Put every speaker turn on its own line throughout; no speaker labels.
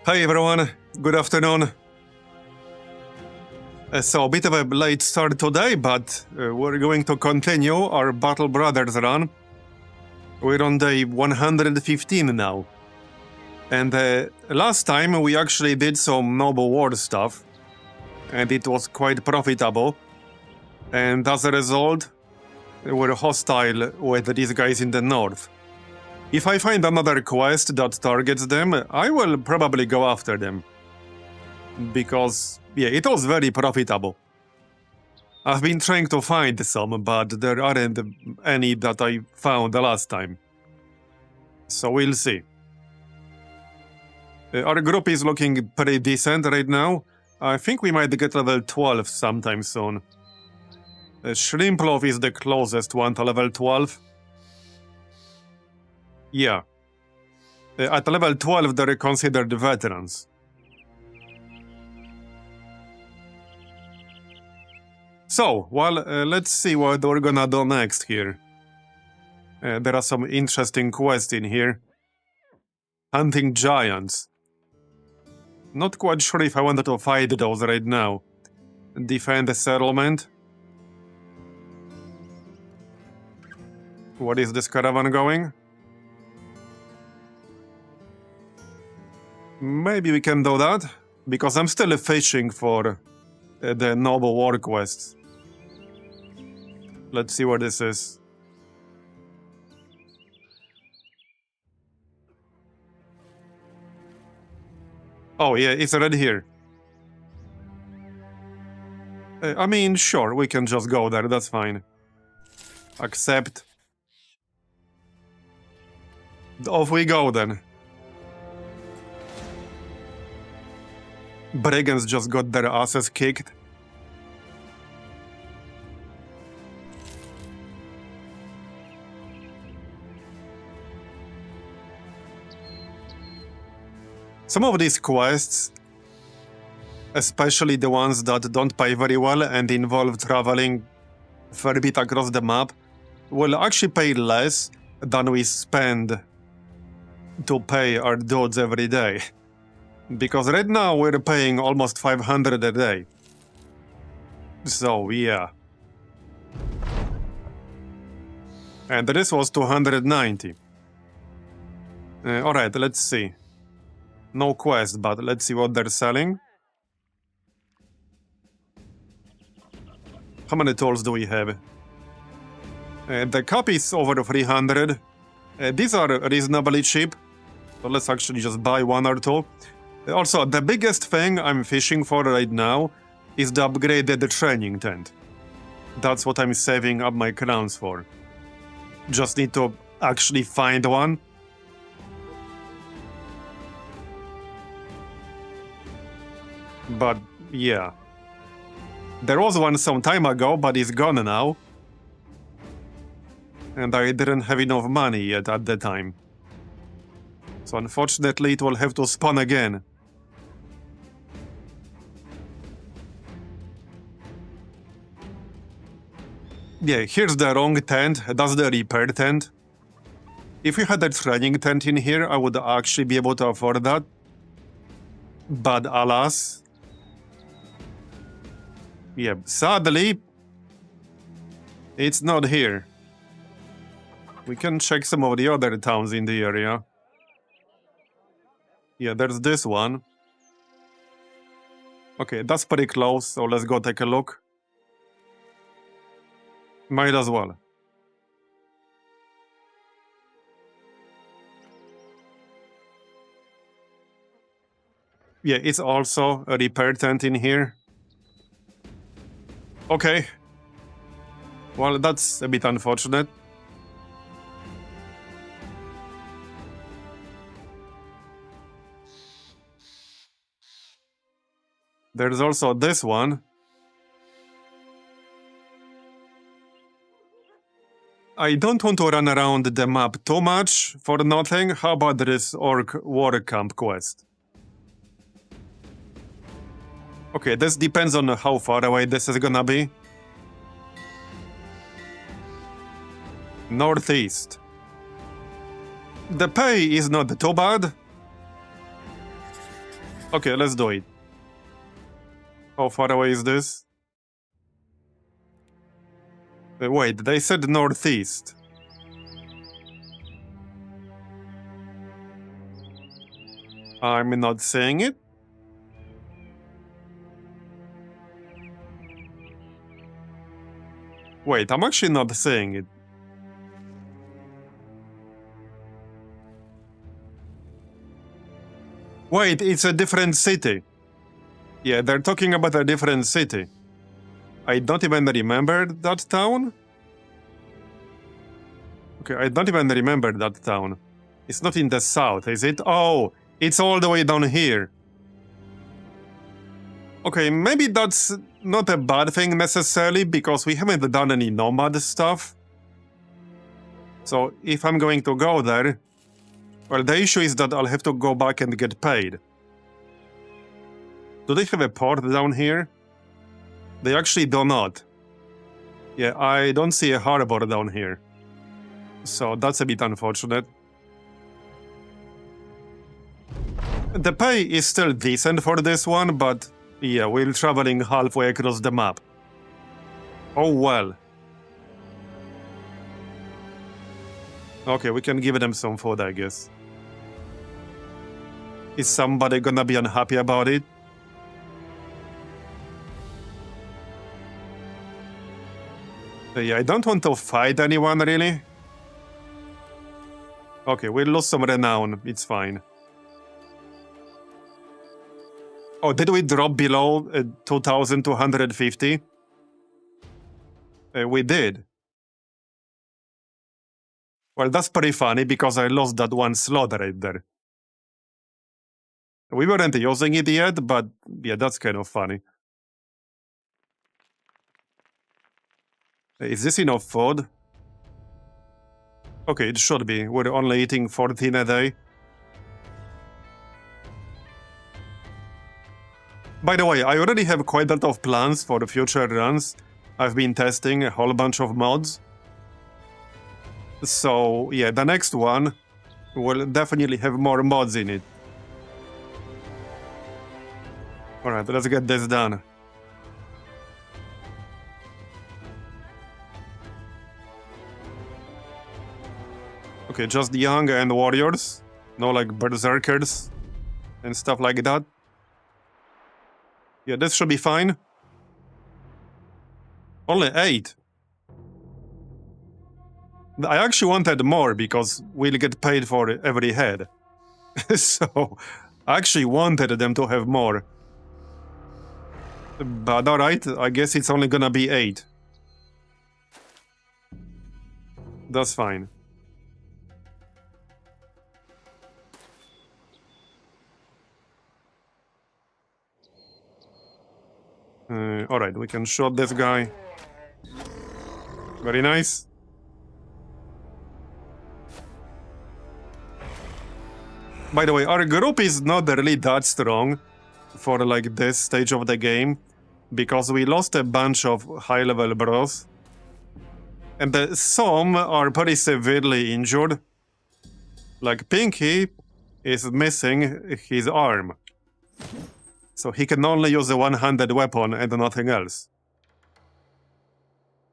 Hi everyone, good afternoon. So a bit of a late start today, but we're going to continue our Battle Brothers run. We're on day 115 now. And last time we actually did some noble war stuff, and it was quite profitable. And as a result, we're hostile with these guys in the north. If I find another quest that targets them, I will probably go after them. Because, yeah, it was very profitable. I've been trying to find some, but there aren't any that I found the last time. So we'll see. Our group is looking pretty decent right now. I think we might get level 12 sometime soon. Shrimplov is the closest one to level 12. Yeah. At level 12, they're considered veterans. So, well, let's see what we're gonna do next here. There are some interesting quests in here. Hunting giants. Not quite sure if I wanted to fight those right now. Defend the settlement. Where is this caravan going? Maybe we can do that, because I'm still fishing for the noble war quests. Let's see where this is. Oh yeah, it's right here. I mean, sure, we can just go there, that's fine. Accept. Off we go then. Brigands just got their asses kicked. Some of these quests, especially the ones that don't pay very well and involve traveling a fair bit across the map, will actually pay less than we spend to pay our dudes every day. Because right now we're paying almost 500 a day. So, yeah. And this was 290. Alright, let's see. No quest, but let's see what they're selling. How many tools do we have? The cup is over 300. These are reasonably cheap. So let's actually just buy one or two. Also, the biggest thing I'm fishing for right now is the upgraded training tent. That's what I'm saving up my crowns for. Just need to actually find one. But, yeah. There was one some time ago, but it's gone now. And I didn't have enough money yet at the time. So unfortunately, it will have to spawn again. Yeah, here's the wrong tent. That's the repair tent. If we had a training tent in here, I would actually be able to afford that. But alas. Yeah, sadly, it's not here. We can check some of the other towns in the area. Yeah, there's this one. Okay, that's pretty close, so let's go take a look. Might as well. Yeah, it's also a repair tent in here. Okay. Well, that's a bit unfortunate. There's also this one. I don't want to run around the map too much for nothing. How about this Orc War Camp quest? Okay, this depends on how far away this is gonna be. Northeast. The pay is not too bad. Okay, let's do it. How far away is this? Wait, they said northeast. I'm not saying it. Wait, I'm actually not saying it. Wait, it's a different city. Yeah, they're talking about a different city. I don't even remember that town. Okay, I don't even remember that town. It's not in the south, is it? Oh, it's all the way down here. Okay, maybe that's not a bad thing necessarily, because we haven't done any nomad stuff. So if I'm going to go there, well, the issue is that I'll have to go back and get paid. Do they have a port down here? They actually do not. Yeah, I don't see a harbor down here. So that's a bit unfortunate. The pay is still decent for this one, but yeah, we're traveling halfway across the map. Oh well. Okay, we can give them some food, I guess. Is somebody gonna be unhappy about it? Yeah, I don't want to fight anyone, really. Okay, we lost some renown. It's fine. Oh, did we drop below 2,250? We did. Well, that's pretty funny, because I lost that one slot right there. We weren't using it yet, but yeah, that's kind of funny. Is this enough food? Okay, it should be. We're only eating 14 a day. By the way, I already have quite a lot of plans for the future runs. I've been testing a whole bunch of mods. So, yeah, the next one will definitely have more mods in it. Alright, let's get this done. Okay, just young and warriors. No, like, berserkers and stuff like that. Yeah, this should be fine. Only 8. I actually wanted more, because we'll get paid for every head. So, I actually wanted them to have more. But alright, I guess it's only gonna be 8. That's fine. Alright, we can shoot this guy. Very nice. By the way, our group is not really that strong for like this stage of the game, because we lost a bunch of high-level bros. And some are pretty severely injured. Like Pinky is missing his arm. So he can only use a one-handed weapon and nothing else.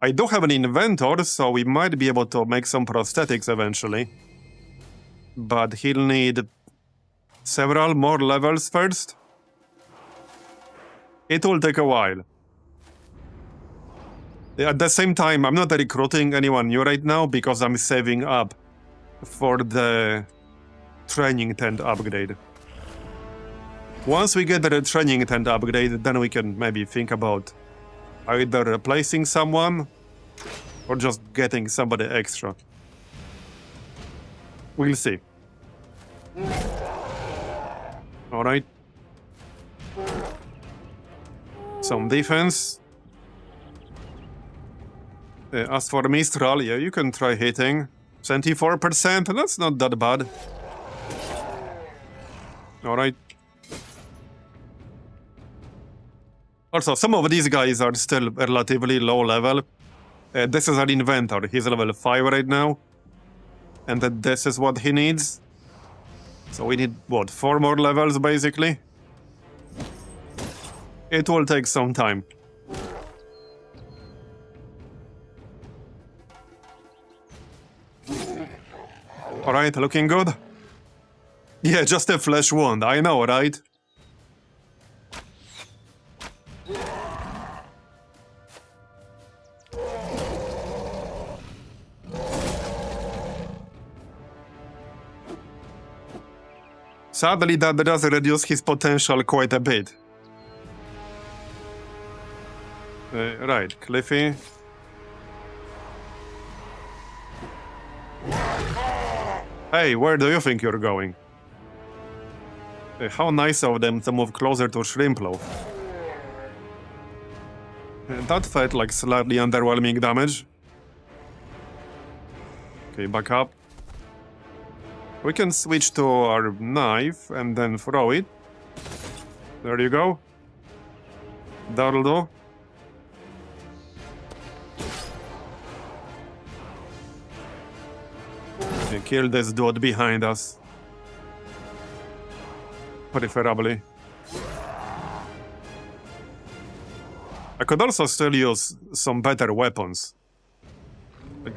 I do have an inventor, so we might be able to make some prosthetics eventually. But he'll need several more levels first. It will take a while. At the same time, I'm not recruiting anyone new right now, because I'm saving up for the training tent upgrade. Once we get the training tent upgrade, then we can maybe think about either replacing someone or just getting somebody extra. We'll see. Alright. Some defense. As for Mistral, yeah, you can try hitting. 24%, that's not that bad. Alright. Also, some of these guys are still relatively low level. This is an inventor. He's level 5 right now. And this is what he needs. So we need, what, 4 more levels, basically? It will take some time. Alright, looking good? Yeah, just a flesh wound, I know, right? Sadly, that does reduce his potential quite a bit. Right, Cliffy. Hey, where do you think you're going? How nice of them to move closer to Shrimplow. That felt like slightly underwhelming damage. Okay, back up. We can switch to our knife and then throw it. There you go. That'll do. Okay, kill this dude behind us. Preferably. I could also still use some better weapons.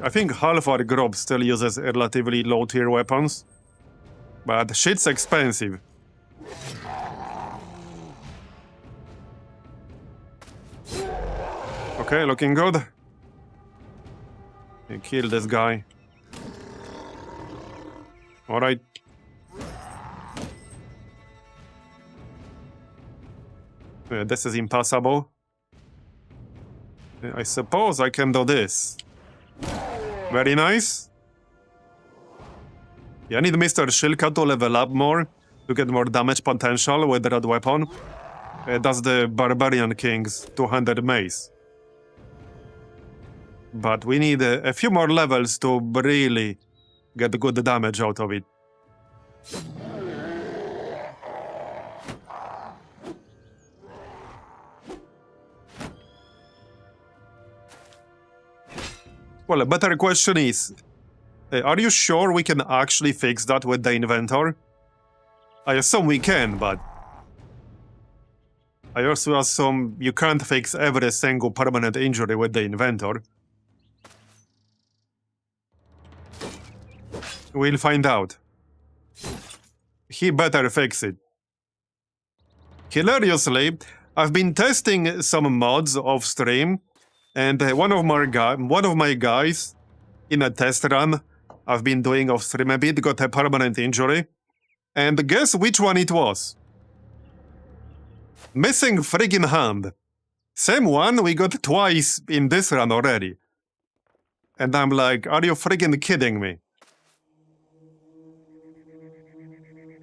I think half our group still uses relatively low tier weapons. But shit's expensive. Okay, looking good. Okay, kill this guy. Alright. This is impossible. I suppose I can do this. Very nice. Yeah, I need Mr. Shilka to level up more to get more damage potential with that weapon. That's the Barbarian King's 200 mace. But we need a few more levels to really get good damage out of it. Well, a better question is, are you sure we can actually fix that with the inventor? I assume we can, but I also assume you can't fix every single permanent injury with the inventor. We'll find out. He better fix it. Hilariously, I've been testing some mods off stream, and one of my guys in a test run I've been doing off stream a bit got a permanent injury. And guess which one it was? Missing friggin' hand. Same one we got twice in this run already. And I'm like, are you friggin' kidding me?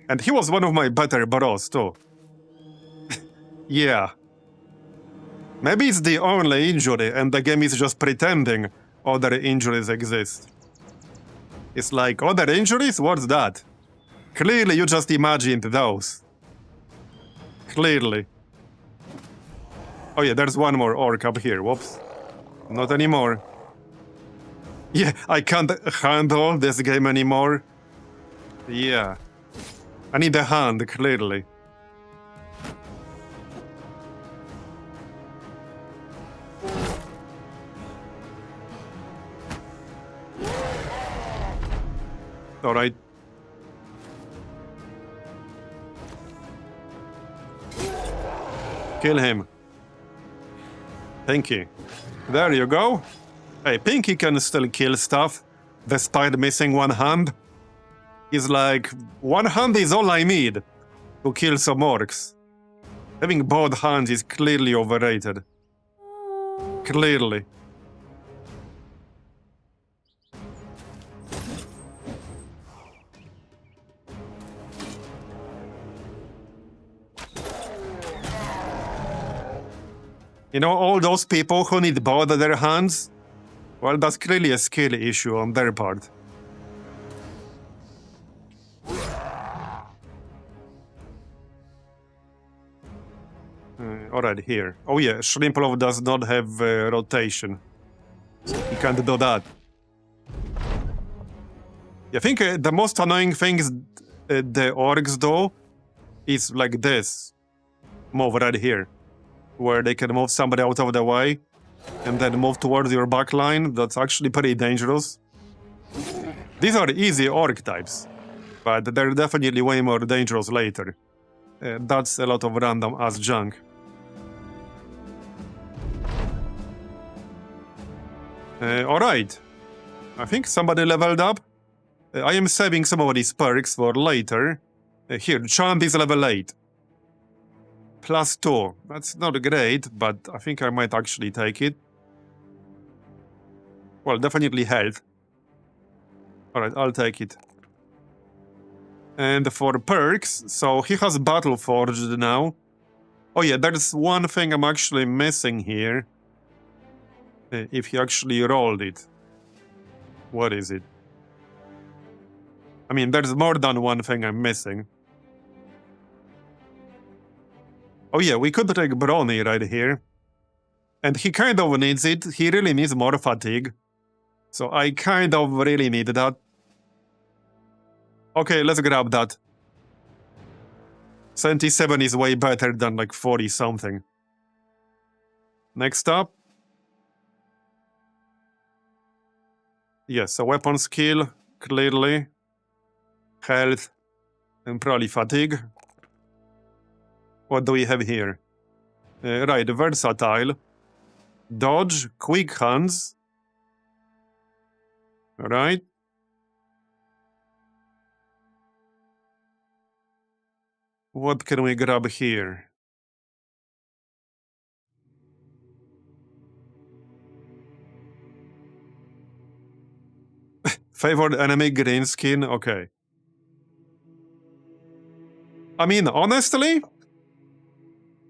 And he was one of my better bros too. Yeah. Maybe it's the only injury and the game is just pretending other injuries exist. It's like, other injuries? What's that? Clearly you just imagined those. Clearly. Oh yeah, there's one more orc up here. Whoops. Not anymore. Yeah, I can't handle this game anymore. Yeah. I need a hand, clearly. Alright. Kill him. Pinky. There you go. Hey, Pinky can still kill stuff, despite missing one hand. He's like, one hand is all I need to kill some orcs. Having both hands is clearly overrated. Clearly. You know, all those people who need both their hands? Well, that's clearly a skill issue on their part. Alright, here. Oh yeah, Shrimplov does not have rotation. So he can't do that. I think the most annoying thing is the orcs do is like this. Move right here. where they can move somebody out of the way and then move towards your backline. That's actually pretty dangerous. These are easy orc types, but they're definitely way more dangerous later. That's a lot of random ass junk. Alright. I think somebody leveled up. I am saving some of these perks for later. Here, Chant is level 8. +2. That's not great, but I think I might actually take it. Well, definitely health. Alright, I'll take it. And for perks, so he has Battle Forged now. Oh yeah, there's one thing I'm actually missing here. If he actually rolled it. What is it? I mean, there's more than one thing I'm missing. Oh yeah, we could take Brony right here. And he kind of needs it. He really needs more fatigue. So I kind of really need that. Okay, let's grab that. 77 is way better than like 40 something. Next up. Yes, a weapon skill, clearly. Health, and probably fatigue. What do we have here? Right, versatile. Dodge, quick hands. Alright. What can we grab here? Favored enemy green skin, okay. I mean, honestly,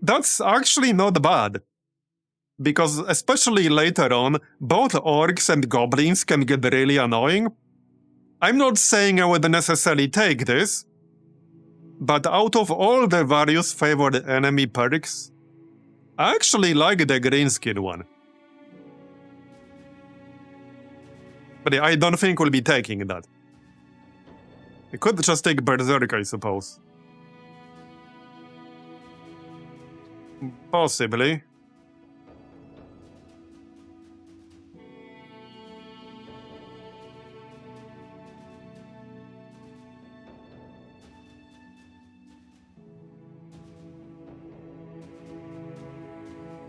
that's actually not bad. Because especially later on, both orcs and goblins can get really annoying. I'm not saying I would necessarily take this, but out of all the various favored enemy perks, I actually like the green skin one. But I don't think we'll be taking that. We could just take Berserk, I suppose. Possibly.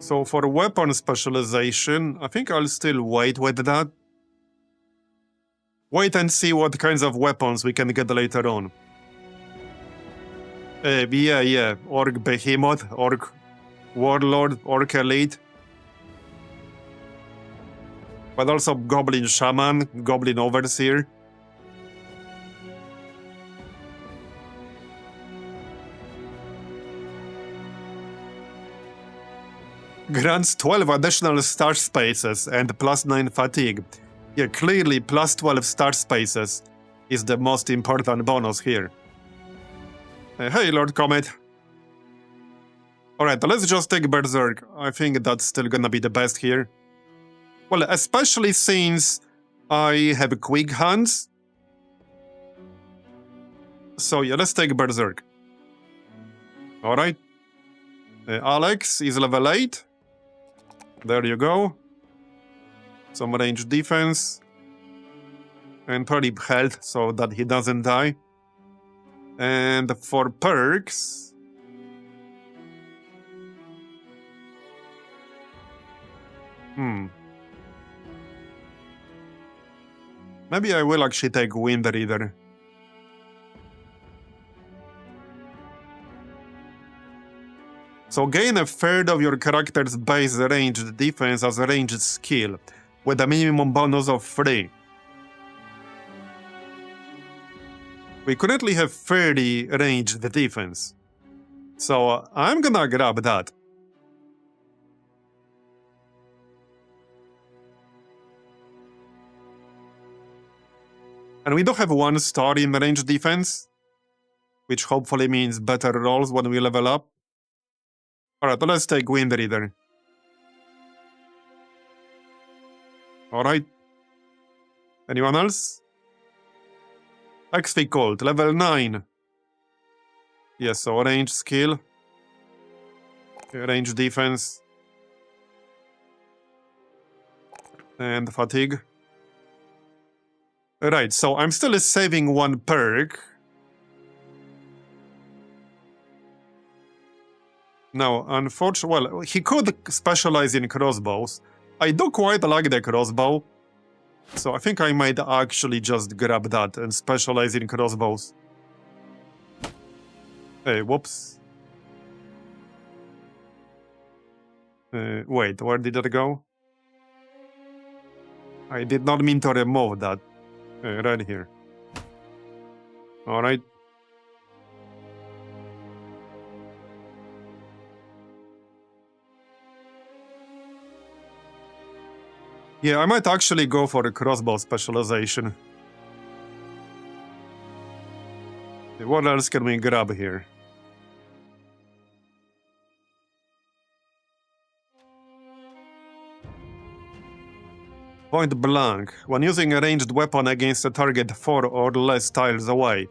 So for weapon specialization, I think I'll still wait with that. Wait and see what kinds of weapons we can get later on. Yeah. Orc Behemoth, Orc Warlord, Orc Elite. But also Goblin Shaman, Goblin Overseer. Grants 12 additional star spaces and +9 fatigue. Yeah, clearly +12 star spaces is the most important bonus here. Hey, Lord Comet. Alright, let's just take Berserk. I think that's still gonna be the best here. Well, especially since I have quick hands. So yeah, let's take Berserk. Alright. Alex is level 8. There you go. Some range defense. And probably health so that he doesn't die. And for perks... Maybe I will actually take Wind Reader. So gain a third of your character's base ranged defense as a ranged skill, with a minimum bonus of 3. We currently have 30 ranged defense. So I'm gonna grab that. And we do have 1 star in range defense, which hopefully means better rolls when we level up. Alright, let's take Wind Reader. Alright. Anyone else? XP Cult, level 9. Yes, so range skill. Range defense. And fatigue. Right, so I'm still saving one perk. Now, unfortunately, well, he could specialize in crossbows. I do quite like the crossbow. So I think I might actually just grab that and specialize in crossbows. Hey, whoops. Wait, where did that go? I did not mean to remove that. Right here. Alright. Yeah, I might actually go for a crossbow specialization. What else can we grab here? Point blank. When using a ranged weapon against a target 4 or less tiles away,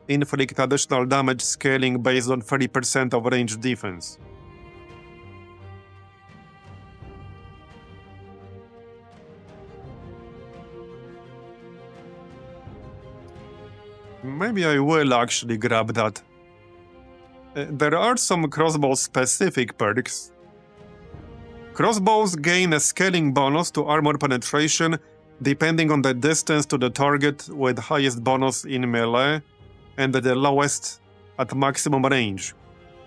inflict additional damage scaling based on 30% of range defense. Maybe I will actually grab that. There are some crossbow-specific perks. Crossbows gain a scaling bonus to armor penetration depending on the distance to the target, with highest bonus in melee and the lowest at maximum range.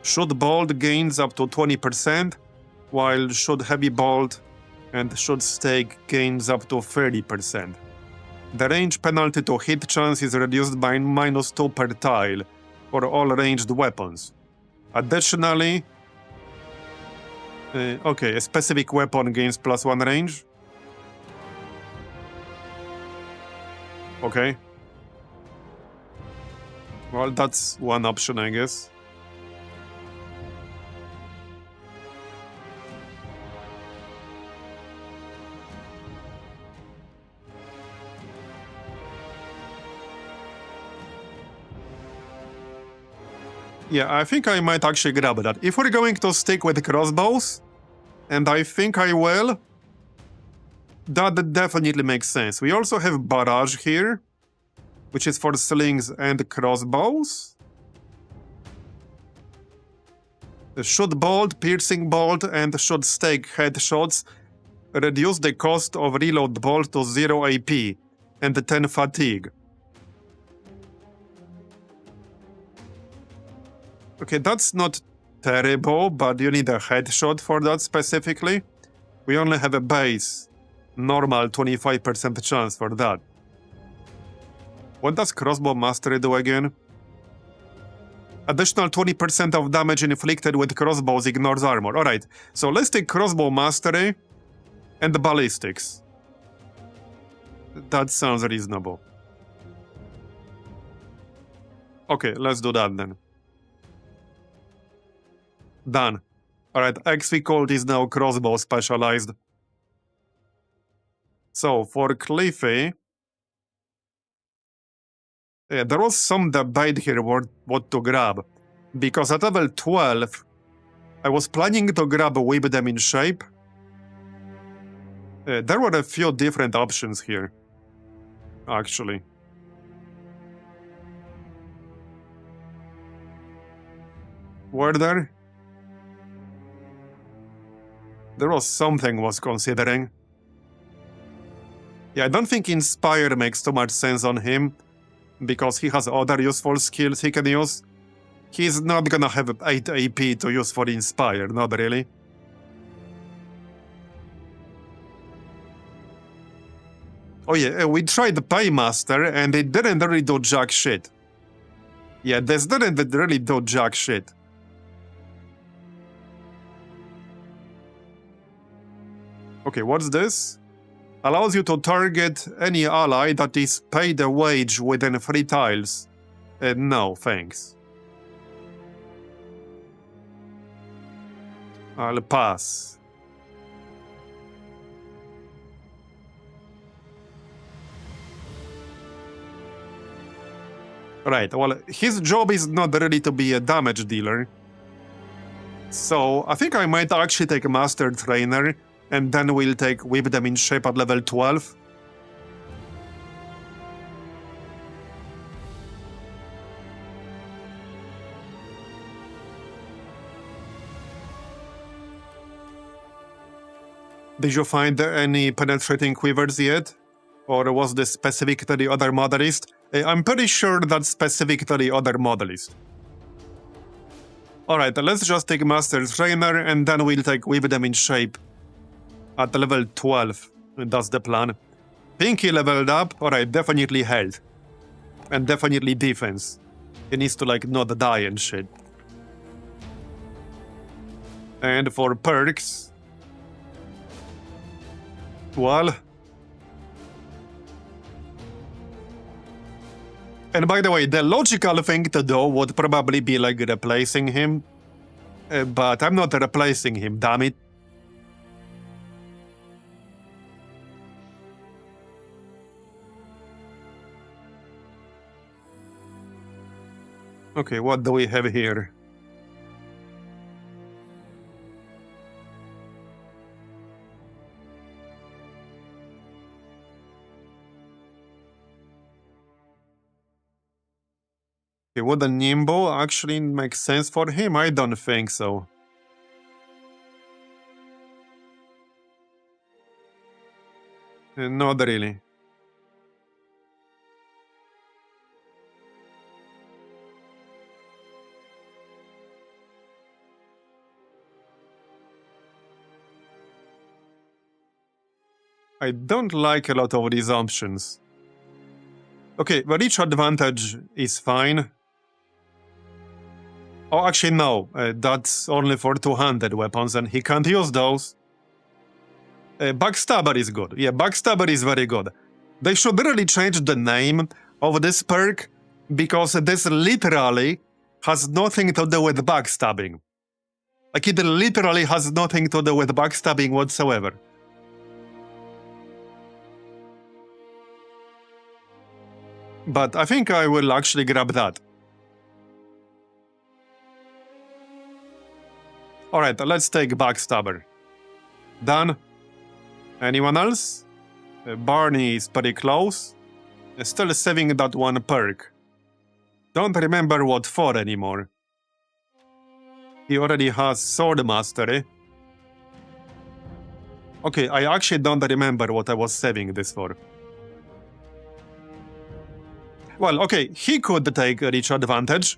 Shoot bolt gains up to 20%, while shoot heavy bolt and shoot stake gains up to 30%. The range penalty to hit chance is reduced by -2 per tile for all ranged weapons. Additionally, okay, a specific weapon gains +1 range. Okay. Well, that's one option, I guess. Yeah, I think I might actually grab that. If we're going to stick with crossbows, and I think I will, that definitely makes sense. We also have barrage here, which is for slings and crossbows. The shoot bolt, piercing bolt, and shoot stake headshots reduce the cost of reload bolt to 0 AP and 10 fatigue. Okay, that's not terrible, but you need a headshot for that specifically. We only have a base, normal 25% chance for that. What does crossbow mastery do again? Additional 20% of damage inflicted with crossbows ignores armor. Alright, so let's take crossbow mastery and the ballistics. That sounds reasonable. Okay, let's do that then. Done. Alright, XV Colt is now crossbow specialized. So, for Cliffy... Yeah, there was some debate here what to grab. Because at level 12, I was planning to grab Whip Them in Shape. There were a few different options here, actually. Were there? There was something I was considering. Yeah, I don't think Inspire makes too much sense on him, because he has other useful skills he can use. He's not gonna have 8 AP to use for Inspire, not really. Oh yeah, we tried the Paymaster and it didn't really do jack shit. Yeah, this didn't really do jack shit. Okay, what's this? Allows you to target any ally that is paid a wage within 3 tiles. No, thanks. I'll pass. Right, well, his job is not really to be a damage dealer. So I think I might actually take a Master Trainer, and then we'll whip them in shape at level 12. Did you find any penetrating quivers yet? Or was this specific to the other modalist? I'm pretty sure that's specific to the other modalist. Alright, let's just take Master Trainer and then we'll whip them in shape at level 12. That's the plan. Pinky leveled up. Alright, definitely health. And definitely defense. He needs to not die and shit. And for perks... well... and by the way, the logical thing to do would probably be replacing him. But I'm not replacing him, damn it. Okay, what do we have here? Okay, would a Nimbo actually make sense for him? I don't think so. Not really. I don't like a lot of these options. Okay, the reach advantage is fine. Oh, actually, no. That's only for 200 weapons, and he can't use those. Backstabber is good. Yeah, Backstabber is very good. They should really change the name of this perk, because this literally has nothing to do with backstabbing. It literally has nothing to do with backstabbing whatsoever. But I think I will actually grab that. Alright, let's take Backstabber. Done. Anyone else? Barney is pretty close. Still saving that one perk. Don't remember what for anymore. He already has Sword Mastery. Okay, I actually don't remember what I was saving this for. Well, okay, he could take reach advantage.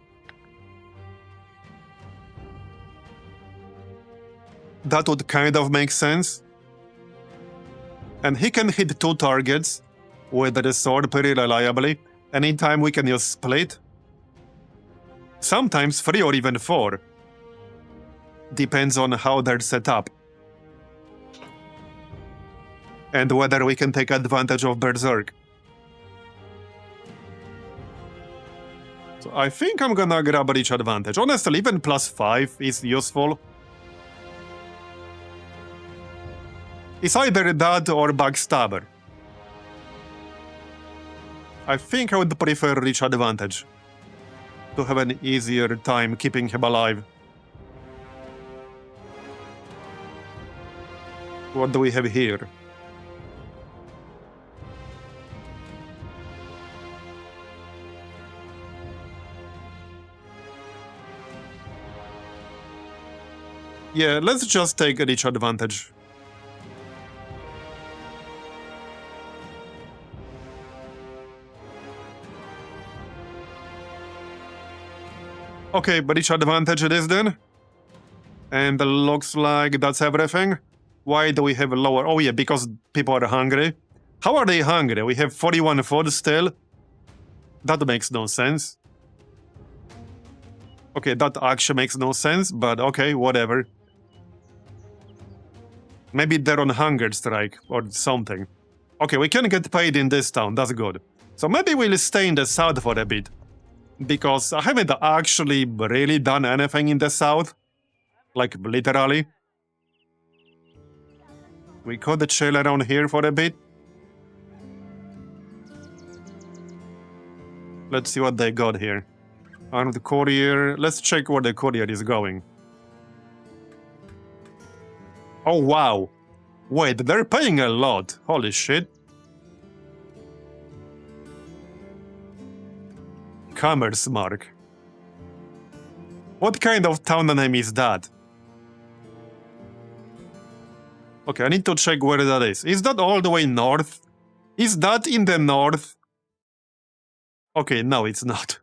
That would kind of make sense. And he can hit 2 targets with the sword pretty reliably. Anytime we can use split. Sometimes 3 or even 4. Depends on how they're set up. And whether we can take advantage of Berserk. So I think I'm gonna grab a reach advantage. Honestly, even +5 is useful. It's either that or Backstabber. I think I would prefer reach advantage to have an easier time keeping him alive. What do we have here? Yeah, let's just take a reach advantage. Okay, but reach advantage it is then. And it looks like that's everything. Why do we have a lower? Oh yeah, because people are hungry. How are they hungry? We have 41 food still. That makes no sense. Okay, that actually makes no sense, but okay, whatever. Maybe they're on hunger strike or something. Okay, we can get paid in this town, that's good. So maybe we'll stay in the south for a bit. Because I haven't actually really done anything in the south. Like, literally. We could chill around here for a bit. Let's see what they got here. Armed courier. Let's check where the courier is going. Oh, wow. Wait, they're paying a lot. Holy shit. Commerce mark. What kind of town name is that? Okay, I need to check where that is. Is that all the way north? Is that in the north? Okay, no, it's not.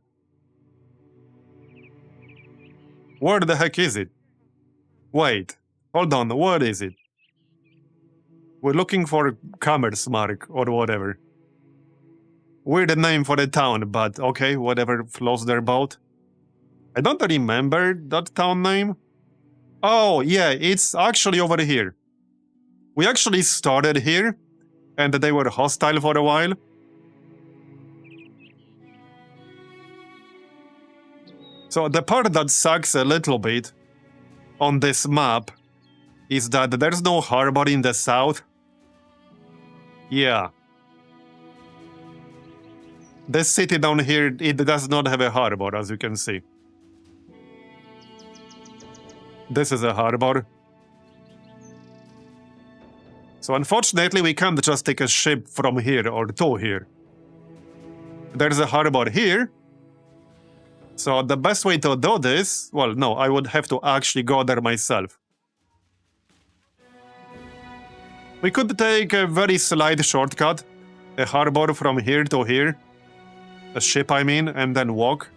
Where the heck is it? Wait, hold on, where is it? We're looking for commerce mark or whatever. Weird name for the town, but okay, whatever floats their boat. I don't remember that town name. Oh, yeah, it's actually over here. We actually started here, and they were hostile for a while. So the part that sucks a little bit on this map is that there's no harbor in the south. Yeah. This city down here, it does not have a harbor, as you can see. This is a harbor. So unfortunately, we can't just take a ship from here or to here. There's a harbor here. So the best way to do this, well, no, I would have to actually go there myself. We could take a very slight shortcut, a harbor from here to here, a ship I mean, and then walk.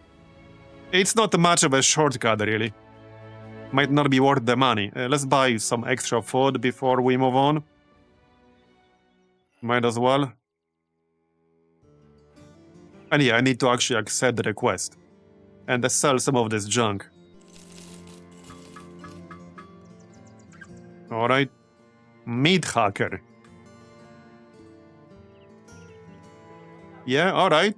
It's not much of a shortcut really. Might not be worth the money. Let's buy some extra food before we move on. Might as well. And yeah, I need to actually accept the request. And sell some of this junk. Alright. Meat hacker. Yeah, alright.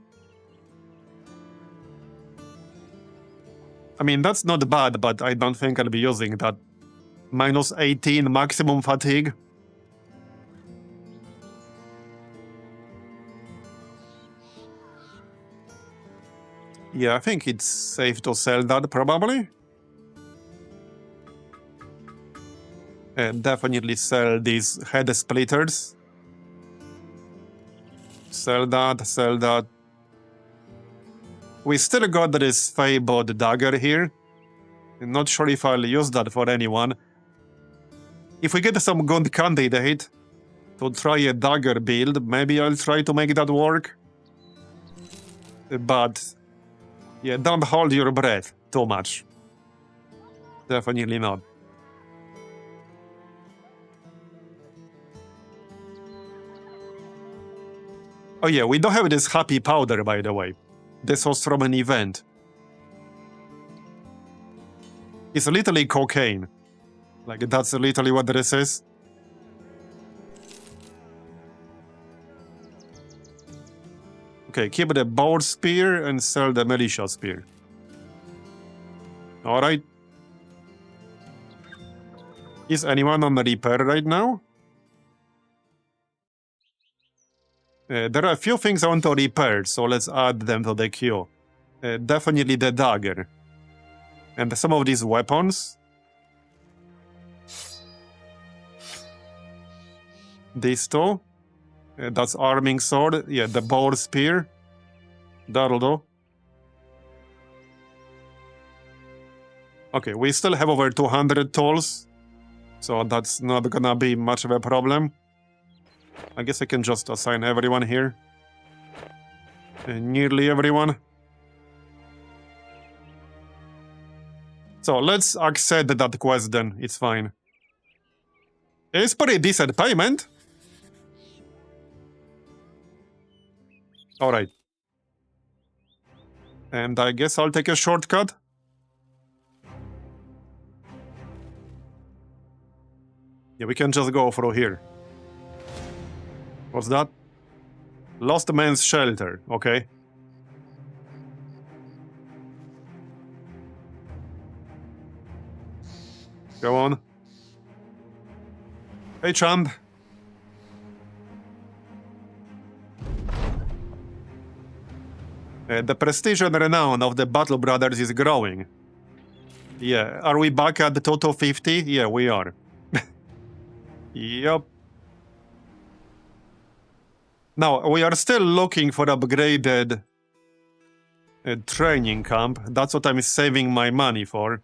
I mean, that's not bad, but I don't think I'll be using that. Minus 18 maximum fatigue. Yeah, I think it's safe to sell that, probably. And definitely sell these head splitters. Sell that, sell that. We still got this Fabled dagger here. I'm not sure if I'll use that for anyone. If we get some good candidate to try a dagger build, maybe I'll try to make that work. But yeah, don't hold your breath too much. Definitely not. Oh yeah, we don't have this happy powder, by the way. This was from an event. It's literally cocaine. Like, that's literally what this is. Okay, keep the bow spear and sell the militia spear. Alright. Is anyone on the repair right now? There are a few things I want to repair, so let's add them to the queue. Definitely the dagger. And some of these weapons. These two. That's arming sword. Yeah, the bow spear. That'll do. Okay, we still have over 200 tools. So that's not gonna be much of a problem. I guess I can just assign everyone here. Nearly everyone. So let's accept that quest then, it's fine. It's pretty decent payment. Alright. And I guess I'll take a shortcut. Yeah, we can just go through here. What's that? Lost Man's Shelter, okay. Go on. Hey, Chand. The prestige and renown of the Battle Brothers is growing. Yeah, are we back at the total 50? Yeah, we are. Yup. Now, we are still looking for upgraded training camp. That's what I'm saving my money for.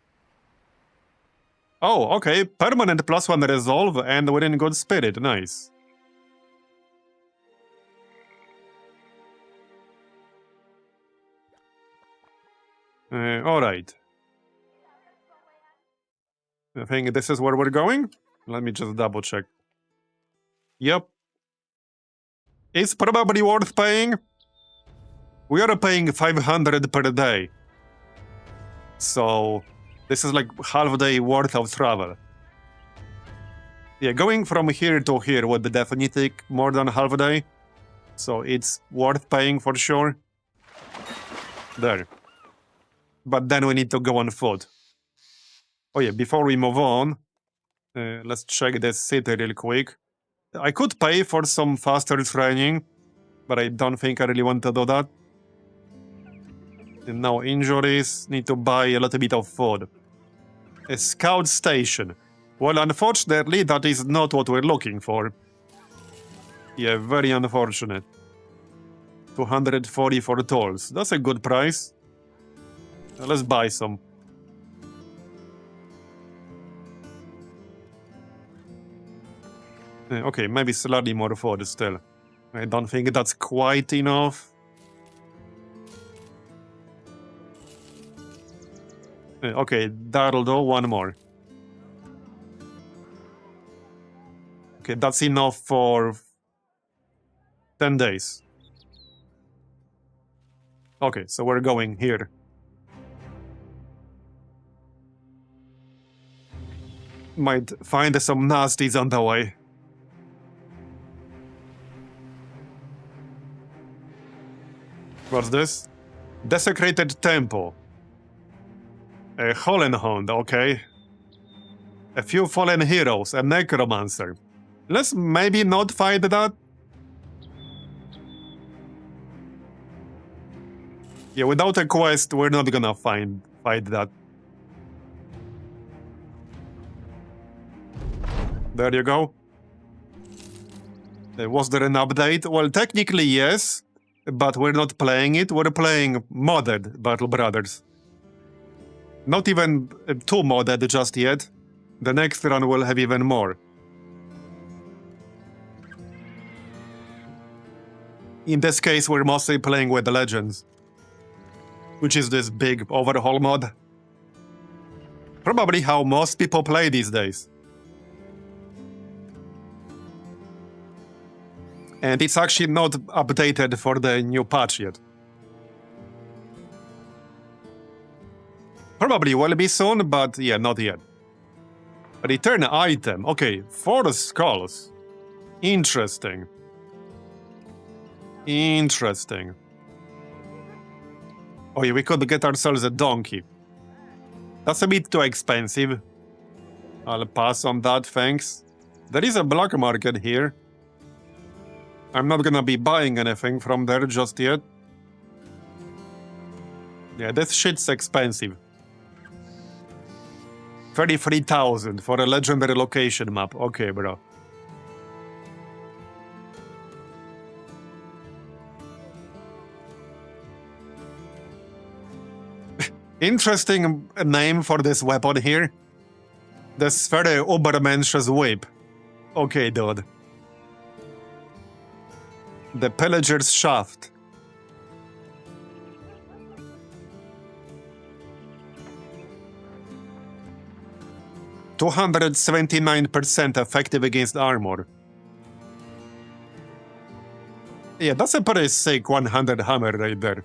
Oh, okay. Permanent +1 resolve and we're in good spirit. Nice. Alright. I think this is where we're going. Let me just double check. Yep. It's probably worth paying. We are paying 500 per day. So this is like half a day worth of travel. Yeah, going from here to here would definitely take more than half a day. So it's worth paying for sure. There. But then we need to go on foot. Oh yeah, before we move on, let's check this city real quick. I could pay for some faster training, but I don't think I really want to do that. And now injuries, need to buy a little bit of food. A scout station. Well, unfortunately, that is not what we're looking for. Yeah, very unfortunate. 240 for tolls. That's a good price. Let's buy some. Okay, maybe slightly more food still. I don't think that's quite enough. Okay, that'll do. One more. Okay, that's enough for 10 days. Okay, so we're going here. Might find some nasties on the way. What's this? Desecrated Temple. A Holenhound, okay. A few fallen heroes, a necromancer. Let's maybe not fight that. Yeah, without a quest, we're not gonna fight that. There you go. Was there an update? Well, technically yes, but we're not playing it. We're playing modded Battle Brothers. Not even too modded just yet. The next run will have even more. In this case, we're mostly playing with the Legends, which is this big overhaul mod. Probably how most people play these days. And it's actually not updated for the new patch yet. Probably will be soon, but yeah, not yet. Return item. Okay, 4 skulls. Interesting. Interesting. Oh yeah, we could get ourselves a donkey. That's a bit too expensive. I'll pass on that, thanks. There is a black market here. I'm not gonna be buying anything from there just yet. Yeah, this shit's expensive. 33,000 for a legendary location map. Okay, bro. Interesting name for this weapon here. The Sphera Ubermensch's Whip. Okay, dude. The Pillager's Shaft. %279% effective against armor. Yeah, that's a pretty sick 100 hammer right there.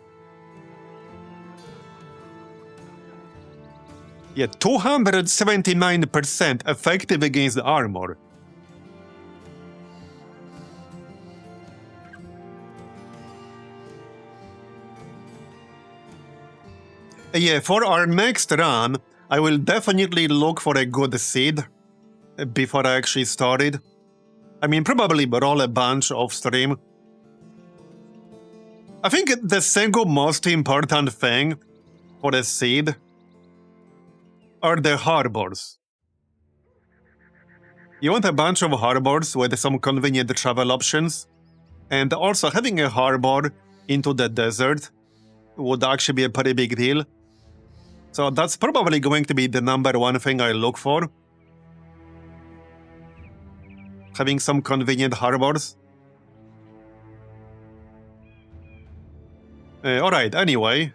Yeah, 279% effective against armor. Yeah, for our next run, I will definitely look for a good seed before I actually start it. I mean, probably roll a bunch off stream. I think the single most important thing for a seed are the harbors. You want a bunch of harbors with some convenient travel options, and also having a harbor into the desert would actually be a pretty big deal. So that's probably going to be the number one thing I look for. Having some convenient harbors. Alright, anyway.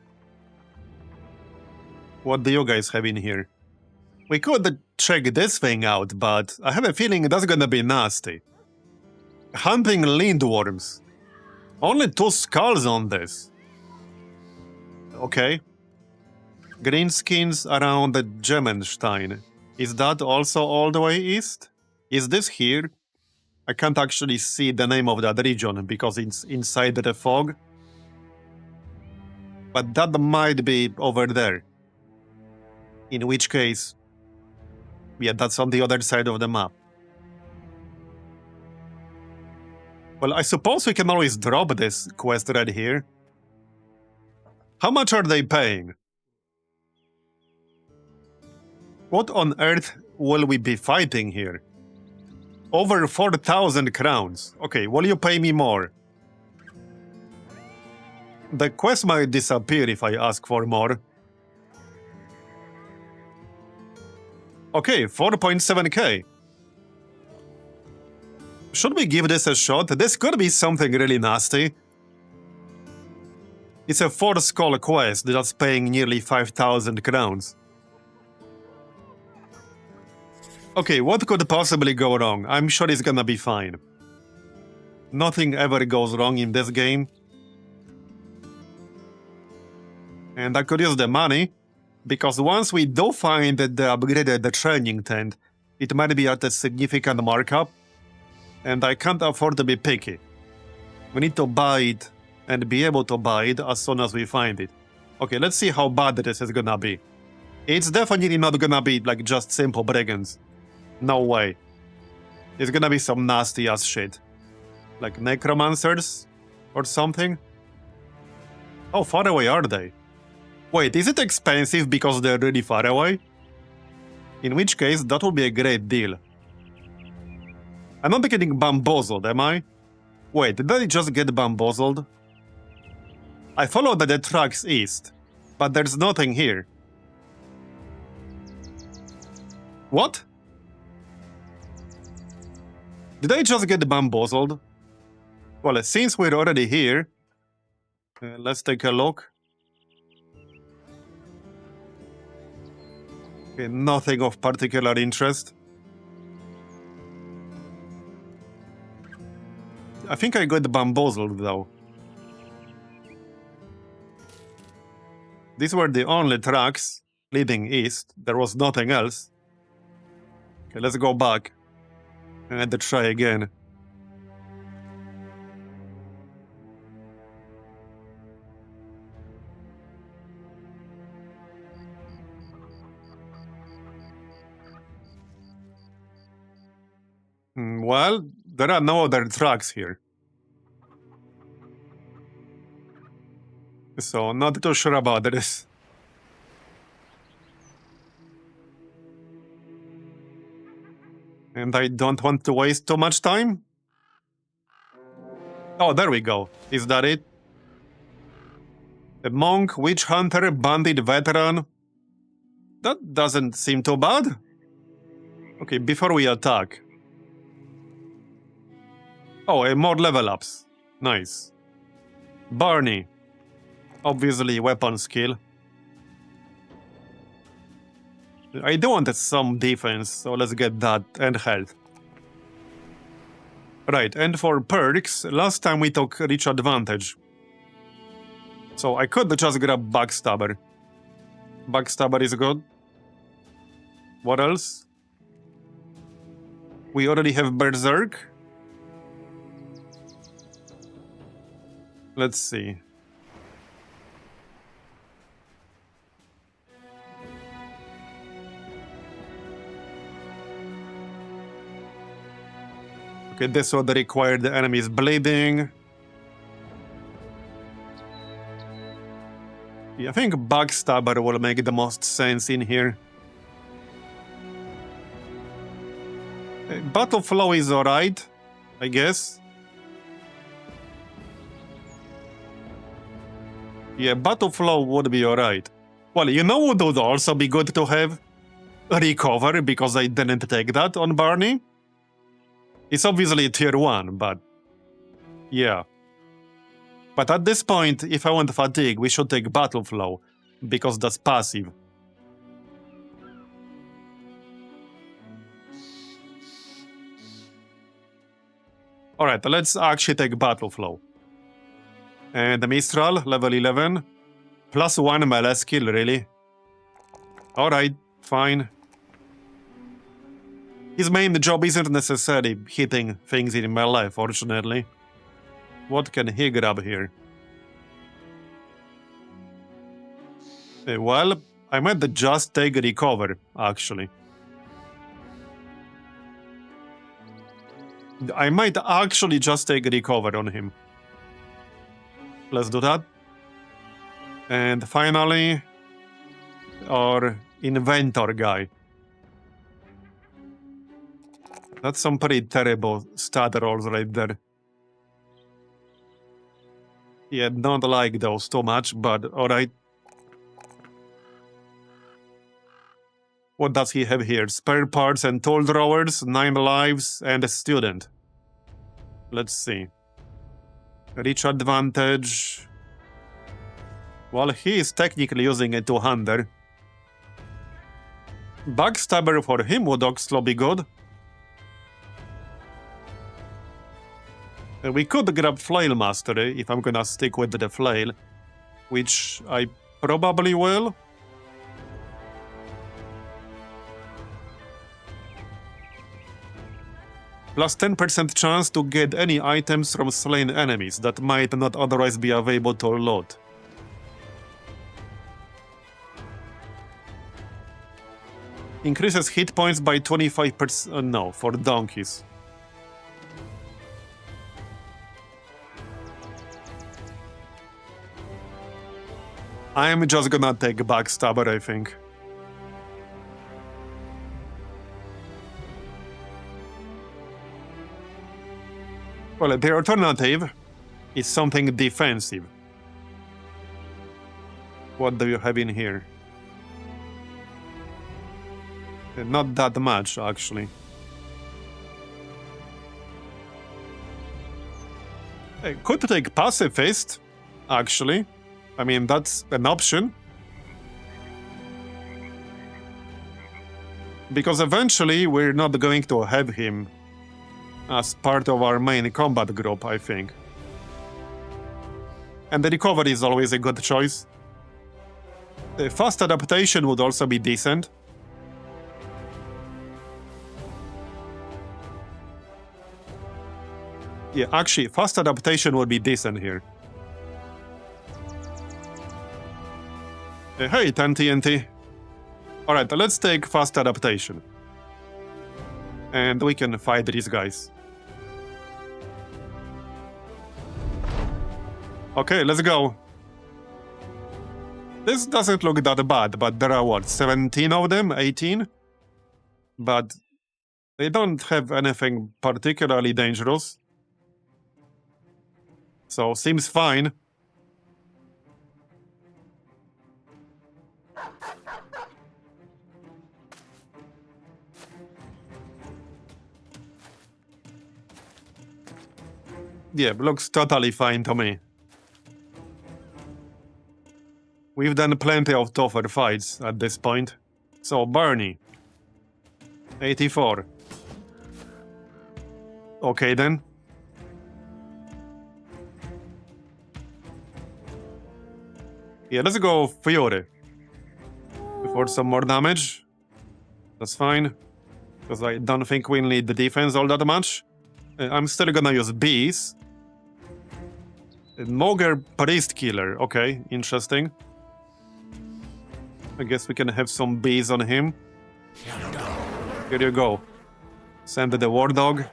What do you guys have in here? We could check this thing out, but I have a feeling that's gonna be nasty. Hunting lindworms. Only 2 skulls on this. Okay. Greenskins around the Gemmenstein. Is that also all the way east? Is this here? I can't actually see the name of that region because it's inside the fog. But that might be over there. In which case, yeah, that's on the other side of the map. Well, I suppose we can always drop this quest right here. How much are they paying? What on earth will we be fighting here? Over 4,000 crowns. Okay, will you pay me more? The quest might disappear if I ask for more. Okay, 4.7k. Should we give this a shot? This could be something really nasty. It's a 4-skull quest that's paying nearly 5,000 crowns. Okay, what could possibly go wrong? I'm sure it's gonna be fine. Nothing ever goes wrong in this game. And I could use the money, because once we do find the upgraded training tent, it might be at a significant markup, and I can't afford to be picky. We need to buy it and be able to buy it as soon as we find it. Okay, let's see how bad this is gonna be. It's definitely not gonna be like just simple brigands. No way. It's gonna be some nasty ass shit. Like necromancers or something? How far away are they? Wait, is it expensive because they're really far away? In which case, that would be a great deal. I'm not getting bamboozled, am I? Wait, did I just get bamboozled? I followed the tracks east, but there's nothing here. What? Did I just get bamboozled? Well, since we're already here, let's take a look. Okay, nothing of particular interest. I think I got bamboozled, though. These were the only tracks leading east. There was nothing else. Okay, let's go back and try again. Well, there are no other tracks here. So, not too sure about this. And I don't want to waste too much time. Oh, there we go. Is that it? A monk, witch hunter, bandit, veteran. That doesn't seem too bad. Okay, before we attack. Oh, more level ups. Nice. Barney. Obviously, weapon skill. I do want some defense, so let's get that, and health. Right, and for perks, last time we took Reach Advantage. So I could just grab Backstabber. Backstabber is good. What else? We already have Berserk. Let's see. Okay, this would require the enemy's bleeding. Yeah, I think Backstabber will make the most sense in here. Battle flow is alright, I guess. Yeah, battle flow would be alright. Well, you know what would also be good to have? A recover, because I didn't take that on Barney. It's obviously tier 1, but yeah. But at this point, if I want fatigue, we should take battle flow, because that's passive. Alright, let's actually take battle flow. And the Mistral, level 11. Plus 1 melee skill, really? Alright, fine. His main job isn't necessarily hitting things in melee, fortunately. What can he grab here? Well, I might just take recover, actually. I might actually just take recover on him. Let's do that. And finally, our inventor guy. That's some pretty terrible stat rolls right there. Yeah, don't like those too much, but alright. What does he have here? Spare parts and tool drawers, 9 lives, and a student. Let's see. Reach advantage. Well, he is technically using a 200. Backstabber for him would also be good. We could grab Flail Mastery if I'm gonna stick with the Flail, which I probably will. Plus 10% chance to get any items from slain enemies that might not otherwise be available to loot. Increases hit points by 25%. No, for donkeys. I'm just gonna take Backstabber, I think. Well, the alternative is something defensive. What do you have in here? Not that much, actually. I could take Pacifist, actually. I mean, that's an option. Because eventually we're not going to have him as part of our main combat group, I think. And the recovery is always a good choice. The fast adaptation would also be decent. Yeah, actually, fast adaptation would be decent here. Hey, 10 TNT. Alright, let's take fast adaptation. And we can fight these guys. Okay, let's go. This doesn't look that bad, but there are what, 17 of them? 18? But they don't have anything particularly dangerous. So, seems fine. Yeah, looks totally fine to me. We've done plenty of tougher fights at this point. So, Barney. 84. Okay then. Yeah, let's go Fury. For some more damage. That's fine. Because I don't think we'll need the defense all that much. I'm still gonna use bees. Mogre Priest Killer. Okay, interesting. I guess we can have some bees on him. Here you go. Send the War Dog.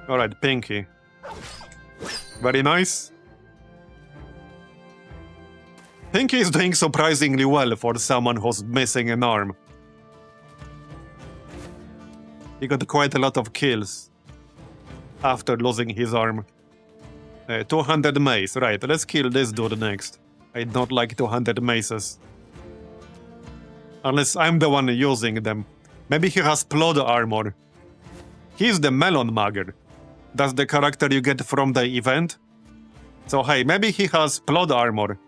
Alright, Pinky. Very nice. Pinky is doing surprisingly well for someone who's missing an arm. He got quite a lot of kills after losing his arm. 200 mace, right, let's kill this dude next. I don't like 200 maces. Unless I'm the one using them. Maybe he has plot armor. He's the melon mugger. That's the character you get from the event. So hey, maybe he has plot armor.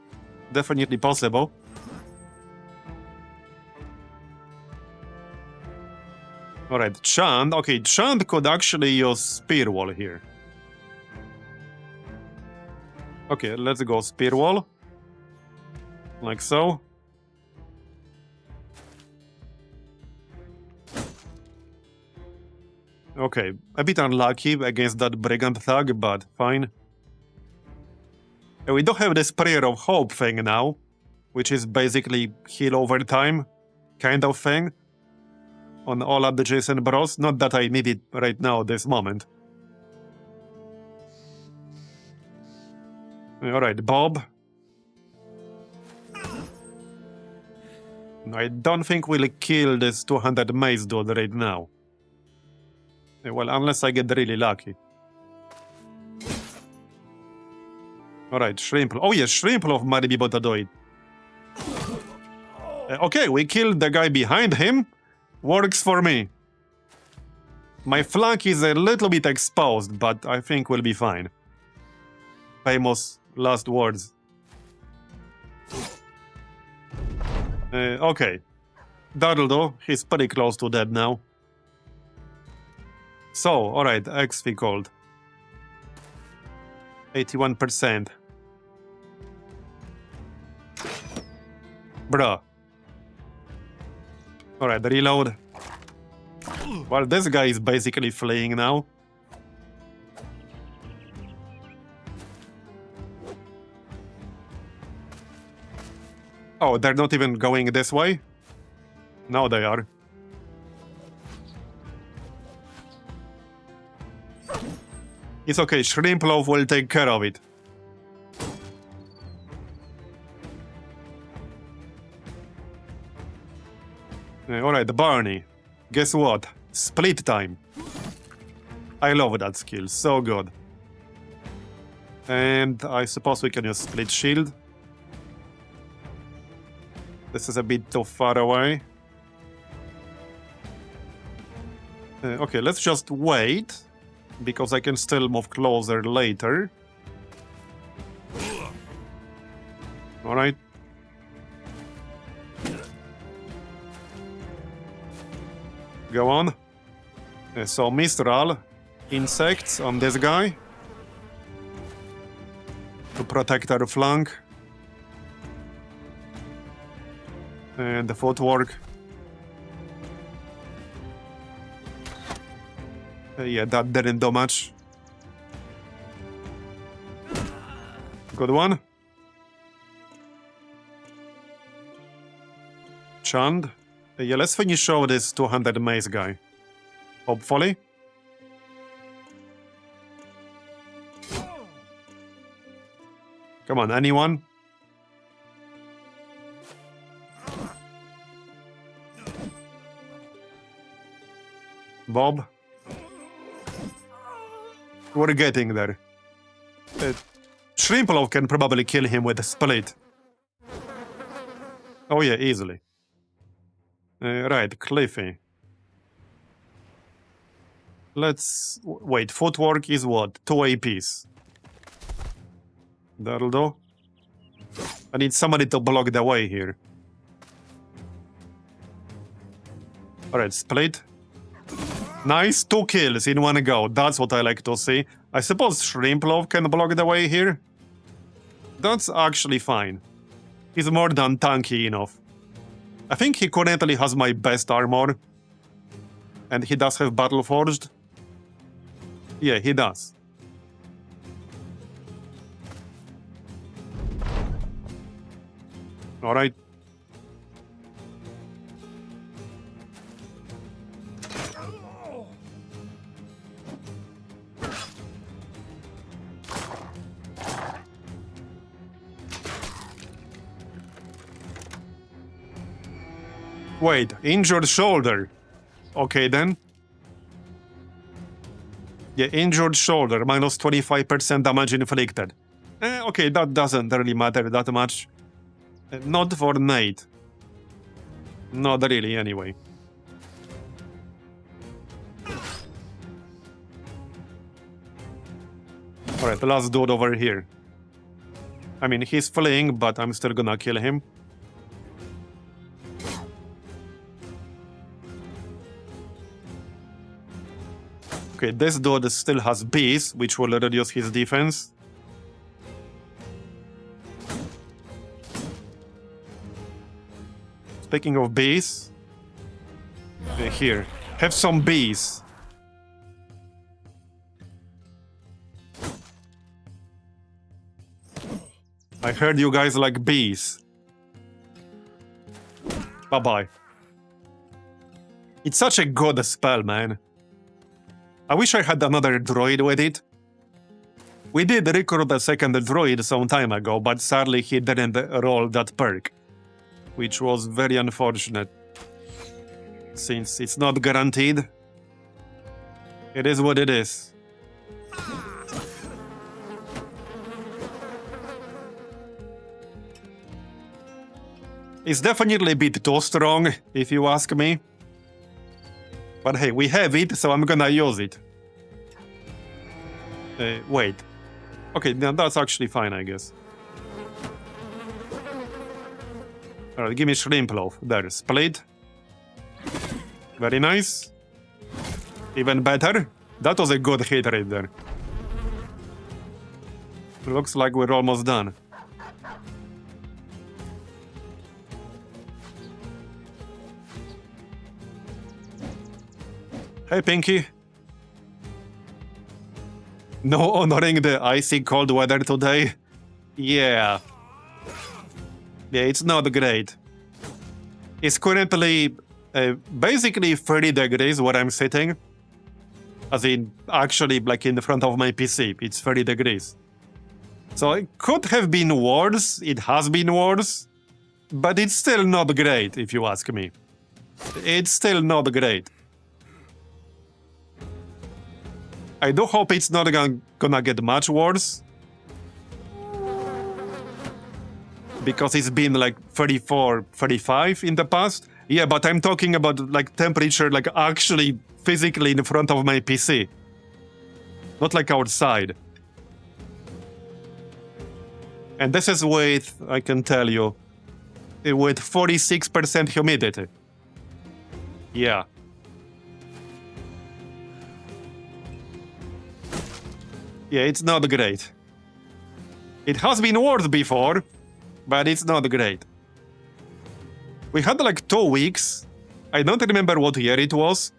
Definitely possible. Alright, Chand. Okay, Chand could actually use Spear Wall here. Okay, let's go Spear Wall. Like so. Okay, a bit unlucky against that Brigand Thug, but fine. We do have this Prayer of Hope thing now, which is basically heal over time kind of thing on all adjacent bros. Not that I need it right now, this moment. Alright, Bob. I don't think we'll kill this 200 mace dude right now. Well, unless I get really lucky. Alright, Shrimple. Oh yes, Shrimple might be able to do it. Okay, we killed the guy behind him. Works for me. My flank is a little bit exposed, but I think we'll be fine. Famous last words. Okay. That'll do. He's pretty close to dead now. So, alright, XP gold. 81%. Bruh. Alright, reload. Well, this guy is basically fleeing now. Oh, they're not even going this way? Now they are. It's okay, Shrimplove will take care of it. Alright, Barney. Guess what? Split time. I love that skill, so good. And I suppose we can use split shield. This is a bit too far away. Okay, let's just wait, because I can still move closer later. Alright. Go on. So Mistral, insects on this guy. To protect our flank. And the footwork. Yeah, that didn't do much. Good one. Chand. Yeah, let's finish off this 200 mace guy. Hopefully. Come on, anyone? Bob? We're getting there. Shrimplov can probably kill him with a split. Oh yeah, easily. Right, Cliffy. Let's... wait, footwork is what? 2 APs. That'll do. I need somebody to block the way here. Alright, split. Nice, 2 kills in one go. That's what I like to see. I suppose Shrimplov can block the way here. That's actually fine. He's more than tanky enough. I think he currently has my best armor. And he does have Battle Forged. Yeah, he does. Alright. Wait, injured shoulder. Okay then. Yeah, injured shoulder, minus 25% damage inflicted. Okay, that doesn't really matter that much. Not for Nate. Not really, anyway. Alright, the last dude over here. I mean, he's fleeing, but I'm still gonna kill him. Okay, this dude still has bees, which will reduce his defense. Speaking of bees, here, have some bees. I heard you guys like bees. Bye-bye. It's such a good spell, man. I wish I had another droid with it. We did record a second droid some time ago, but sadly he didn't roll that perk, which was very unfortunate. Since it's not guaranteed, it is what it is. It's definitely a bit too strong, if you ask me. But hey, we have it, so I'm gonna use it. Wait. Okay, that's actually fine, I guess. Alright, give me shrimp loaf. There, split. Very nice. Even better. That was a good hit right there. Looks like we're almost done. Hey, Pinky. No honoring the icy cold weather today? Yeah. Yeah, it's not great. It's currently basically 30 degrees where I'm sitting. As in, actually, like in front of my PC, it's 30 degrees. So it could have been worse, it has been worse, but it's still not great, if you ask me. It's still not great. I do hope it's not gonna get much worse. Because it's been like 34, 35 in the past. Yeah, but I'm talking about like temperature, like actually physically in front of my PC. Not like outside. And this is with, I can tell you, with 46% humidity. Yeah. Yeah, it's not great. It has been worse before, but it's not great. We had like 2 weeks. I don't remember what year it was.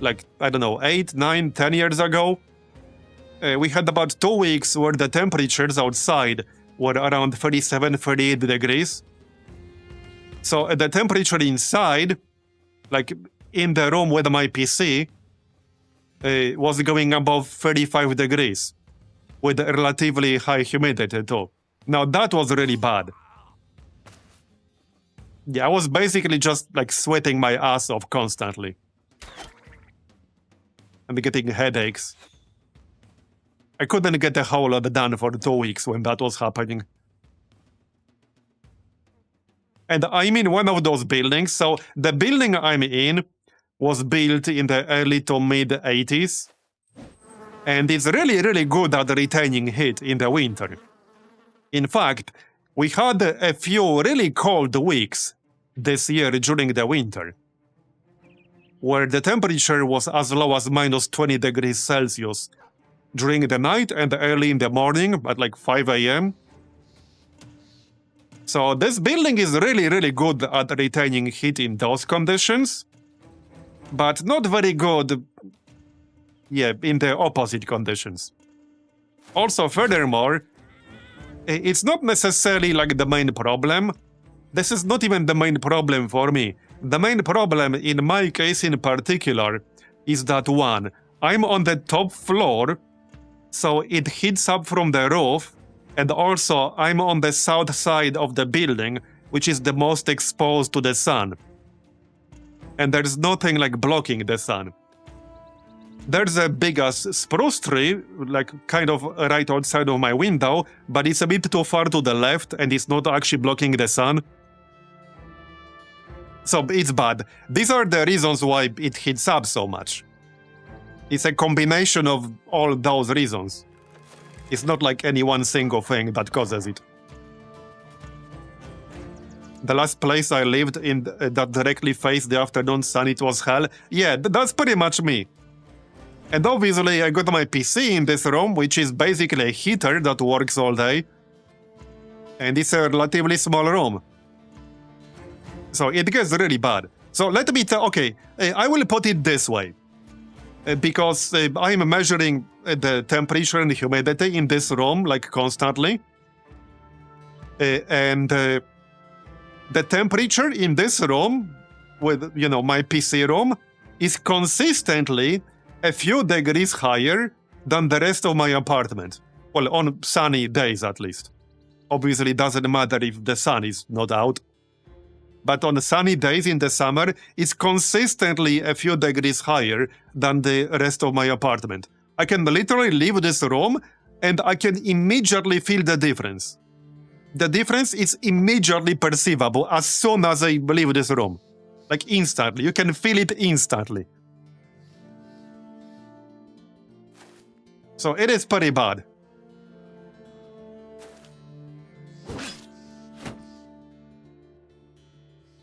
Like, I don't know, 8, 9, 10 years ago. We had about 2 weeks where the temperatures outside were around 37, 38 degrees. So the temperature inside, like in the room with my PC, was going above 35 degrees with relatively high humidity too. Now that was really bad. Yeah, I was basically just like sweating my ass off constantly. And getting headaches. I couldn't get a whole lot done for 2 weeks when that was happening. And I'm in one of those buildings, so the building I'm in was built in the early to mid 80s. And it's really, really good at retaining heat in the winter. In fact, we had a few really cold weeks this year during the winter, where the temperature was as low as minus 20 degrees Celsius during the night and early in the morning at like 5 a.m. So this building is really, really good at retaining heat in those conditions, but not very good, yeah, in the opposite conditions. Also, furthermore, it's not necessarily like the main problem. This is not even the main problem for me. The main problem in my case in particular is that one, I'm on the top floor, so it heats up from the roof, and also I'm on the south side of the building, which is the most exposed to the sun. And there's nothing like blocking the sun. There's a big-ass spruce tree, like kind of right outside of my window, but it's a bit too far to the left and it's not actually blocking the sun. So it's bad. These are the reasons why it heats up so much. It's a combination of all those reasons. It's not like any one single thing that causes it. The last place I lived in that directly faced the afternoon sun, it was hell. Yeah, that's pretty much me. And obviously I got my PC in this room, which is basically a heater that works all day. And it's a relatively small room. So it gets really bad. So let me tell, okay, I will put it this way. Because I'm measuring the temperature and humidity in this room, like constantly. And the temperature in this room, with, you know, my PC room, is consistently a few degrees higher than the rest of my apartment. Well, on sunny days at least. Obviously, it doesn't matter if the sun is not out. But on sunny days in the summer, it's consistently a few degrees higher than the rest of my apartment. I can literally leave this room and I can immediately feel the difference. The difference is immediately perceivable as soon as I leave this room. Like instantly. You can feel it instantly. So it is pretty bad.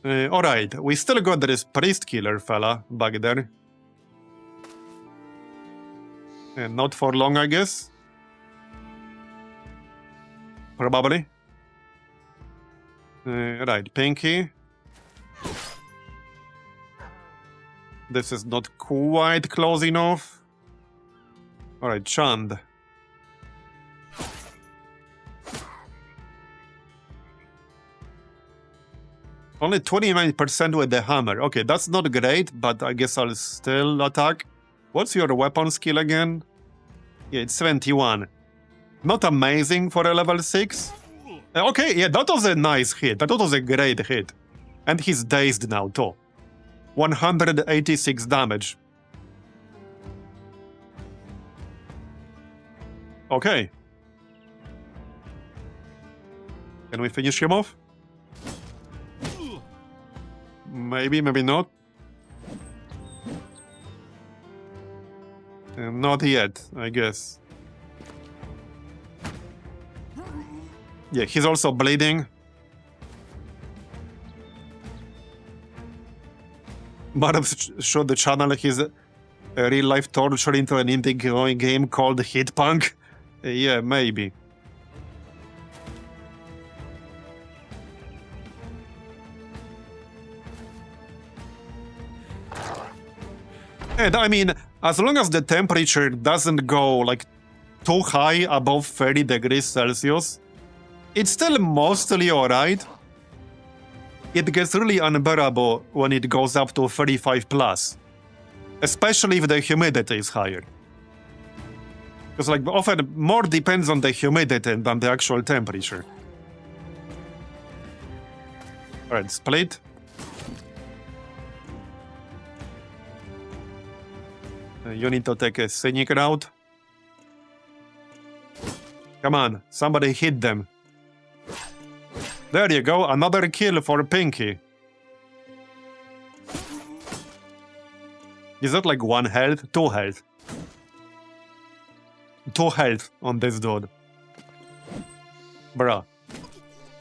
Alright, we still got this priest killer fella back there. Not for long, I guess. Probably. Right, Pinky. This is not quite close enough. Alright, Chand. Only 29% with the hammer. Okay, that's not great, but I guess I'll still attack. What's your weapon skill again? Yeah, it's 71. Not amazing for a level 6. Okay, yeah, that was a nice hit. That was a great hit. And he's dazed now, too. 186 damage. Okay. Can we finish him off? Maybe, maybe not. Not yet, I guess. Yeah, he's also bleeding. Marv showed the channel his real-life torture into an indie game called Hitpunk. Yeah, maybe. And I mean, as long as the temperature doesn't go like too high above 30 degrees Celsius, it's still mostly alright. It gets really unbearable when it goes up to 35 plus, especially if the humidity is higher. Because like often more depends on the humidity than the actual temperature. Alright, split. You need to take a scenic route. Come on, somebody hit them. There you go, another kill for Pinky. Is that like 1 health? 2 health. 2 health on this dude. Bruh.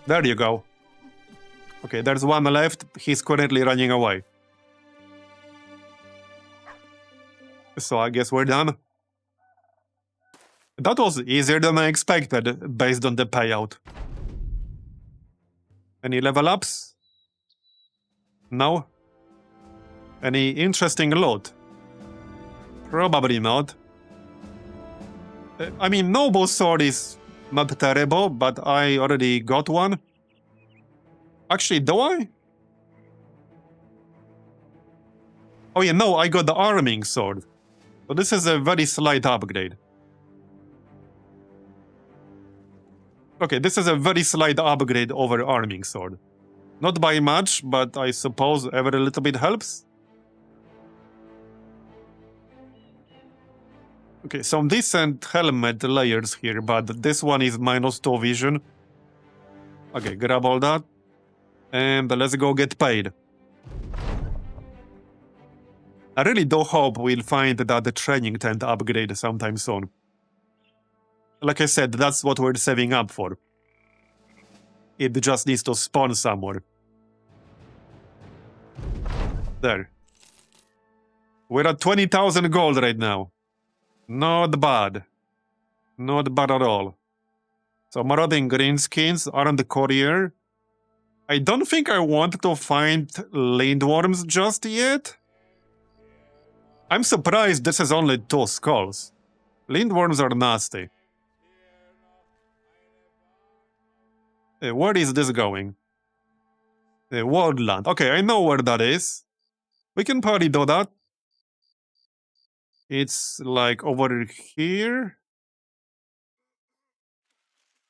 There you go. Okay, there's 1 left. He's currently running away. So I guess we're done. That was easier than I expected, based on the payout. Any level ups? No? Any interesting loot? Probably not. I mean, Noble Sword is not terrible, but I already got one. Actually, do I? Oh yeah, no, I got the Arming Sword. So this is a very slight upgrade. Okay, this is a very slight upgrade over Arming Sword. Not by much, but I suppose every little bit helps. Okay, some decent helmet layers here, but this one is -2 vision. Okay, grab all that. And let's go get paid. I really do hope we'll find that training tent upgrade sometime soon. Like I said, that's what we're saving up for. It just needs to spawn somewhere. There. We're at 20,000 gold right now. Not bad. Not bad at all. So marauding greenskins are on the courier. I don't think I want to find lindworms just yet. I'm surprised this is only 2 skulls. Lindworms are nasty. Where is this going? Wordland. Okay, I know where that is. We can probably do that. It's like over here.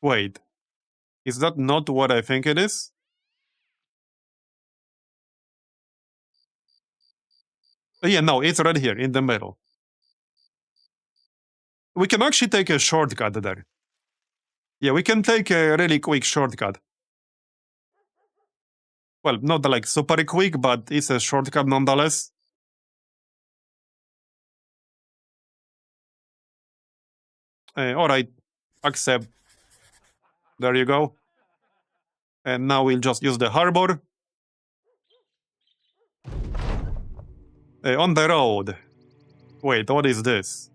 Wait. Is that not what I think it is? Yeah, no, it's right here in the middle. We can actually take a shortcut there. Yeah, we can take a really quick shortcut. Well, not like super quick, but it's a shortcut nonetheless. Alright, accept. There you go. And now we'll just use the harbor. On the road. Wait, what is this?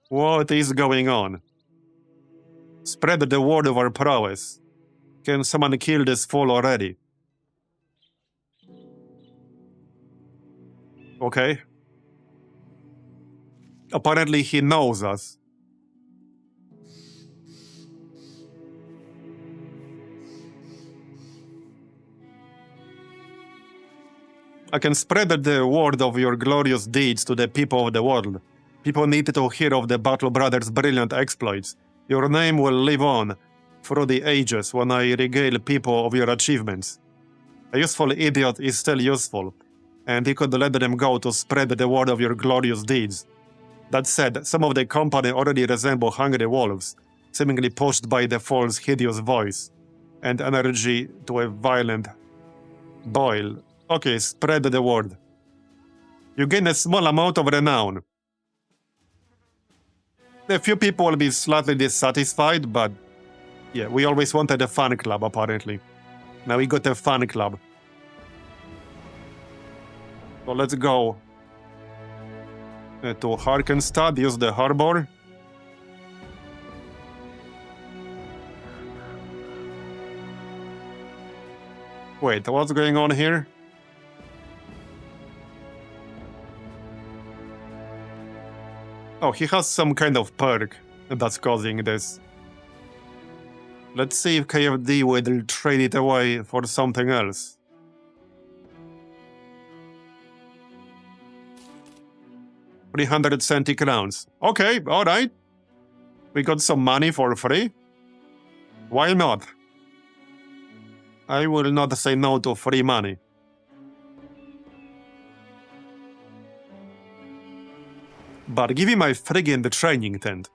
What is going on? Spread the word of our prowess. Can someone kill this fool already? Okay. Apparently he knows us. I can spread the word of your glorious deeds to the people of the world. People need to hear of the Battle Brothers' brilliant exploits. Your name will live on through the ages when I regale people of your achievements. A useful idiot is still useful, and he could let them go to spread the word of your glorious deeds. That said, some of the company already resemble hungry wolves, seemingly pushed by the fool's hideous voice and energy to a violent boil. Okay, spread the word. You gain a small amount of renown. A few people will be slightly dissatisfied, but yeah, we always wanted a fan club, apparently. Now we got a fan club. So let's go to Harkenstad, use the harbor. Wait, what's going on here? Oh, he has some kind of perk that's causing this. Let's see if KFD will trade it away for something else. $370 crowns. Okay, alright. We got some money for free. Why not? I will not say no to free money. But give me my friggin' training tent.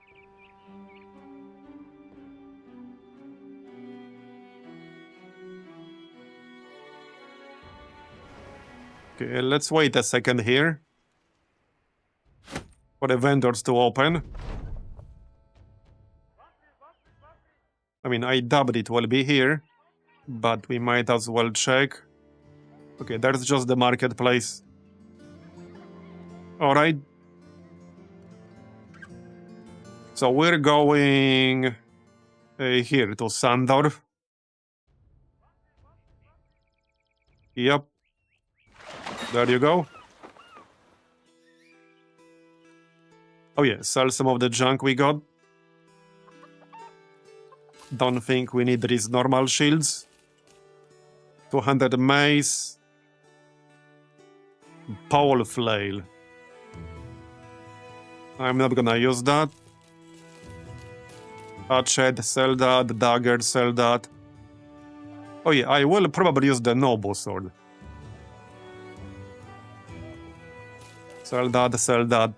Okay, let's wait a second here for the vendors to open. I mean, I doubt it will be here, but we might as well check. Okay, there's just the marketplace. Alright. So we're going here to Sandorf. Yep. There you go. Oh yeah, sell some of the junk we got. Don't think we need these normal shields. 200 mace. Pole flail. I'm not gonna use that. Hatchet, sell that. Dagger, sell that. Oh yeah, I will probably use the noble sword. Sell that, sell that.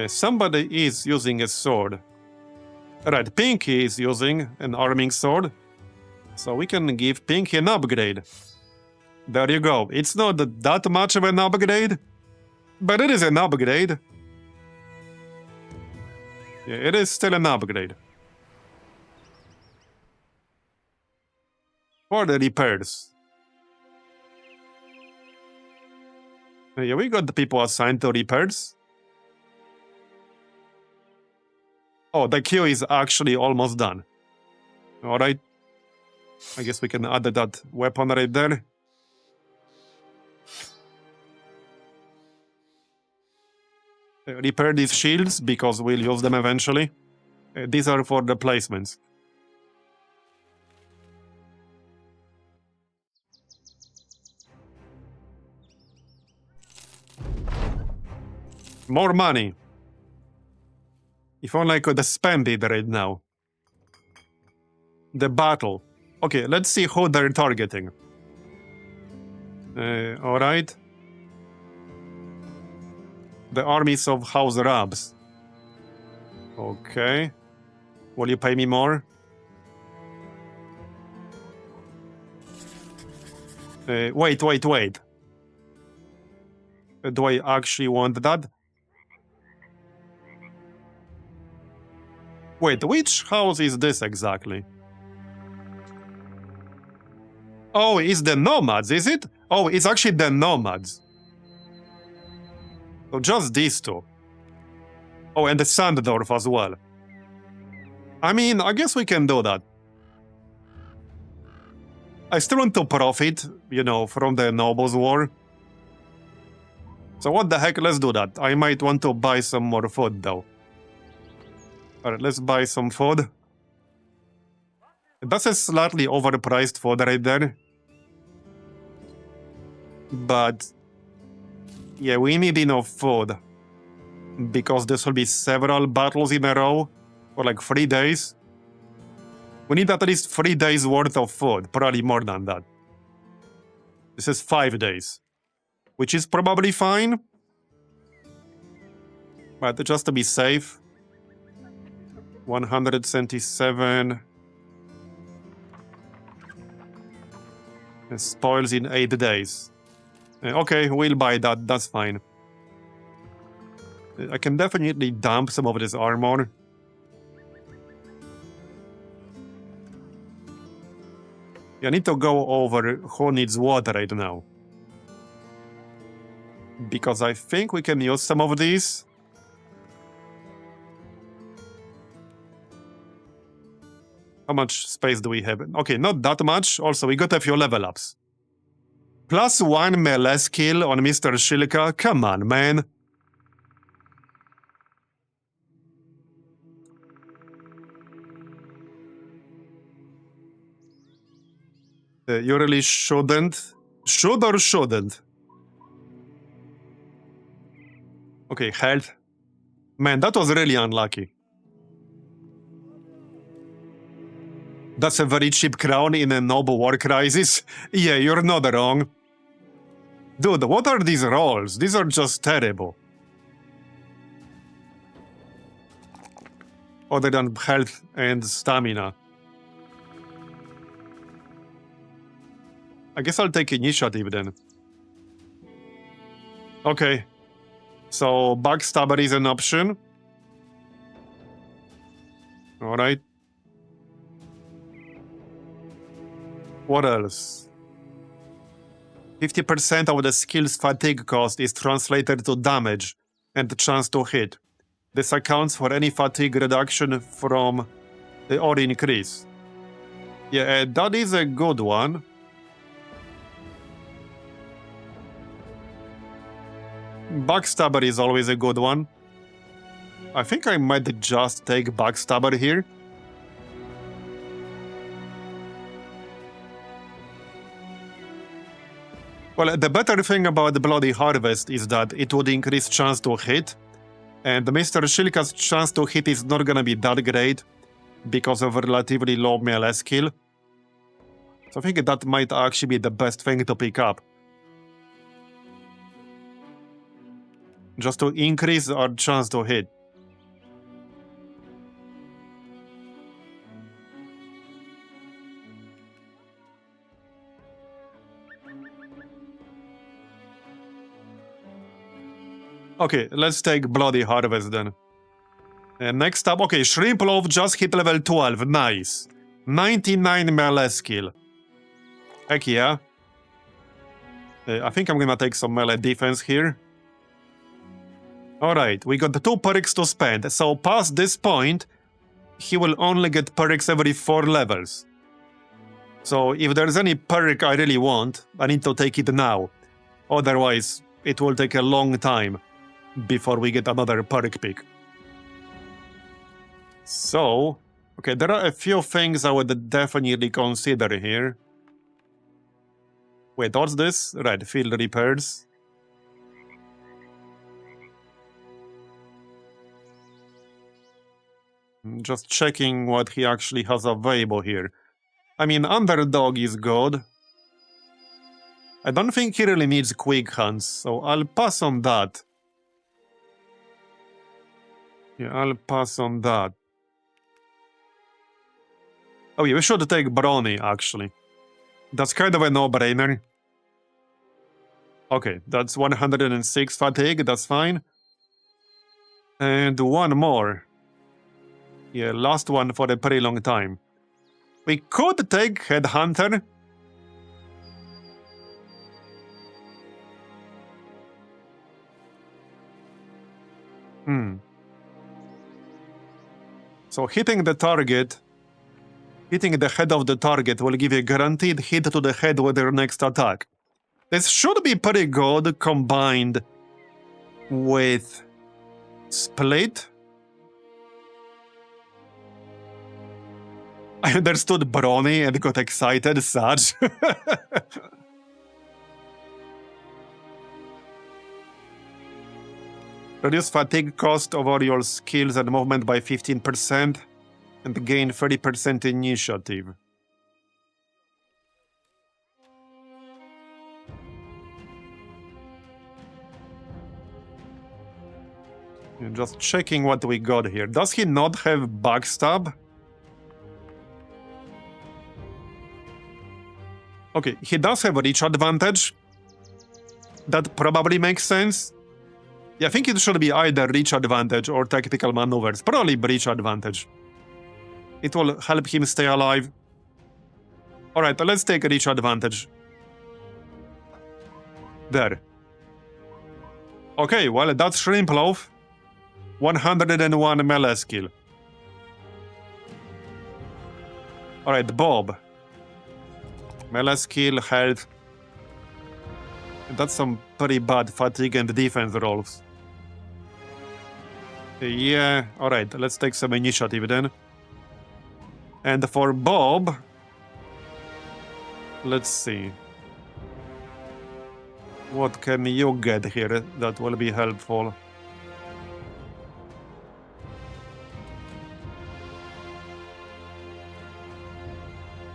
Somebody is using a sword. Right, Pinky is using an arming sword. So we can give Pinky an upgrade. There you go. It's not that much of an upgrade, but it is an upgrade. Yeah, it is still an upgrade. For the repairs. Yeah, we got the people assigned to repairs. Oh, the queue is actually almost done. Alright. I guess we can add that weapon right there. Repair these shields, because we'll use them eventually. These are for the placements. More money. If only I could spend it right now. The battle. Okay, let's see who they're targeting. Alright. The armies of House Rabs. Okay. Will you pay me more? Wait. Do I actually want that? Wait, which house is this exactly? Oh, it's the Nomads, is it? Oh, it's actually the Nomads. So just these two. Oh, and the Sanddorf as well. I mean, I guess we can do that. I still want to profit, you know, from the Nobles War. So what the heck, let's do that. I might want to buy some more food, though. Alright, let's buy some food. That's a slightly overpriced food right there. But yeah, we need enough food. Because this will be several battles in a row. For like 3 days. We need at least 3 days worth of food. Probably more than that. This is 5 days. Which is probably fine. But just to be safe. 177. Spoils in 8 days. Okay, we'll buy that, that's fine. I can definitely dump some of this armor. I need to go over who needs water right now. Because I think we can use some of these. How much space do we have? Okay, not that much. Also, we got a few level ups. +1 melee skill on Mr. Shilka. Come on, man. You really shouldn't. Should or shouldn't? Okay, health. Man, that was really unlucky. That's a very cheap crown in a noble war crisis. Yeah, you're not wrong. Dude, what are these rolls? These are just terrible. Other than health and stamina. I guess I'll take initiative then. Okay. So, Backstabber is an option. Alright. What else? 50% of the skill's fatigue cost is translated to damage and chance to hit. This accounts for any fatigue reduction from the or increase. Yeah, that is a good one. Backstabber is always a good one. I think I might just take Backstabber here. Well, the better thing about the Bloody Harvest is that it would increase chance to hit, and Mr. Shilka's chance to hit is not gonna be that great because of a relatively low melee skill. So I think that might actually be the best thing to pick up. Just to increase our chance to hit. Okay, let's take Bloody Harvest then. And next up, okay, Shrimp Loaf just hit level 12, nice. 99 melee skill. Heck yeah. I think I'm gonna take some melee defense here. Alright, we got the 2 perks to spend, so past this point, he will only get perks every 4 levels. So if there's any perk I really want, I need to take it now. Otherwise, it will take a long time before we get another perk pick. So, okay, there are a few things I would definitely consider here. Wait, what's this? Right, field repairs. Just checking what he actually has available here. I mean, Underdog is good. I don't think he really needs Quick Hands, so I'll pass on that. Yeah, I'll pass on that. Oh yeah, we should take Brawny, actually. That's kind of a no-brainer. Okay, that's 106 fatigue, that's fine. And one more. Yeah, last one for a pretty long time. We could take Headhunter. So hitting the target, hitting the head of the target will give you a guaranteed hit to the head with your next attack. This should be pretty good combined with Split. I understood Brawny and got excited, such. Reduce fatigue cost of all your skills and movement by 15% and gain 30% initiative. Just checking what we got here. Does he not have backstab? Okay, he does have a reach advantage. That probably makes sense. Yeah, I think it should be either reach advantage or tactical maneuvers. Probably reach advantage. It will help him stay alive. Alright, let's take a reach advantage. There. Okay, well, that's Shrimp Loaf. 101 melee skill. Alright, Bob. Melee skill, health. That's some pretty bad fatigue and defense rolls. Yeah, alright, let's take some initiative then. And for Bob, let's see. What can you get here that will be helpful?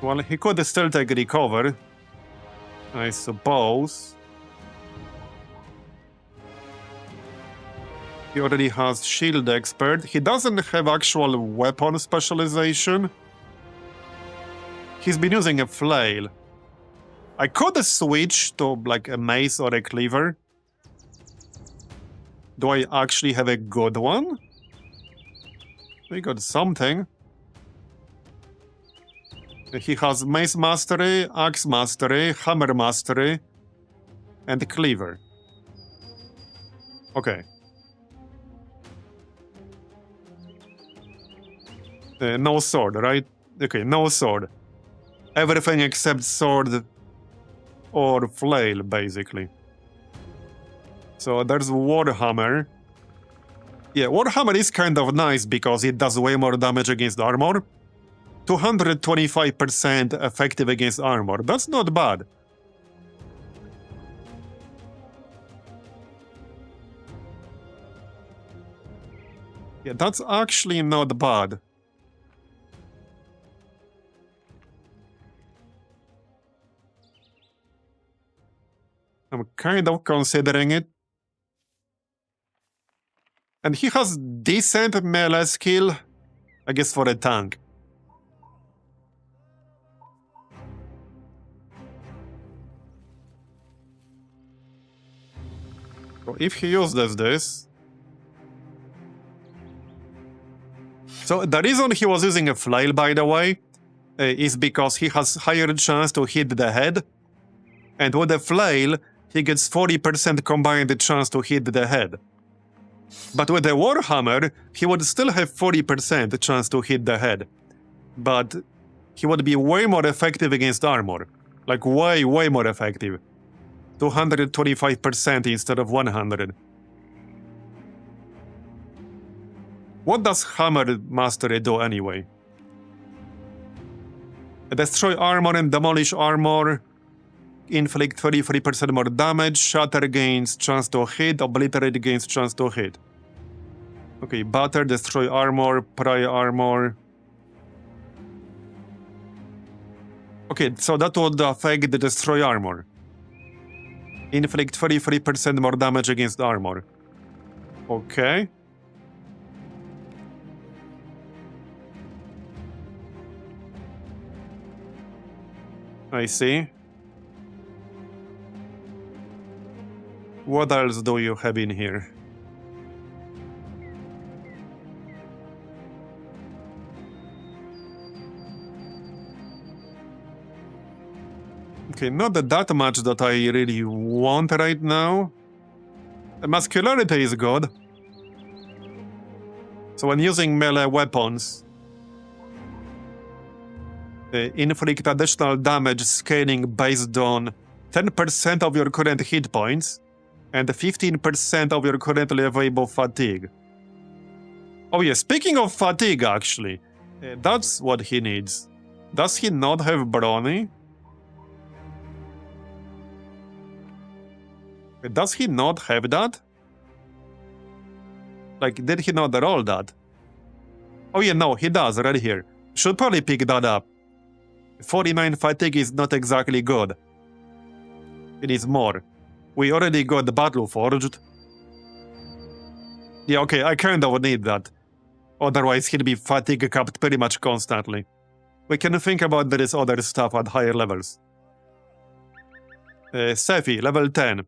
Well, he could still take recover, I suppose. He already has shield expert. He doesn't have actual weapon specialization. He's been using a flail. I could switch to like a mace or a cleaver. Do I actually have a good one? We got something. He has mace mastery, axe mastery, hammer mastery, and cleaver. Okay. No sword, right? Okay, no sword. Everything except sword or flail, basically. So there's Warhammer. Yeah, Warhammer is kind of nice because it does way more damage against armor. 225% effective against armor. That's not bad. Yeah, that's actually not bad. kind of considering it. And he has decent melee skill, I guess, for a tank. So if he uses this... So the reason he was using a flail, by the way, is because he has higher chance to hit the head. And with a flail, he gets 40% combined chance to hit the head. But with a Warhammer, he would still have 40% chance to hit the head. But he would be way more effective against armor. Like way more effective. 225% instead of 100. What does Hammer Mastery do anyway? Destroy armor and demolish armor. Inflict 33% more damage. Shatter gains chance to hit. Obliterate gains chance to hit. Okay, batter, destroy armor, pry armor. Okay, so that would affect the destroy armor. Inflict 33% more damage against armor. Okay. I see. What else do you have in here? Okay, not that much that I really want right now. The muscularity is good. So when using melee weapons, inflict additional damage scaling based on 10% of your current hit points and 15% of your currently available fatigue. Oh yeah, speaking of fatigue actually, that's what he needs. Does he not have brawny? Does he not have that? Like, did he not roll that? Oh yeah, no, he does, right here. Should probably pick that up. 49 fatigue is not exactly good. It is more. We already got the Battle Forged. Yeah, okay, I kind of need that. Otherwise he'll be fatigue capped pretty much constantly. We can think about this other stuff at higher levels. Sephi, level 10.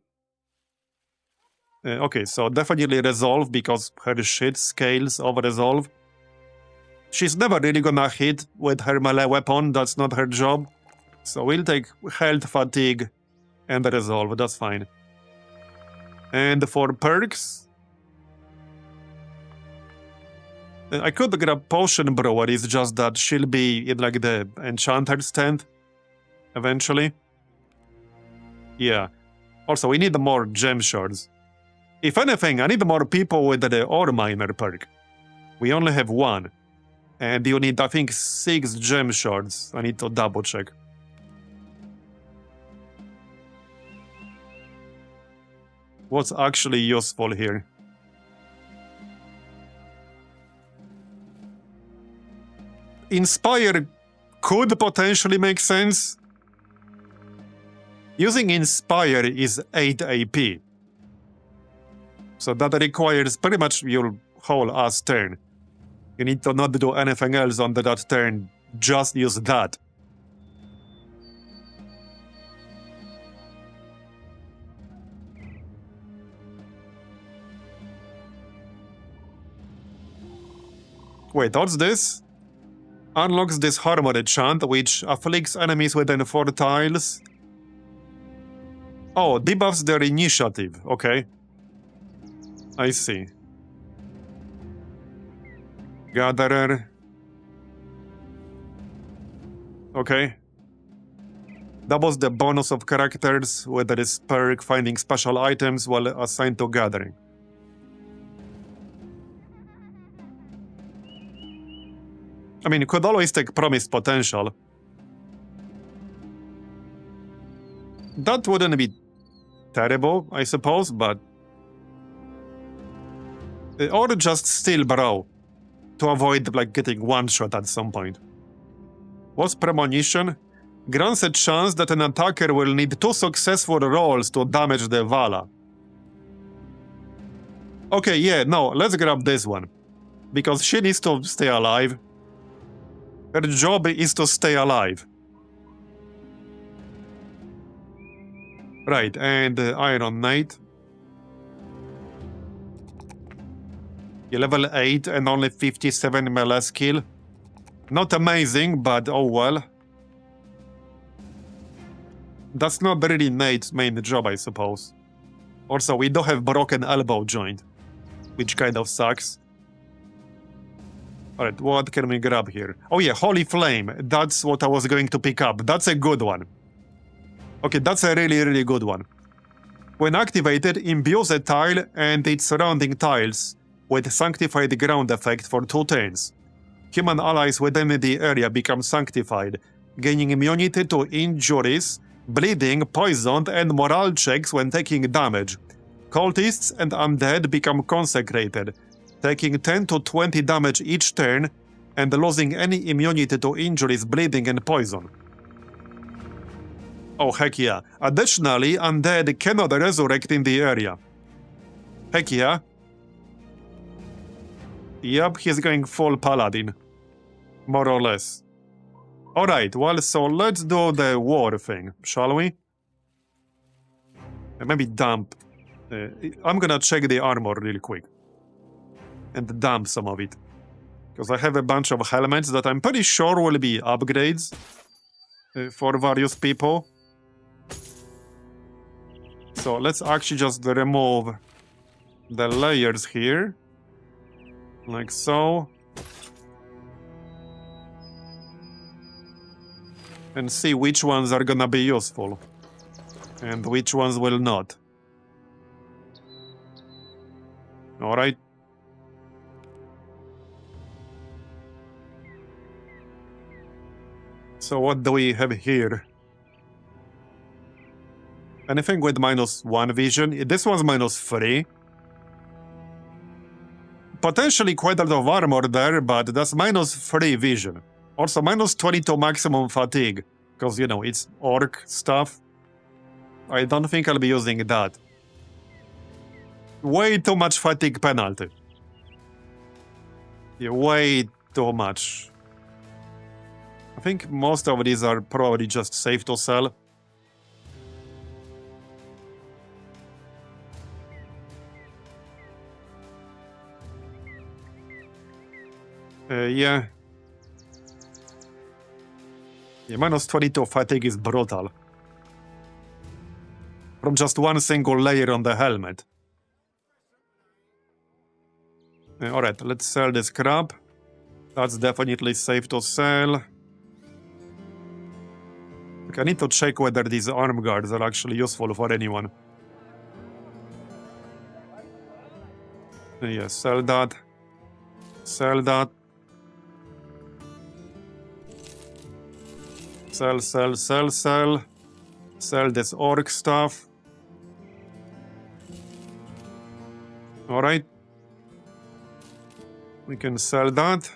Okay, so definitely resolve because her shit scales of resolve. She's never really gonna hit with her melee weapon, that's not her job. So we'll take health, fatigue, and resolve, that's fine. And for perks... I could grab Potion Brewer, it's just that she'll be in like the Enchanter's stand eventually. Yeah. Also, we need more gem shards. If anything, I need more people with the Ore Miner perk. We only have one. And you need, I think, 6 gem shards. I need to double check. What's actually useful here? Inspire could potentially make sense. Using Inspire is 8 AP. So that requires pretty much your whole ass turn. You need to not do anything else on that turn, just use that. Wait, what's this? Unlocks this Harmony enchant, which afflicts enemies within 4 tiles. Oh, debuffs their initiative, okay. I see. Gatherer. Okay. Doubles the bonus of characters with this perk finding special items while assigned to gathering. I mean, you could always take Promised Potential. That wouldn't be terrible, I suppose, but... Or just steal Brow, to avoid like getting one-shot at some point. What's Premonition? grants a chance that an attacker will need 2 successful rolls to damage the Vala. Okay, yeah, no, let's grab this one. Because she needs to stay alive. Her job is to stay alive. Right, and Iron Knight. Level 8 and only 57 melee skill. Not amazing, but oh well. That's not really Nate's main job, I suppose. Also, we do have broken elbow joint, which kind of sucks. Alright, what can we grab here? Oh yeah, Holy Flame. That's what I was going to pick up. That's a good one. Okay, that's a really good one. When activated, imbues a tile and its surrounding tiles with Sanctified Ground effect for 2 turns. Human allies within the area become sanctified, gaining immunity to injuries, bleeding, poisoned, and morale checks when taking damage. Cultists and undead become consecrated, taking 10 to 20 damage each turn and losing any immunity to injuries, bleeding, and poison. Oh, heck yeah. Additionally, undead cannot resurrect in the area. Heck yeah. Yep, he's going full paladin. More or less. Alright, well, so let's do the war thing, shall we? Maybe dump. I'm gonna check the armor real quick. And dump some of it. Because I have a bunch of helmets that I'm pretty sure will be upgrades for various people. So let's actually just remove the layers here. Like so. And see which ones are gonna be useful. And which ones will not. Alright. So what do we have here? Anything with -1 vision? This one's -3. Potentially quite a lot of armor there, but that's -3 vision. Also -22 maximum fatigue, because, you know, it's orc stuff. I don't think I'll be using that. Way too much fatigue penalty. Yeah, way too much. I think most of these are probably just safe to sell. Yeah. Yeah, -22 fatigue is brutal. From just one single layer on the helmet. Alright, let's sell this crap. That's definitely safe to sell. Okay, I need to check whether these arm guards are actually useful for anyone. Yes, sell that. Sell that. Sell, sell, sell, sell. Sell this orc stuff. Alright. We can sell that.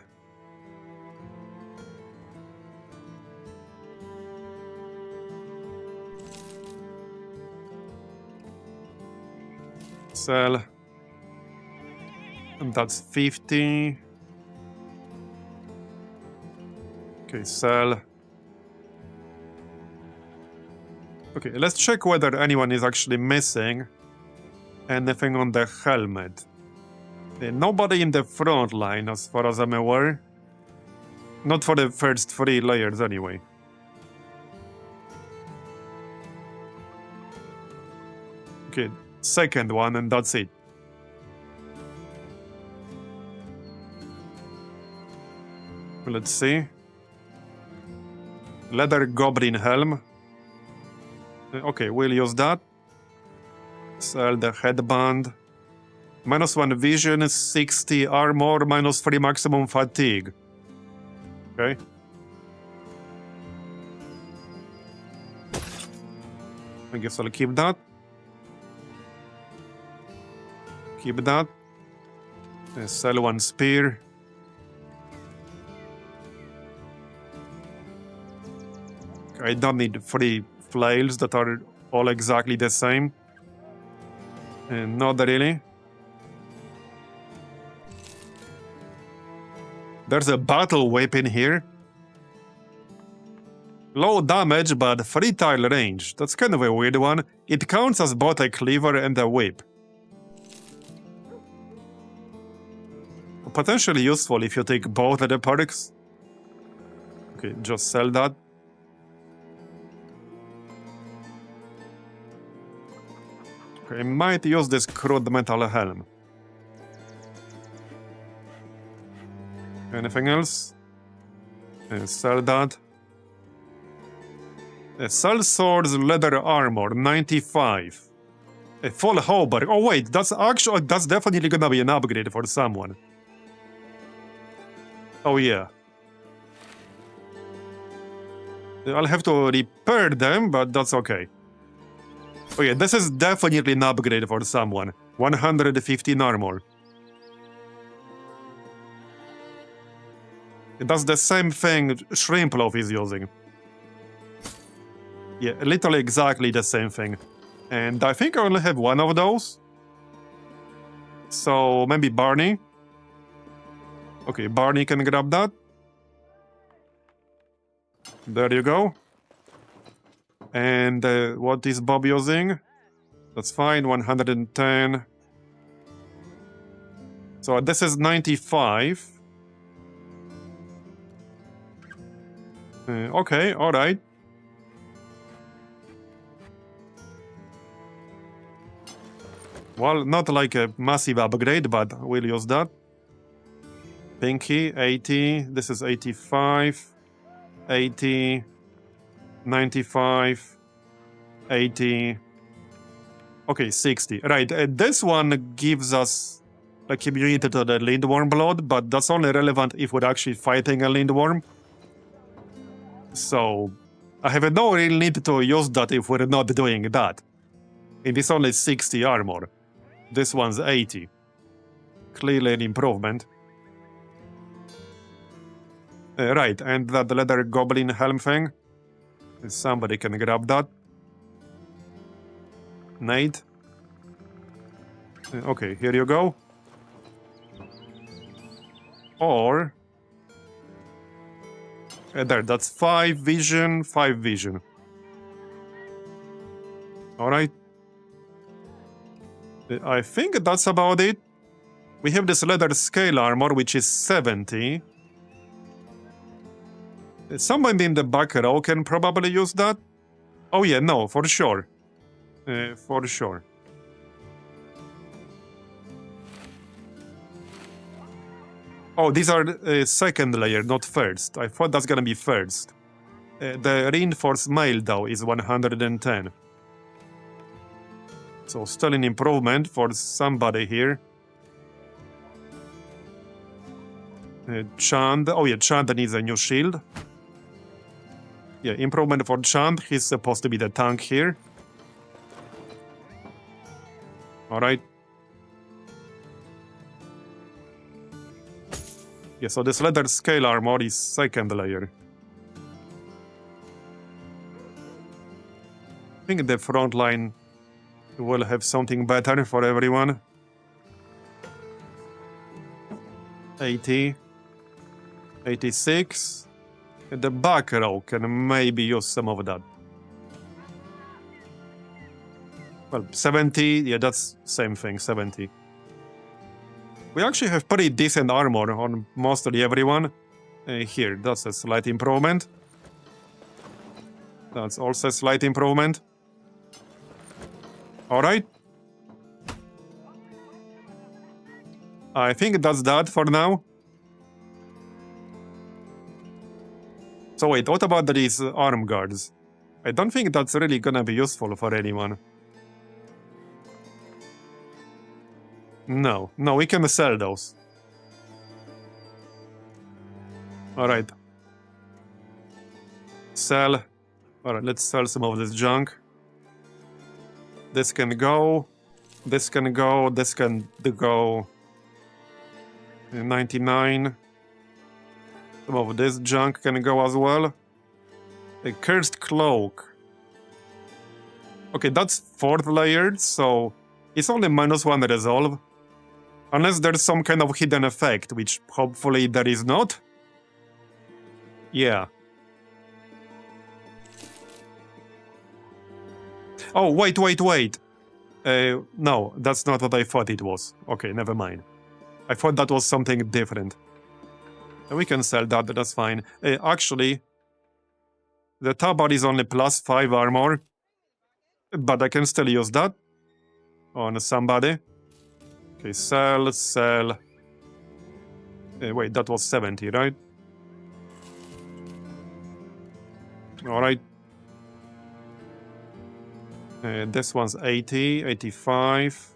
Sell. And that's 50. Okay, sell. Okay, let's check whether anyone is actually missing anything on the helmet. Nobody in the front line, as far as I'm aware. Not for the first 3 layers, anyway. Okay, second one, and that's it. Let's see. Leather goblin helm. Okay, we'll use that. Sell the headband. -1 vision, 60 armor, -3 maximum fatigue. Okay. I guess I'll keep that. Keep that. Sell 1 spear. I don't need 3 flails that are all exactly the same. And not really. There's a battle whip in here. Low damage, but 3-tile range. That's kind of a weird one. It counts as both a cleaver and a whip. Potentially useful if you take both of the perks. Okay, just sell that. Okay, I might use this crude metal helm. Anything else? Sell that. Sell swords, leather armor, 95. A full hauberk. Oh wait, that's definitely gonna be an upgrade for someone. Oh yeah. I'll have to repair them, but that's okay. Oh yeah, this is definitely an upgrade for someone. 115 armor. It does the same thing Shrimploaf is using. Yeah, literally exactly the same thing. And I think I only have one of those. So maybe Barney. Okay, Barney can grab that. There you go. And what is Bob using? That's fine, 110. So this is 95. Okay, alright. Well, not like a massive upgrade, but we'll use that. Pinky, 80. This is 85. 80. 95. 80. Okay, 60. Right, this one gives us like immunity to the Lindworm blood, but that's only relevant if we're actually fighting a Lindworm. So, I have no real need to use that if we're not doing that. It is only 60 armor. This one's 80. Clearly an improvement. Right, and that leather goblin helm thing. Somebody can grab that. Nate. Okay, here you go. Or... there, that's 5 vision, 5 vision. Alright. I think that's about it. We have this leather scale armor, which is 70. Someone in the back row can probably use that. Oh yeah, no, for sure. For sure. Oh, these are second layer, not first. I thought that's gonna be first. The reinforced mail, though, is 110. So still an improvement for somebody here. Chand. Oh yeah, Chand needs a new shield. Yeah, improvement for Chand. He's supposed to be the tank here. Alright. Yeah, so this leather scale armor is second layer. I think the front line will have something better for everyone. 80. 86. The back row can maybe use some of that. Well, 70. Yeah, that's same thing, 70. We actually have pretty decent armor on mostly everyone. Here, that's a slight improvement. That's also a slight improvement. Alright. I think that's that for now. So wait, what about these arm guards? I don't think that's really gonna be useful for anyone. No, we can sell those. Alright. Sell. Alright, let's sell some of this junk. This can go. This can go. This can go. 99. Some of this junk can go as well. A cursed cloak. Okay, that's 4th layered, so it's only -1 resolve. Unless there's some kind of hidden effect, which hopefully there is not. Yeah. Oh, wait. No, that's not what I thought it was. Okay, never mind. I thought that was something different. We can sell that, that's fine. Actually, the tabard is only +5 armor, but I can still use that on somebody. Okay, sell. Wait, that was 70, right? Alright. This one's 80, 85.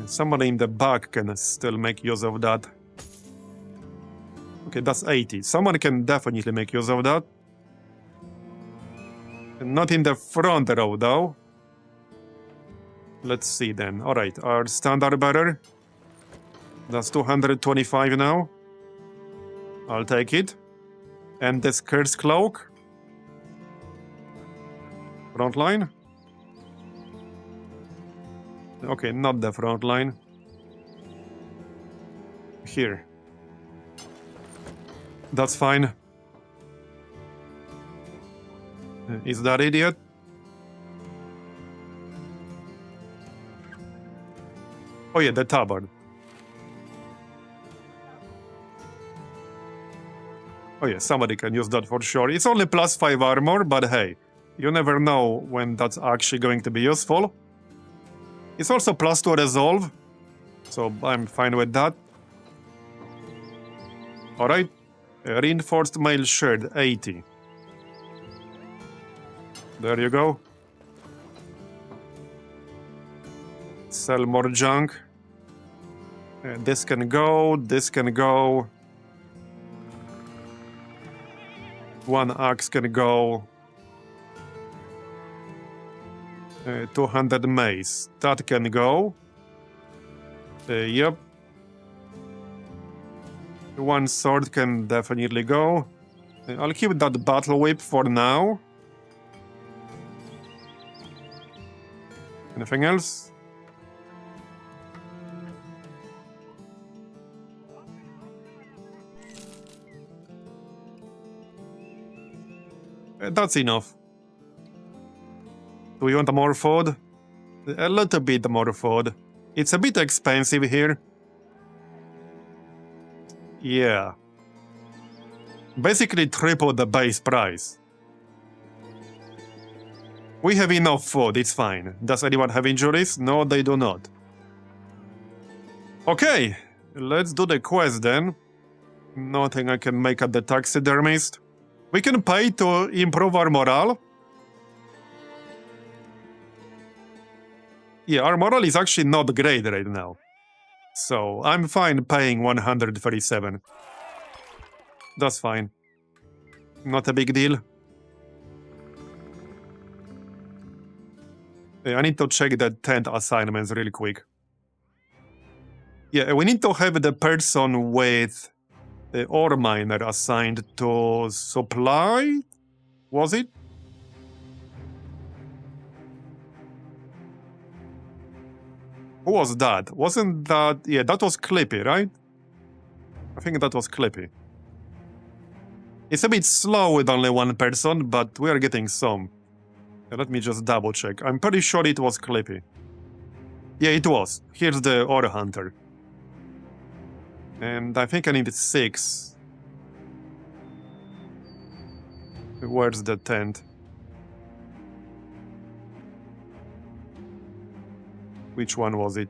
Somebody in the back can still make use of that. Okay, that's 80. Someone can definitely make use of that. Not in the front row, though. Let's see then. Alright, our standard bearer. That's 225 now. I'll take it. And this curse cloak. Front line. Okay, not the front line. Here. That's fine. Is that idiot? Oh yeah, the tabard. Oh yeah, somebody can use that for sure. It's only +5 armor, but hey, you never know when that's actually going to be useful. It's also +2 resolve, so I'm fine with that. Alright, reinforced mail shirt, 80. There you go. Sell more junk. This can go, this can go. One axe can go. 200 mace. That can go. Yep. One sword can definitely go. I'll keep that battle whip for now. Anything else? That's enough. Do we want more food? A little bit more food. It's a bit expensive here. Yeah. Basically triple the base price. We have enough food, it's fine. Does anyone have injuries? No, they do not. Okay, let's do the quest then. Nothing I can make at the taxidermist. We can pay to improve our morale. Yeah, our morale is actually not great right now. So I'm fine paying 137. That's fine. Not a big deal. I need to check the tent assignments really quick. Yeah, we need to have the person with the ore miner assigned to supply? Was it? Who was that? Wasn't that... Yeah, that was Clippy, right? I think that was Clippy. It's a bit slow with only one person, but we are getting some. Let me just double check. I'm pretty sure it was Clippy. Yeah, it was. Here's the ore hunter. And I think I need 6. Where's the tent? Which one was it?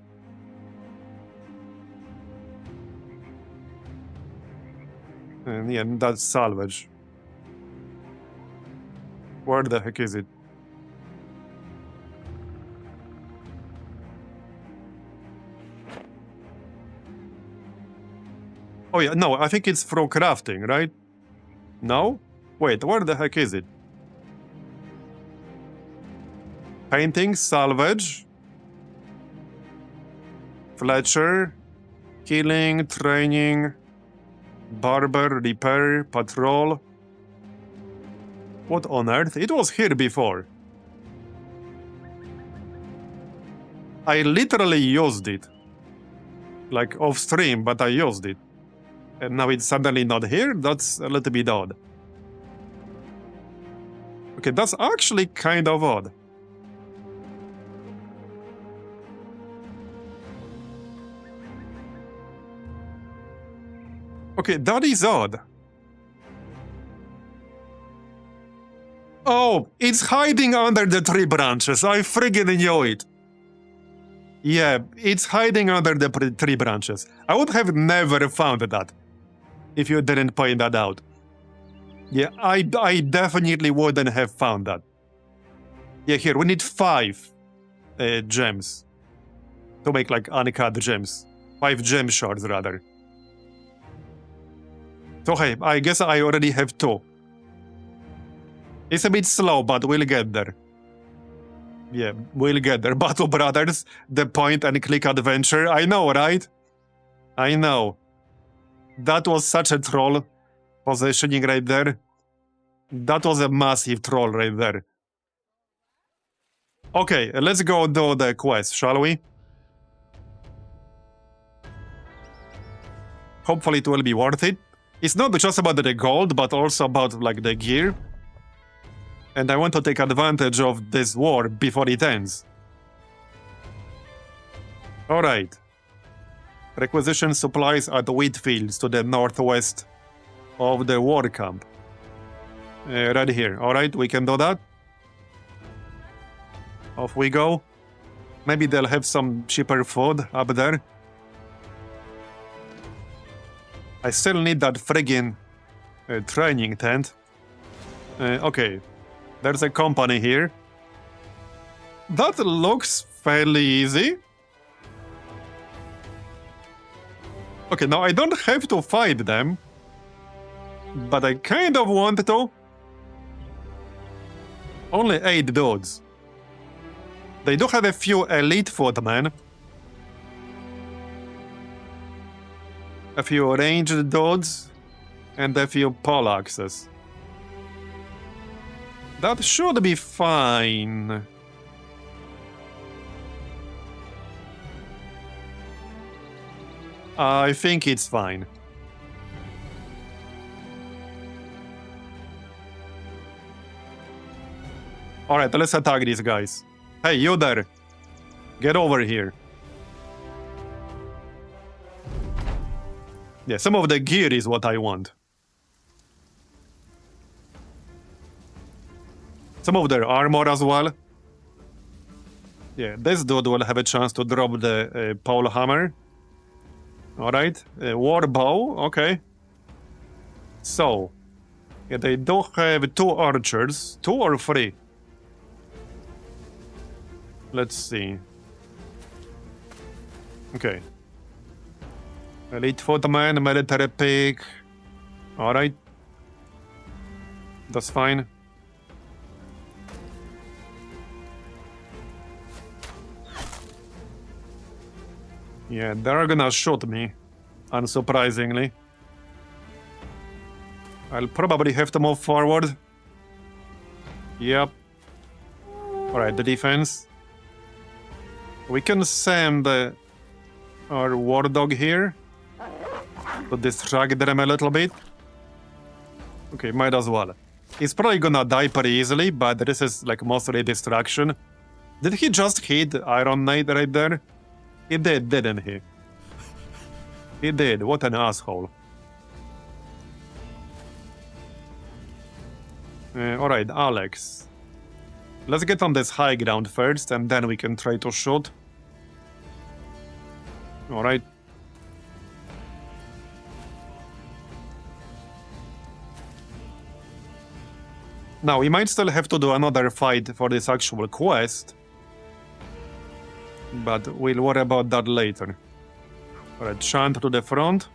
And yeah, that's salvage. Where the heck is it? Oh yeah, no, I think it's through crafting, right? No? Wait, where the heck is it? Painting, salvage, Fletcher, healing, training. Barber, repair, patrol. What on earth? It was here before. I literally used it. Like off stream, but I used it. And now it's suddenly not here? That's a little bit odd. Okay, that's actually kind of odd. Okay, that is odd. Oh, it's hiding under the tree branches. I friggin' knew it. Yeah, it's hiding under the tree branches. I would have never found that if you didn't point that out. Yeah, I definitely wouldn't have found that. Yeah, here, we need 5 gems to make like uncut gems. 5 gem shards, rather. So hey, I guess I already have 2. It's a bit slow, but we'll get there. Yeah, we'll get there. Battle Brothers, the point and click adventure. I know, right? I know. That was such a troll positioning right there. That was a massive troll right there. Okay, let's go do the quest, shall we? Hopefully it will be worth it. It's not just about the gold, but also about like the gear. And I want to take advantage of this war before it ends. Alright. Requisition supplies at wheat fields to the northwest of the war camp. Right here. Alright, we can do that. Off we go. Maybe they'll have some cheaper food up there. I still need that friggin' training tent. Okay. There's a company here. That looks fairly easy. Okay, now I don't have to fight them. But I kind of want to. Only 8 dudes. They do have a few elite footmen. A few ranged dudes. And a few poleaxes. That should be fine. I think it's fine. Alright, let's attack these guys. Hey, you there. Get over here. Yeah, some of the gear is what I want. Some of their armor as well. Yeah, this dude will have a chance to drop the pole hammer. Alright, war bow, okay. So, yeah, they do have 2 archers. 2 or 3? Let's see. Okay. Elite footman, military pick. Alright. That's fine. Yeah, they're gonna shoot me, unsurprisingly. I'll probably have to move forward. Yep. Alright, the defense. We can send our war dog here to distract them a little bit. Okay, might as well. He's probably gonna die pretty easily, but this is like mostly distraction. Did he just hit Iron Knight right there? He did, didn't he? He did. What an asshole. Alright, Alex. Let's get on this high ground first, and then we can try to shoot. Alright. Now, we might still have to do another fight for this actual quest. But we'll worry about that later. Alright, chant to the front.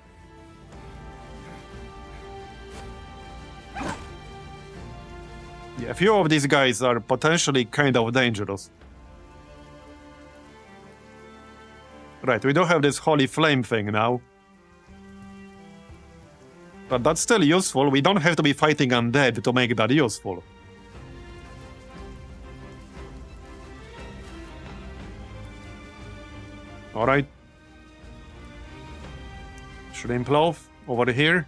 Yeah, a few of these guys are potentially kind of dangerous. Right, we do have this holy flame thing now. But that's still useful. We don't have to be fighting undead to make that useful. Alright. Shrimp loaf over here.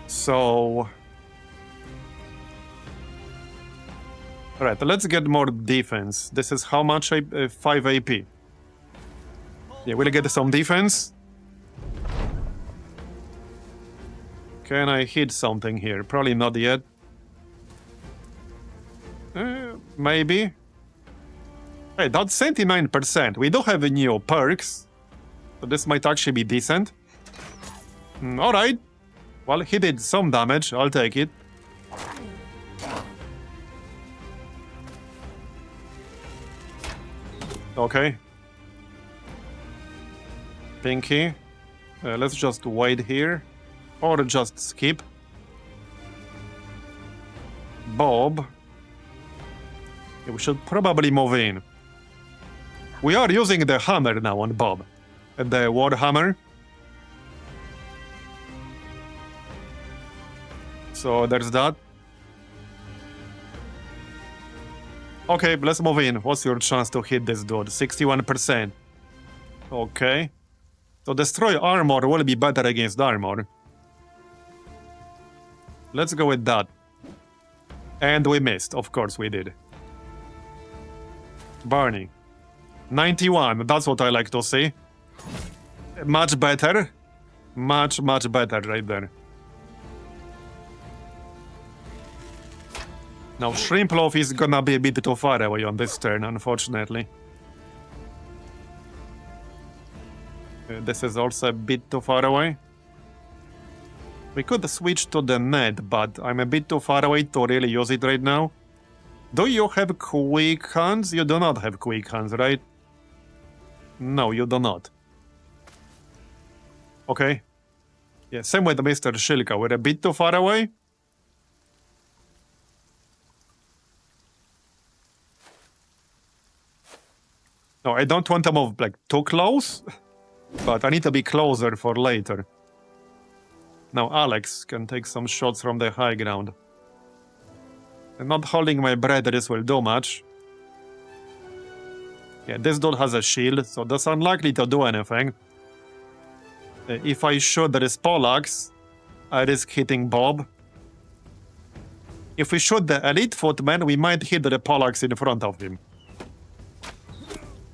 So... Alright, let's get more defense. This is how much? 5 AP. Yeah, we'll get some defense. Can I hit something here? Probably not yet. Maybe. Hey, that's 79%. We do have new perks. So this might actually be decent. Alright. Well, he did some damage. I'll take it. Okay. Pinky. Let's just wait here. Or just skip. Bob. Yeah, we should probably move in. We are using the hammer now on Bob. The war hammer. So there's that. Okay, let's move in. What's your chance to hit this dude? 61%. Okay. So destroy armor will be better against armor. Let's go with that. And we missed. Of course we did. Barney. 91. That's what I like to see. Much better. Much better right there. Now, Shrimp Loaf is gonna be a bit too far away on this turn, unfortunately. This is also a bit too far away. We could switch to the net, but I'm a bit too far away to really use it right now. Do you have quick hands? You do not have quick hands, right? No, you do not. Okay. Yeah, same with Mr. Shilka. We're a bit too far away. No, I don't want to move like too close, but I need to be closer for later. Now Alex can take some shots from the high ground. And not holding my breath, this will do much. Yeah, this dude has a shield, so that's unlikely to do anything. If I shoot this Poleaxe, I risk hitting Bob. If we shoot the elite footman, we might hit the Poleaxe in front of him.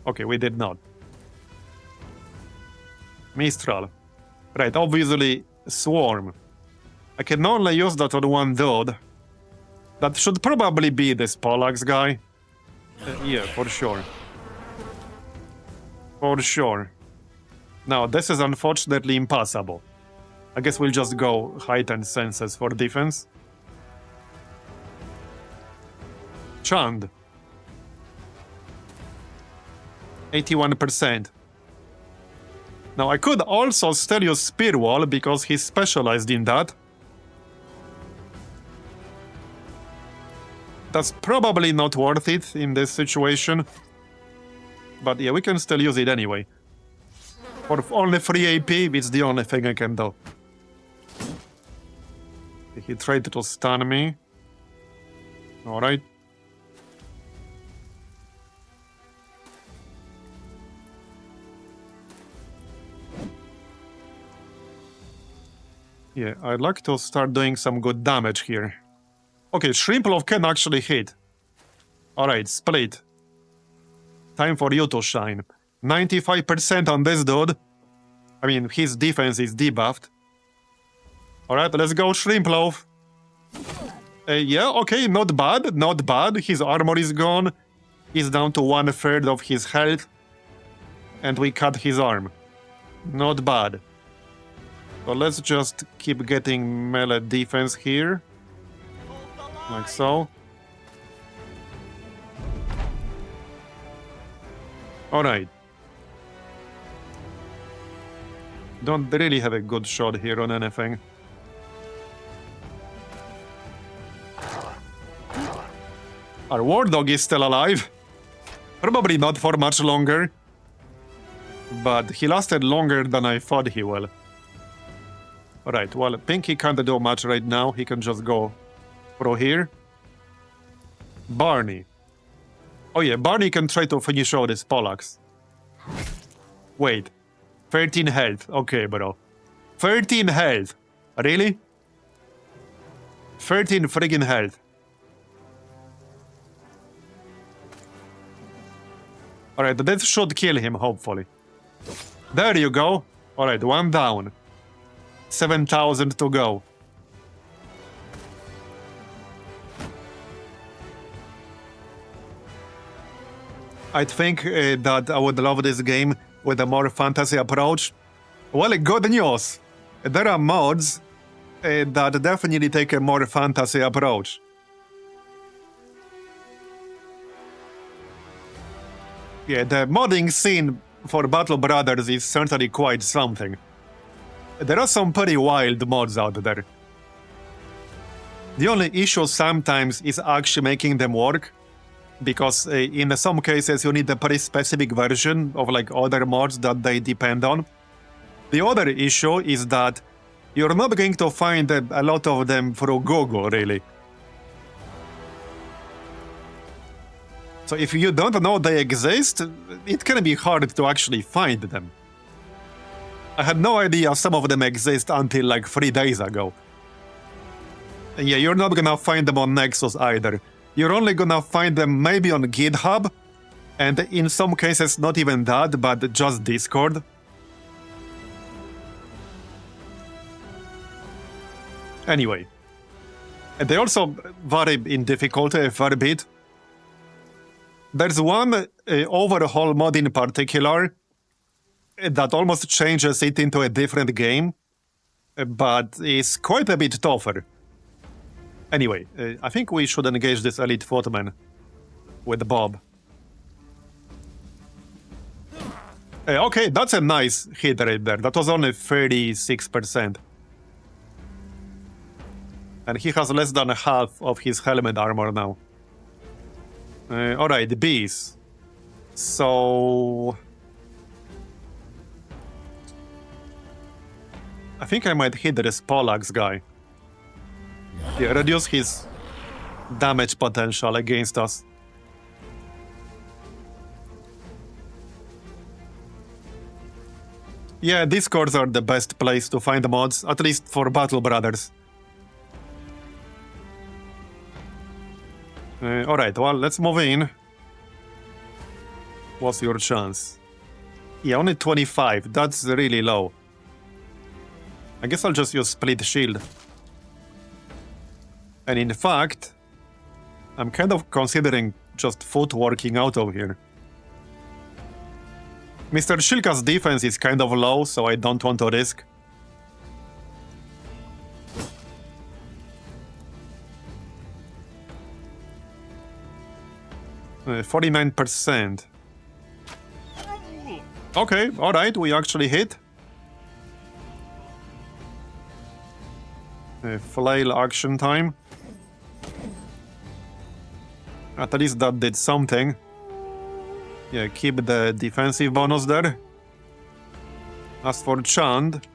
Okay, we did not. Mistral. Right, obviously, Swarm. I can only use that on one dude. That should probably be this Poleaxe guy. Yeah, for sure. For sure. Now, this is unfortunately impossible. I guess we'll just go heightened senses for defense. Chand. 81%. Now, I could also still use Spear Wall because he's specialized in that. That's probably not worth it in this situation. But yeah, we can still use it anyway. For only 3 AP, it's the only thing I can do. He tried to stun me. Alright. Yeah, I'd like to start doing some good damage here. Okay, Shrimp Loaf can actually hit. Alright, split. Time for you to shine. 95% on this dude. I mean, his defense is debuffed. Alright, let's go Shrimp Loaf. Yeah, okay, not bad, not bad. His armor is gone. He's down to 1/3 of his health. And we cut his arm. Not bad. So let's just keep getting melee defense here. Like so. Alright. Don't really have a good shot here on anything. Our war dog is still alive. Probably not for much longer. but he lasted longer than I thought he will. Alright, well, Pinky can't do much right now. He can just go through here. Barney. Oh yeah, Barney can try to finish all this Pollax. Wait. 13 health. Okay, bro. 13 health. Really? 13 friggin' health. Alright, that should kill him, hopefully. There you go. Alright, one down. 7,000 to go. I think that I would love this game with a more fantasy approach. Well, good news. There are mods that definitely take a more fantasy approach. Yeah, the modding scene for Battle Brothers is certainly quite something. There are some pretty wild mods out there. The only issue sometimes is actually making them work, because in some cases you need a pretty specific version of like other mods that they depend on. The other issue is that you're not going to find a lot of them through Google, really. So if you don't know they exist, it can be hard to actually find them. I had no idea some of them exist until like 3 days ago. And yeah, you're not gonna find them on Nexus either. You're only gonna find them maybe on GitHub, and in some cases not even that, but just Discord. Anyway, and they also vary in difficulty a fair bit. There's one overhaul mod in particular that almost changes it into a different game, but is quite a bit tougher. Anyway, I think we should engage this elite footman with Bob. Okay, that's a nice hit right there. That was only 36%. And he has less than half of his helmet armor now. Alright, bees. So... I think I might hit this Pollax guy. Yeah, reduce his damage potential against us. Yeah, Discords are the best place to find mods, at least for Battle Brothers. Alright, well, let's move in. What's your chance? Yeah, only 25. That's really low. I guess I'll just use Split Shield. And in fact, I'm kind of considering just footworking out of here. Mr. Shilka's defense is kind of low, so I don't want to risk. Uh, 49%. Okay, alright, we actually hit. Flail action time. At least that did something. Yeah, keep the defensive bonus there. As for Chand...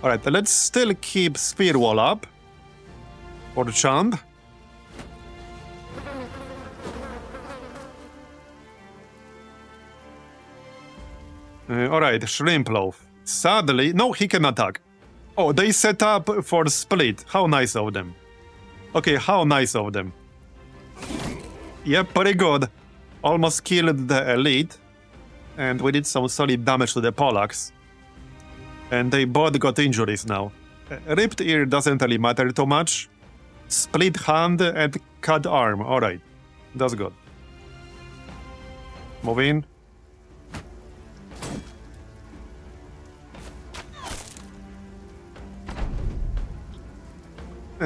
Alright, let's still keep Spear Wall up. For Chand. Alright, Shrimp Loaf. Sadly... No, he can attack. Oh, they set up for split. How nice of them. Okay, how nice of them. Yep, pretty good. Almost killed the elite. And we did some solid damage to the Pollax. And they both got injuries now. Ripped ear doesn't really matter too much. Split hand and cut arm. Alright, that's good. Move in.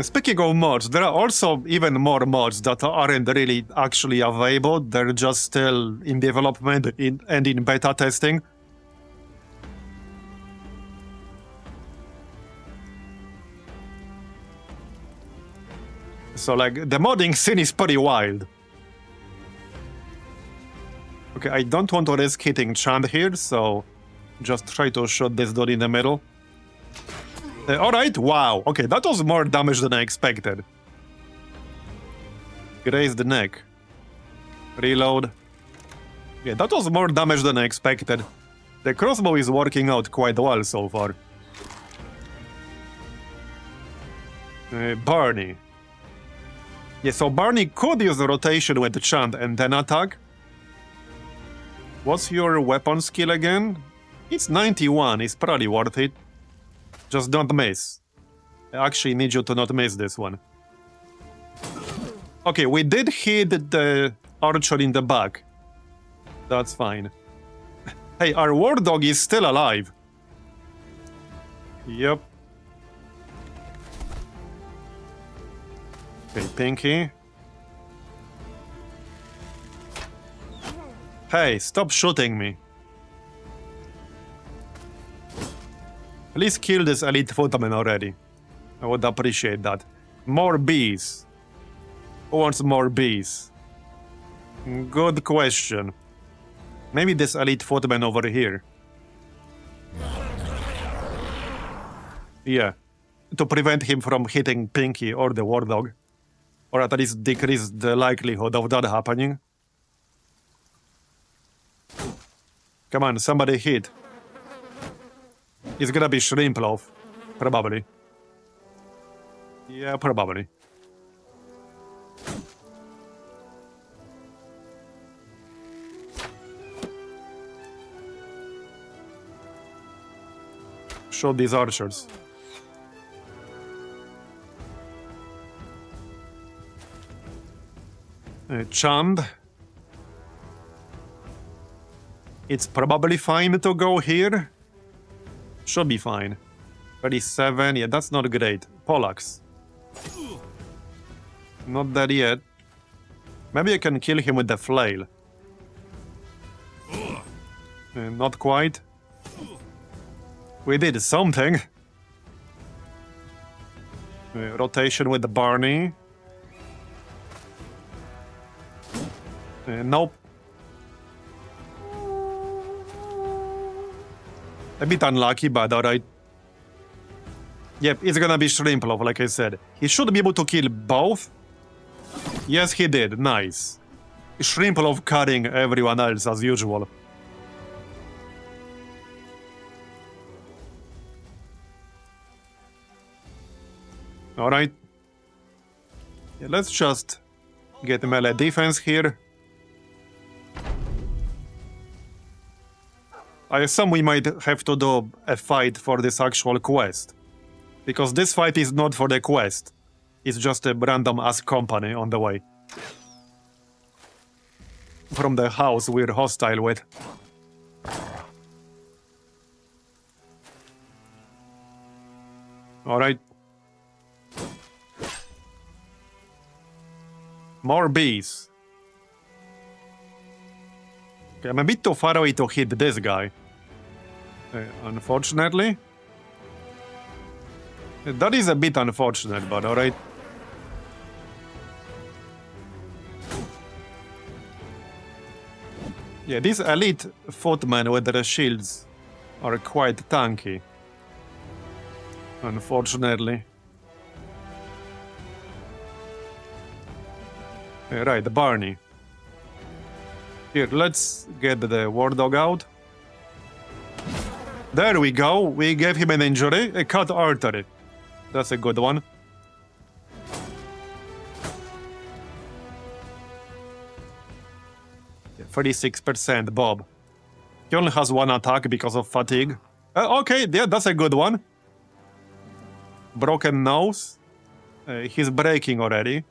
Speaking of mods, there are also even more mods that aren't really actually available. They're just still in development and in beta testing. So, like, the modding scene is pretty wild. Okay, I don't want to risk hitting Chand here, so just try to shoot this dude in the middle. Alright, wow. Okay, that was more damage than I expected. Graze the neck. Reload. Yeah, that was more damage than I expected. The crossbow is working out quite well so far. Barney. Yeah, so Barney could use rotation with Chant and then attack. What's your weapon skill again? It's 91, it's probably worth it. Just don't miss. I actually need you to not miss this one. Okay, we did hit the archer in the back. That's fine. Hey, our war dog is still alive. Yep. Okay, Pinky. Hey, stop shooting me. Please kill this elite footman already. I would appreciate that. More bees. Who wants more bees? Good question. Maybe this elite footman over here. Yeah. To prevent him from hitting Pinky or the war dog. Or at least decrease the likelihood of that happening. Come on, somebody hit. It's gonna be Shrimplov. Probably. Yeah, probably. Shoot these archers. Chand. It's probably fine to go here. Should be fine. 37, yeah, that's not great. Pollux. Not dead yet. Maybe I can kill him with the flail. Not quite. We did something. Rotation with the Barney. Nope. A bit unlucky, but alright. Yep, it's gonna be Shrimplov, like I said. He should be able to kill both. Yes, he did. Nice. Shrimplov carrying everyone else as usual. Alright. Yeah, let's just get melee defense here. I assume we might have to do a fight for this actual quest. Because this fight is not for the quest. It's just a random-ass company on the way. From the house we're hostile with. Alright. More bees. Okay, I'm a bit too far away to hit this guy. Unfortunately. That is a bit unfortunate, but alright. Yeah, these elite footmen with their shields are quite tanky. Unfortunately. Right, Barney. Here, let's get the war dog out. There we go. We gave him an injury. A cut artery. That's a good one. Yeah, 36%, Bob. He only has one attack because of fatigue. Okay, yeah, that's a good one. Broken nose. He's breaking already.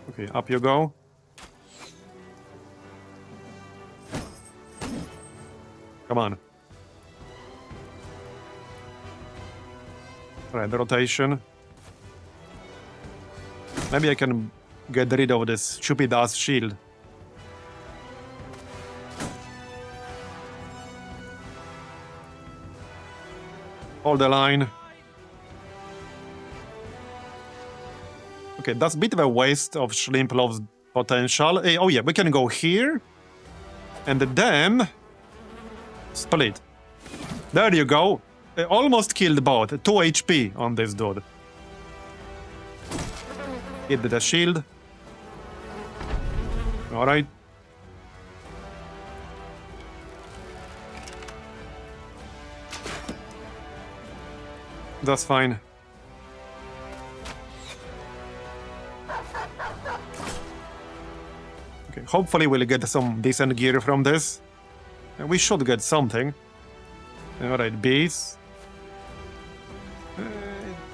Okay, up you go. Come on. Right, the rotation. Maybe I can get rid of this stupid ass shield. Hold the line. Okay, that's a bit of a waste of Shrimplov's potential. Oh yeah, we can go here. And then split. There you go. Almost killed both. 2 HP on this dude. Hit the shield. Alright. That's fine. Okay, hopefully we'll get some decent gear from this. We should get something. Alright, bees.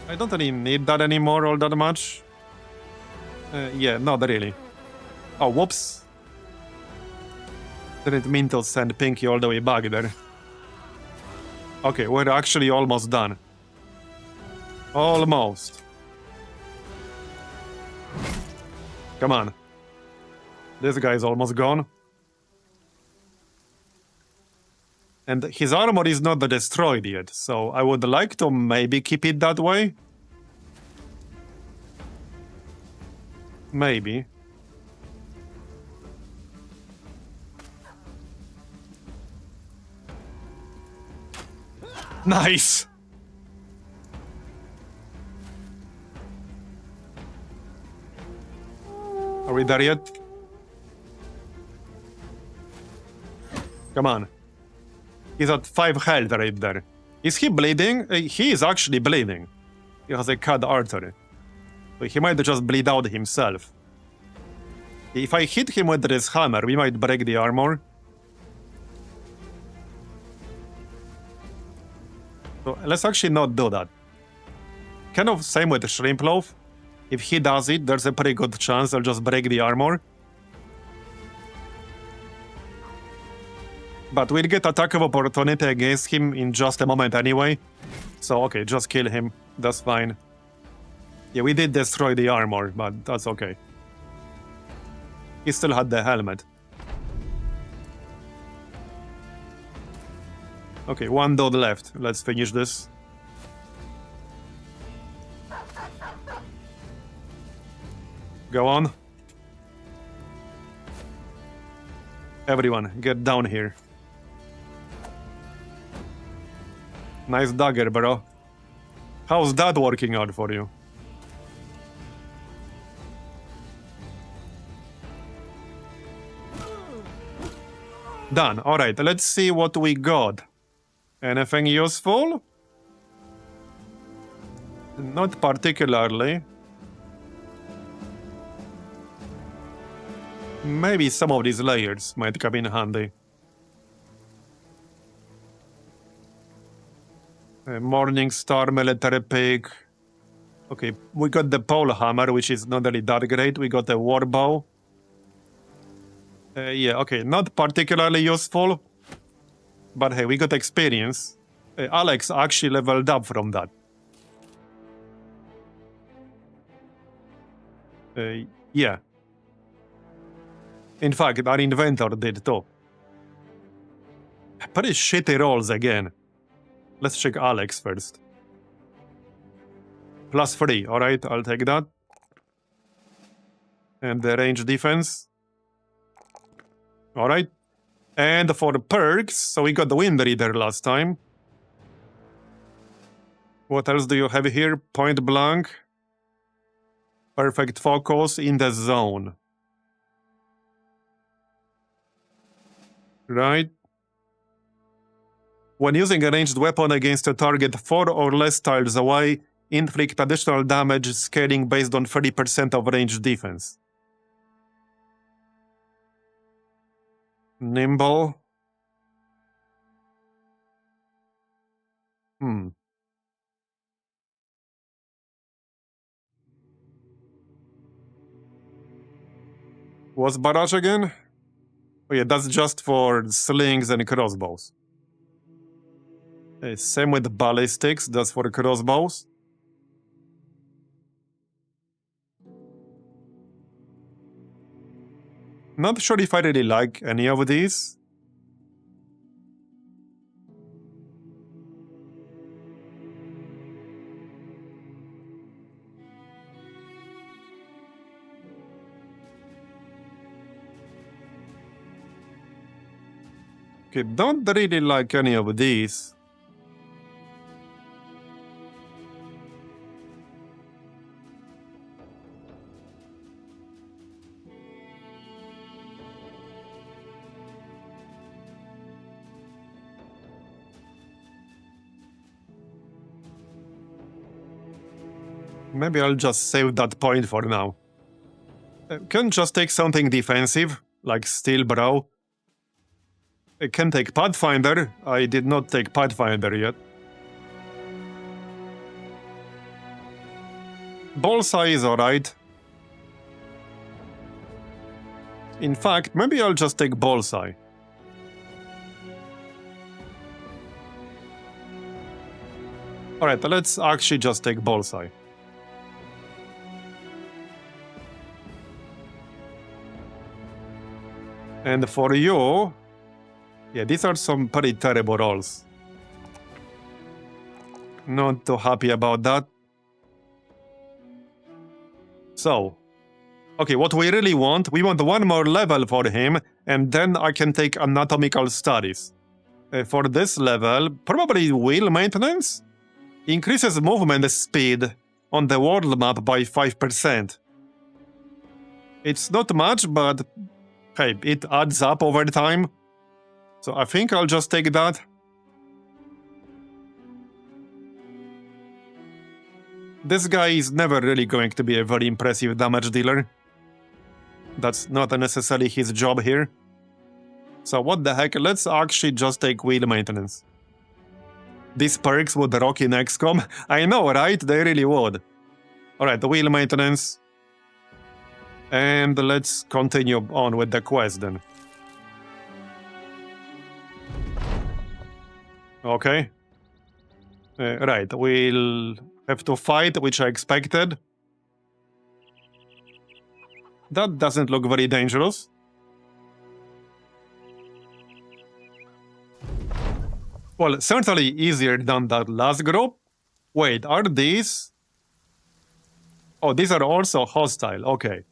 I don't really need that anymore all that much. Yeah, not really. Oh, whoops. Didn't mean to send Pinky all the way back there. Okay, we're actually almost done. Almost. Come on. This guy's almost gone. And his armor is not destroyed yet, so I would like to maybe keep it that way. Maybe. Nice! Are we there yet? Come on. He's at 5 health right there. Is he bleeding? He is actually bleeding. He has a cut artery. So he might just bleed out himself. If I hit him with this hammer, we might break the armor. So let's actually not do that. Kind of same with Shrimp Loaf. If he does it, there's a pretty good chance I'll just break the armor. But we'll get attack of opportunity against him in just a moment anyway. So okay, just kill him. That's fine. Yeah, we did destroy the armor, but that's okay. He still had the helmet. Okay, 1 dot left. Let's finish this. Go on. Everyone, get down here. Nice dagger, bro. How's that working out for you? Done. Alright, let's see what we got. Anything useful? Not particularly. Maybe some of these layers might come in handy. Morning Star, Military Pig. Okay, we got the pole hammer, which is not really that great. We got the war bow. Yeah, okay, not particularly useful. But hey, we got experience. Alex actually leveled up from that. Yeah. In fact, our inventor did too. Pretty shitty rolls again. Let's check Alex first. +3, alright, I'll take that. And the range defense. Alright. And for the perks, so we got the Wind Reader last time. What else do you have here? Point blank. Perfect focus in the zone. Right. When using a ranged weapon against a target 4 or less tiles away, inflict additional damage scaling based on 30% of range defense. Nimble. What's barrage again? Oh yeah, that's just for slings and crossbows. Same with ballistics, that's for crossbows. Not sure if I really like any of these. Okay, don't really like any of these. Maybe I'll just save that point for now. Can just take something defensive, like Steel Brow. I can take Pathfinder. I did not take Pathfinder yet. Bullseye is alright. In fact, maybe I'll just take Bullseye. Alright, let's actually just take Bullseye. And for you... Yeah, these are some pretty terrible rolls. Not too happy about that. So... Okay, what we really want, we want one more level for him, and then I can take anatomical studies. For this level, probably wheel maintenance? Increases movement speed on the world map by 5%. It's not much, but hey, it adds up over time. So I think I'll just take that. This guy is never really going to be a very impressive damage dealer. That's not necessarily his job here. So what the heck, let's actually just take wheel maintenance. These perks would rock in XCOM. I know, right? They really would. Alright, the wheel maintenance. And let's continue on with the quest then. Okay. Right, we'll have to fight, which I expected. That doesn't look very dangerous. Well, certainly easier than that last group. Wait, are these? Oh, these are also hostile, okay.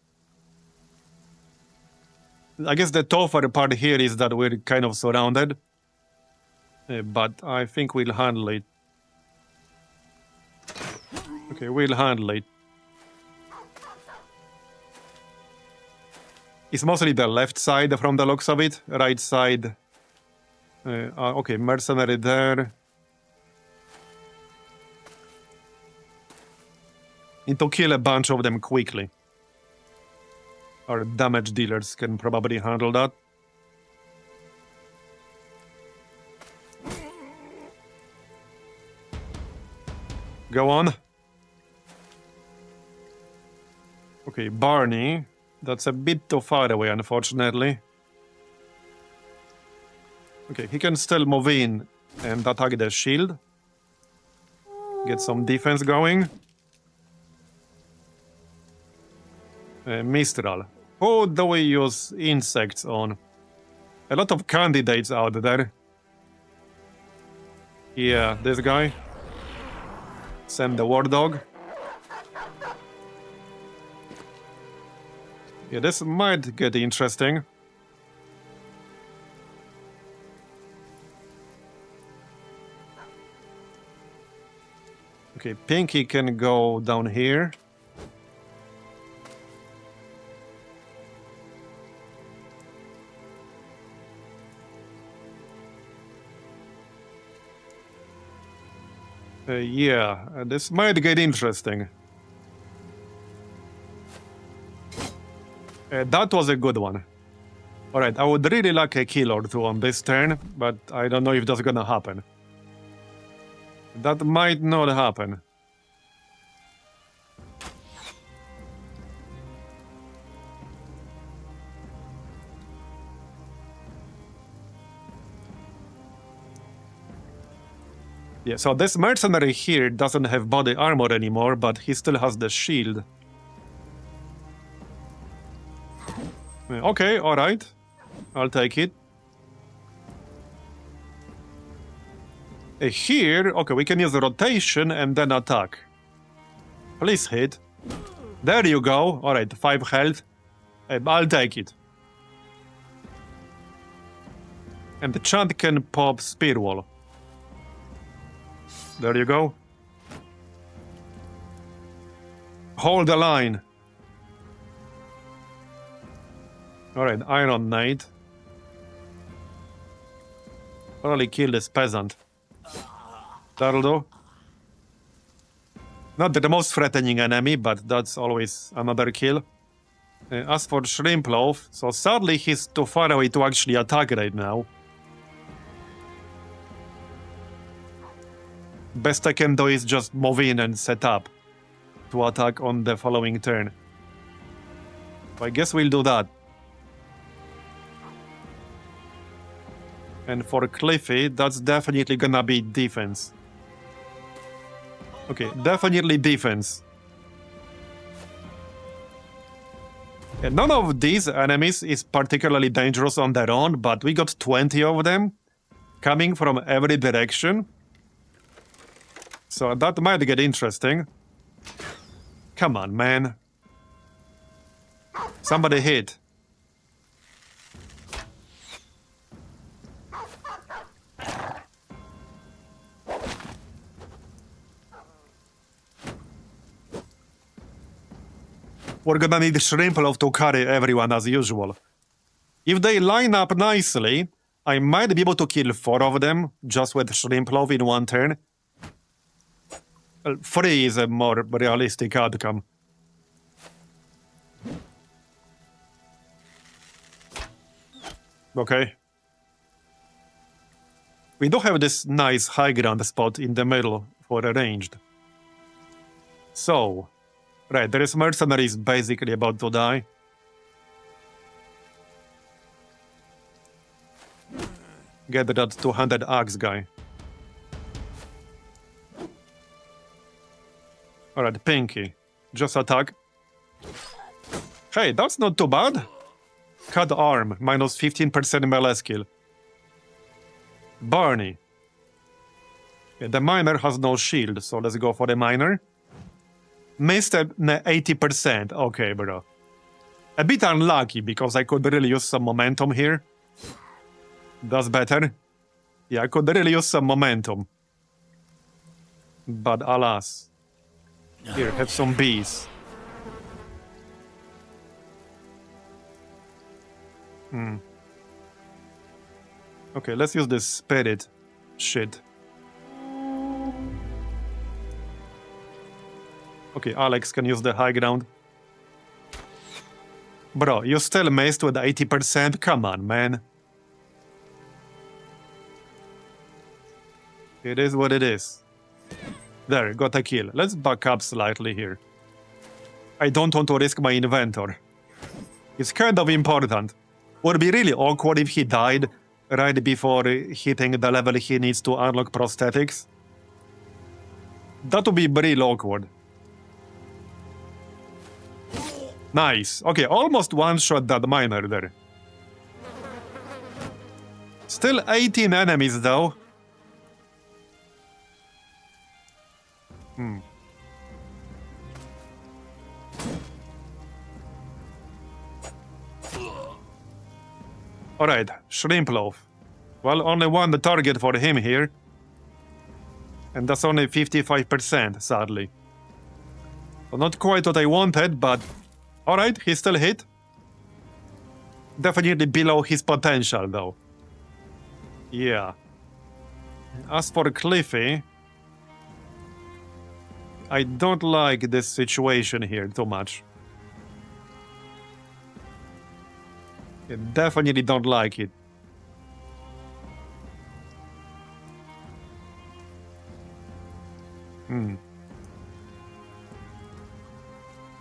I guess the tougher part here is that we're kind of surrounded. But I think we'll handle it. Okay, we'll handle it. It's mostly the left side from the looks of it. Right side. Okay, mercenary there. Need to kill a bunch of them quickly. Our damage dealers can probably handle that. Go on. Okay, Barney. That's a bit too far away, unfortunately. Okay, he can still move in and attack the shield. Get some defense going. Mistral. Who do we use insects on? A lot of candidates out there. Yeah, this guy. Send the war dog. Yeah, this might get interesting. Okay, Pinky can go down here. Yeah, this might get interesting. That was a good one. Alright, I would really like a kill or two on this turn, but I don't know if that's gonna happen. That might not happen. Yeah, so this mercenary here doesn't have body armor anymore, but he still has the shield. Okay, alright. I'll take it. Here, okay, we can use rotation and then attack. Please hit. There you go. Alright, 5 health. I'll take it. And the chant can pop Spear Wall. There you go. Hold the line. Alright, Iron Knight. Probably kill this peasant. That'll do. Not the most threatening enemy, but that's always another kill. As for Shrimp Loaf, so sadly he's too far away to actually attack right now. Best I can do is just move in and set up to attack on the following turn. So I guess we'll do that. And for Cliffy, that's definitely gonna be defense. Okay, definitely defense. And none of these enemies is particularly dangerous on their own, but we got 20 of them coming from every direction. So that might get interesting. Come on, man. Somebody hit. We're gonna need Shrimp Loaf to carry everyone as usual. If they line up nicely, I might be able to kill 4 of them just with Shrimp Loaf in one turn. Well, 3 is a more realistic outcome. Okay. We do have this nice high ground spot in the middle for a ranged. So, right, there is mercenaries basically about to die. Get that 200 axe guy. Alright, Pinky. Just attack. Hey, that's not too bad. Cut arm, minus 15% melee skill. Barney. Yeah, the miner has no shield, so let's go for the miner. Missed at 80%. Okay, bro. A bit unlucky, because I could really use some momentum here. That's better. Yeah, I could really use some momentum. But alas. Here, have some bees. Okay, let's use this spirit shit. Okay, Alex can use the high ground. Bro, you still missed with 80%? Come on, man. It is what it is. There, got a kill. Let's back up slightly here. I don't want to risk my inventor. It's kind of important. Would be really awkward if he died right before hitting the level he needs to unlock prosthetics. That would be real awkward. Nice. Okay, almost one-shot that miner there. Still 18 enemies, though. Alright, Shrimp Loaf. Well, only one target for him here. And that's only 55%, sadly. So not quite what I wanted, but... Alright, he still hit. Definitely below his potential, though. Yeah. As for Cliffy... I don't like this situation here too much. I definitely don't like it.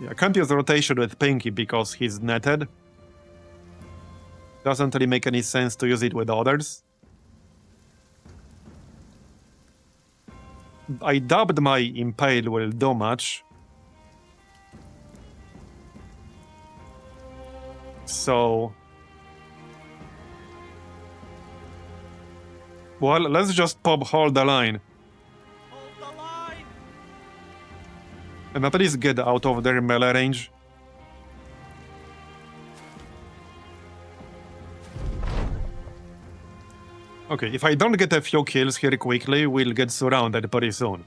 Yeah, I can't use rotation with Pinky because he's netted. Doesn't really make any sense to use it with others. I dubbed my Impale will do much. So... Well, let's just pop hold the line.
Hold the line!
And at least get out of their melee range. Okay, if I don't get a few kills here quickly, we'll get surrounded pretty soon.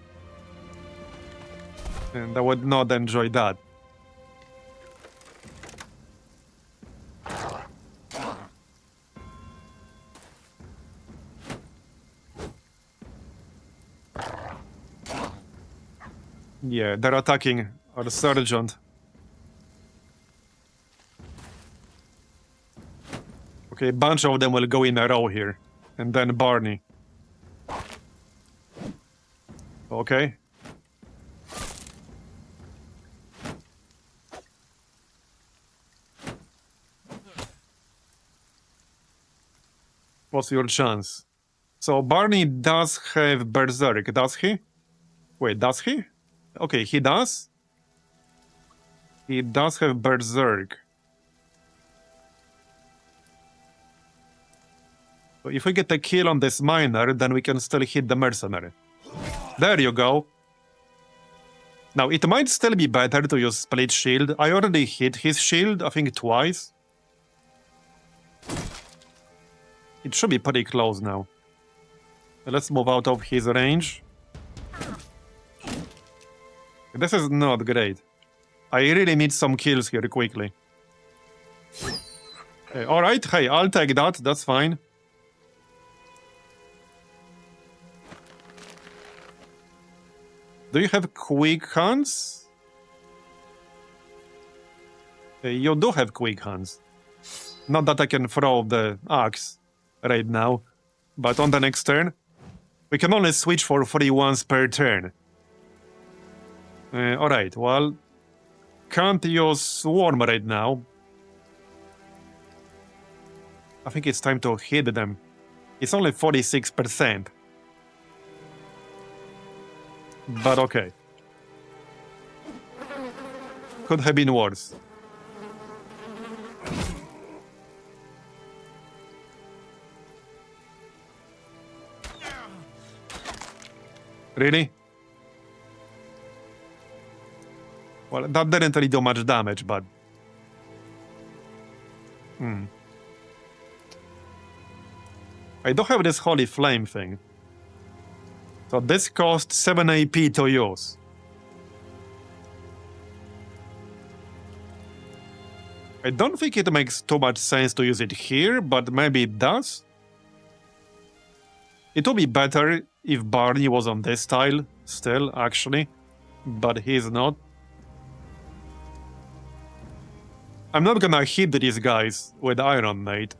And I would not enjoy that. Yeah, they're attacking our sergeant. Okay, a bunch of them will go in a row here. And then Barney. Okay. What's your chance? So Barney does have Berserk, does he? Wait, does he? Okay, he does? He does have Berserk. So if we get a kill on this miner, then we can still hit the mercenary. There you go. Now, it might still be better to use split shield. I already hit his shield, I think twice. It should be pretty close now. Let's move out of his range. This is not great. I really need some kills here quickly. Alright, hey, I'll take that, that's fine. Do you have quick hands? You do have quick hands. Not that I can throw the axe right now, but on the next turn, we can only switch for 3 once per turn. Alright, well, can't use Swarm right now. I think it's time to hit them. It's only 46%. But okay. Could have been worse. Really? Well, that didn't really do much damage, but... I don't have this Holy Flame thing. So this costs 7 AP to use. I don't think it makes too much sense to use it here, but maybe it does. It would be better if Barney was on this tile still, actually, but he's not. I'm not gonna hit these guys with Iron Maid.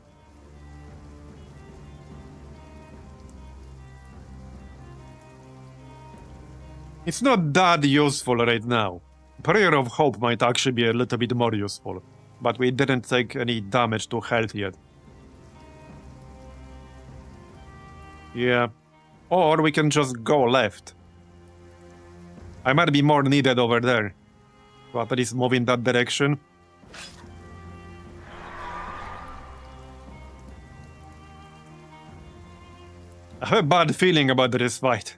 It's not that useful right now. Prayer of Hope might actually be a little bit more useful, but we didn't take any damage to health yet. Yeah. Or we can just go left. I might be more needed over there. So at least move in that direction. I have a bad feeling about this fight.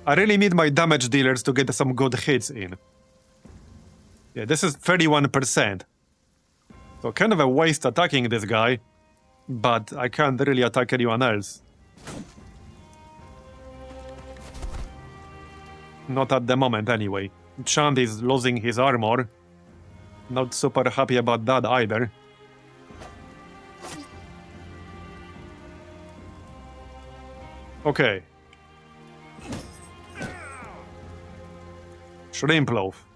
I really need my damage dealers to get some good hits in. Yeah, this is 31%. So kind of a waste attacking this guy, but I can't really attack anyone else. Not at the moment anyway. Chand is losing his armor. Not super happy about that either. Okay. Shrimp loaf.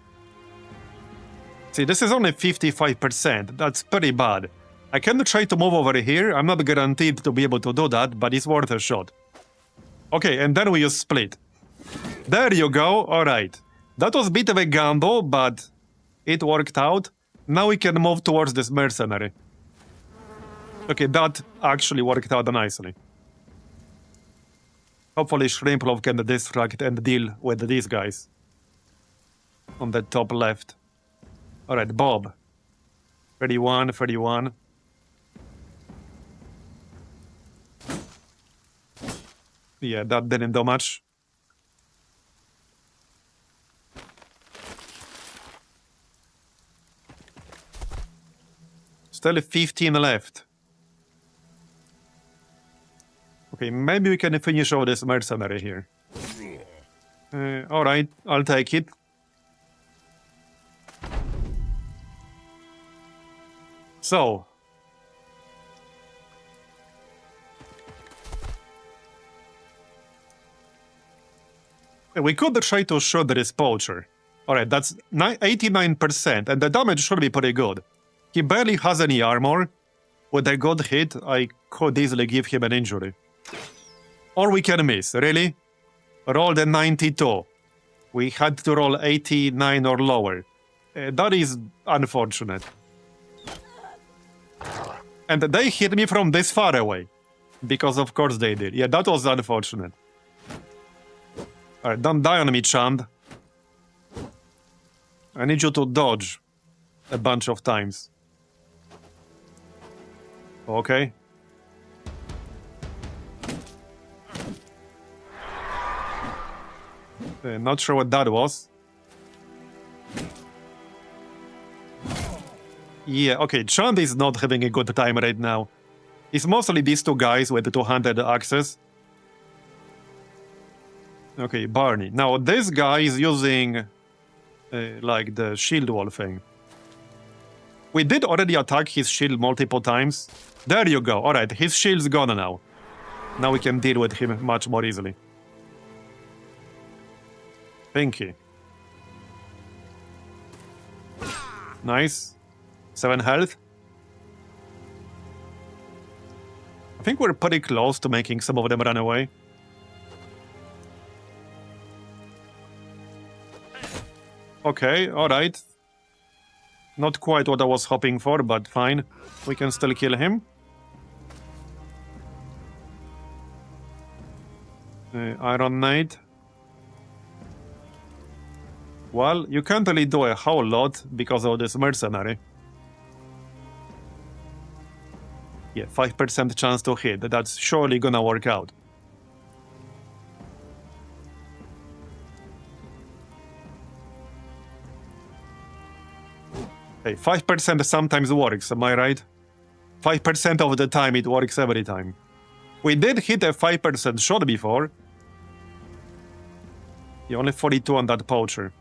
See, this is only 55%. That's pretty bad. I can try to move over here. I'm not guaranteed to be able to do that, but it's worth a shot. Okay, and then we use split. There you go. Alright. That was a bit of a gamble, but it worked out. Now we can move towards this mercenary. Okay, that actually worked out nicely. Hopefully Shrimplov can distract and deal with these guys. On the top left. Alright, Bob. 31, 31. Yeah, that didn't do much. Still 15 left. Okay, maybe we can finish off this mercenary here. Alright, I'll take it. So. We could try to shoot this poacher. Alright, that's 89%, and the damage should be pretty good. He barely has any armor. With a good hit, I could easily give him an injury. Or we can miss, really? Roll the 92. We had to roll 89 or lower. That is unfortunate. And they hit me from this far away. Because of course they did. Yeah, that was unfortunate. Alright, don't die on me, Chand. I need you to dodge a bunch of times. Okay. Not sure what that was. Yeah, okay, Chand is not having a good time right now. It's mostly these two guys with the two-handed axes. Okay, Barney. Now, this guy is using, like, the shield wall thing. We did already attack his shield multiple times. There you go. Alright, his shield's gone now. Now we can deal with him much more easily. Pinky. Nice. 7 health. I think we're pretty close to making some of them run away. Okay, alright. Not quite what I was hoping for, but fine. We can still kill him. Iron Knight. Well, you can't really do a whole lot because of this mercenary. Yeah, 5% chance to hit. That's surely gonna work out. Hey, 5% sometimes works, am I right? 5% of the time it works every time. We did hit a 5% shot before. Yeah, only 42 on that poacher.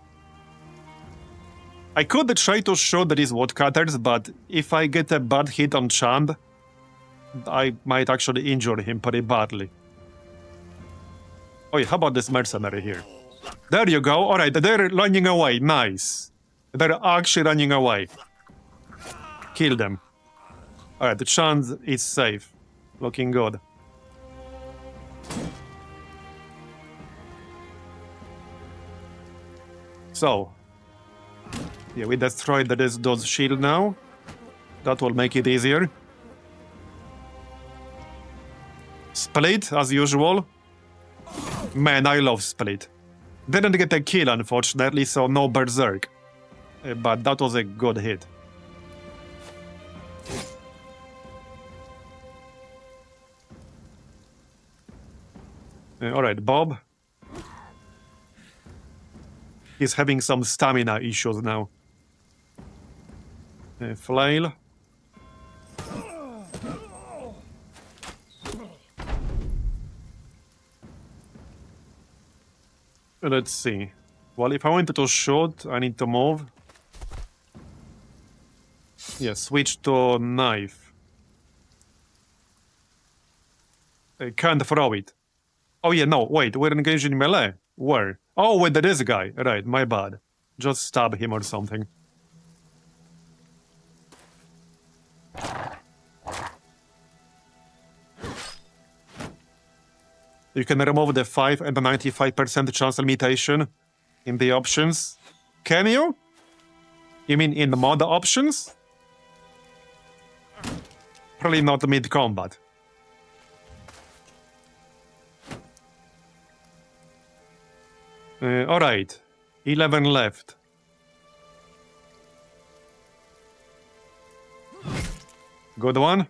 I could try to shoot these woodcutters, but if I get a bad hit on Chand, I might actually injure him pretty badly. Oh yeah, how about this mercenary here? There you go. Alright, they're running away. Nice. They're actually running away. Kill them. Alright, the Chand is safe. Looking good. So. Yeah, we destroyed this dude's shield now. That will make it easier. Split, as usual. Man, I love Split. Didn't get a kill, unfortunately, so no Berserk. But that was a good hit. Alright, Bob. He's having some stamina issues now. Flail. Let's see. Well, if I wanted to shoot, I need to move. Yeah, switch to knife. I can't throw it. Oh yeah, no, wait, we're engaged in melee. Where? Oh, with this guy. Right, my bad. Just stab him or something. You can remove the 5 and the 95% chance limitation in the options. Can you? You mean in the mod options? Probably not mid-combat. Alright. 11 left. Good one.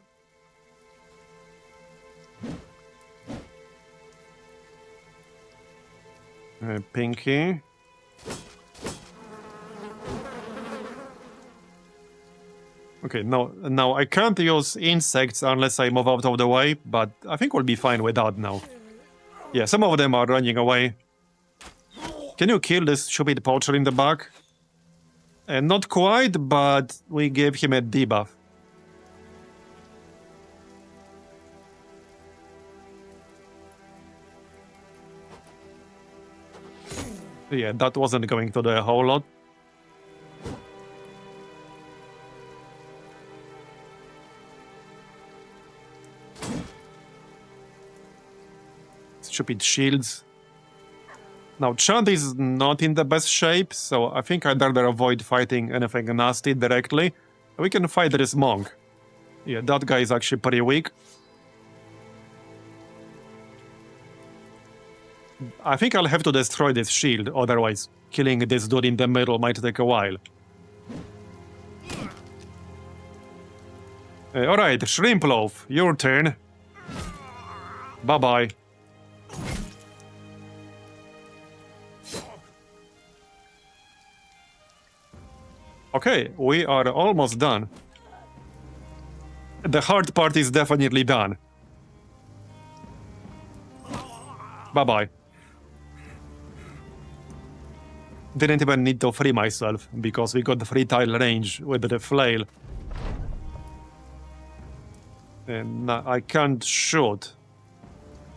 Pinky. Okay, no, now I can't use insects unless I move out of the way, but I think we'll be fine without now. Yeah, some of them are running away. Can you kill this stupid poacher in the back? Not quite, but we gave him a debuff. Yeah, that wasn't going to do a whole lot. Stupid shields. Now, Chant is not in the best shape, so I think I'd rather avoid fighting anything nasty directly. We can fight this monk. Yeah, that guy is actually pretty weak. I think I'll have to destroy this shield, otherwise killing this dude in the middle might take a while. Alright, Shrimp Loaf, your turn. Bye-bye. Okay, we are almost done. The hard part is definitely done. Bye-bye. Didn't even need to free myself, because we got the free tile range with the flail. And I can't shoot.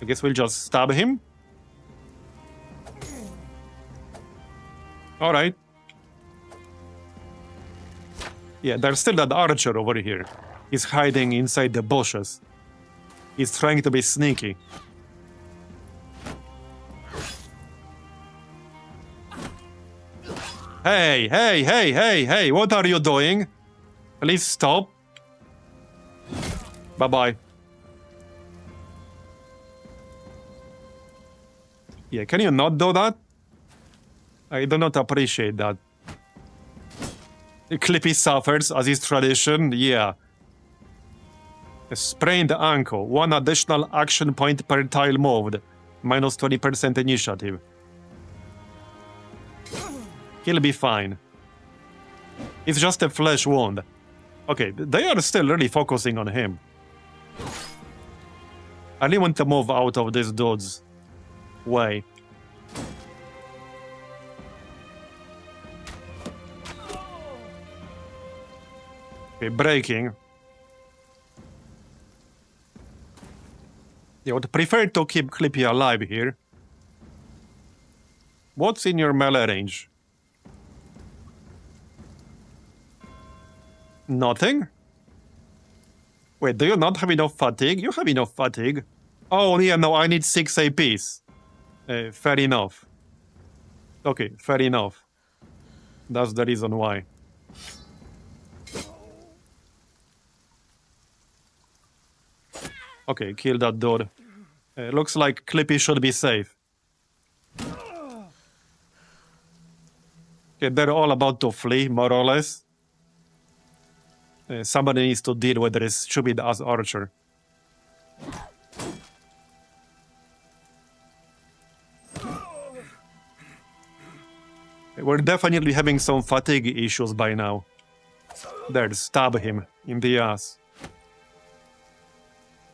I guess we'll just stab him. Alright. Yeah, there's still that archer over here. He's hiding inside the bushes. He's trying to be sneaky. Hey, hey, hey, hey, hey, what are you doing? Please stop. Bye-bye. Yeah, can you not do that? I do not appreciate that. Clippy suffers, as is tradition, yeah. A sprained ankle, 1 additional action point per tile moved, minus 20% initiative. He'll be fine. It's just a flesh wound. Okay, they are still really focusing on him. I really want to move out of this dude's way. Okay, breaking. I would prefer to keep Clippy alive here. What's in your melee range? Nothing? Wait, do you not have enough fatigue? You have enough fatigue. Oh, yeah, no, I need 6 APs. Fair enough. Okay, fair enough. That's the reason why. Okay, kill that dude. Looks like Clippy should be safe. Okay, they're all about to flee, more or less. Somebody needs to deal with this stupid-ass archer. We're definitely having some fatigue issues by now. There, stab him in the ass.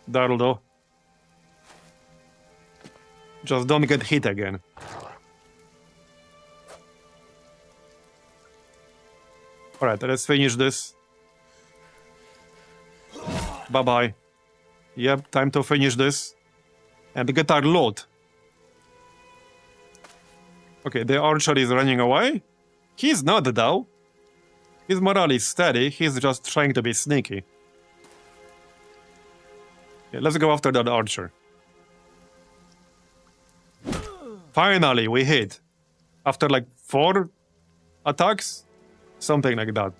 That'll do. Just don't get hit again. Alright, let's finish this. Bye-bye. Yep, time to finish this. And get our loot. Okay, the archer is running away. He's not, though. His morale is steady, he's just trying to be sneaky. Yeah, let's go after that archer. Finally, we hit. After like 4 attacks? Something like that.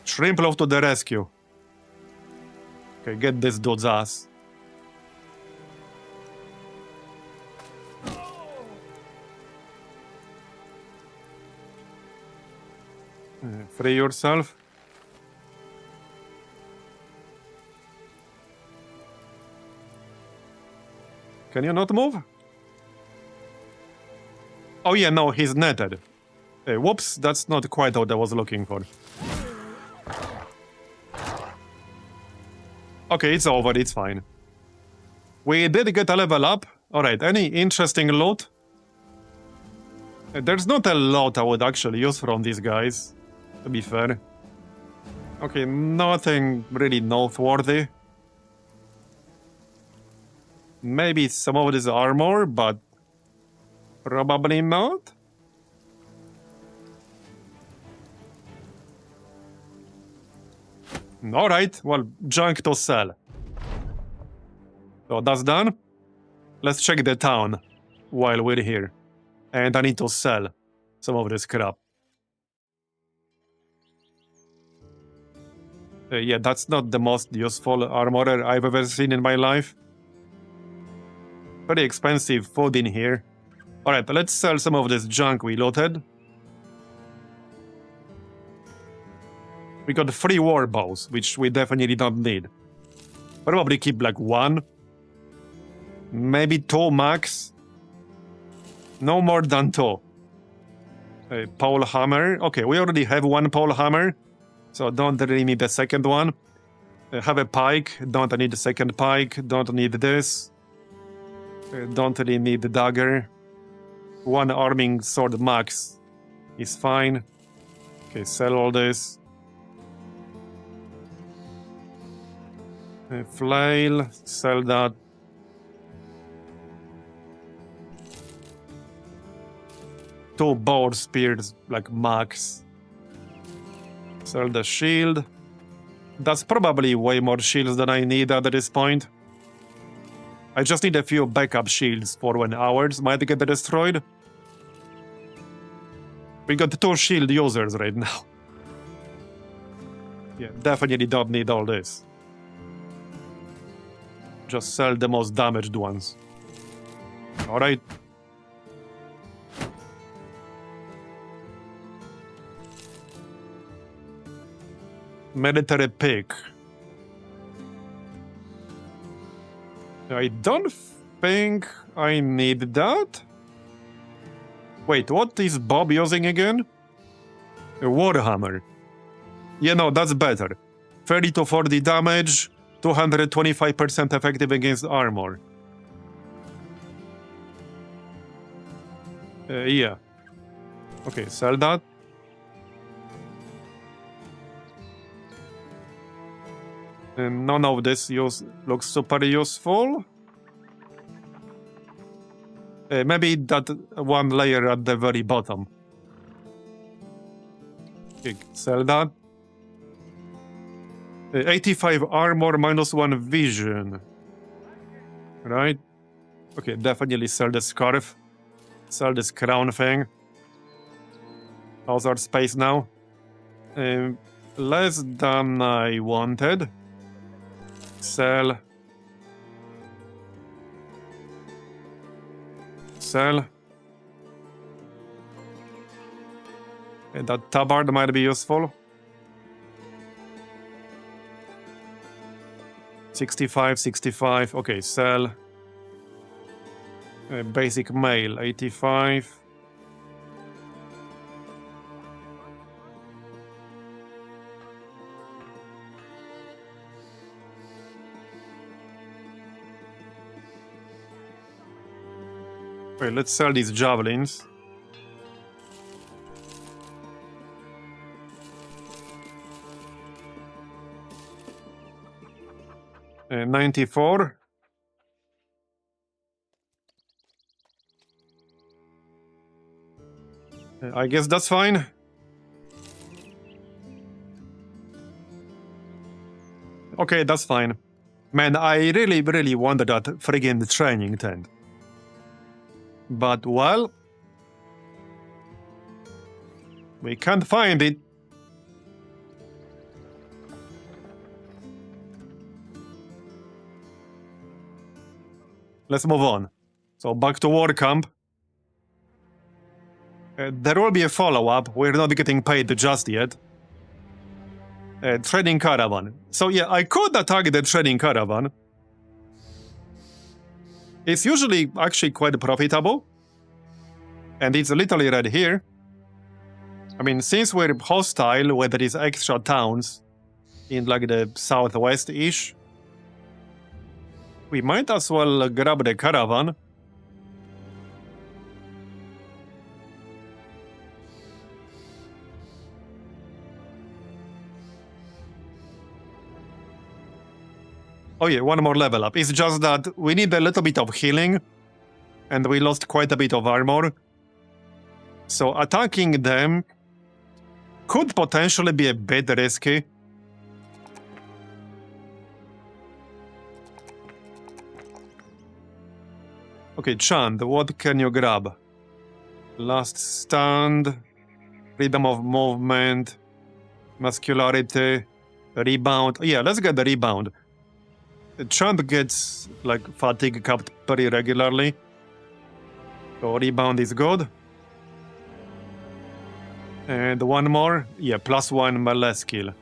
Shrimp Loaf to the rescue. Okay, get this dude's ass. Free yourself. Can you not move? Oh yeah, no, he's netted. Whoops, that's not quite what I was looking for. Okay, it's over, it's fine. We did get a level up. Alright, any interesting loot? There's not a lot I would actually use from these guys, to be fair. Okay, nothing really noteworthy. Maybe some of this armor, but probably not. Alright, well, junk to sell. So that's done. Let's check the town while we're here. And I need to sell some of this crap. Yeah, that's not the most useful armorer I've ever seen in my life. Pretty expensive food in here. Alright, let's sell some of this junk we looted. We got 3 war bows, which we definitely don't need. Probably keep like 1. Maybe 2 max. No more than 2. A pole hammer. Okay, we already have 1 pole hammer, so don't really need a second one. Have a pike. Don't need a second pike. Don't need this. Don't really need the dagger. 1 arming sword max is fine. Okay, sell all this. Flail, sell that. Two bow spears, like max. Sell the shield. That's probably way more shields than I need at this point. I just need a few backup shields for when ours might get destroyed. We got 2 shield users right now. Yeah, definitely don't need all this. Just sell the most damaged ones. Alright. Military pick. I don't think I need that. Wait, what is Bob using again? A warhammer. Yeah, no, that's better. 30 to 40 damage, 225% effective against armor. Yeah. Okay, sell that. And none of this looks super useful. Maybe that 1 layer at the very bottom. Okay, sell that. 85 armor, -1 vision. Right? Okay, definitely sell the scarf. Sell this crown thing. How's our space now? Less than I wanted. Sell. Sell. That tabard might be useful. 65, 65. Okay, sell. Basic mail, 85. Okay, let's sell these javelins. Uh, 94. I guess that's fine. Okay, that's fine. Man, I really wanted that friggin' training tent. But, well... we can't find it. Let's move on. So, back to war camp. There will be a follow-up. We're not getting paid just yet. Trading caravan. So yeah, I could attack the trading caravan. It's usually actually quite profitable. And it's literally right here. I mean, since we're hostile with these extra towns in like the southwest-ish, we might as well grab the caravan. Oh yeah, one more level up. It's just that we need a little bit of healing, and we lost quite a bit of armor. So attacking them could potentially be a bit risky. Okay, Chand, what can you grab? Last stand, freedom of movement, muscularity, rebound. Yeah, let's get the rebound. Chand gets like fatigue capped pretty regularly. So rebound is good. And one more. Yeah, +1 melee skill.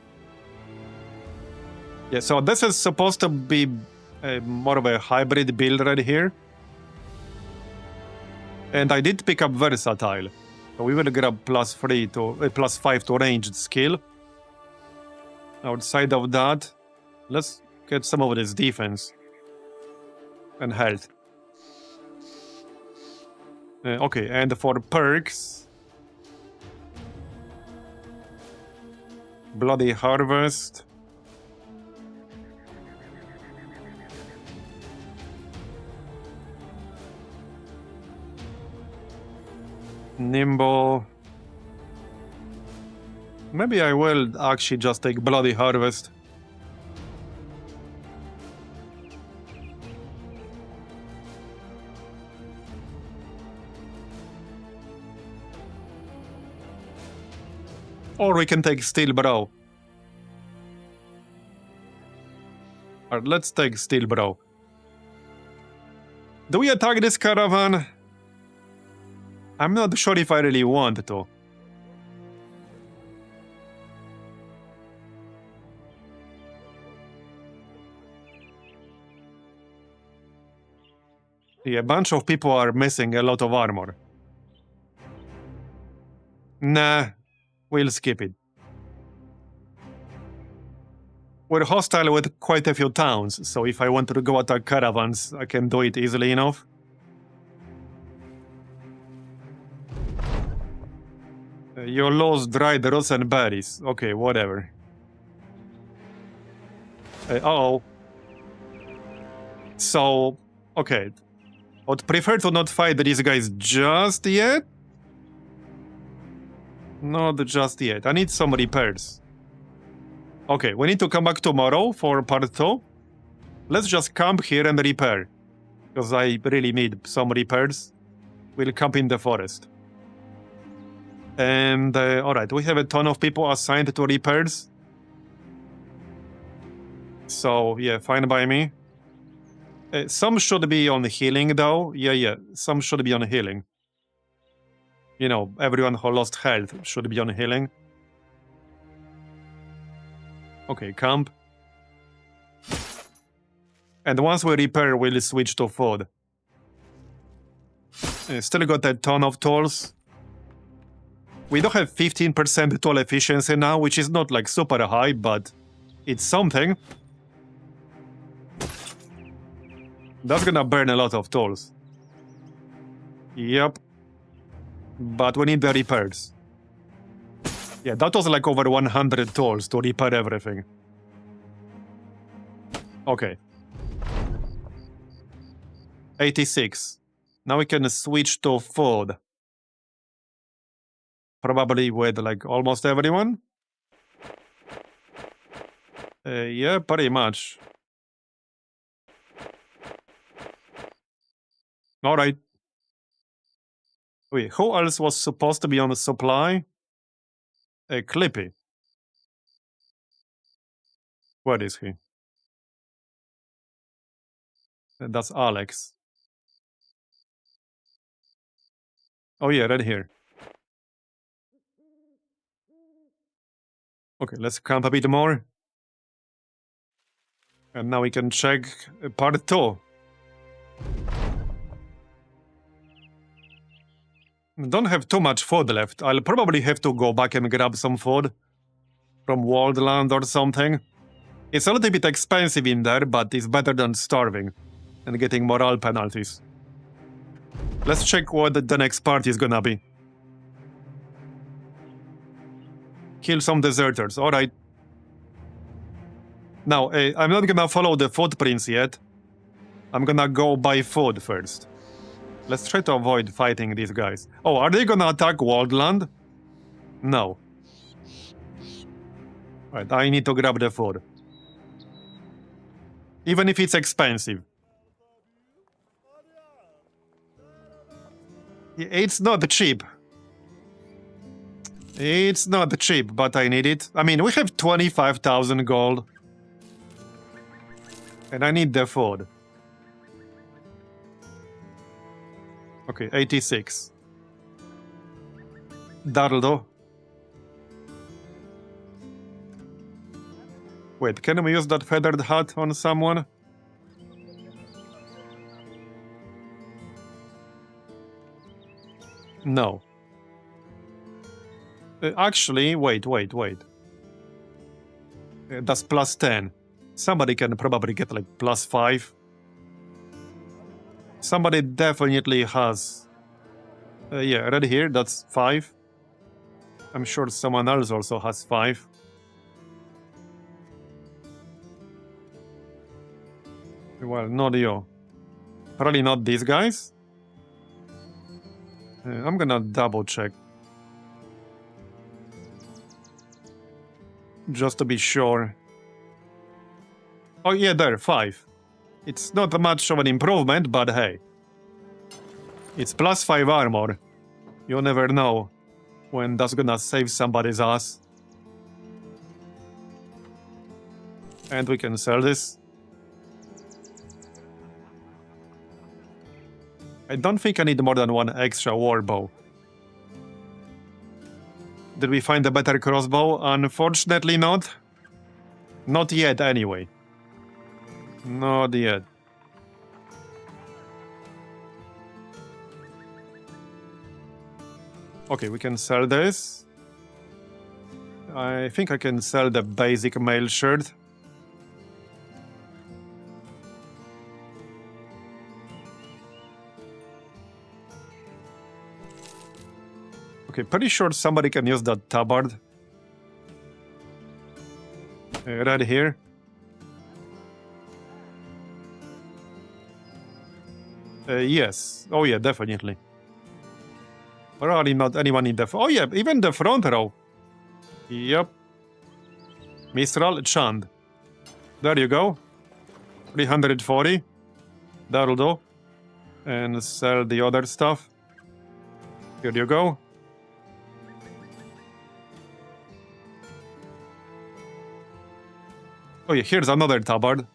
Yeah, so this is supposed to be more of a hybrid build right here. And I did pick up versatile. So we will grab +3 to +5 to ranged skill. Outside of that, let's get some of this defense and health. Okay, and for perks, Bloody Harvest. Nimble. Maybe I will actually just take Bloody Harvest. Or we can take Steel Brow. Or let's take Steel Brow. Do we attack this caravan? I'm not sure if I really want to. Yeah, a bunch of people are missing a lot of armor. Nah, we'll skip it. We're hostile with quite a few towns, so if I want to go attack caravans, I can do it easily enough. You lost dried roots and berries. Okay, whatever. Uh-oh. So, okay. I would prefer to not fight these guys just yet. Not just yet. I need some repairs. Okay, we need to come back tomorrow for part 2. Let's just camp here and repair. Because I really need some repairs. We'll camp in the forest. And, alright, we have a ton of people assigned to repairs. So, yeah, fine by me. Some should be on healing, though. Yeah, some should be on healing. You know, everyone who lost health should be on healing. Okay, camp. And once we repair, we'll switch to food. Still got a ton of tools. We do have 15% tool efficiency now, which is not like super high, but it's something. That's gonna burn a lot of tools. Yep. But we need the repairs. Yeah, that was like over 100 tools to repair everything. Okay. 86. Now we can switch to food. Probably with like almost everyone. Yeah, pretty much. Alright. Wait, who else was supposed to be on the supply? Clippy. Where is he? That's Alex. Oh yeah, right here. Okay, let's camp a bit more. And now we can check part 2. Don't have too much food left. I'll probably have to go back and grab some food from Wildland or something. It's a little bit expensive in there, but it's better than starving and getting morale penalties. Let's check what the next party is gonna be. Kill some deserters, alright. Now, I'm not gonna follow the footprints yet. I'm gonna go buy food first. Let's try to avoid fighting these guys. Oh, are they gonna attack Wildland? No. Alright, I need to grab the food. Even if it's expensive. It's not cheap. It's not cheap, but I need it. I mean, we have 25,000 gold. And I need the food. Okay, 86. That'll do. Wait, can we use that feathered hat on someone? No. Actually, wait. That's plus 10. Somebody can probably get like plus 5. Somebody definitely has... yeah, right here, that's 5. I'm sure someone else also has 5. Well, not you. Probably not these guys. I'm gonna double check. Just to be sure. Oh yeah, there, 5. It's not much of an improvement, but hey. It's plus 5 armor. You never know when that's gonna save somebody's ass. And we can sell this. I don't think I need more than 1 extra warbow. Did we find a better crossbow? Unfortunately not. Not yet, anyway. Not yet. Okay, we can sell this. I think I can sell the basic mail shirt. Okay, pretty sure somebody can use that tabard. Right here. Yes. Oh yeah, definitely. Probably not anyone in the... Oh yeah, even the front row. Yep. Mistral Chand. There you go. 340. That'll do. And sell the other stuff. Here you go. Oh yeah, here's another tabard.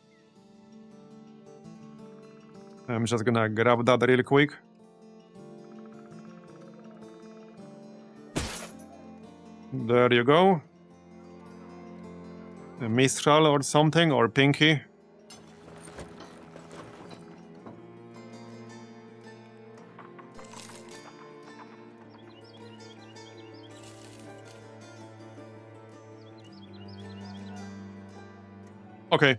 I'm just gonna grab that real quick. There you go. A Mistral or something, or Pinky. Okay.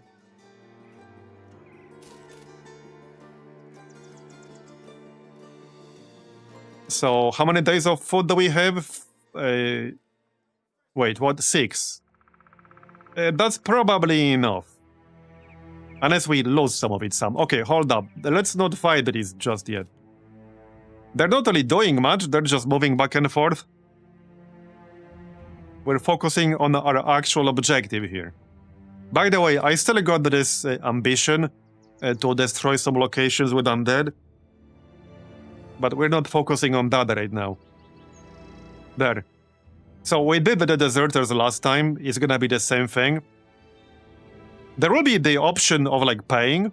So, how many days of food do we have? Wait, what? 6. That's probably enough. Unless we lose some of it some. Okay, hold up. Let's not fight this just yet. They're not really doing much, they're just moving back and forth. We're focusing on our actual objective here. By the way, I still got this ambition to destroy some locations with undead. But we're not focusing on that right now. There. So we did the deserters last time. It's gonna be the same thing. There will be the option of like paying.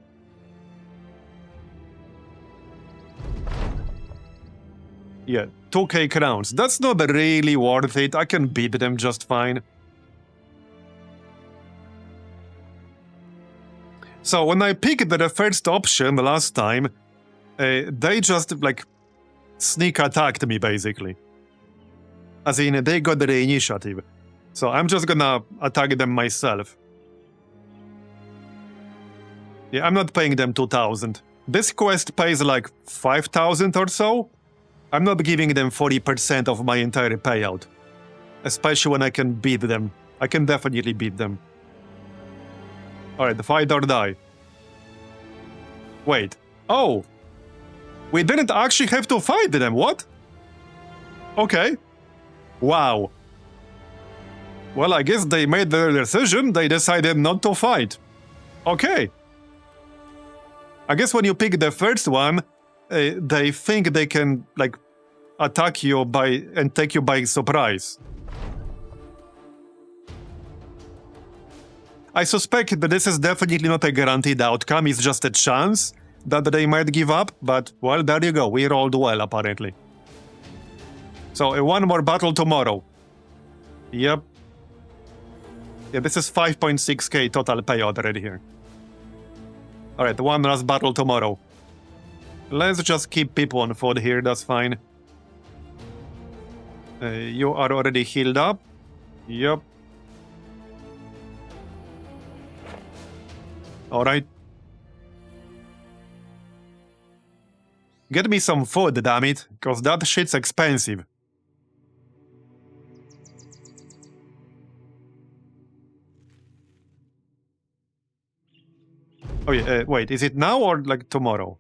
Yeah, 2k crowns. That's not really worth it. I can beat them just fine. So when I picked the first option last time, they just like sneak attacked me, basically. As in, they got the initiative. So I'm just gonna attack them myself. Yeah, I'm not paying them 2,000. This quest pays like 5,000 or so. I'm not giving them 40% of my entire payout. Especially when I can beat them. I can definitely beat them. Alright, fight or die. Wait. Oh! We didn't actually have to fight them, what? Okay. Wow. Well, I guess they made their decision. They decided not to fight. Okay. I guess when you pick the first one, they think they can, like, attack you and take you by surprise. I suspect that this is definitely not a guaranteed outcome, it's just a chance that they might give up, but, well, there you go, we rolled well, apparently. So, one more battle tomorrow. Yep. Yeah, this is 5.6k total payout already here. Alright, one last battle tomorrow. Let's just keep people on foot here, that's fine. You are already healed up. Yep. Alright. Get me some food, damn it, cause that shit's expensive. Oh yeah, wait, is it now or like tomorrow?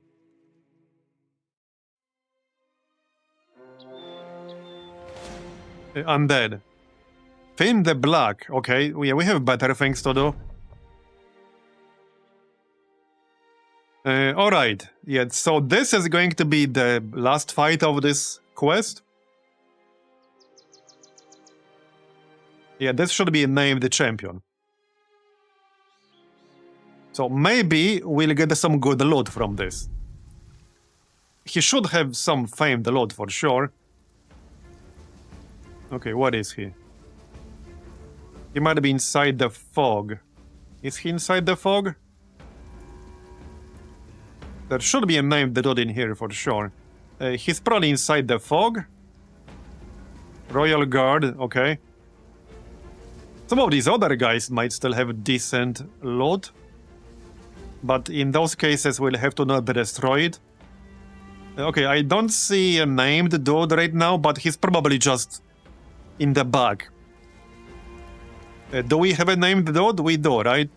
Undead. Thin the Black, okay, yeah, we have better things to do. Alright, yeah, so this is going to be the last fight of this quest. Yeah, this should be named the champion. So maybe we'll get some good loot from this. He should have some famed loot for sure. Okay, what is he? He might be inside the fog. Is he inside the fog? There should be a named dude in here for sure. He's probably inside the fog. Royal Guard, okay. Some of these other guys might still have decent loot. But in those cases, we'll have to not destroy it. Okay, I don't see a named dude right now, but he's probably just in the back. Do we have a named dude? We do, right?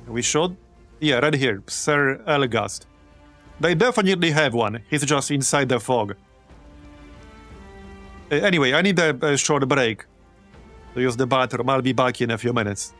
We should? Yeah, right here, Sir Elgast. They definitely have one. He's just inside the fog. Anyway, I need a short break to use the bathroom. I'll be back in a few minutes.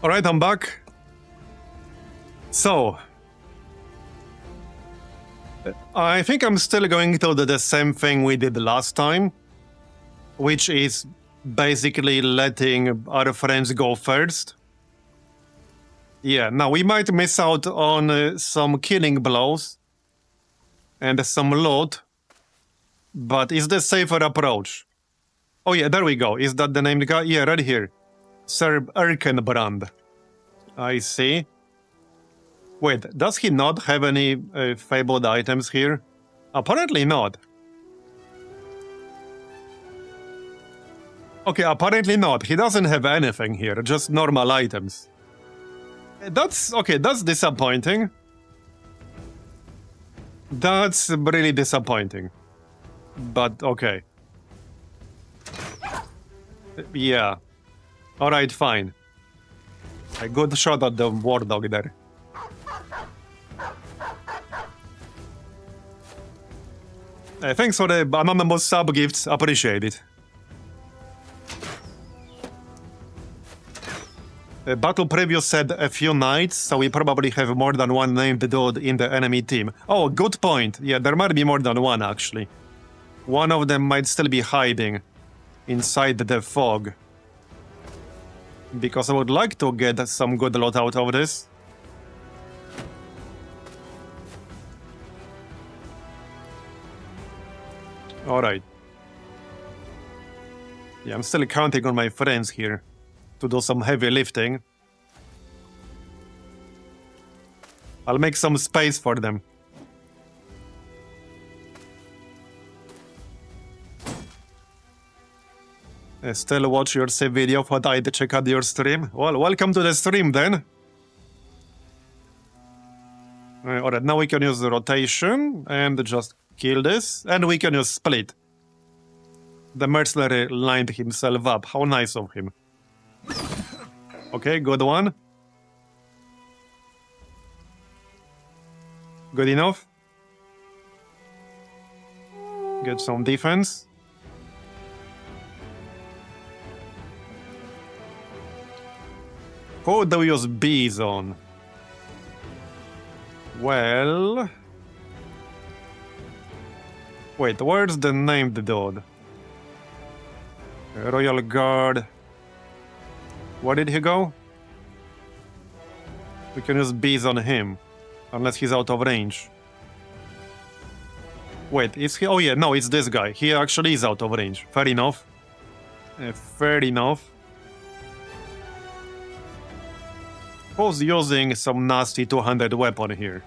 Alright, I'm back. So, I think I'm still going to do the same thing we did last time, which is basically letting our friends go first. Yeah, now we might miss out on some killing blows and some loot, but it's the safer approach. Oh yeah, there we go. Is that the named guy? Yeah, right here. Sir Erkenbrand. I see. Wait, does he not have any fabled items here? Apparently not. Okay, apparently not. He doesn't have anything here, just normal items. That's disappointing. That's really disappointing. But okay. Yeah. Alright, fine. A good shot at the war dog there. Thanks for the anonymous sub gifts, appreciate it. Battle preview said a few knights, so we probably have more than one named dude in the enemy team. Oh, good point. Yeah, there might be more than one actually. One of them might still be hiding inside the fog. Because I would like to get some good loot out of this. Alright. Yeah, I'm still counting on my friends here to do some heavy lifting. I'll make some space for them. Still watch your save video for I to check out your stream? Well, welcome to the stream then. Alright, now we can use the rotation and just kill this, and we can use split. The mercenary lined himself up. How nice of him. Okay, good one. Good enough. Get some defense. Who do we use bees on? Well... Wait, where's the named dude? Royal Guard. Where did he go? We can use bees on him. Unless he's out of range. Wait, is he? Oh yeah, no, it's this guy. He actually is out of range. Fair enough. Fair enough. Who's using some nasty 200 weapon here?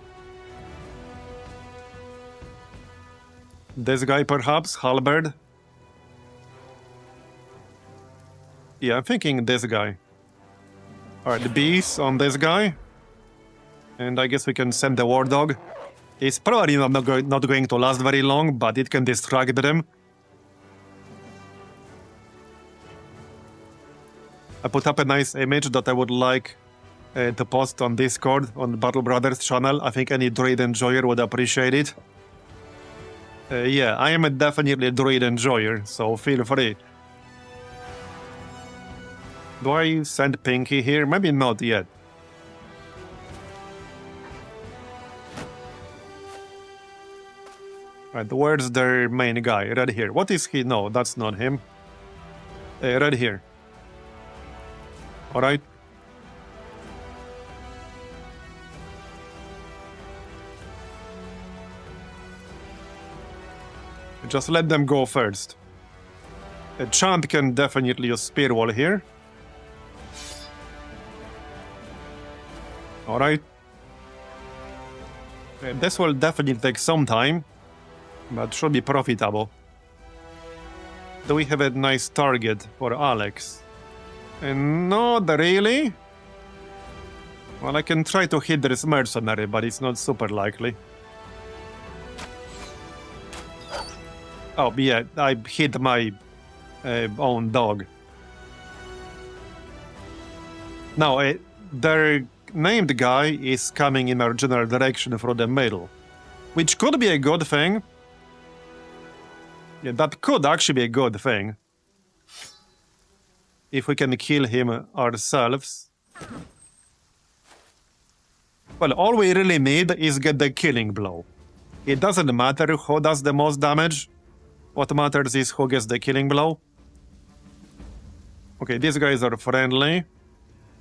This guy perhaps? Halberd? Yeah, I'm thinking this guy. Alright, the bees on this guy. And I guess we can send the war dog. It's probably not going to last very long, but it can distract them. I put up a nice image that I would like to post on Discord, on the Battle Brothers channel. I think any droid enjoyer would appreciate it. Yeah, I am definitely a droid enjoyer, so feel free. Do I send Pinky here? Maybe not yet. Right, where's their main guy? Right here. What is he? No, that's not him. Right here. Alright. Just let them go first. A Chant can definitely use Spear Wall here. Alright. This will definitely take some time, but should be profitable. Do we have a nice target for Alex? Not really. Well, I can try to hit this mercenary, but it's not super likely. Oh, yeah, I hit my own dog. Now, their named guy is coming in our general direction from the middle, which could be a good thing. Yeah, that could actually be a good thing. If we can kill him ourselves. Well, all we really need is get the killing blow. It doesn't matter who does the most damage. What matters is who gets the killing blow. Okay, these guys are friendly.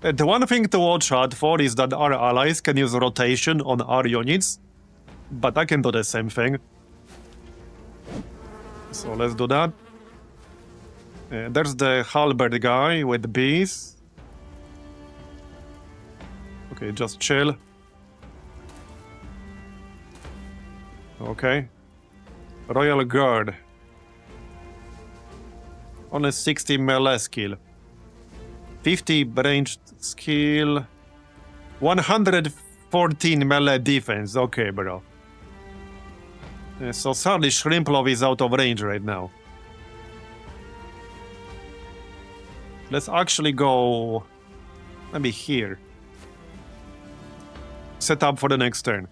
The one thing to watch out for is that our allies can use rotation on our units, but I can do the same thing. So let's do that. There's the halberd guy with bees. Okay, just chill. Okay. Royal Guard. Only 60 melee skill. 50 ranged skill. 114 melee defense. Okay, bro. So sadly, Shrimplov is out of range right now. Let's actually go... maybe here. Set up for the next turn.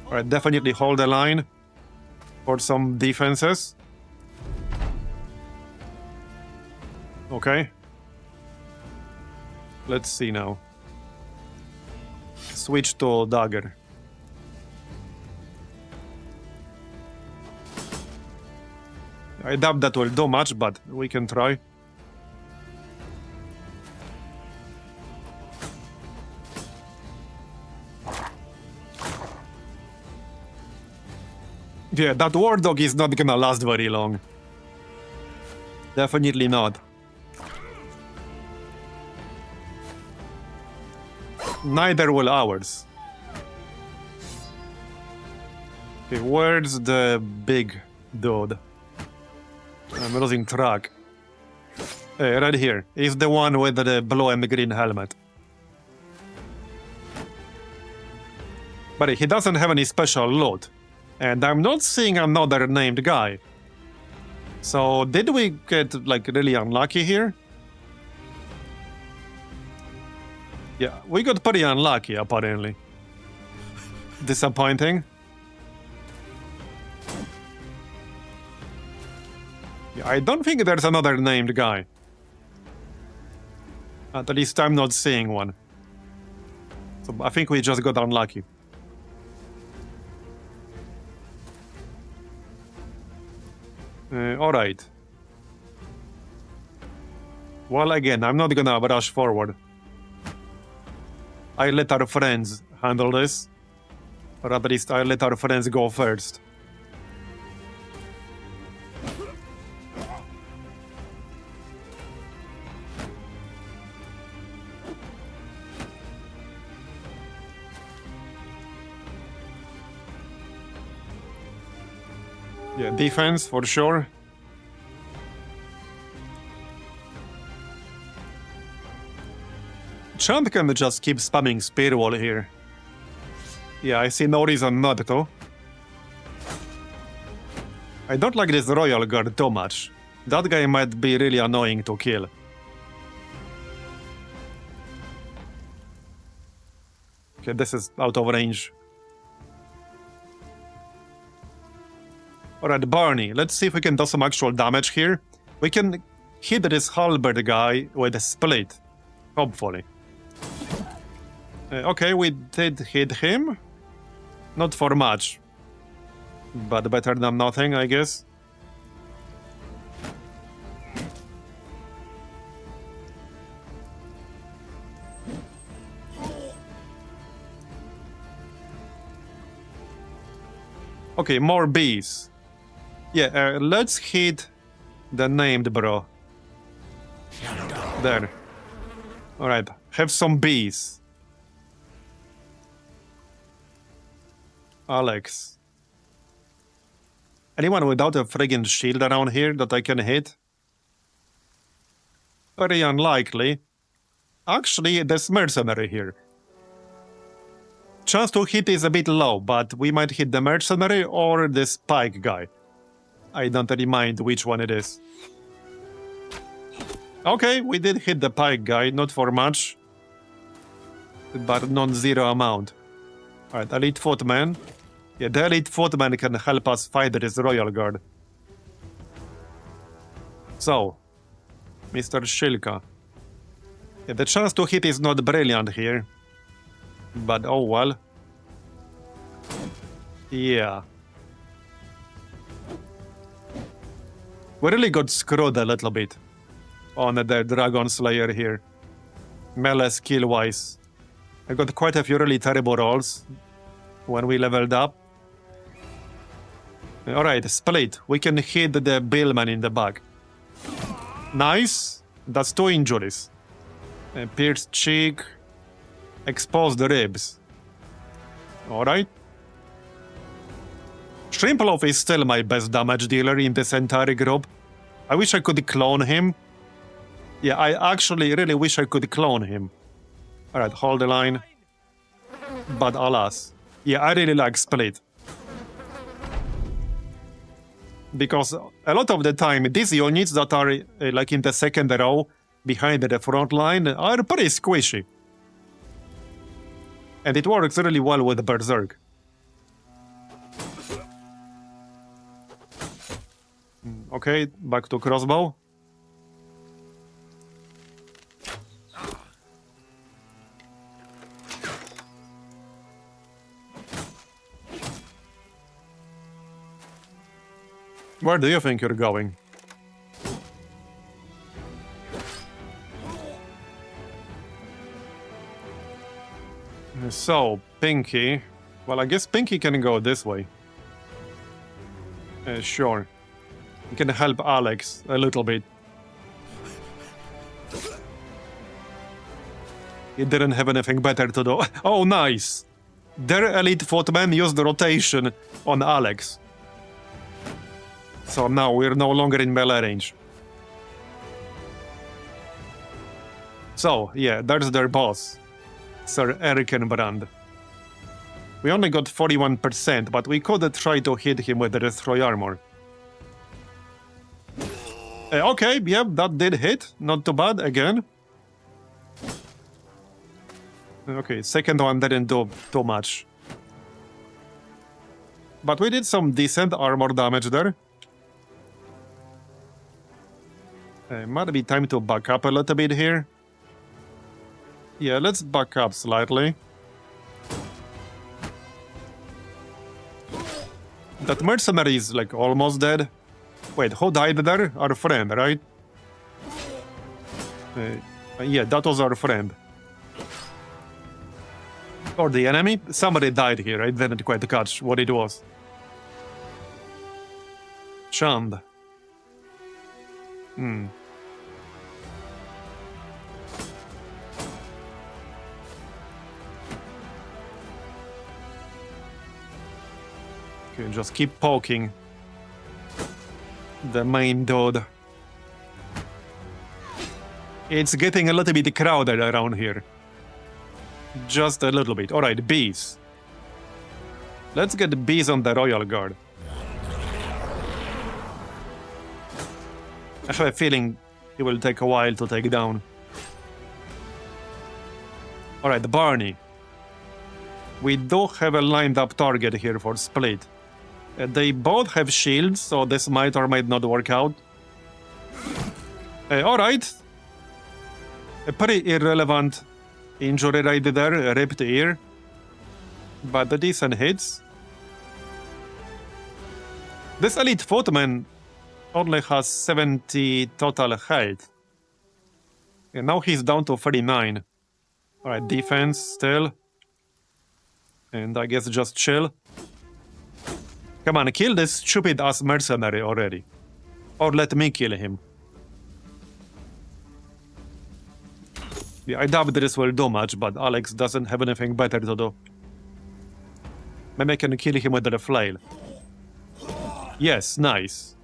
Alright, definitely hold the line for some defenses. Okay. Let's see now. Switch to dagger. I doubt that will do much, but we can try. Yeah, that war dog is not gonna last very long. Definitely not. Neither will ours. Okay, where's the big dude? I'm losing track. Right here. He's the one with the blue and green helmet. But he doesn't have any special loot. And I'm not seeing another named guy. So, did we get, like, really unlucky here? Yeah, we got pretty unlucky, apparently. Disappointing. Yeah, I don't think there's another named guy. At least I'm not seeing one. So, I think we just got unlucky. Alright. Well, again, I'm not gonna rush forward. I let our friends handle this. Or at least I let our friends go first. Yeah, defense for sure. Champ can just keep spamming spear wall here. Yeah, I see no reason not to. I don't like this Royal Guard too much. That guy might be really annoying to kill. Okay, this is out of range. Alright, Barney, let's see if we can do some actual damage here. We can hit this halberd guy with a split. Hopefully. Okay, we did hit him. Not for much. But better than nothing, I guess. Okay, more bees. Yeah, let's hit the named bro. There. Alright, have some bees. Alex. Anyone without a friggin' shield around here that I can hit? Very unlikely. Actually, there's mercenary here. Chance to hit is a bit low, but we might hit the mercenary or the spike guy. I don't really mind which one it is. Okay, we did hit the pike guy, not for much. But non-zero amount. Alright, elite footman. Yeah, the elite footman can help us fight this royal guard. So, Mr. Shilka. Yeah, the chance to hit is not brilliant here. But oh well. Yeah. We really got screwed a little bit on the Dragon Slayer here. Melee skill-wise. I got quite a few really terrible rolls when we leveled up. Alright, split. We can hit the billman in the back. Nice. That's 2 injuries. Pierced cheek. Exposed ribs. Alright. Shrimploff is still my best damage dealer in this entire group. I wish I could clone him. Yeah, I actually really wish I could clone him. Alright, hold the line. But alas. Yeah, I really like Split. Because a lot of the time, these units that are like in the second row behind the front line are pretty squishy. And it works really well with Berserk. Okay, back to crossbow. Where do you think you're going? So, Pinky. Well, I guess Pinky can go this way. Sure. You can help Alex a little bit. He didn't have anything better to do. Oh, nice! Their elite footman used the rotation on Alex. So now we're no longer in melee range. So, yeah, there's their boss, Sir Erkenbrand. We only got 41%, but we could try to hit him with the Destroy Armor. Okay, yeah, that did hit. Not too bad, again. Okay, second one didn't do too much. But we did some decent armor damage there. Might be time to back up a little bit here. Yeah, let's back up slightly. That mercenary is like almost dead. Wait, who died there? Our friend, right? Yeah, that was our friend. Or the enemy? Somebody died here. I didn't quite catch what it was. Chand. Okay, just keep poking the main dude. It's getting a little bit crowded around here. Just a little bit. Alright, bees. Let's get bees on the Royal Guard. I have a feeling it will take a while to take down. Alright, Barney. We do have a lined up target here for Split. They both have shields, so this might or might not work out. Alright. A pretty irrelevant injury right there, a ripped ear. But the decent hits. This elite footman only has 70 total health. And now he's down to 39. Alright, defense still. And I guess just chill. Come on, kill this stupid-ass mercenary already. Or let me kill him. Yeah, I doubt this will do much, but Alex doesn't have anything better to do. Maybe I can kill him with the flail. Yes, nice.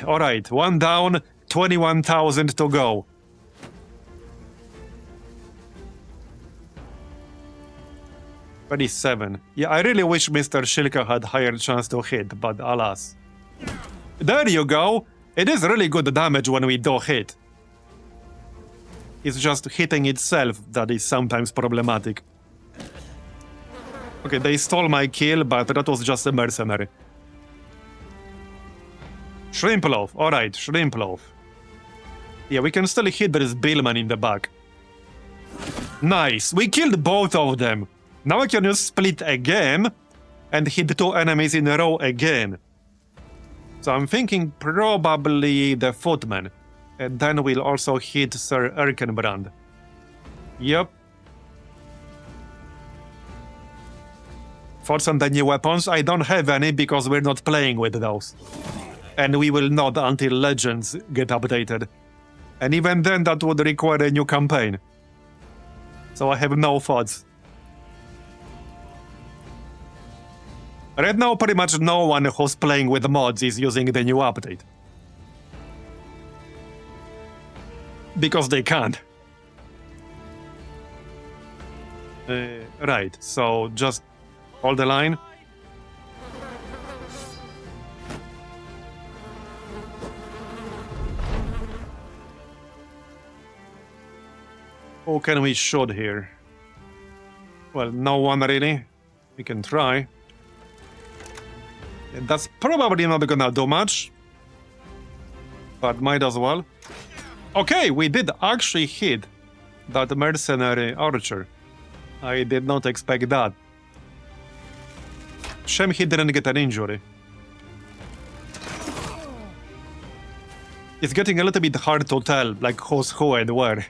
Alright, 1 down, 21,000 to go. $37. Yeah, I really wish Mr. Shilka had higher chance to hit, but alas. There you go! It is really good damage when we do hit. It's just hitting itself that is sometimes problematic. Okay, they stole my kill, but that was just a mercenary. Shrimploaf. Alright, Shrimploaf. Yeah, we can still hit this Billman in the back. Nice! We killed both of them! Now I can use split again and hit 2 enemies in a row again. So I'm thinking probably the Footman. And then we'll also hit Sir Erkenbrand. Yep. Thoughts on the new weapons? I don't have any because we're not playing with those. And we will not until Legends get updated. And even then that would require a new campaign. So I have no thoughts. Right now pretty much no one who's playing with mods is using the new update. Because they can't. Right, so just hold the line. Who can we shoot here? Well, no one really. We can try. And that's probably not gonna do much. But might as well. Okay, we did actually hit that mercenary archer. I did not expect that. Shame he didn't get an injury. It's getting a little bit hard to tell, like, who's who and where.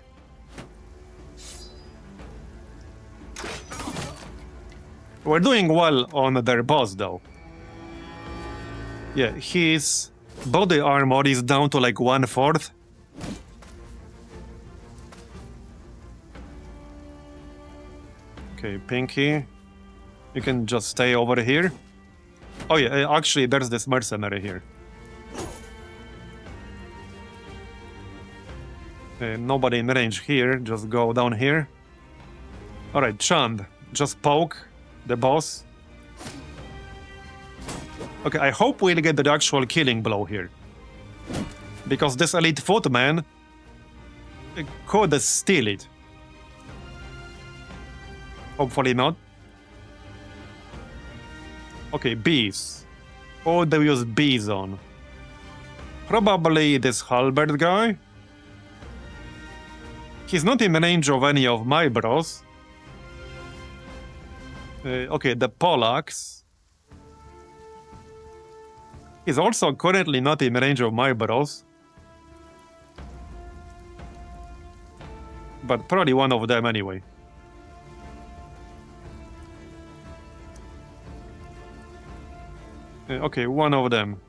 We're doing well on their boss, though. Yeah, his body armor is down to like 1/4. Okay, Pinky. You can just stay over here. Oh yeah, actually there's this mercenary here. Nobody in range here, just go down here. Alright, Chand, just poke the boss. Okay, I hope we'll get the actual killing blow here. Because this elite footman could steal it. Hopefully not. Okay, bees. What do we use bees on? Probably this halberd guy. He's not in range of any of my bros. Okay, the Pollax. He's also currently not in range of my bros. But probably one of them anyway. Okay, one of them.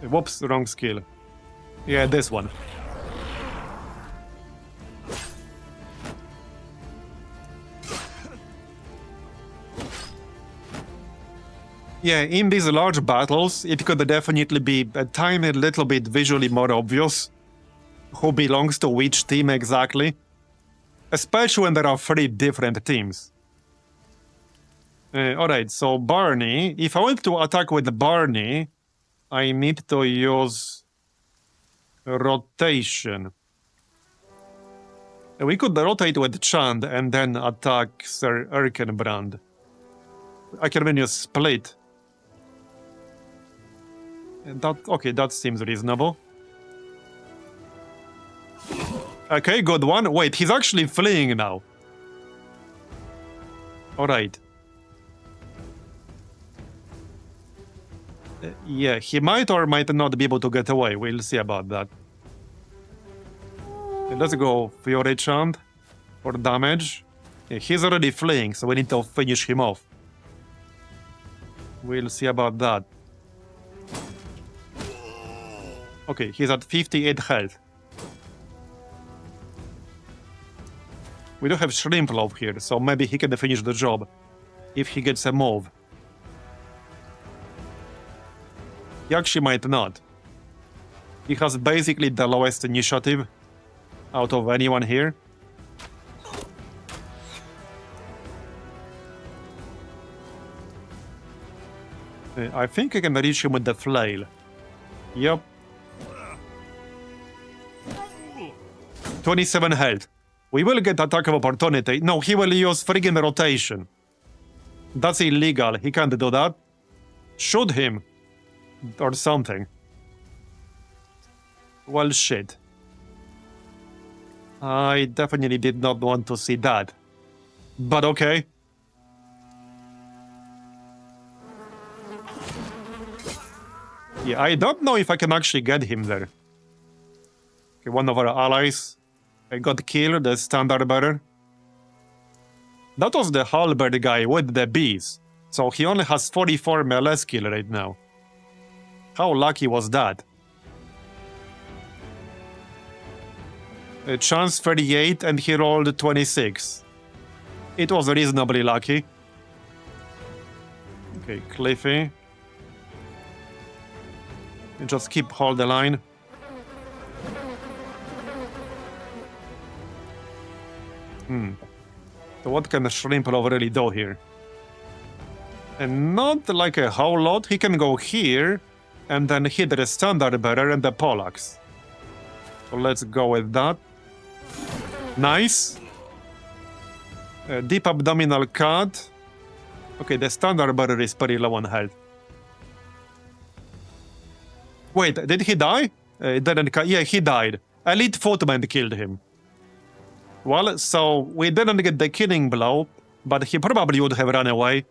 Whoops, wrong skill. Yeah, this one. Yeah, in these large battles, it could definitely be a tiny little bit visually more obvious who belongs to which team exactly. Especially when there are 3 different teams. Alright, so Barney. If I want to attack with Barney, I need to use rotation. We could rotate with Chand and then attack Sir Erkenbrand. I can even use split. Okay, that seems reasonable. Okay, good one. Wait, he's actually fleeing now. Alright. Yeah, he might or might not be able to get away. We'll see about that. Let's go Fury Chant for damage. Yeah, he's already fleeing, so we need to finish him off. We'll see about that. Okay, he's at 58 health. We do have Shrimplove here, so maybe he can finish the job if he gets a move. He actually might not. He has basically the lowest initiative out of anyone here. I think I can reach him with the flail. Yep. 27 health. We will get attack of opportunity. No, he will use friggin' rotation. That's illegal. He can't do that. Shoot him. Or something. Well, shit. I definitely did not want to see that. But okay. Yeah, I don't know if I can actually get him there. Okay, one of our allies got killed, the standard bearer. That was the halberd guy with the bees. So he only has 44 melee skill right now. How lucky was that? Chance 38 and he rolled 26. It was reasonably lucky. Okay, Cliffy. You just hold the line. So what can Shrimp Love really do here? And not like a whole lot. He can go here and then hit the standard bearer and the Pollax. So let's go with that. Nice. Deep abdominal cut. Okay, the standard bearer is pretty low on health. Wait, did he die? Yeah, he died. Elite Footman killed him. Well, so we didn't get the killing blow, but he probably would have run away.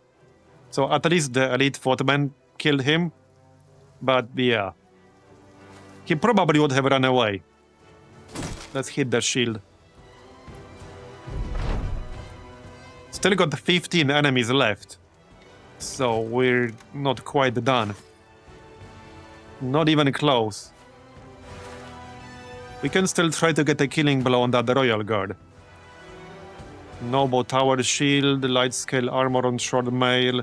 So at least the Elite Footman killed him. But yeah. He probably would have run away. Let's hit the shield. Still got 15 enemies left. So we're not quite done. Not even close. We can still try to get a killing blow on that Royal Guard. Noble Tower Shield, Light Scale Armor on Short Mail.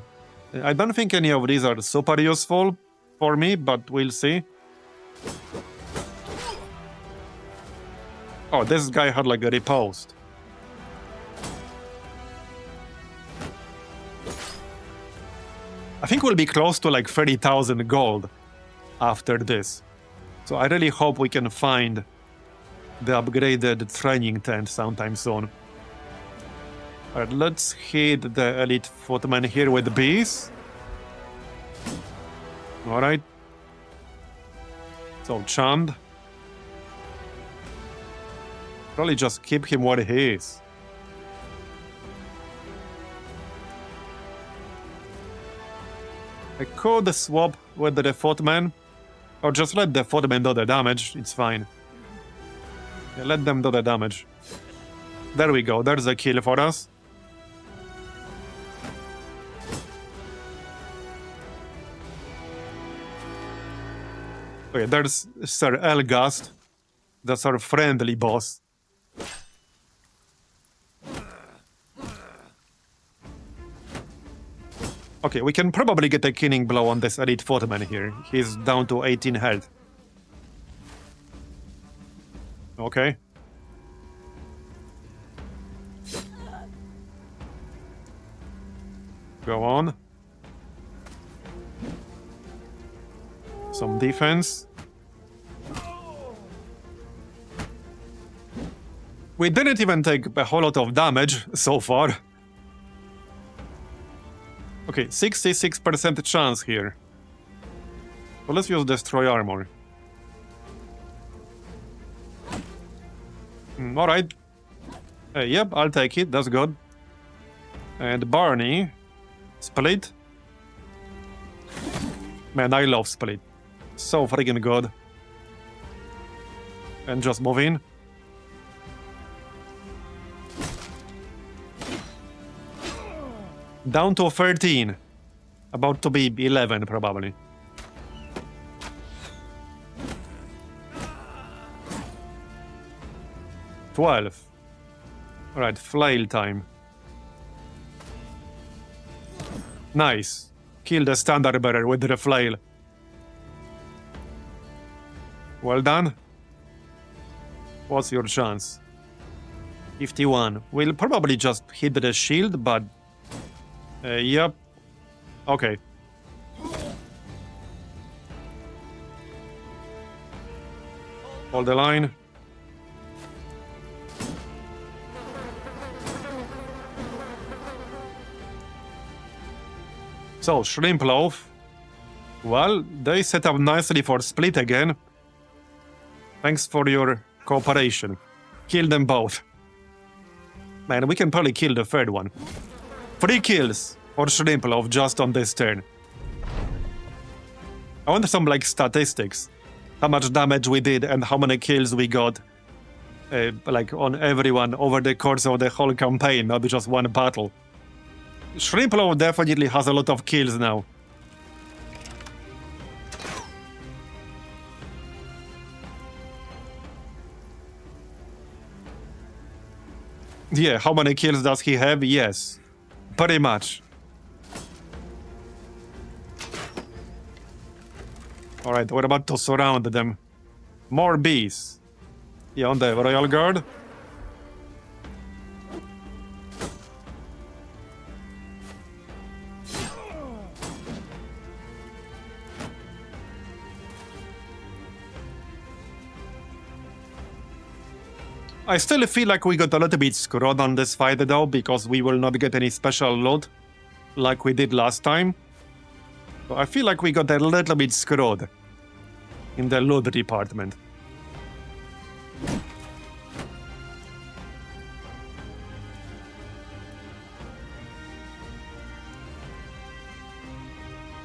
I don't think any of these are super useful for me, but we'll see. Oh, this guy had like a riposte. I think we'll be close to like 30,000 gold after this. So I really hope we can find the upgraded training tent sometime soon. Alright, let's hit the Elite Footman here with bees. Alright. So Chand. Probably just keep him where he is. I could swap with the Footman. Or just let the Footman do the damage, it's fine. Yeah, let them do the damage. There we go, there's a kill for us. Okay, there's Sir Elgast. That's our friendly boss. Okay, we can probably get a killing blow on this Elite Footman here. He's down to 18 health. Okay. Go on. Some defense. We didn't even take a whole lot of damage so far. Okay, 66% chance here. So let's use Destroy Armor. Alright. Yep, I'll take it, that's good. And Barney. Split. Man, I love Split. So freaking good. And just move in. Down to 13. About to be 11, probably. $12. Alright, flail time. Nice. Kill the standard bearer with the flail. Well done. What's your chance? 51. We'll probably just hit the shield, but... yep. Okay. Hold the line. So, Shrimp Loaf. Well, they set up nicely for Split again. Thanks for your cooperation. Kill them both. Man, we can probably kill the third one. 3 kills for Shrimploff just on this turn. I want some, like, statistics. How much damage we did and how many kills we got. Like, on everyone over the course of the whole campaign, not just one battle. Shrimploff definitely has a lot of kills now. Yeah, how many kills does he have? Yes, pretty much. Alright, we're about to surround them. More bees. Yeah, on the Royal Guard. I still feel like we got a little bit screwed on this fight though, because we will not get any special loot like we did last time. So I feel like we got a little bit screwed in the loot department.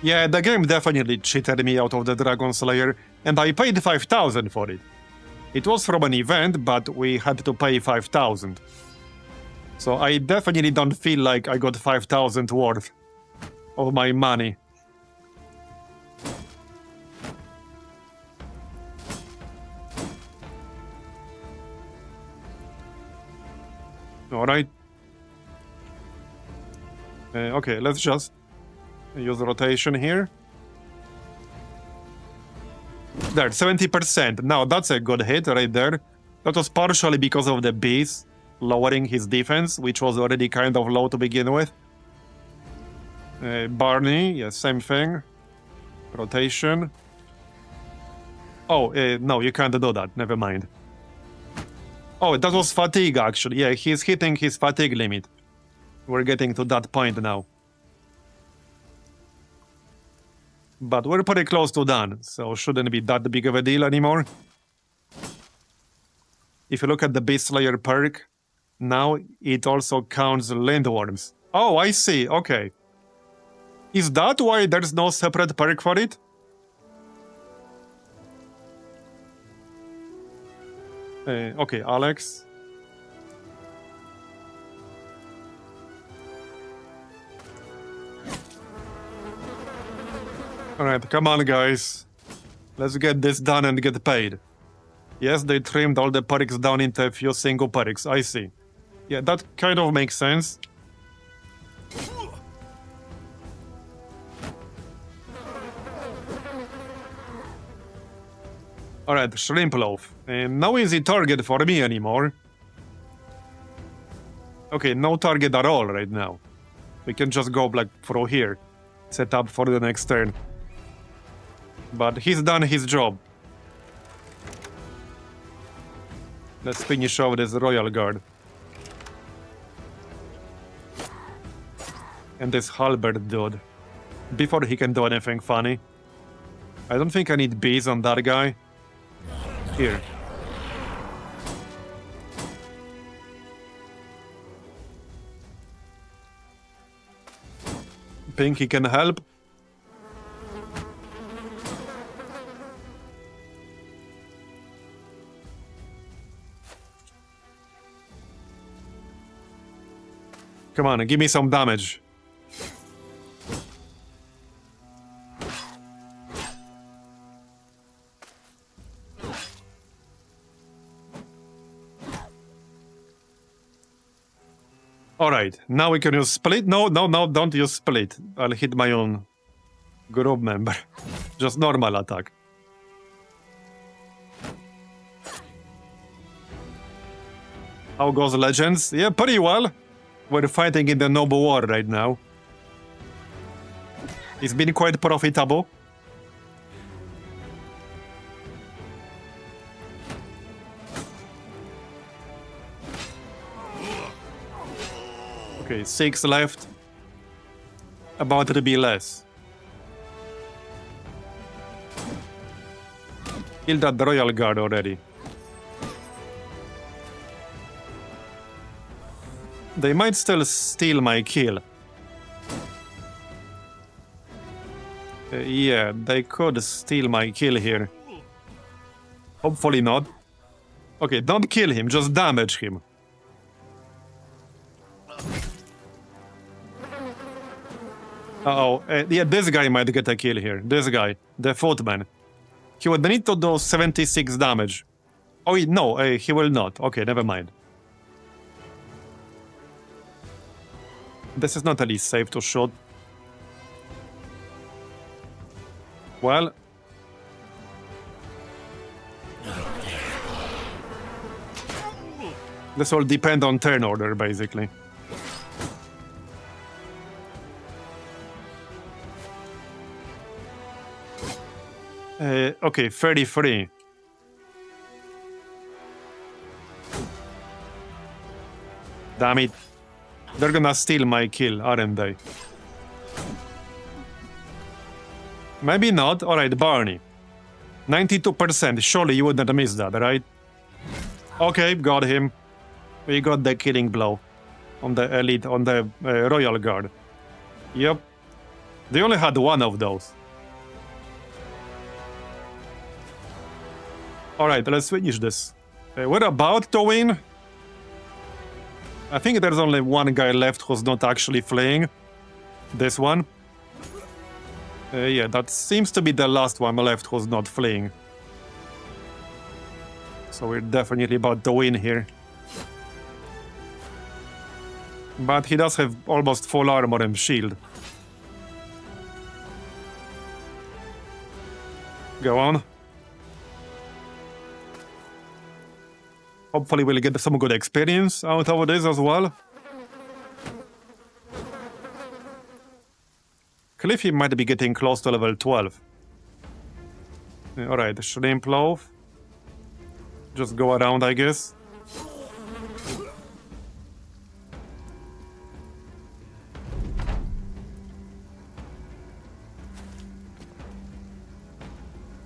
Yeah, the game definitely cheated me out of the Dragon Slayer, and I paid 5,000 for it. It was from an event, but we had to pay 5,000. So I definitely don't feel like I got 5,000 worth of my money. Alright. Okay, let's just use rotation here. There, 70%. Now, that's a good hit right there. That was partially because of the bees lowering his defense, which was already kind of low to begin with. Barney, yeah, same thing. Rotation. Oh, no, you can't do that. Never mind. Oh, that was fatigue, actually. Yeah, he's hitting his fatigue limit. We're getting to that point now. But we're pretty close to done, so shouldn't be that big of a deal anymore. If you look at the Beast Slayer perk, now it also counts Lindworms. Oh, I see, okay. Is that why there's no separate perk for it? Okay, Alex. Alright, come on, guys. Let's get this done and get paid. Yes, they trimmed all the perks down into a few single perks, I see. Yeah, that kind of makes sense. Alright, Shrimploff. No easy target for me anymore. Okay, no target at all right now. We can just go like through here. Set up for the next turn. But he's done his job. Let's finish off this Royal Guard. And this halberd dude. Before he can do anything funny. I don't think I need bees on that guy. Here. Think he can help? Come on, give me some damage. Alright, now we can use split. No, don't use split. I'll hit my own group member. Just normal attack. How goes Legends? Yeah, pretty well. We're fighting in the Noble War right now. It's been quite profitable. Okay, 6 left. About to be less. Killed that Royal Guard already. They might still steal my kill. Yeah, they could steal my kill here. Hopefully not. Okay, don't kill him, just damage him. Uh-oh, yeah, this guy might get a kill here. This guy, the footman. He would need to do 76 damage. Oh, no, he will not. Okay, never mind. This is not really safe to shoot. Well... This will depend on turn order, basically. Okay, 33. Damn it. They're gonna steal my kill, aren't they? Maybe not. Alright, Barney. 92%. Surely you wouldn't miss that, right? Okay, got him. We got the killing blow. On the elite, on the Royal Guard. Yep. They only had one of those. Alright, let's finish this. We're about to win. I think there's only one guy left who's not actually fleeing. This one. Yeah, that seems to be the last one left who's not fleeing. So we're definitely about to win here. But he does have almost full armor and shield. Go on. Hopefully we'll get some good experience out of this as well. Cliffy might be getting close to level 12. Alright, shrimp loaf. Just go around, I guess.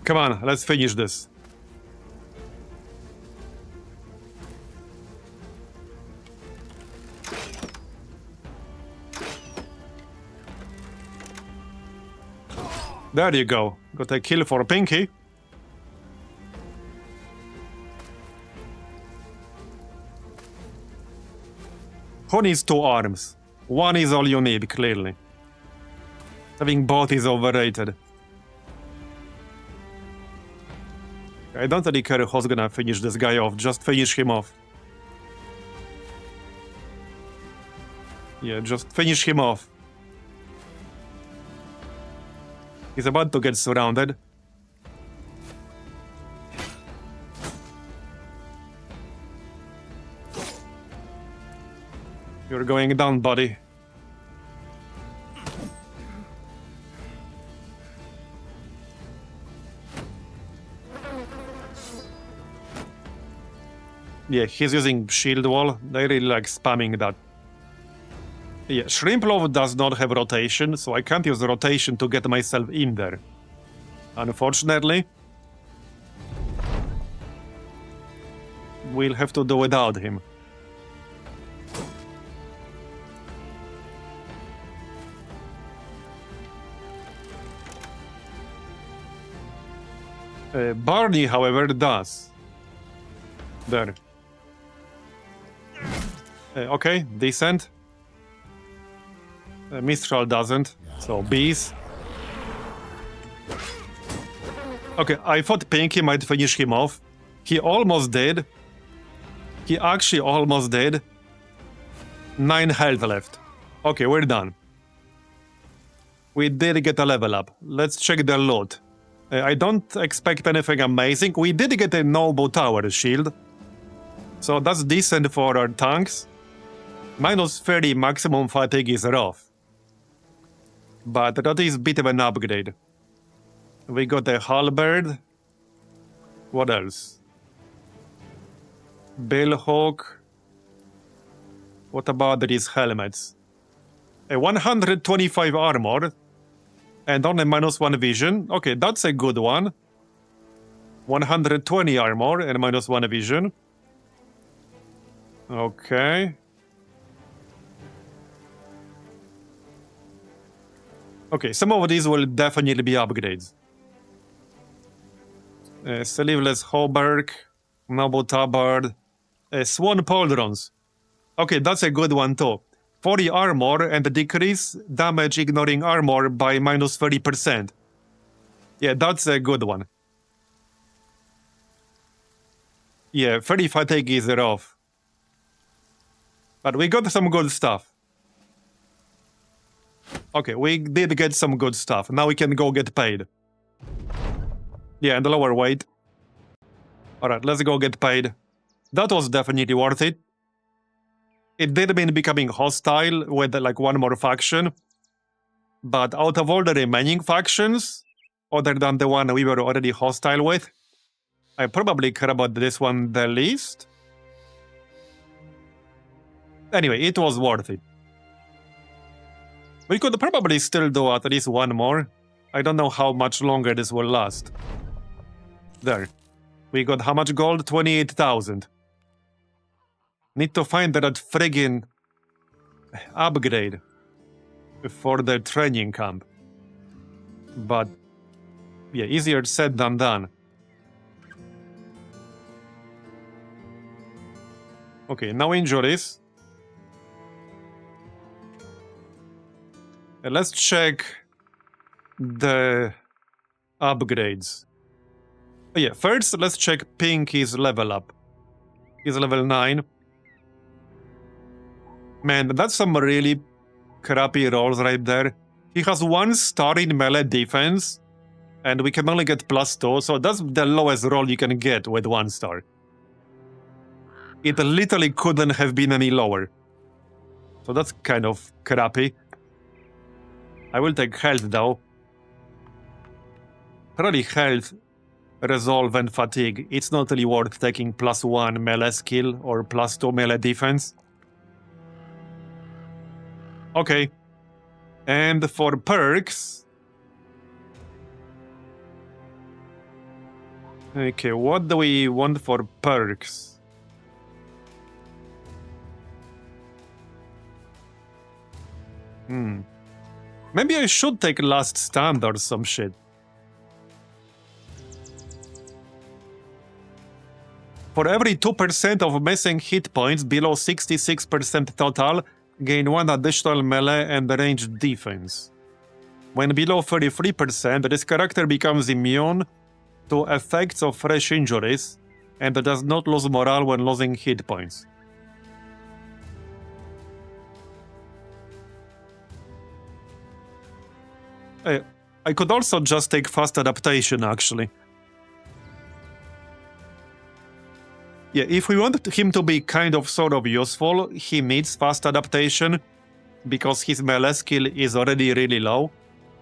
Come on, let's finish this. There you go. Got a kill for Pinky. Who needs two arms? One is all you need, clearly. Having both is overrated. I don't really care who's gonna finish this guy off, just finish him off. Yeah, just finish him off. He's about to get surrounded. You're going down, buddy. Yeah, he's using shield wall. They really like spamming that. Yeah, Shrimp Loaf does not have rotation, so I can't use rotation to get myself in there. Unfortunately. We'll have to do without him. Barney, however, does. There. Okay, decent. Mistral doesn't, so bees. Okay, I thought Pinky might finish him off. He almost did. He actually almost did. 9 health left. Okay, we're done. We did get a level up. Let's check the loot. I don't expect anything amazing. We did get a noble tower shield. So that's decent for our tanks. Minus 30 maximum fatigue is rough. But that is a bit of an upgrade. We got a halberd. What else? Billhawk. What about these helmets? A 125 armor. And only minus 1 vision. Okay, that's a good one. 120 armor and minus 1 vision. Okay. Okay, some of these will definitely be upgrades. Sleeveless Hauberk, Noble Tabard, Swan Pauldrons. Okay, that's a good one too. 40 armor and decrease damage ignoring armor by minus 30%. Yeah, that's a good one. Yeah, 30 fatigue is rough. But we got some good stuff. Okay, we did get some good stuff. Now we can go get paid. Yeah, and lower weight. Alright, let's go get paid. That was definitely worth it. It did mean becoming hostile with like one more faction. But out of all the remaining factions, other than the one we were already hostile with, I probably care about this one the least. Anyway, it was worth it. We could probably still do at least one more. I don't know how much longer this will last. There. We got how much gold? 28,000. Need to find that friggin' upgrade for the training camp. But, yeah, easier said than done. Okay, no injuries. Let's check the upgrades. Oh yeah, first let's check Pinky's level up. He's level 9. Man, that's some really crappy rolls right there. He has 1 star in melee defense, and we can only get +2, so that's the lowest roll you can get with 1 star. It literally couldn't have been any lower. So that's kind of crappy. I will take health though. Probably health, resolve and fatigue. It's not really worth taking +1 melee skill or +2 melee defense. Okay. And for perks... Okay, what do we want for perks? Maybe I should take Last Stand or some shit. For every 2% of missing hit points below 66% total, gain 1 additional melee and ranged defense. When below 33%, this character becomes immune to effects of fresh injuries and does not lose morale when losing hit points. I could also just take fast adaptation, actually. Yeah, if we want him to be kind of sort of useful, he needs fast adaptation, because his melee skill is already really low.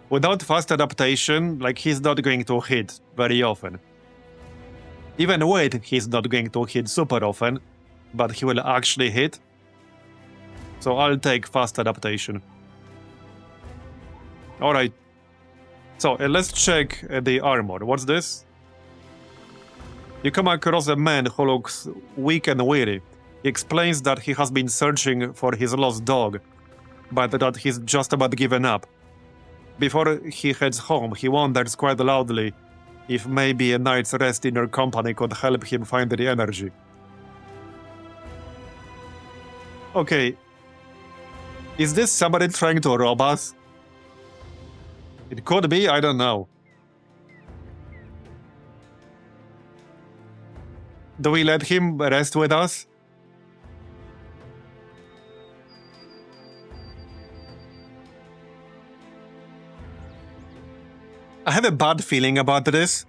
Without fast adaptation, like, he's not going to hit very often. Even with, he's not going to hit super often, but he will actually hit. So I'll take fast adaptation. Alright. So, let's check the armor. What's this? You come across a man who looks weak and weary. He explains that he has been searching for his lost dog, but that he's just about given up. Before he heads home, he wonders quite loudly if maybe a night's rest in your company could help him find the energy. Okay. Is this somebody trying to rob us? It could be, I don't know. Do we let him rest with us? I have a bad feeling about this.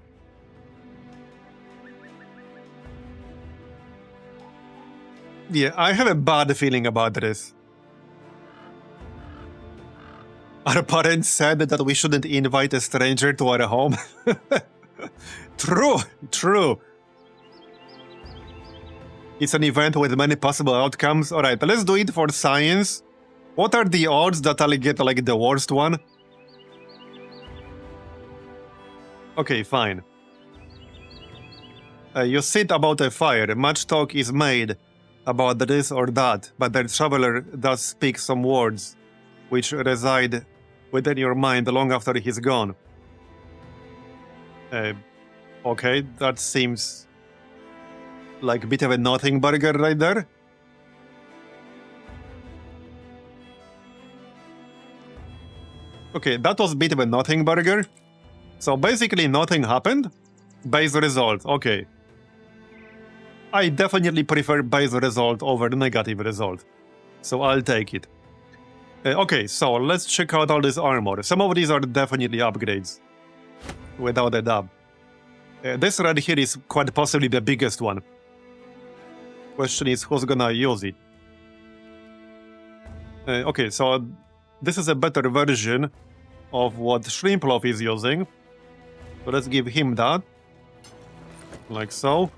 Yeah, I have a bad feeling about this. Our parents said that we shouldn't invite a stranger to our home. True, true. It's an event with many possible outcomes. Alright, let's do it for science. What are the odds that I'll get, like, the worst one? Okay, fine. You sit about a fire. Much talk is made about this or that, but the traveler does speak some words which reside within your mind long after he's gone. Okay, that seems like a bit of a nothing burger right there. Okay, that was a bit of a nothing burger. So basically nothing happened. Base result, okay. I definitely prefer base result over negative result. So I'll take it. Okay, so let's check out all this armor. Some of these are definitely upgrades. Without a doubt. This right here is quite possibly the biggest one. Question is, who's gonna use it? Okay, so this is a better version of what Shrimploff is using. So let's give him that. Like so.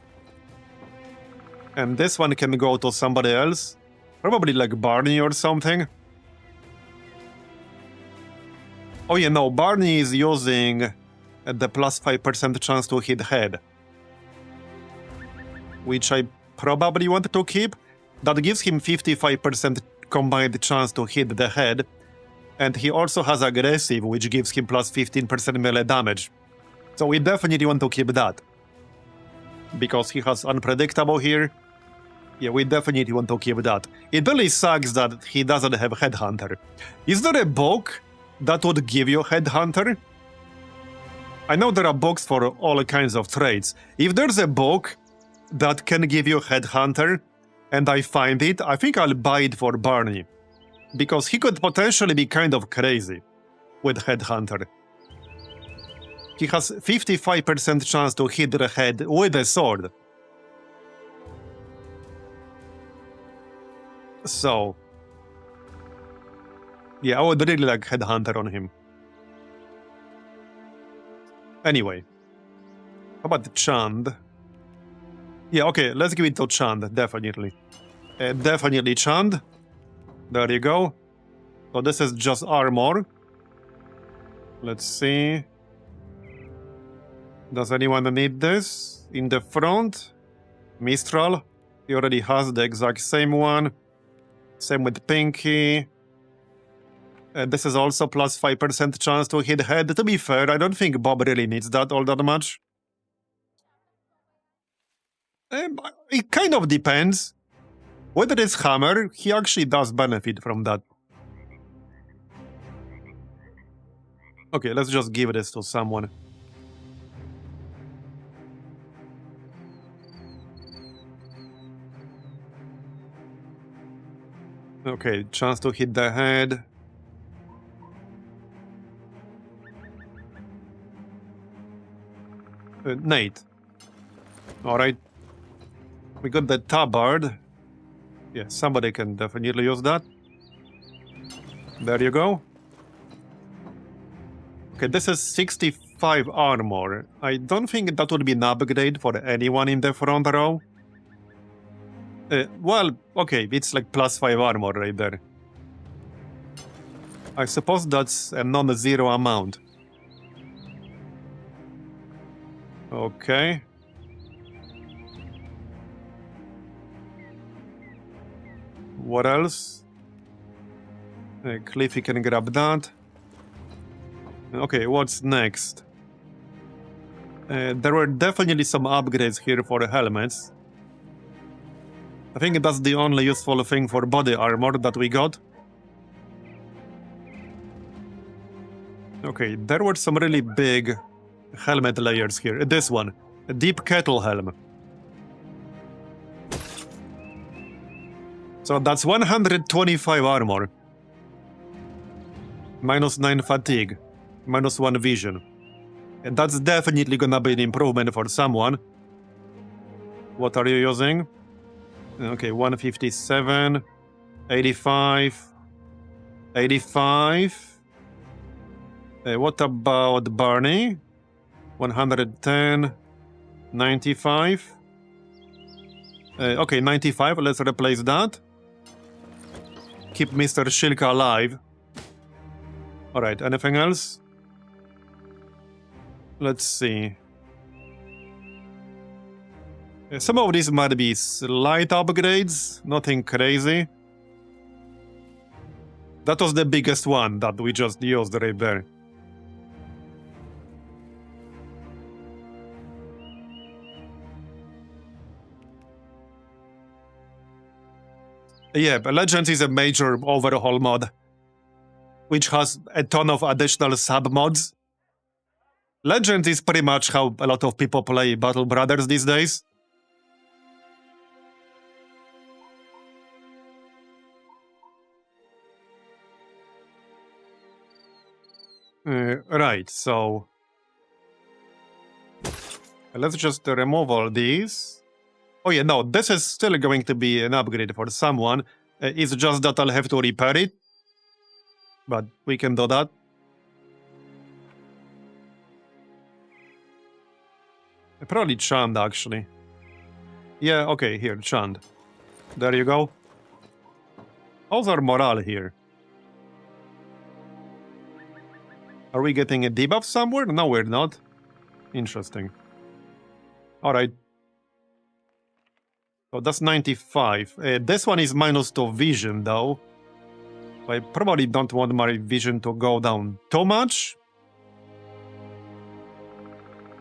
And this one can go to somebody else. Probably like Barney or something. Oh yeah, no, Barney is using the plus 5% chance to hit head. Which I probably want to keep. That gives him 55% combined chance to hit the head. And he also has aggressive, which gives him plus 15% melee damage. So we definitely want to keep that. Because he has unpredictable here. Yeah, we definitely want to keep that. It really sucks that he doesn't have Headhunter. Is there a book that would give you Headhunter? I know there are books for all kinds of traits. If there's a book that can give you Headhunter, and I find it, I think I'll buy it for Barney. Because he could potentially be kind of crazy with Headhunter. He has 55% chance to hit the head with a sword. So, yeah, I would really like Headhunter on him. Anyway, how about Chand? Yeah, okay, let's give it to Chand, definitely. Definitely Chand. There you go. So this is just armor. Let's see. Does anyone need this? In the front? Mistral. He already has the exact same one. Same with Pinky. This is also plus 5% chance to hit head. To be fair, I don't think Bob really needs that all that much. It kind of depends. With this hammer, he actually does benefit from that. Okay, let's just give this to someone. Okay, chance to hit the head. Nate. Alright. We got the tabard. Yeah, somebody can definitely use that. There you go. Okay, this is 65 armor. I don't think that would be an upgrade for anyone in the front row. Well, okay, it's like plus 5 armor right there. I suppose that's a non-zero amount. Okay. What else? Cliffy can grab that. Okay, what's next? There were definitely some upgrades here for helmets. I think that's the only useful thing for body armor that we got. Okay, there were some really big helmet layers here. This one, a deep kettle helm. So that's 125 armor. Minus 9 fatigue. Minus 1 vision. And that's definitely gonna be an improvement for someone. What are you using? Okay, 157, 85, 85. What about Barney? 110, 95. Okay, 95, let's replace that. Keep Mr. Shilka alive. Alright, anything else? Let's see. Some of these might be slight upgrades, nothing crazy. That was the biggest one that we just used right there. Yeah, but Legends is a major overhaul mod, which has a ton of additional sub-mods. Legends is pretty much how a lot of people play Battle Brothers these days. Right, so... let's just remove all these. Oh yeah, no, this is still going to be an upgrade for someone. It's just that I'll have to repair it. But we can do that. Probably Chand, actually. Yeah, okay, here, Chand. There you go. How's our morale here? Are we getting a debuff somewhere? No, we're not. Interesting. Alright. So that's 95. This one is -2 vision, though. I probably don't want my vision to go down too much.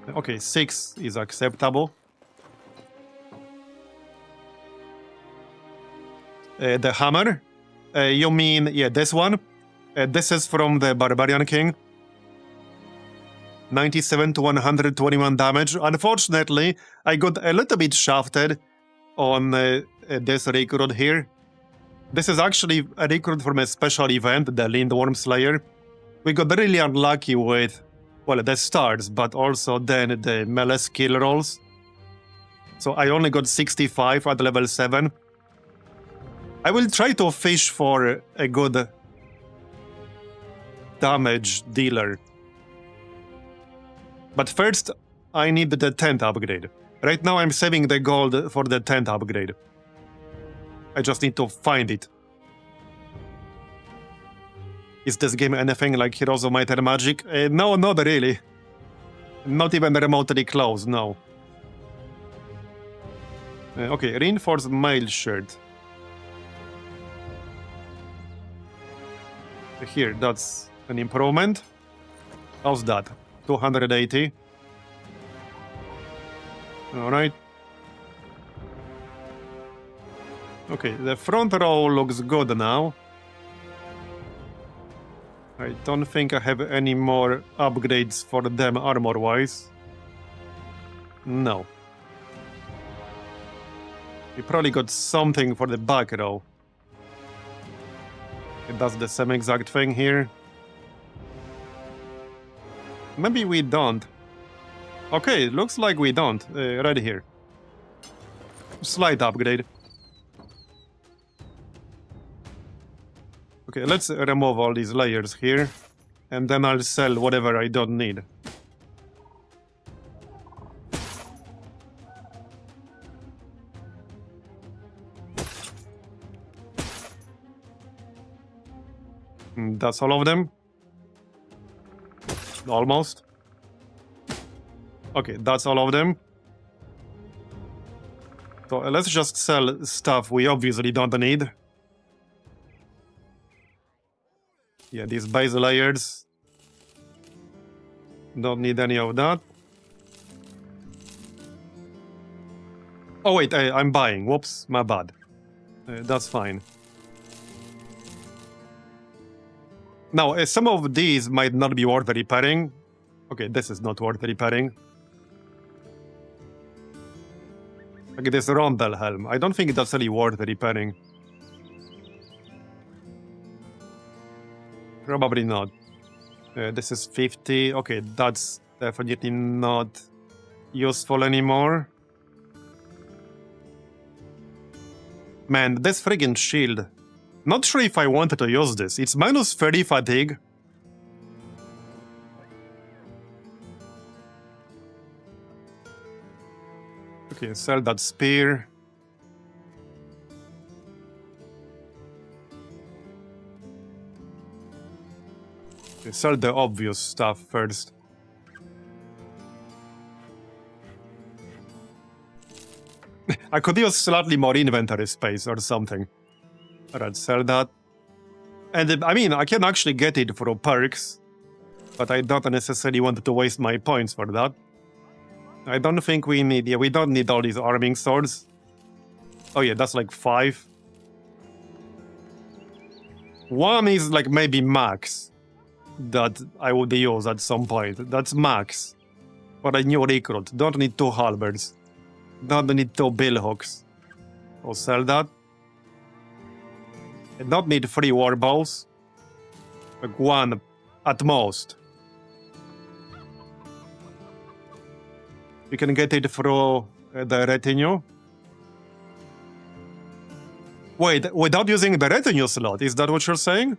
Okay, 6 is acceptable. The hammer? You mean, yeah, this one? This is from the Barbarian King. 97 to 121 damage. Unfortunately, I got a little bit shafted on this recruit here. This is actually a recruit from a special event, the Lindworm Slayer. We got really unlucky with, well, the stars, but also then the melee skill rolls. So I only got 65 at level 7. I will try to fish for a good damage dealer. But first, I need the 10th upgrade. Right now I'm saving the gold for the 10th upgrade. I just need to find it. Is this game anything like Heroes of Might and Magic? No, not really. Not even remotely close, no. Okay, reinforced mail shirt. Here, that's an improvement. How's that? 280. Alright. Okay, the front row looks good now. I don't think I have any more upgrades for them armor-wise. No. We probably got something for the back row. It does the same exact thing here. Maybe we don't. Okay, looks like we don't. Right here. Slight upgrade. Okay, let's remove all these layers here. And then I'll sell whatever I don't need. That's all of them. Almost. Okay, that's all of them. So let's just sell stuff we obviously don't need. Yeah, these base layers. Don't need any of that. Oh wait, I'm buying. Whoops, my bad. That's fine. Now, some of these might not be worth repairing. Okay, this is not worth repairing. Like this Rondel helm. I don't think that's really worth repairing. Probably not. This is 50. Okay, that's definitely not useful anymore. Man, this friggin' shield. Not sure if I wanted to use this. It's minus 30 fatigue. Okay, sell that spear. Okay, sell the obvious stuff first. I could use slightly more inventory space or something. Alright, sell that. And I mean, I can actually get it for perks, but I don't necessarily want to waste my points for that. I don't think we need... Yeah, we don't need all these arming swords. Oh yeah, that's like 5. 1 is like maybe max that I would use at some point. That's max. For a new recruit. Don't need 2 halberds. Don't need 2 billhooks. I'll sell that. I don't need 3 war bows. Like 1 at most. You can get it through the retinue. Wait, without using the retinue slot, is that what you're saying?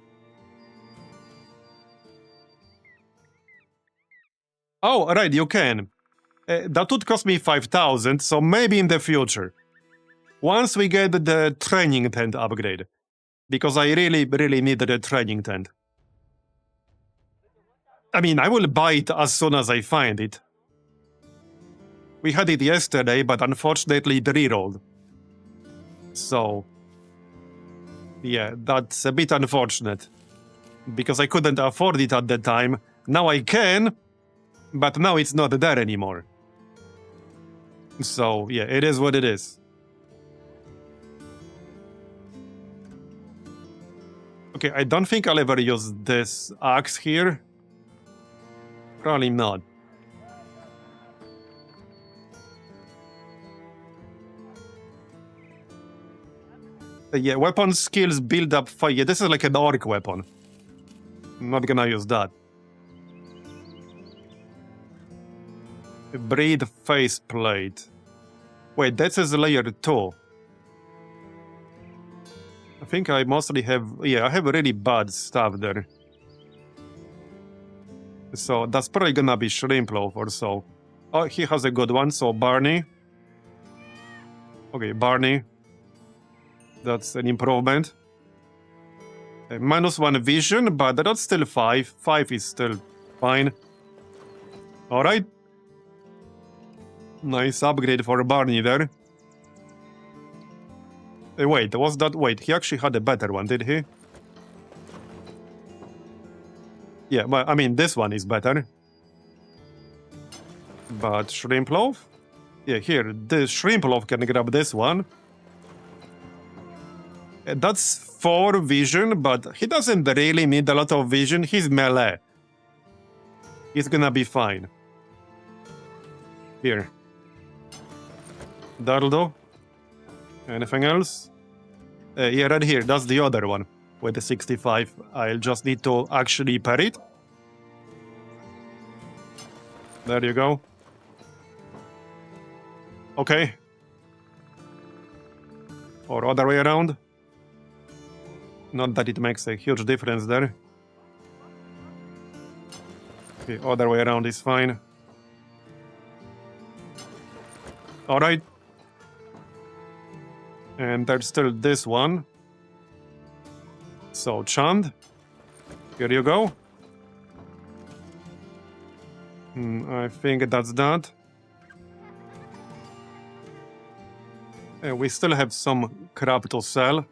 Oh, right, you can. That would cost me 5,000, so maybe in the future. Once we get the training tent upgrade. Because I really, really need the training tent. I mean, I will buy it as soon as I find it. We had it yesterday, but unfortunately it rerolled. So... yeah, that's a bit unfortunate. Because I couldn't afford it at the time. Now I can, but now it's not there anymore. So, yeah, it is what it is. Okay, I don't think I'll ever use this axe here. Probably not. Yeah, weapon skills build up 5. Yeah, this is like an orc weapon. I'm not gonna use that. Breed faceplate. Wait, that is layer 2. I think I mostly have... yeah, I have really bad stuff there. So that's probably gonna be Shrimploaf or so. Oh, he has a good one, so Barney. Okay, Barney. That's an improvement. -1 vision, but that's still 5. 5 is still fine. Alright. Nice upgrade for Barney there. Wait, was that... wait, he actually had a better one, did he? Yeah, but I mean, this one is better. But Shrimploaf? Yeah, here, this Shrimploaf can grab this one. That's 4 vision, but he doesn't really need a lot of vision. He's melee. He's gonna be fine. Here. That'll do. Anything else? Yeah, right here. That's the other one. With the 65. I'll just need to actually pair it. There you go. Okay. Or other way around. Not that it makes a huge difference there. Okay, other way around is fine. Alright. And there's still this one. So, Chand. Here you go. I think that's that. We still have some crap to sell.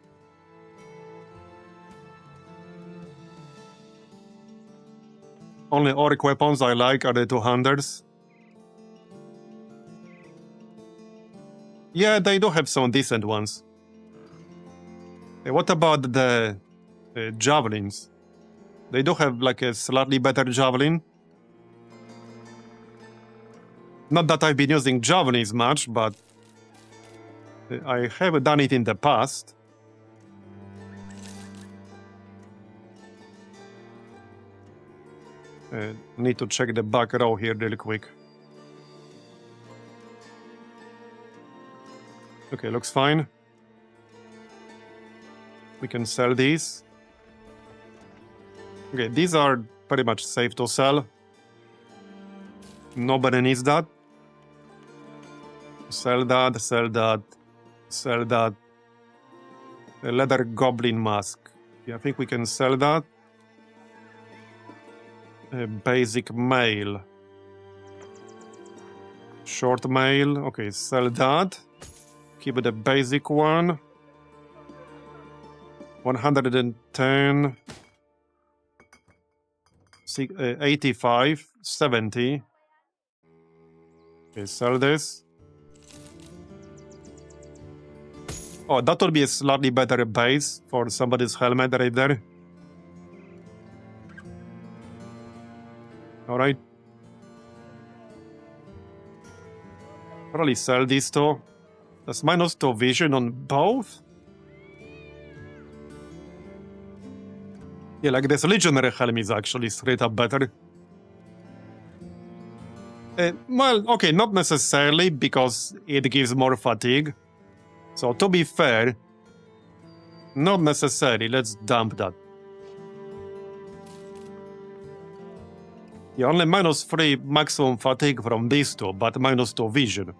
Only orc weapons I like are the 200s. Yeah, they do have some decent ones. What about the javelins? They do have like a slightly better javelin. Not that I've been using javelins much, but I have done it in the past. Need to check the back row here really quick. Okay, looks fine. We can sell these. Okay, these are pretty much safe to sell. Nobody needs that. Sell that, sell that, sell that. A leather goblin mask. Yeah, I think we can sell that. A basic mail. Short mail. Okay, sell that. Keep the basic one. 110, 85, 70. Okay, sell this. Oh, that would be a slightly better base for somebody's helmet right there. Alright. Probably sell these two. That's -2 vision on both. Yeah, like this legionary helm is actually straight up better. Well, okay, not necessarily, because it gives more fatigue. So to be fair, not necessarily. Let's dump that. Yeah, only -3 maximum fatigue from these two, but -2 vision.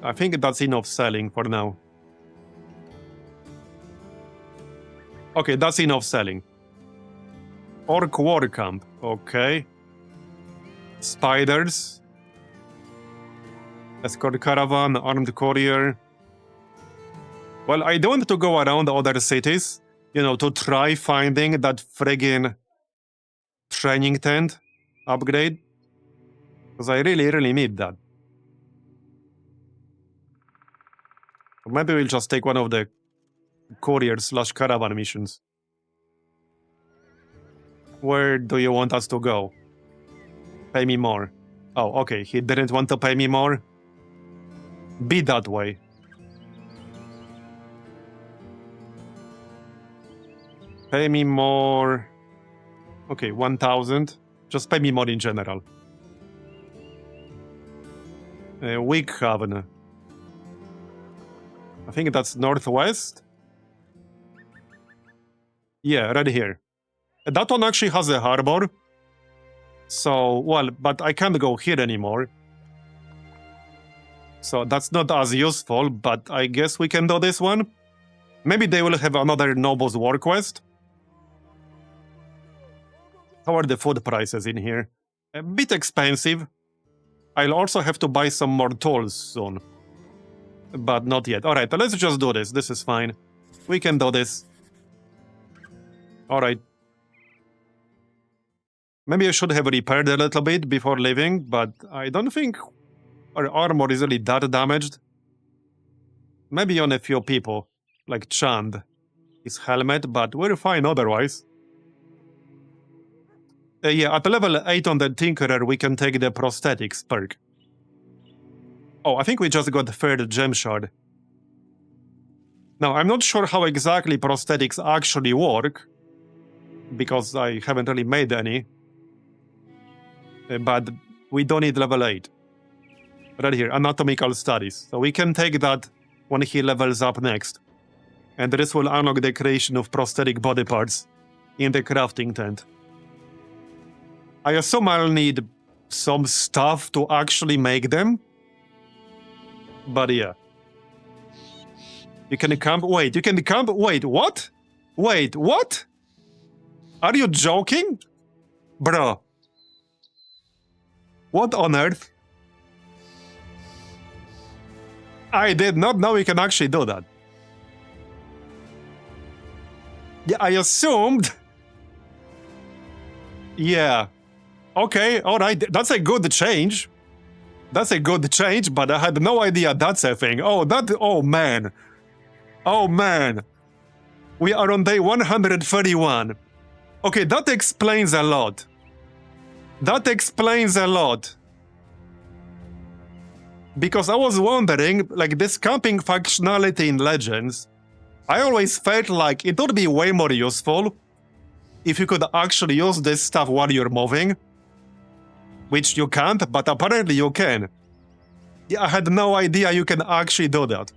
I think that's enough selling for now. Okay, that's enough selling. Orc War Camp, okay. Spiders. Escort Caravan, Armed Courier. Well, I don't want to go around other cities, you know, to try finding that friggin' training tent upgrade. Because I really need that. Or maybe we'll just take one of the courier/caravan missions. Where do you want us to go? Pay me more. Oh, okay, he didn't want to pay me more. Be that way. Pay me more. Okay, 1,000. Just pay me more in general. Wickhaven. I think that's northwest. Yeah, right here. That one actually has a harbor. So, well, but I can't go here anymore. So that's not as useful, but I guess we can do this one. Maybe they will have another Nobles War Quest. How are the food prices in here? A bit expensive. I'll also have to buy some more tools soon. But not yet. Alright, let's just do this. This is fine. We can do this. Alright. Maybe I should have repaired a little bit before leaving, but I don't think our armor is really that damaged. Maybe on a few people, like Chand. His helmet, but we're fine otherwise. Yeah, at level 8 on the Tinkerer, we can take the prosthetics perk. Oh, I think we just got the third gem shard. Now, I'm not sure how exactly prosthetics actually work, because I haven't really made any. But we don't need level 8. Right here, anatomical studies. So we can take that when he levels up next. And this will unlock the creation of prosthetic body parts in the crafting tent. I assume I'll need some stuff to actually make them. But yeah. You can camp. Wait, you can camp. Wait, what? Wait, what? Are you joking? Bro. What on earth? I did not know you can actually do that. Yeah, I assumed. Yeah. Okay, alright. That's a good change. That's a good change, but I had no idea that's a thing. Oh, that. Oh, man. Oh, man. We are on day 131. Okay, that explains a lot. That explains a lot. Because I was wondering, like, this camping functionality in Legends, I always felt like it would be way more useful if you could actually use this stuff while you're moving. Which you can't, but apparently you can. Yeah, I had no idea you can actually do that.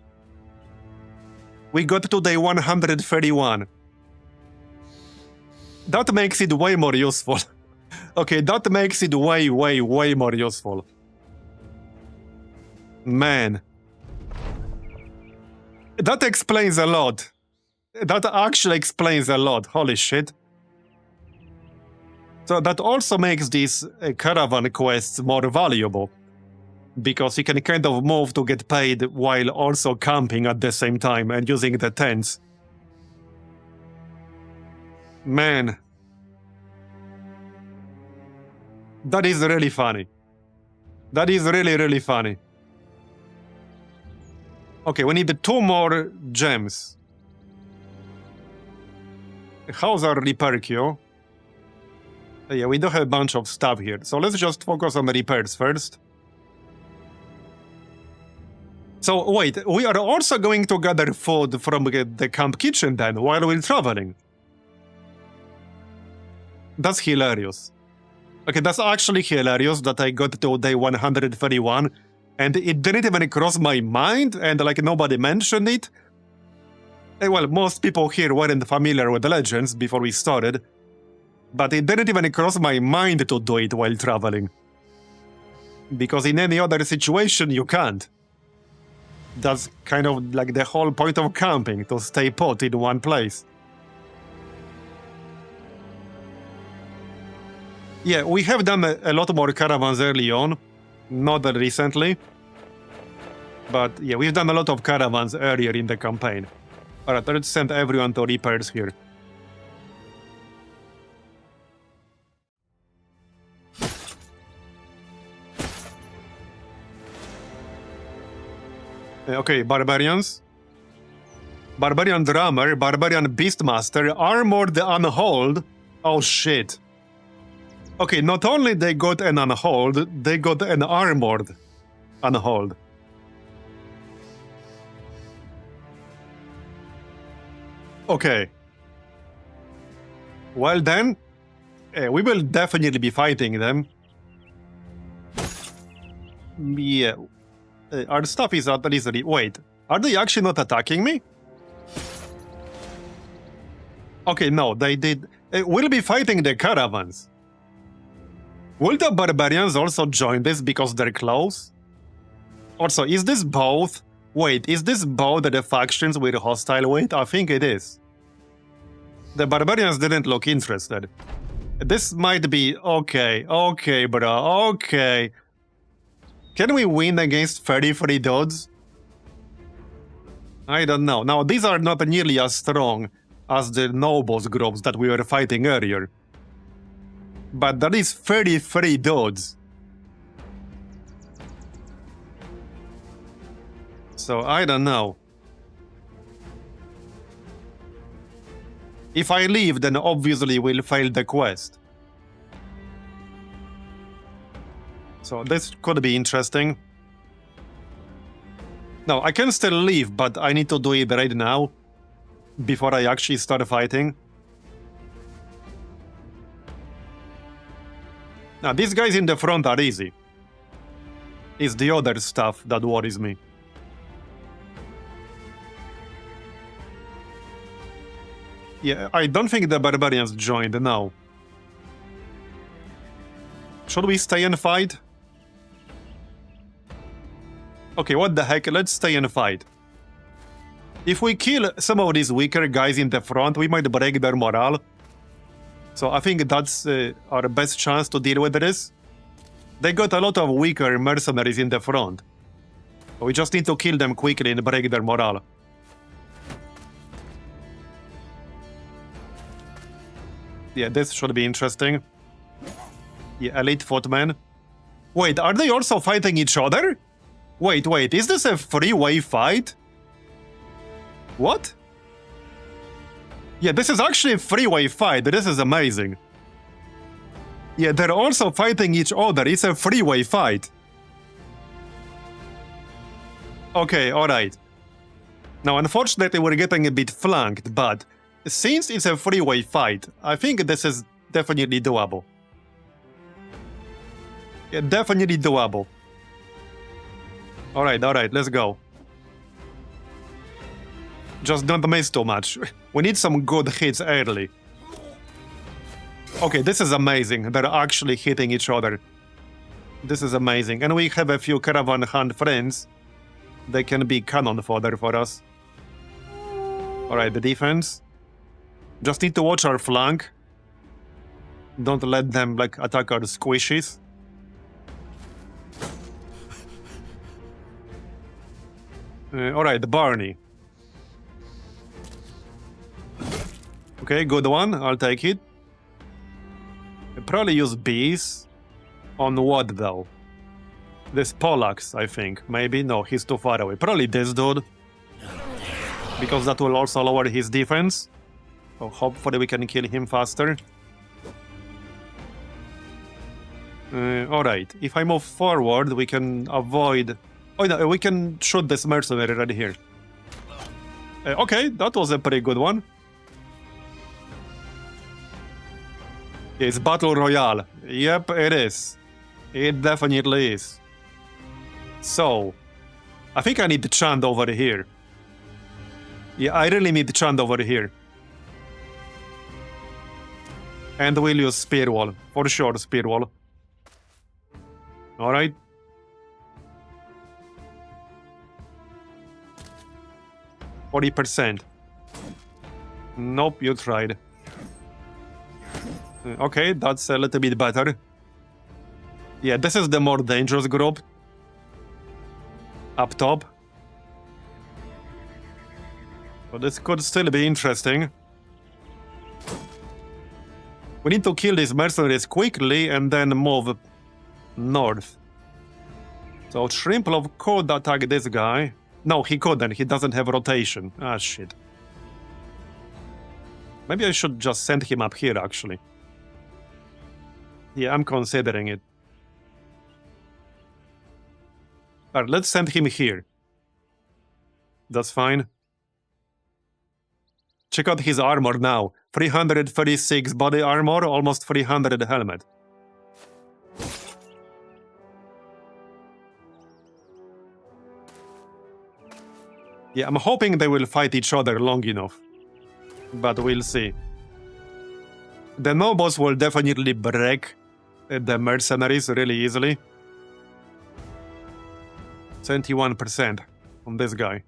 We got to day 131. That makes it way more useful. Okay, that makes it way more useful. Man. That explains a lot. That actually explains a lot. Holy shit. So that also makes these caravan quests more valuable. because you can kind of move to get paid while also camping at the same time and using the tents. Man. That is really funny. That is really, really funny. Okay, we need 2 more gems. How's our repair queue? Yeah, we do have a bunch of stuff here, so let's just focus on the repairs first. So wait, we are also going to gather food from the camp kitchen then, while we're traveling. That's hilarious. Okay, that's actually hilarious that I got to day 131, and it didn't even cross my mind, and like nobody mentioned it. Well, most people here weren't familiar with the legends before we started, but it didn't even cross my mind to do it while traveling. Because in any other situation, you can't. That's kind of like the whole point of camping, to stay put in one place. Yeah, we have done a lot more caravans early on, not that recently. But yeah, we've done a lot of caravans earlier in the campaign. Alright, let's send everyone to repairs here. Okay, barbarians. Barbarian drummer, barbarian beastmaster, armored unhold. Oh shit. Okay, not only they got an unhold, they got an armored unhold. Okay. Well then, we will definitely be fighting them. Yeah. Our stuff is at least... Wait, are they actually not attacking me? Okay, no, they did... We'll be fighting the caravans. Will the barbarians also join this because they're close? Also, is this both? Wait, is this both the factions we're hostile with? I think it is. The barbarians didn't look interested. This might be... Okay, okay, bro, okay. Can we win against 33 dudes? I don't know. Now, these are not nearly as strong as the nobles groups that we were fighting earlier. But that is 33 dudes. So, I don't know. If I leave, then obviously we'll fail the quest. So, this could be interesting. No, I can still leave, but I need to do it right now. Before I actually start fighting. Now, these guys in the front are easy. It's the other stuff that worries me. Yeah, I don't think the barbarians joined now. Should we stay and fight? Okay, what the heck, let's stay and fight. If we kill some of these weaker guys in the front, we might break their morale. So I think that's our best chance to deal with this. They got a lot of weaker mercenaries in the front. We just need to kill them quickly and break their morale. Yeah, this should be interesting. Yeah, elite footmen. Wait, are they also fighting each other? Wait, is this a three-way fight? What? Yeah, this is actually a three-way fight. This is amazing. Yeah, they're also fighting each other. It's a three-way fight. Okay, alright. Now, unfortunately, we're getting a bit flanked, but since it's a three-way fight, I think this is definitely doable. Yeah, definitely doable. Alright, let's go. Just don't miss too much. We need some good hits early. Okay, this is amazing. They're actually hitting each other. This is amazing. And we have a few caravan hunt friends. They can be cannon fodder for us. Alright, the defense. Just need to watch our flank. Don't let them, like, attack our squishies. Alright, Barney. Okay, good one. I'll take it. I'll probably use bees. On what, though? This Pollax, I think. Maybe? No, he's too far away. Probably this dude. Because that will also lower his defense. So hopefully we can kill him faster. Alright, if I move forward, we can avoid... Oh, no, we can shoot this mercenary right here. Okay, that was a pretty good one. It's Battle Royale. Yep, it is. It definitely is. So, I think I need the chant over here. Yeah, I really need the chant over here. And we'll use Spear Wall. For sure, Spear Wall. Alright. %. Nope, you tried. Okay, that's a little bit better. Yeah, this is the more dangerous group. Up top. But this could still be interesting. We need to kill these mercenaries quickly and then move north. So Shrimplov could attack this guy. No, he couldn't. He doesn't have rotation. Ah, shit. Maybe I should just send him up here, actually. Yeah, I'm considering it. Alright, let's send him here. That's fine. Check out his armor now. 336 body armor, almost 300 helmet. Yeah, I'm hoping they will fight each other long enough. But we'll see. The nobles will definitely break the mercenaries really easily. 21% on this guy.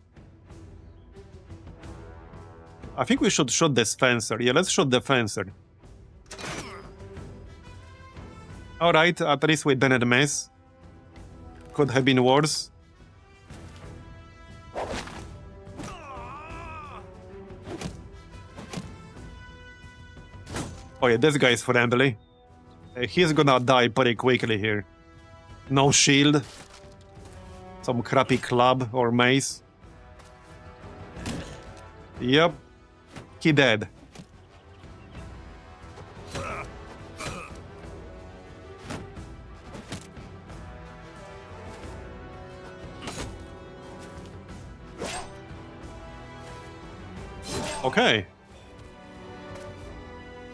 I think we should shoot this fencer. Yeah, let's shoot the fencer. Alright, at least we didn't miss. Could have been worse. Oh yeah, this guy is friendly. He's gonna die pretty quickly here. No shield. Some crappy club or mace. Yep. He dead. Okay.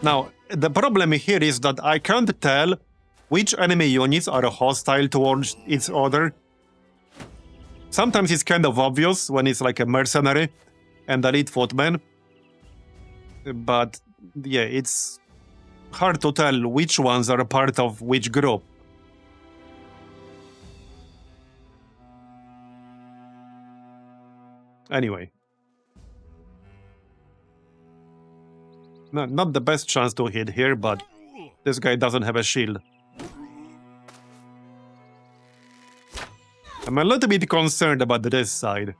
Now, the problem here is that I can't tell which enemy units are hostile towards each other. Sometimes it's kind of obvious when it's like a mercenary and elite footman. But yeah, it's hard to tell which ones are a part of which group. Anyway. No, not the best chance to hit here, but this guy doesn't have a shield. I'm a little bit concerned about this side.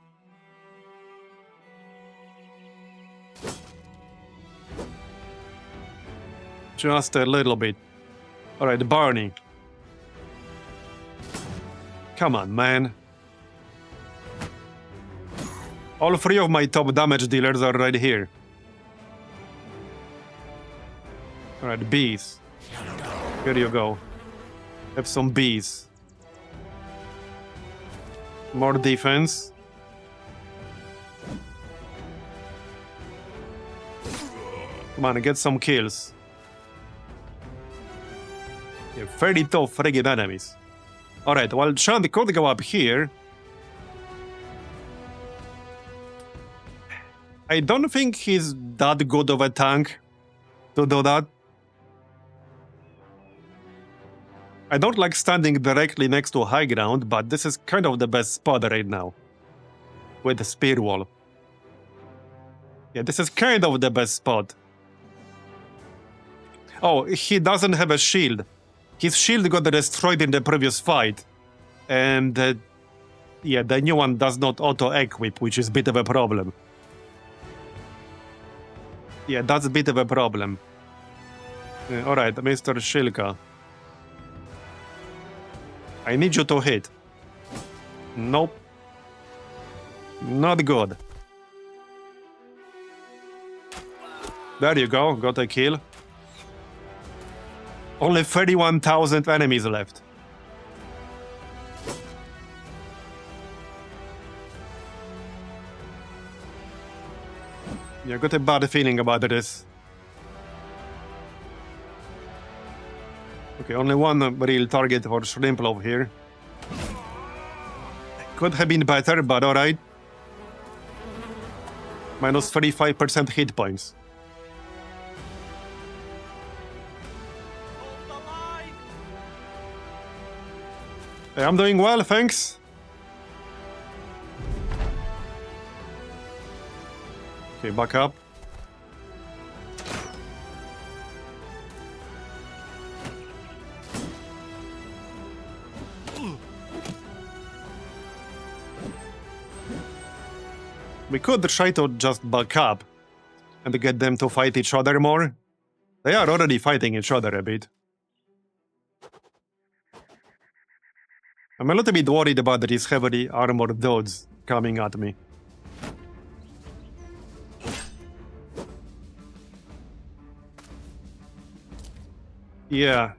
Just a little bit. Alright, Barney. Come on, man. All three of my top damage dealers are right here. Alright, bees. Here you go. Have some bees. More defense. Come on, get some kills. Yeah, 32 friggin' enemies. Alright, well, Chant could go up here. I don't think he's that good of a tank to do that. I don't like standing directly next to high ground, but this is kind of the best spot right now. With the spear wall. Yeah, this is kind of the best spot. Oh, he doesn't have a shield. His shield got destroyed in the previous fight. And Yeah, the new one does not auto-equip, which is a bit of a problem. Yeah, that's a bit of a problem. Alright, Mr. Shilka. I need you to hit. Nope. Not good. There you go, got a kill. Only 31,000 enemies left. Yeah, got a bad feeling about this. Okay, only one real target for Shrimplov here. Could have been better, but alright. Minus 35% hit points.
Hold the line!
Hey, I'm doing well, thanks. Okay, back up. We could try to just back up and get them to fight each other more. They are already fighting each other a bit. I'm a little bit worried about these heavily armored dudes coming at me. Yeah.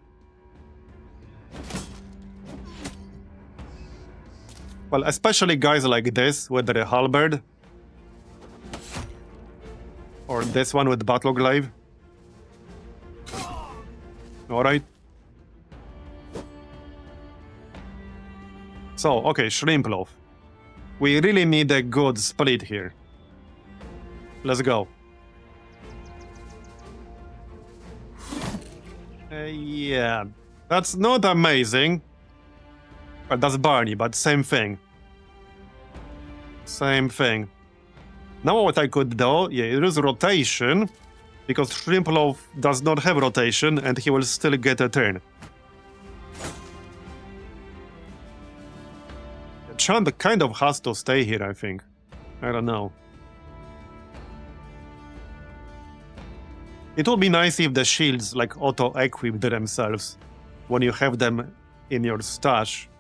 Well, especially guys like this with the halberd. Or this one with battle glaive. Alright. So, okay, Shrimplov. We really need a good split here. Let's go. Yeah, that's not amazing. But that's Barney, but same thing. Same thing. Now what I could do, yeah, it is rotation, because Shrimplov does not have rotation and he will still get a turn. Chand kind of has to stay here, I think. I don't know. It would be nice if the shields like auto-equipped themselves when you have them in your stash.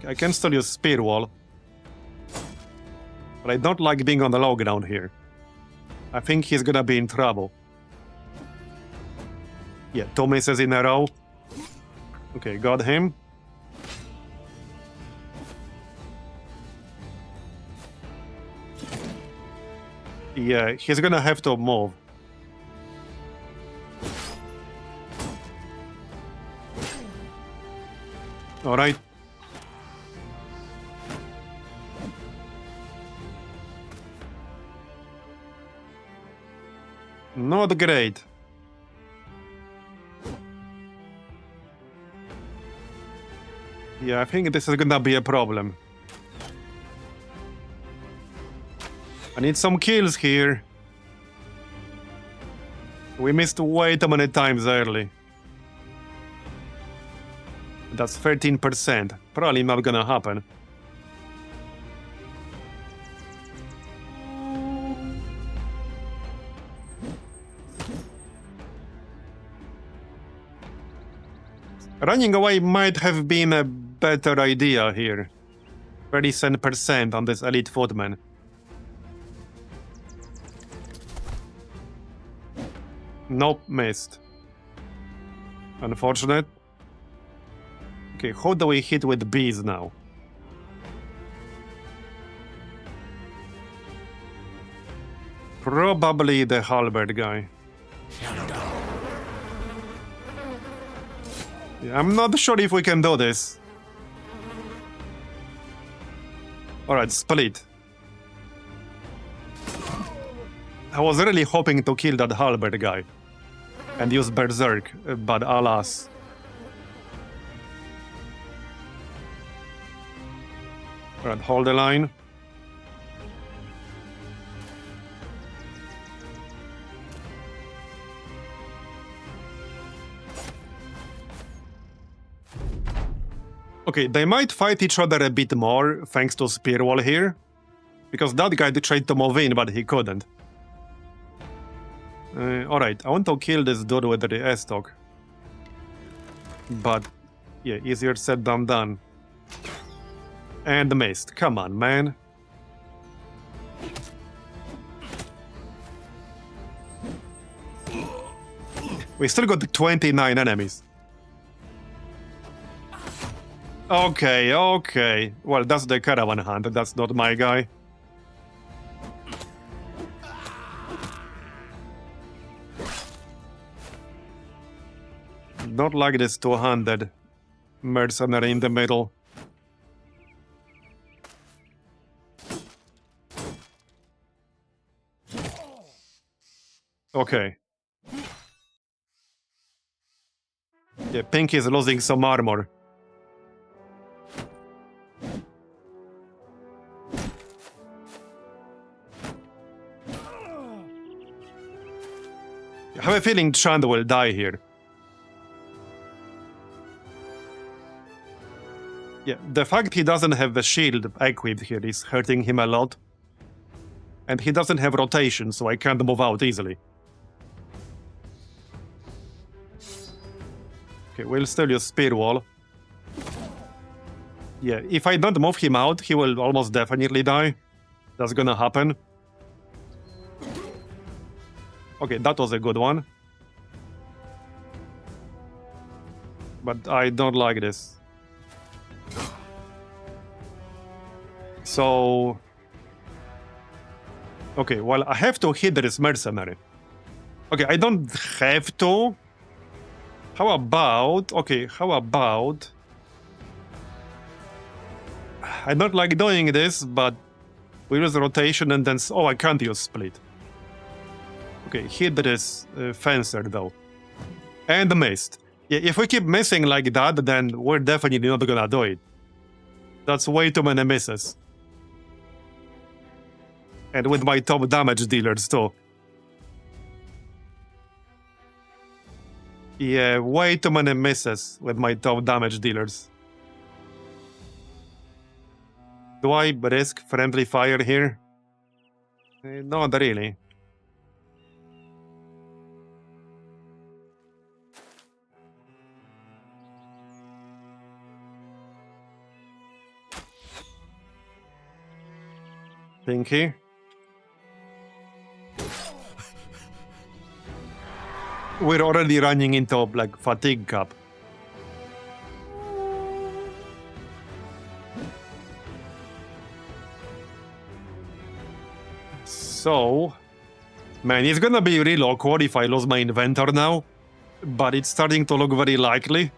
I can still use Spear Wall. But I don't like being on the low ground here. I think he's gonna be in trouble. Yeah, 2 misses in a row. Okay, got him. Yeah, he's gonna have to move. Alright. Not great. Yeah, I think this is gonna be a problem. I need some kills here. We missed way too many times early. That's 13%. Probably not gonna happen. Running away might have been a better idea here. 37% on this elite footman. Nope, missed. Unfortunate. Okay, how do we hit with bees now? Probably the halberd guy. Yeah, I'm not sure if we can do this. Alright, split. I was really hoping to kill that halberd guy and use Berserk, but alas. Alright, hold the line. Okay, they might fight each other a bit more thanks to Spear Wall here. Because that guy tried to move in, but he couldn't. Alright, I want to kill this dude with the S-Talk. But, yeah, easier said than done. And missed. Come on, man. We still got 29 enemies. Okay, okay. Well, that's the caravan hunt. That's not my guy. Not like this 200 mercenary in the middle. Okay. Yeah, Pink is losing some armor. I have a feeling Chand will die here. Yeah, the fact he doesn't have the shield equipped here is hurting him a lot. And he doesn't have rotation, so I can't move out easily. Okay, we'll still use Spear Wall. Yeah, if I don't move him out, he will almost definitely die. That's gonna happen. Okay, that was a good one. But I don't like this. So... Okay, well, I have to hit this mercenary. Okay, I don't have to. How about... Okay, how about... I don't like doing this, but we use rotation and then... Oh, I can't use split. Okay, hit this fencer, though. And missed. Yeah, if we keep missing like that, then we're definitely not gonna do it. That's way too many misses. And with my top damage dealers, too. Yeah, way too many misses with my top damage dealers. Do I risk friendly fire here? Not really. Pinky. We're already running into, like, fatigue cap. So... Man, it's gonna be real awkward if I lose my inventor now. But it's starting to look very likely.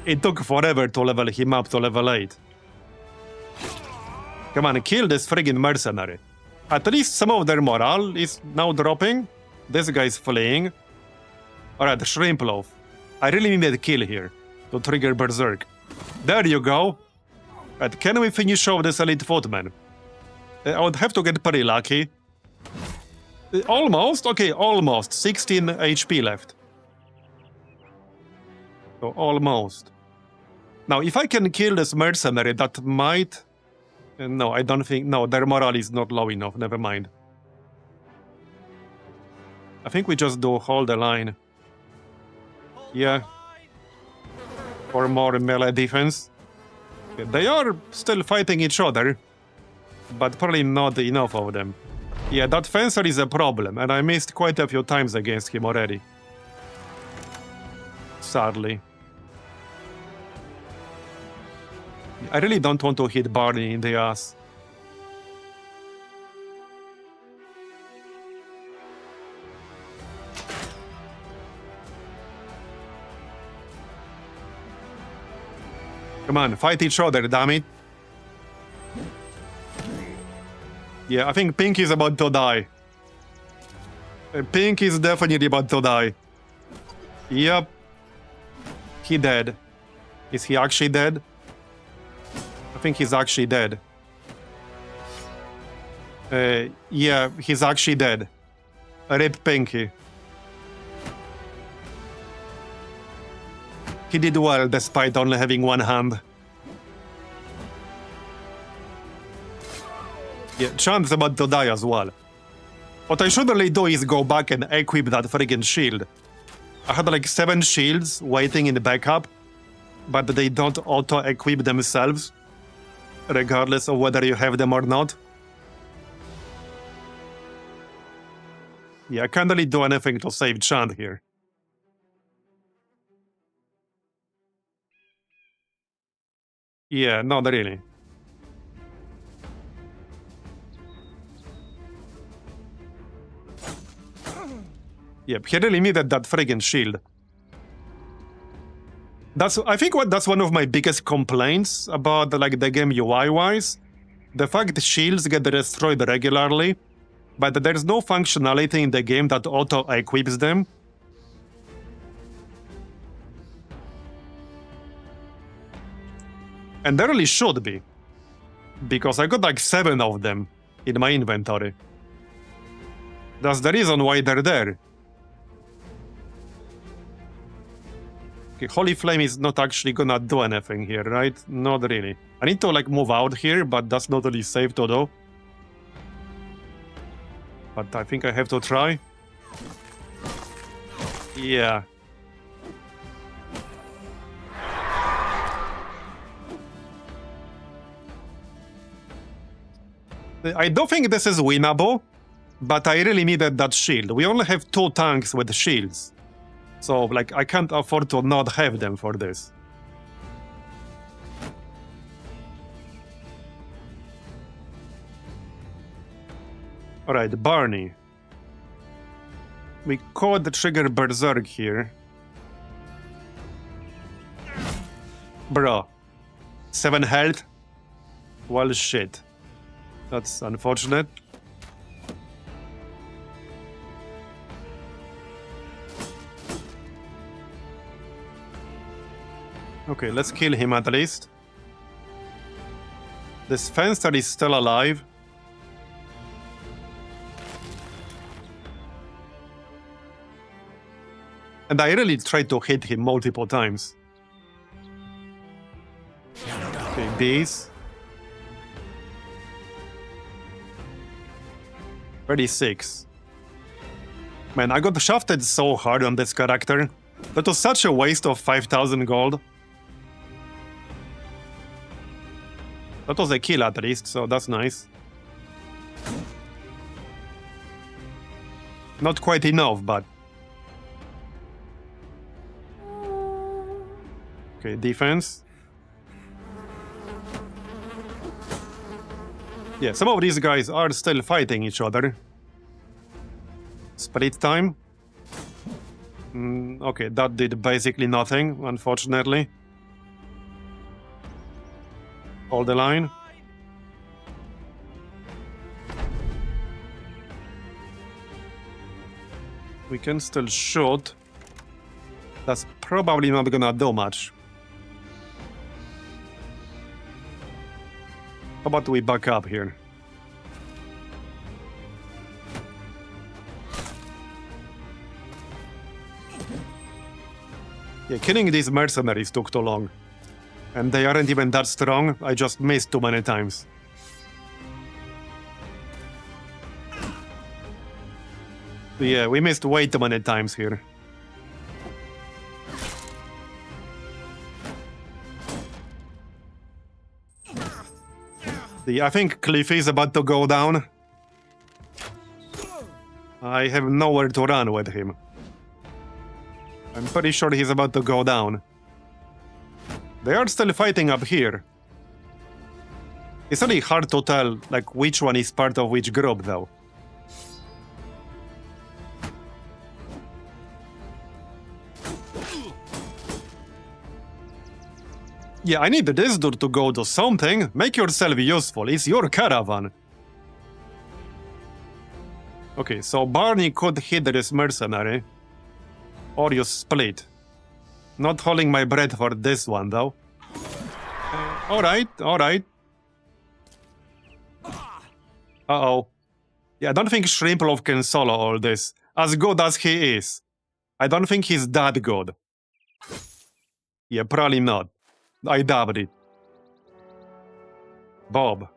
It took forever to level him up to level 8. Come on, kill this friggin' mercenary. At least some of their morale is now dropping. This guy's fleeing. Alright, Shrimp Loaf. I really need a kill here to trigger Berserk. There you go. Right, can we finish off this elite footman? I would have to get pretty lucky. Almost? Okay, almost. 16 HP left. So, almost. Now, if I can kill this mercenary, that might... No, I don't think... No, their morale is not low enough. Never mind. I think we just do hold the line. Yeah. For more melee defense. Yeah, they are still fighting each other. But probably not enough of them. Yeah, that fencer is a problem. And I missed quite a few times against him already. Sadly. I really don't want to hit Barney in the ass. Come on, fight each other, damn it. Yeah, I think Pink is about to die. Pink is definitely about to die. Yep. He dead. Is he actually dead? I think he's actually dead. Yeah, he's actually dead. Rip Pinky. He did well despite only having one hand. Yeah, Chan's about to die as well. What I should really do is go back and equip that friggin' shield. I had like 7 shields waiting in the backup, but they don't auto-equip themselves, regardless of whether you have them or not. Yeah, I can't really do anything to save Chant here. Yeah, not really. Yep, he really needed that friggin' shield. I think that's one of my biggest complaints about like the game UI-wise. The fact shields get destroyed regularly, but there's no functionality in the game that auto-equips them. And there really should be, because I got like 7 of them in my inventory. That's the reason why they're there. Okay, Holy Flame is not actually gonna do anything here, right? Not really. I need to like move out here, but that's not really safe to do. But I think I have to try. Yeah. I don't think this is winnable, but I really needed that shield. We only have 2 tanks with shields. So, like, I can't afford to not have them for this. Alright, Barney. We could trigger Berserk here. Bro. 7 health? Well, shit. That's unfortunate. Okay, let's kill him at least. This Fencer is still alive. And I really tried to hit him multiple times. Okay, bees. 36. Man, I got shafted so hard on this character. That was such a waste of 5,000 gold. That was a kill at least, so that's nice. Not quite enough, but... Okay, defense. Yeah, some of these guys are still fighting each other. Split time. Okay, that did basically nothing, unfortunately. Hold the line. We can still shoot. That's probably not gonna do much. How about we back up here? Yeah, killing these mercenaries took too long. And they aren't even that strong, I just missed too many times. Yeah, we missed way too many times here. I think Cliffy is about to go down. I have nowhere to run with him. I'm pretty sure he's about to go down. They are still fighting up here. It's really hard to tell, like, which one is part of which group, though. Yeah, I need this dude to go do something. Make yourself useful. It's your caravan. Okay, so Barney could hit this mercenary. Or you split. Not holding my breath for this one, though. Alright, alright. Uh-oh. Yeah, I don't think Shrimplov can solo all this. As good as he is. I don't think he's that good. Yeah, probably not. I doubt it. Bob.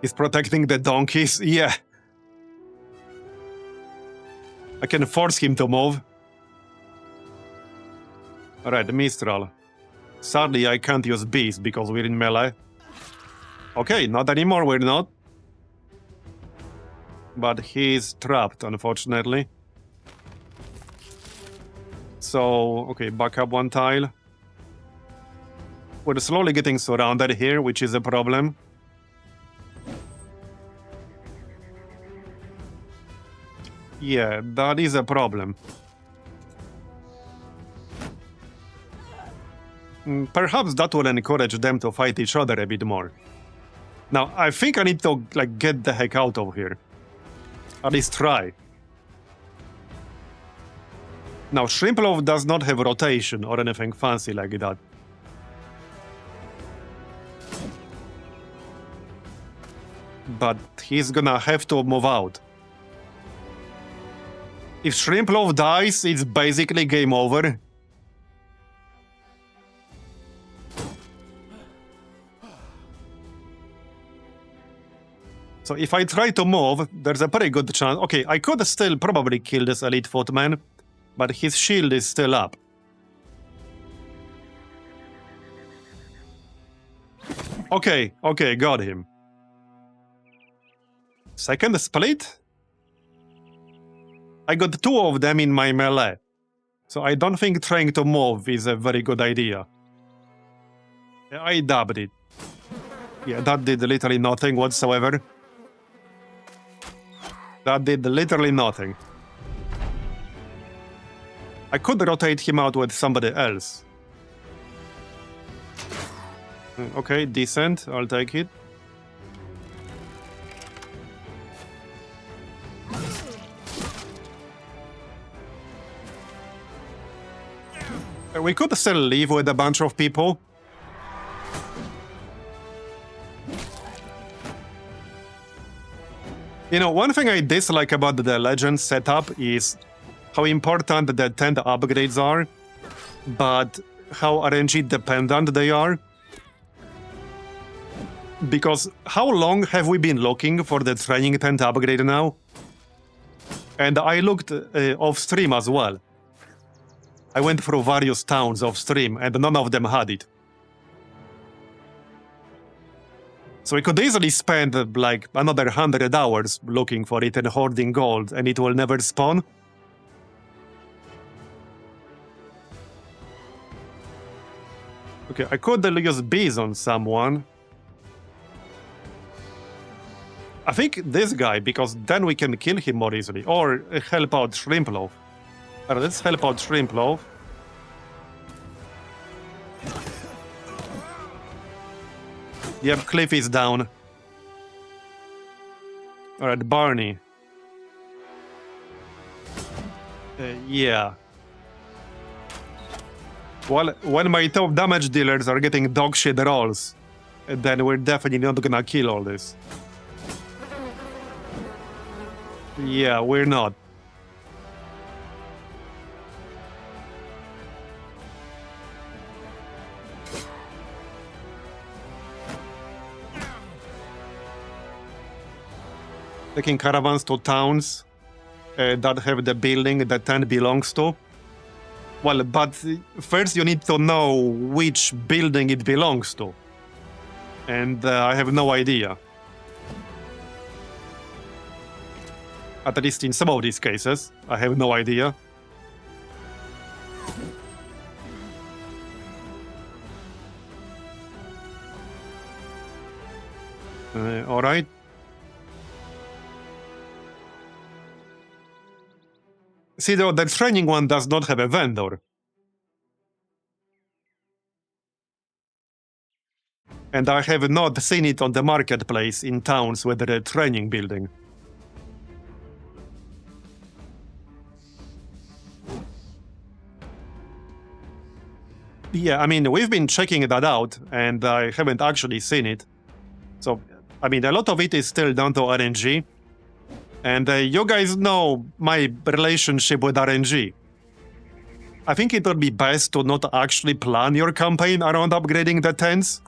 He's protecting the donkeys? Yeah. I can force him to move. Alright, Mistral. Sadly, I can't use bees because we're in melee. Okay, not anymore, we're not. But he's trapped, unfortunately. So, okay, back up one tile. We're slowly getting surrounded here, which is a problem. Yeah, that is a problem. Perhaps that will encourage them to fight each other a bit more. Now, I think I need to, like, get the heck out of here. At least try. Now, Shrimplov does not have rotation or anything fancy like that. But he's gonna have to move out. If Shrimplov dies, it's basically game over. So if I try to move, there's a pretty good chance. Okay, I could still probably kill this elite footman, but his shield is still up. Okay, got him. Second split? I got two of them in my melee, so I don't think trying to move is a very good idea. I dubbed it. Yeah, that did literally nothing whatsoever. That did literally nothing. I could rotate him out with somebody else. Okay, decent. I'll take it. We could still leave with a bunch of people. You know, one thing I dislike about the Legends setup is how important the tent upgrades are, but how RNG dependent they are. Because how long have we been looking for the training tent upgrade now? And I looked off stream as well. I went through various towns off stream and none of them had it. So we could easily spend like another 100 hours looking for it and hoarding gold, and it will never spawn. Okay, I could use bees on someone. I think this guy, because then we can kill him more easily. Or help out Shrimplov. Alright, let's help out Shrimplov. Yep, Cliff is down. Alright, Barney. Yeah. Well, when my top damage dealers are getting dogshit rolls, then we're definitely not gonna kill all this. Yeah, we're not. Taking caravans to towns that have the building that tent belongs to. Well, but first you need to know which building it belongs to. And I have no idea. At least in some of these cases, I have no idea. Alright. See, though, the training one does not have a vendor. And I have not seen it on the marketplace in towns with the training building. Yeah, I mean, we've been checking that out, and I haven't actually seen it. So, I mean, a lot of it is still down to RNG. And you guys know my relationship with RNG. I think it would be best to not actually plan your campaign around upgrading the tents.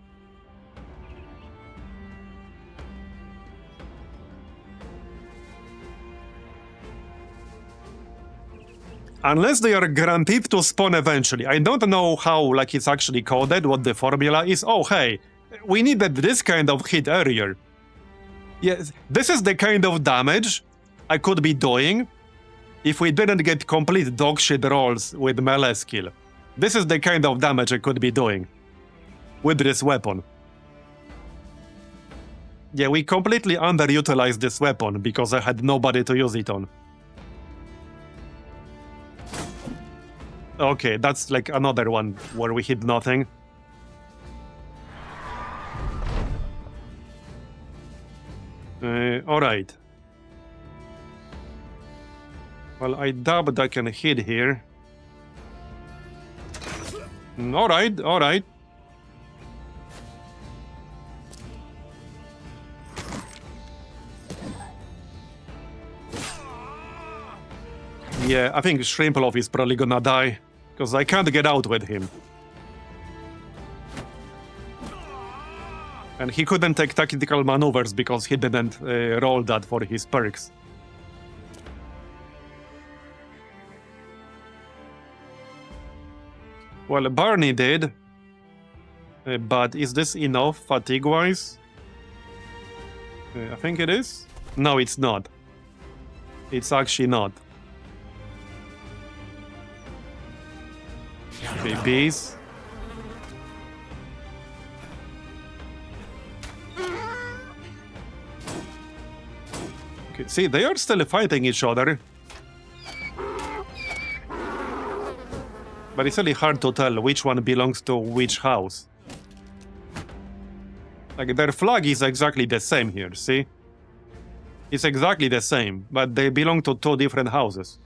Unless they are guaranteed to spawn eventually. I don't know how, like, it's actually coded, what the formula is. Oh, hey, we needed this kind of hit earlier. Yes, this is the kind of damage I could be doing if we didn't get complete dogshit rolls with melee skill. This is the kind of damage I could be doing with this weapon. Yeah, we completely underutilized this weapon because I had nobody to use it on. Okay, that's like another one where we hit nothing. Alright. Well, I doubt I can hit here. Alright, alright. Yeah, I think Shrimpelov is probably gonna die, because I can't get out with him. And he couldn't take tactical maneuvers because he didn't roll that for his perks. Well, Barney did. But is this enough fatigue-wise? I think it is. No, it's not. It's actually not. Okay, bees. Okay, see, they are still fighting each other. But it's really hard to tell which one belongs to which house. Like, their flag is exactly the same here, see? It's exactly the same, but they belong to two different houses.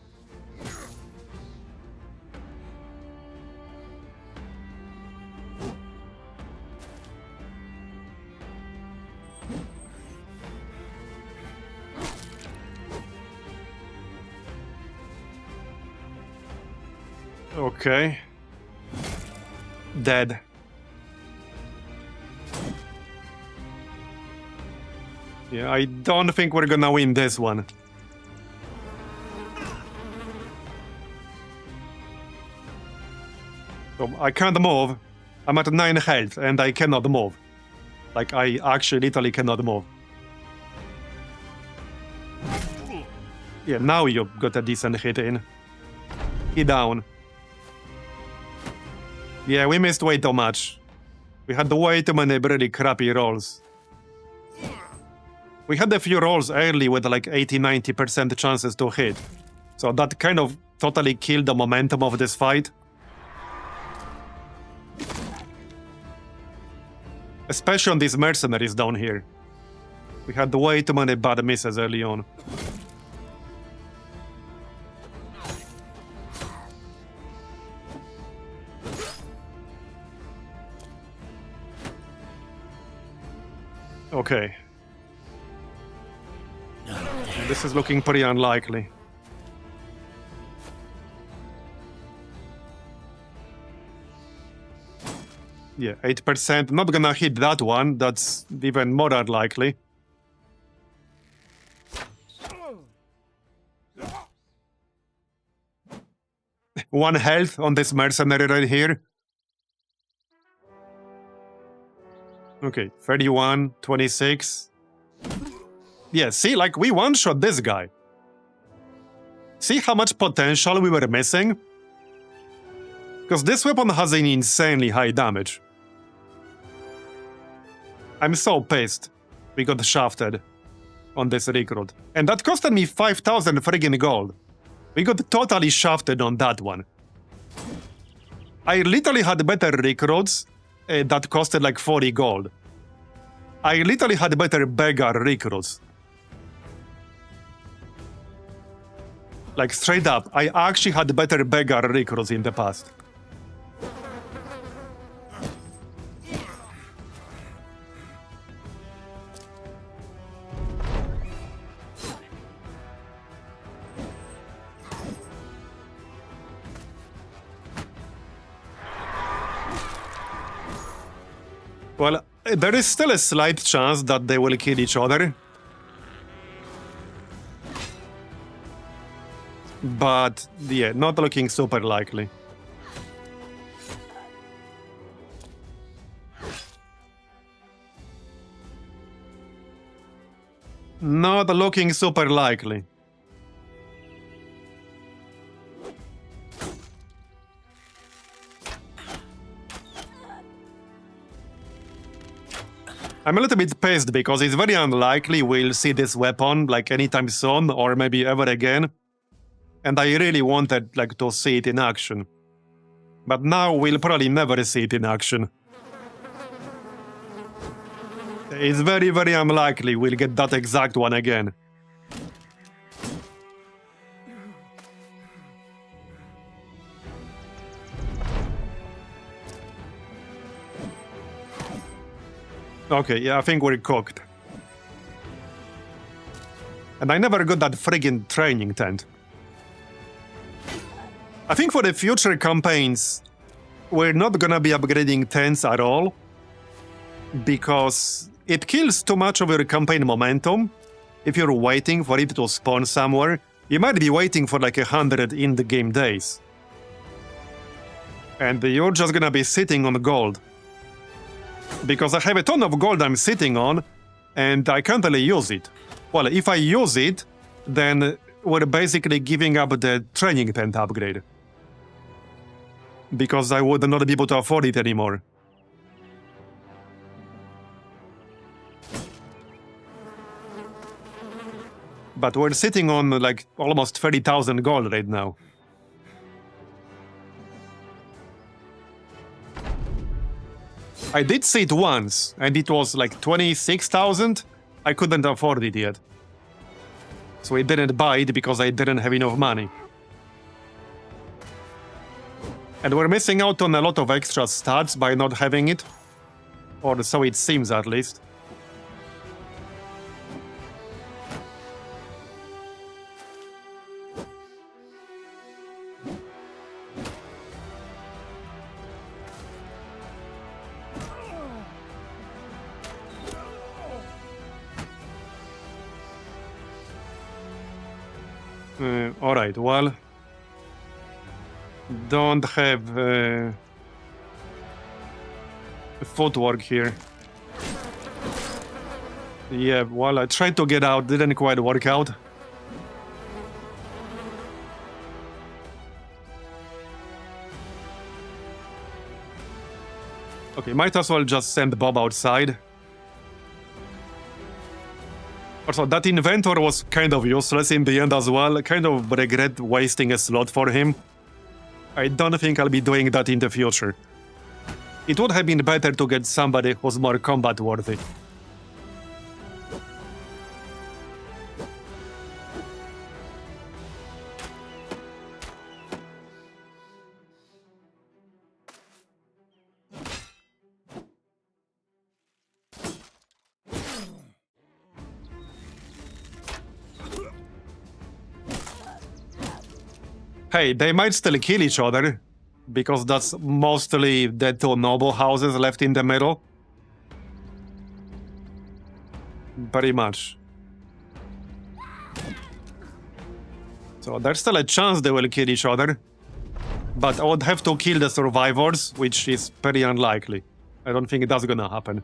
Okay. Dead. Yeah, I don't think we're gonna win this one. So I can't move. I'm at 9 health and I cannot move. Like, I actually literally cannot move. Yeah, now you got a decent hit in. He down. Yeah, we missed way too much. We had way too many really crappy rolls. We had a few rolls early with like 80-90% chances to hit. So that kind of totally killed the momentum of this fight. Especially on these mercenaries down here. We had way too many bad misses early on. Okay. This is looking pretty unlikely. Yeah, 8%. Not gonna hit that one. That's even more unlikely. One health on this mercenary right here. Okay, 31, 26. Yeah, see, like, we one-shot this guy. See how much potential we were missing? Because this weapon has an insanely high damage. I'm so pissed we got shafted on this recruit. And that costed me 5,000 friggin' gold. We got totally shafted on that one. I literally had better recruits that costed like 40 gold. I literally had better beggar recruits. Like, straight up, I actually had better beggar recruits in the past. Well, there is still a slight chance that they will kill each other. But, yeah, not looking super likely. Not looking super likely. I'm a little bit pissed because it's very unlikely we'll see this weapon like anytime soon or maybe ever again. And I really wanted like to see it in action. But now we'll probably never see it in action. It's very, very unlikely we'll get that exact one again. Okay, yeah, I think we're cooked. And I never got that friggin' training tent. I think for the future campaigns, we're not gonna be upgrading tents at all. Because it kills too much of your campaign momentum. If you're waiting for it to spawn somewhere, you might be waiting for like 100 in-the-game days. And you're just gonna be sitting on gold. Because I have a ton of gold I'm sitting on, and I can't really use it. Well, if I use it, then we're basically giving up the training tent upgrade. Because I would not be able to afford it anymore. But we're sitting on like almost 30,000 gold right now. I did see it once, and it was like 26,000. I couldn't afford it yet. So I didn't buy it because I didn't have enough money. And we're missing out on a lot of extra stats by not having it. Or so it seems at least. Alright, well... Don't have... footwork here. Yeah, well, I tried to get out, didn't quite work out. Okay, might as well just send Bob outside. Also, that inventor was kind of useless in the end as well. I kind of regret wasting a slot for him. I don't think I'll be doing that in the future. It would have been better to get somebody who's more combat worthy. Hey, they might still kill each other, because that's mostly the two noble houses left in the middle. Pretty much. So there's still a chance they will kill each other. But I would have to kill the survivors, which is pretty unlikely. I don't think that's gonna happen.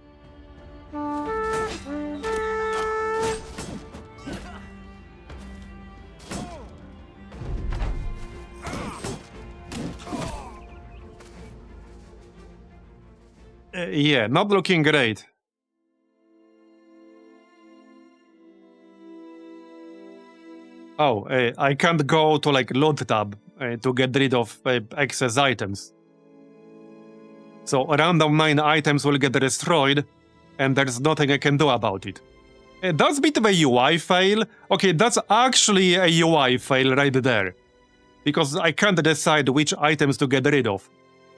Yeah, not looking great. Oh, I can't go to like loot tab to get rid of excess items. So random 9 items will get destroyed, and there's nothing I can do about it. That's a bit of a UI fail. Okay, that's actually a UI fail right there. Because I can't decide which items to get rid of.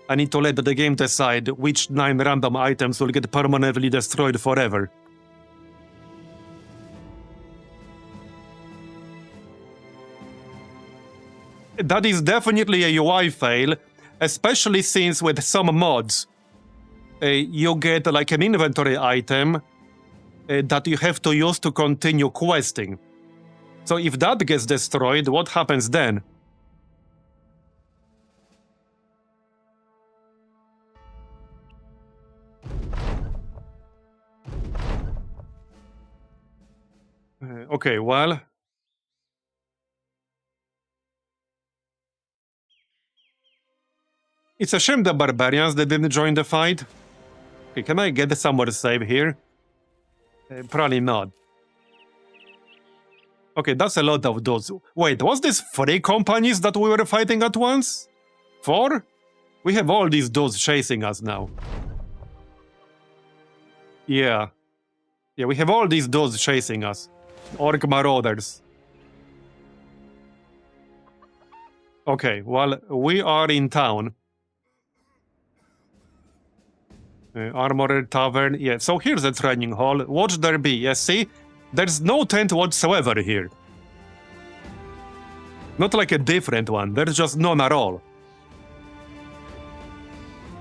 I need to let the game decide which 9 random items will get permanently destroyed forever. That is definitely a UI fail, especially since with some mods, you get like an inventory item that you have to use to continue questing. So if that gets destroyed, what happens then? Okay, well... It's a shame the barbarians that didn't join the fight. Okay, can I get somewhere safe here? Probably not. Okay, that's a lot of those. Wait, was this 3 companies that we were fighting at once? 4? We have all these dudes chasing us now. Yeah. Yeah, we have all these dudes chasing us. Orc marauders. Okay, well, we are in town. Armored Tavern, yeah. So here's a training hall. Watch there be, yeah, see? There's no tent whatsoever here. Not like a different one, there's just none at all.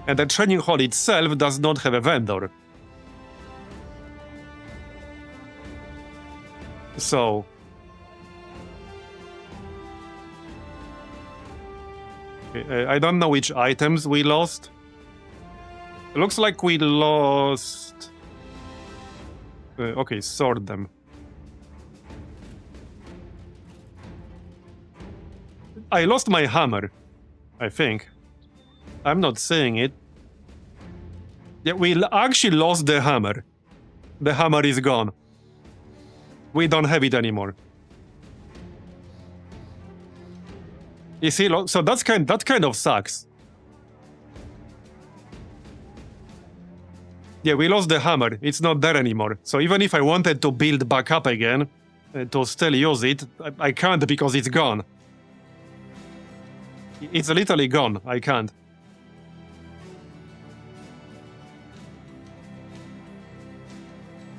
And the training hall itself does not have a vendor. So... I don't know which items we lost. It looks like we lost... okay, sort them. I lost my hammer, I think. I'm not saying it. Yeah, we actually lost the hammer. The hammer is gone. We don't have it anymore. You see, so that kind of sucks. Yeah, we lost the hammer. It's not there anymore. So even if I wanted to build back up again, to still use it, I can't because it's gone. It's literally gone. I can't.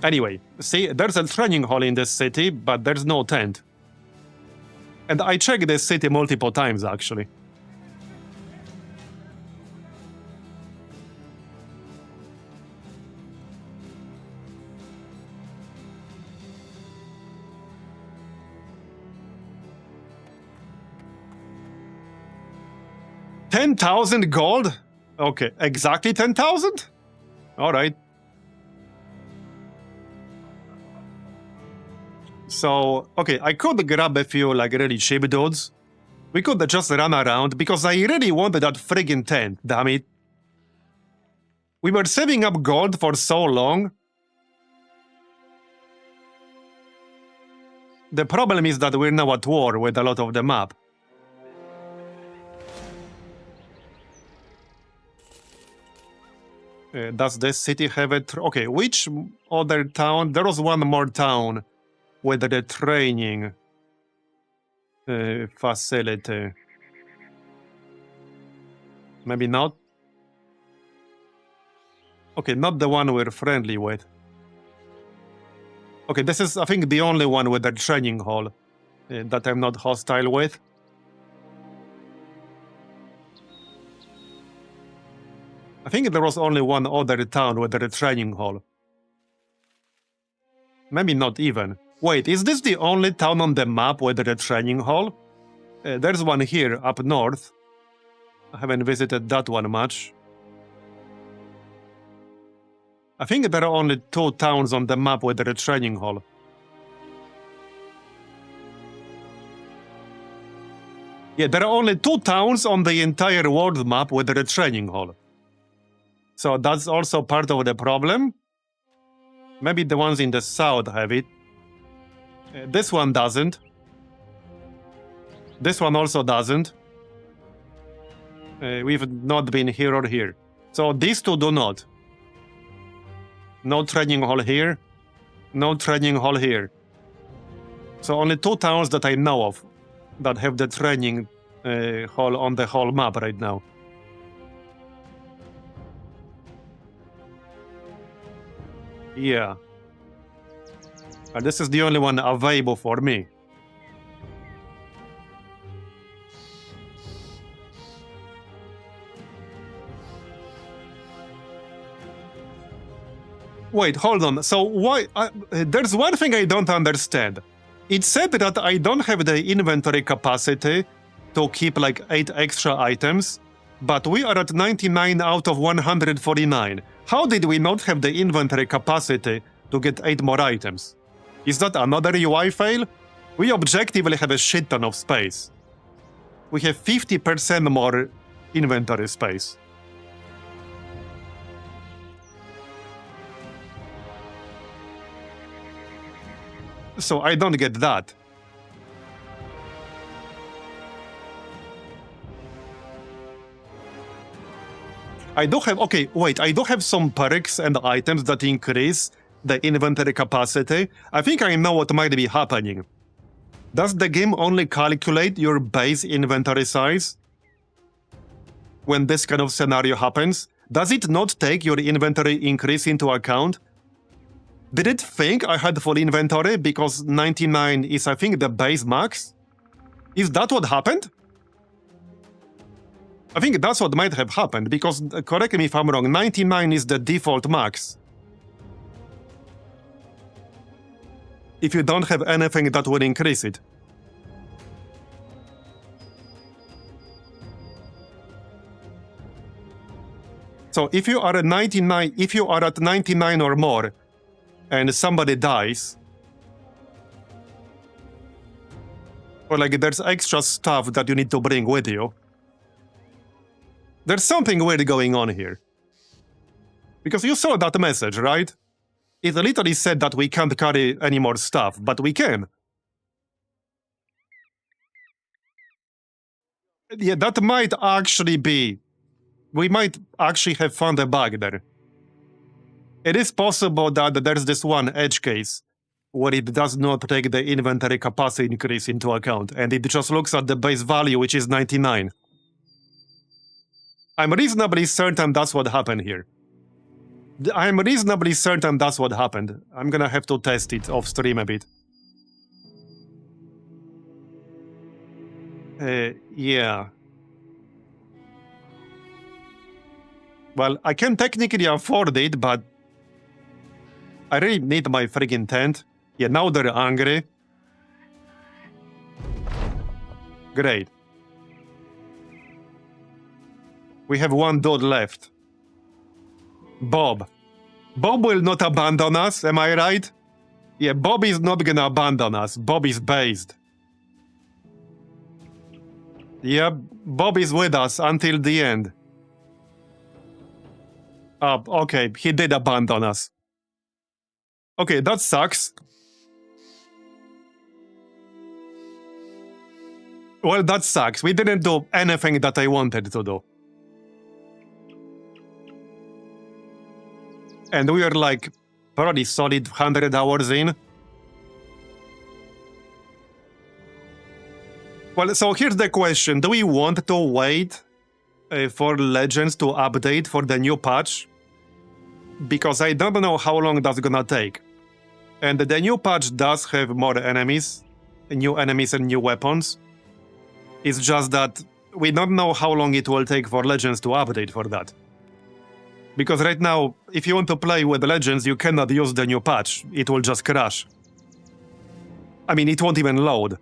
Anyway, see, there's a training hall in this city, but there's no tent. And I checked this city multiple times, actually. $10,000 gold? Okay, exactly 10,000? Alright. So, okay, I could grab a few, like, really cheap dudes. We could just run around, because I really wanted that friggin' tent, damn it. We were saving up gold for so long. The problem is that we're now at war with a lot of the map. Does this city have it? Okay, which other town? There was one more town with the training facility. Maybe not? Okay, not the one we're friendly with. Okay, this is, I think, the only one with the training hall that I'm not hostile with. I think there was only one other town with a training hall. Maybe not even. Wait, is this the only town on the map with a training hall? There's one here, up north. I haven't visited that one much. I think there are only 2 towns on the map with a training hall. Yeah, there are only 2 towns on the entire world map with a training hall. So that's also part of the problem. Maybe the ones in the south have it. This one doesn't. This one also doesn't. We've not been here or here. So these 2 do not. No training hall here. No training hall here. So only 2 towns that I know of that have the training hall on the whole map right now. Yeah. And this is the only one available for me. Wait, hold on. So why... there's one thing I don't understand. It said that I don't have the inventory capacity to keep like 8 extra items, but we are at 99 out of 149. How did we not have the inventory capacity to get 8 more items? Is that another UI fail? We objectively have a shit ton of space. We have 50% more inventory space. So I don't get that. I do have... Okay, wait. I do have some perks and items that increase the inventory capacity. I think I know what might be happening. Does the game only calculate your base inventory size when this kind of scenario happens? Does it not take your inventory increase into account? Did it think I had full inventory because 99 is, I think, the base max? Is that what happened? I think that's what might have happened, because, correct me if I'm wrong, 99 is the default max. If you don't have anything that would increase it. So if you are at 99 or more, and somebody dies, or like there's extra stuff that you need to bring with you, there's something weird going on here. Because you saw that message, right? It literally said that we can't carry any more stuff, but we can. Yeah, that might actually be... We might actually have found a bug there. It is possible that there's this one edge case where it does not take the inventory capacity increase into account, and it just looks at the base value, which is 99. I'm reasonably certain that's what happened here. I'm reasonably certain that's what happened. I'm gonna have to test it off stream a bit. Yeah. Well, I can technically afford it, but I really need my friggin' tent. Yeah, now they're angry. Great. We have one dude left. Bob. Bob will not abandon us, am I right? Yeah, Bob is not gonna abandon us. Bob is based. Yep, Bob is with us until the end. Okay, he did abandon us. Okay, that sucks. Well, that sucks. We didn't do anything that I wanted to do. And we are like probably solid 100 hours in. Well, so here's the question. Do we want to wait for Legends to update for the new patch? Because I don't know how long that's gonna take. And the new patch does have more enemies and new weapons. It's just that we don't know how long it will take for Legends to update for that. Because right now, if you want to play with Legends, you cannot use the new patch. It will just crash. I mean, it won't even load.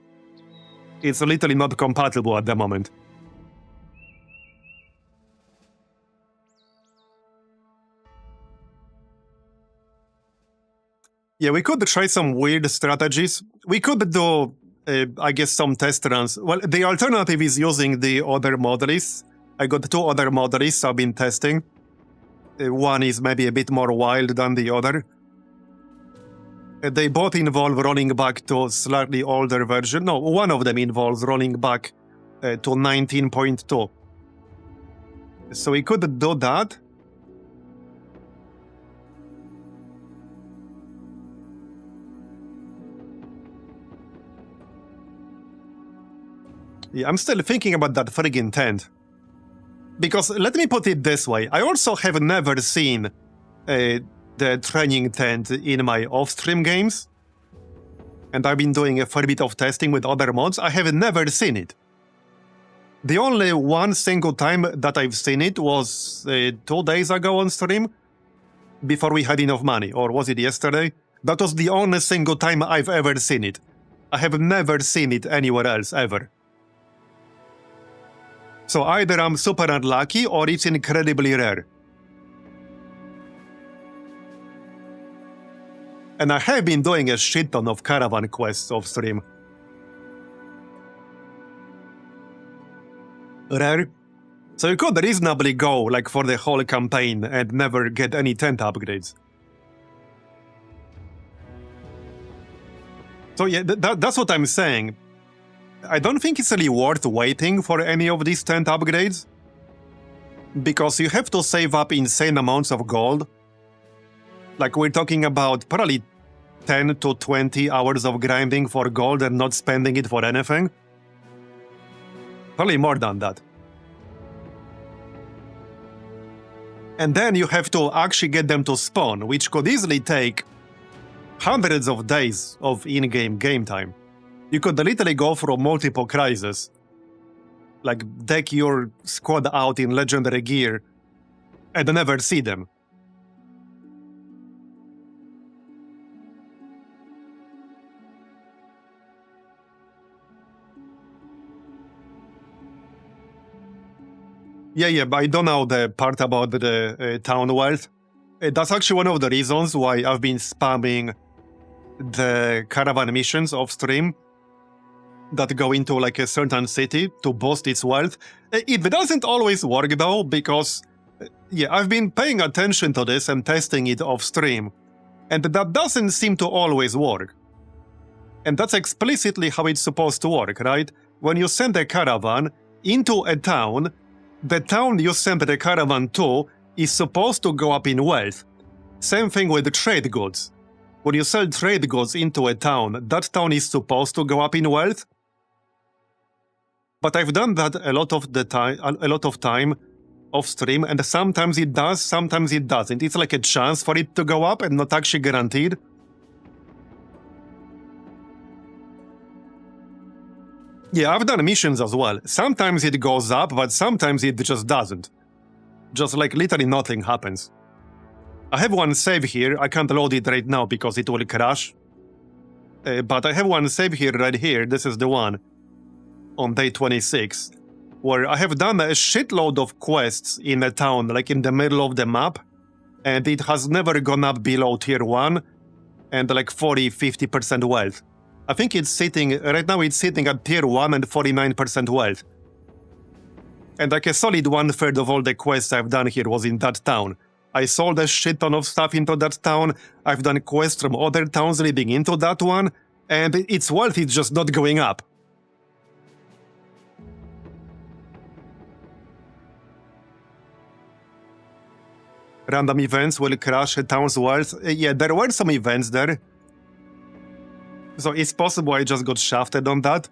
It's literally not compatible at the moment. Yeah, we could try some weird strategies. We could do, I guess, some test runs. Well, the alternative is using the other modelists. I got 2 other modelists I've been testing. One is maybe a bit more wild than the other. They both involve rolling back to slightly older version. No, one of them involves rolling back to 19.2. So we could do that. Yeah, I'm still thinking about that friggin' tent. Because, let me put it this way, I also have never seen the training tent in my off-stream games. And I've been doing a fair bit of testing with other mods. I have never seen it. The only one single time that I've seen it was 2 days ago on stream, before we had enough money, or was it yesterday? That was the only single time I've ever seen it. I have never seen it anywhere else, ever. So either I'm super unlucky, or it's incredibly rare. And I have been doing a shit ton of caravan quests off stream. Rare? So you could reasonably go like for the whole campaign and never get any tent upgrades. So yeah, that's what I'm saying. I don't think it's really worth waiting for any of these tent upgrades, because you have to save up insane amounts of gold. Like, we're talking about probably 10 to 20 hours of grinding for gold and not spending it for anything. Probably more than that. And then you have to actually get them to spawn, which could easily take hundreds of days of in-game game time. You could literally go through multiple crises. Like, deck your squad out in legendary gear and never see them. Yeah, but I don't know the part about the town wealth. That's actually one of the reasons why I've been spamming the caravan missions off stream that go into like a certain city to boost its wealth. It doesn't always work though, because yeah, I've been paying attention to this and testing it off stream, and that doesn't seem to always work. And that's explicitly how it's supposed to work, right? When you send a caravan into a town, the town you sent the caravan to is supposed to go up in wealth. Same thing with trade goods. When you sell trade goods into a town, that town is supposed to go up in wealth. But I've done that a lot of time off stream, and sometimes it does, sometimes it doesn't. It's like a chance for it to go up and not actually guaranteed. Yeah, I've done missions as well. Sometimes it goes up, but sometimes it just doesn't. Just like literally nothing happens. I have one save here. I can't load it right now because it will crash. But I have one save here right here. This is the one on day 26, where I have done a shitload of quests in a town, like in the middle of the map, and it has never gone up below tier 1 and like 40-50% wealth. I think it's sitting, right now it's sitting at tier 1 and 49% wealth. And like a solid 1/3 of all the quests I've done here was in that town. I sold a shit ton of stuff into that town, I've done quests from other towns leading into that one, and its wealth is just not going up. Random events will crash a town's wealth. Yeah, there were some events there. So it's possible I just got shafted on that.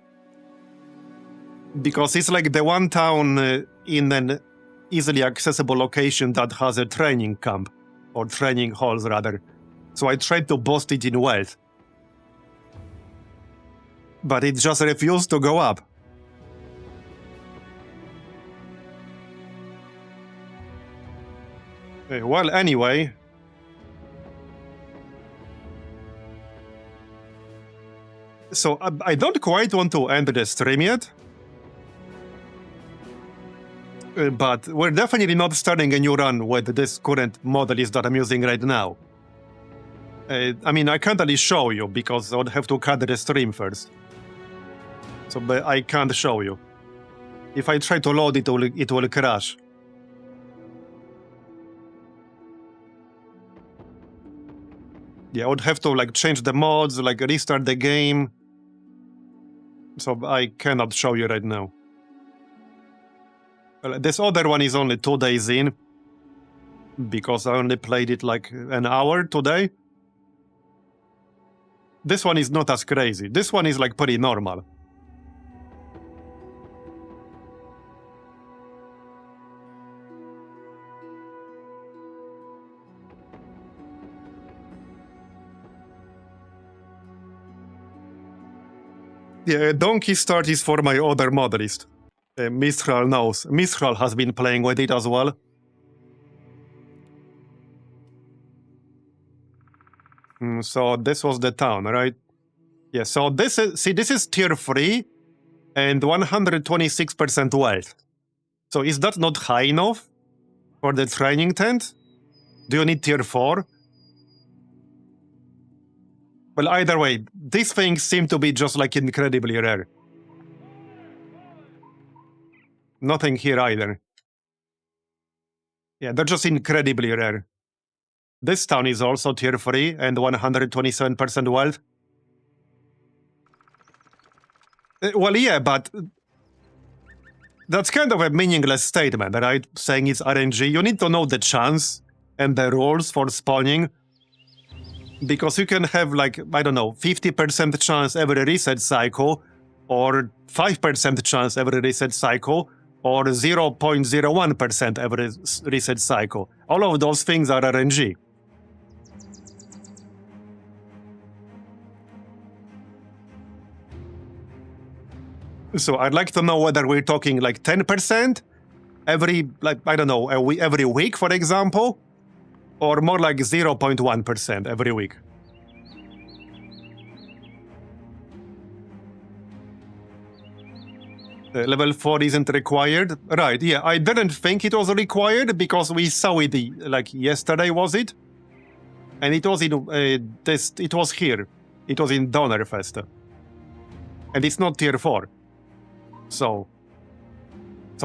Because it's like the one town in an easily accessible location that has a training camp. Or training halls, rather. So I tried to boost it in wealth. But it just refused to go up. Well, anyway. So I don't quite want to end the stream yet. But we're definitely not starting a new run with this current model list that I'm using right now. I mean, I can't really show you because I would have to cut the stream first. So, but I can't show you. If I try to load it, it will crash. Yeah, I would have to like change the mods, like restart the game. So I cannot show you right now. Well, this other one is only 2 days in, because I only played it like an hour today. This one is not as crazy. This one is like pretty normal. Yeah, Donkey Start is for my other modelist. Mistral knows. Mistral has been playing with it as well. So this was the town, right? Yeah, so this is tier 3 and 126% wealth. So is that not high enough for the training tent? Do you need tier 4? Well, either way, these things seem to be just like incredibly rare. Nothing here either. Yeah, they're just incredibly rare. This town is also tier 3 and 127% wealth. Well, yeah, but that's kind of a meaningless statement, right? Saying it's RNG. You need to know the chance and the rules for spawning. Because you can have, like, I don't know, 50% chance every reset cycle, or 5% chance every reset cycle, or 0.01% every reset cycle. All of those things are RNG. So I'd like to know whether we're talking like 10% every, like, I don't know, every week, for example, or more like 0.1% every week. Level 4 isn't required? Right, yeah, I didn't think it was required because we saw it, like, yesterday, was it? And it was in, it was here. It was in Donnerfest. And it's not tier 4. So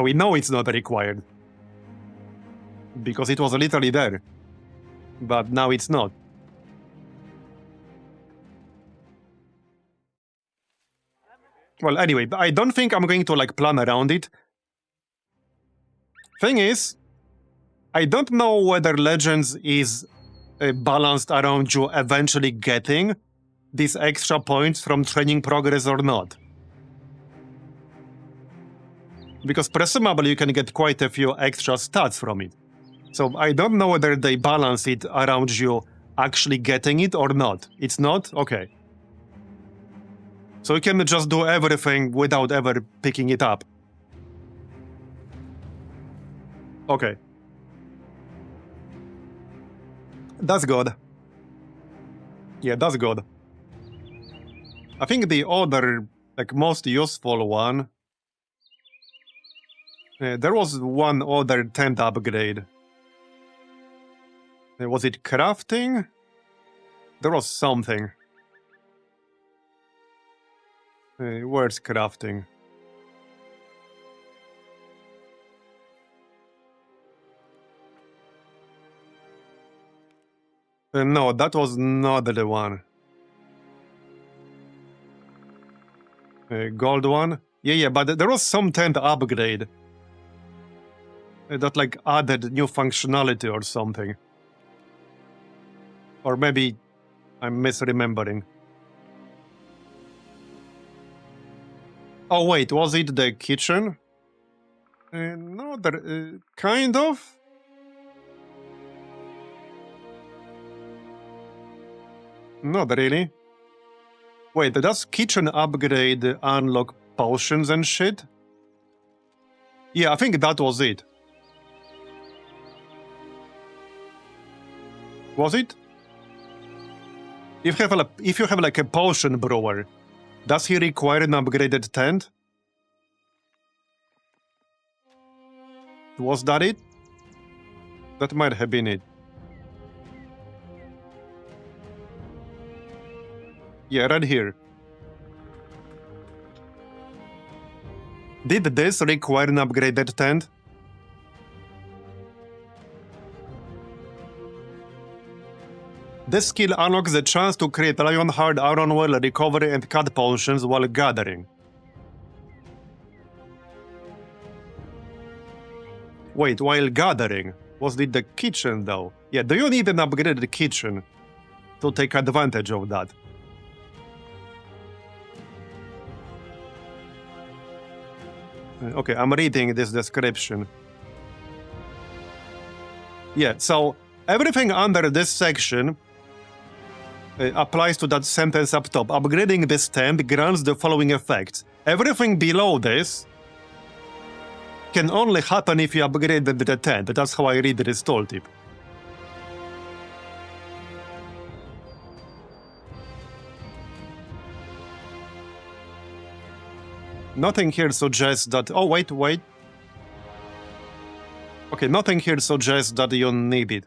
we know it's not required. Because it was literally there. But now it's not. Well, anyway, I don't think I'm going to, like, plan around it. Thing is, I don't know whether Legends is balanced around you eventually getting these extra points from training progress or not. Because presumably you can get quite a few extra stats from it. So I don't know whether they balance it around you actually getting it or not. It's not? Okay. So you can just do everything without ever picking it up. Okay. That's good. Yeah, that's good. I think the other, like, most useful one... there was one other tent upgrade. Was it crafting? There was something. Where's crafting? No, that was not the one. Gold one? Yeah, but there was some tent upgrade. That, like, added new functionality or something. Or maybe I'm misremembering. Oh wait, was it the kitchen? No, there, kind of? Not really. Wait, does kitchen upgrade unlock potions and shit? Yeah, I think that was it. Was it? If you have like a potion brewer, does he require an upgraded tent? Was that it? That might have been it. Yeah, right here. Did this require an upgraded tent? This skill unlocks the chance to create Lionheart, Ironwell, Recovery, and Cut potions while gathering. Wait, while gathering? Was it the kitchen, though? Yeah, do you need an upgraded kitchen to take advantage of that? Okay, I'm reading this description. Yeah, so everything under this section applies to that sentence up top. Upgrading this tent grants the following effects. Everything below this can only happen if you upgrade the tent. That's how I read this tooltip. Nothing here suggests that... Oh, wait. Okay, nothing here suggests that you need it.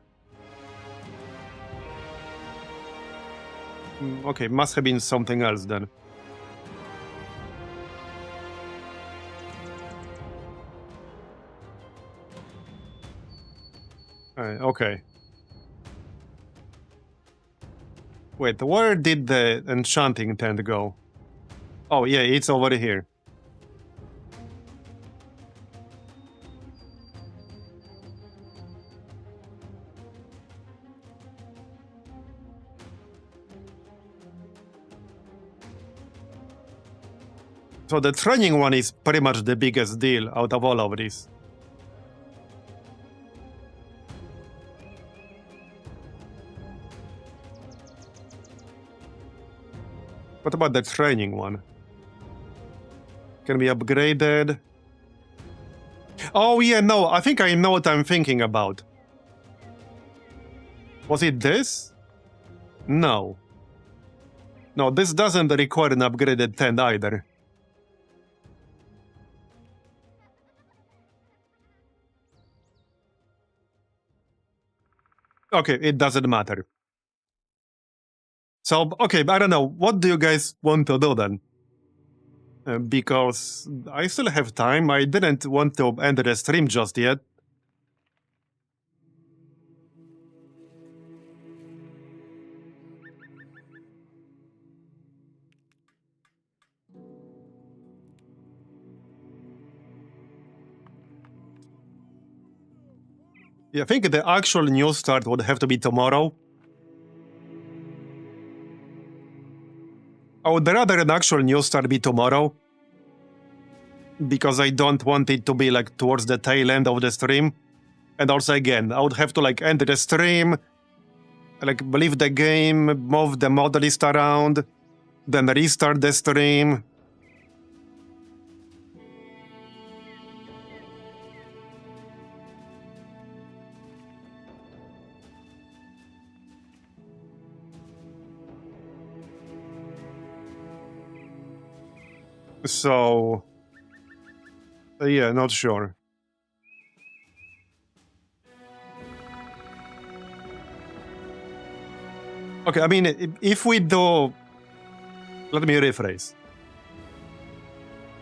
Okay, must have been something else then. Okay. Wait, where did the enchanting tent go? Oh, yeah, it's over here. So the training one is pretty much the biggest deal out of all of these. What about the training one? Can be upgraded. Oh yeah, no, I think I know what I'm thinking about. Was it this? No. No, this doesn't require an upgraded tent either. Okay, it doesn't matter. So, okay, I don't know. What do you guys want to do then? Because I still have time. I didn't want to end the stream just yet. Yeah, I think the actual news start would have to be tomorrow. I would rather an actual news start be tomorrow. Because I don't want it to be like towards the tail end of the stream. And also again, I would have to like end the stream, like leave the game, move the mod list around, then restart the stream. So, yeah, not sure. Okay, I mean, if we do... Let me rephrase.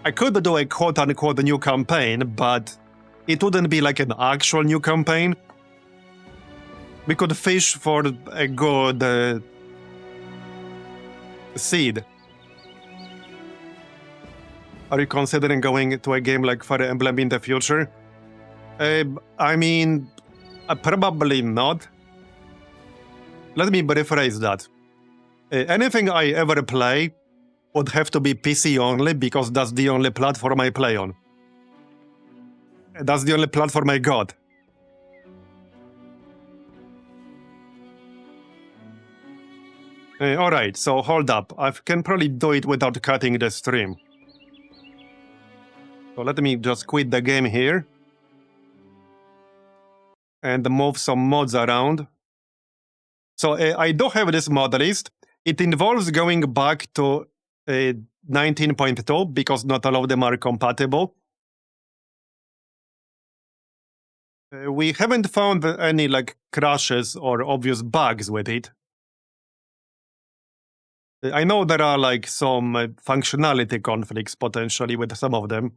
I could do a quote-unquote new campaign, but it wouldn't be like an actual new campaign. We could fish for a good seed. Are you considering going to a game like Fire Emblem in the future? I mean, probably not. Let me rephrase that. Anything I ever play would have to be PC only because that's the only platform I play on. That's the only platform I got. Alright, so hold up. I can probably do it without cutting the stream. So let me just quit the game here. And move some mods around. So I do have this mod list. It involves going back to 19.2 because not all of them are compatible. We haven't found any like crashes or obvious bugs with it. I know there are like some functionality conflicts potentially with some of them.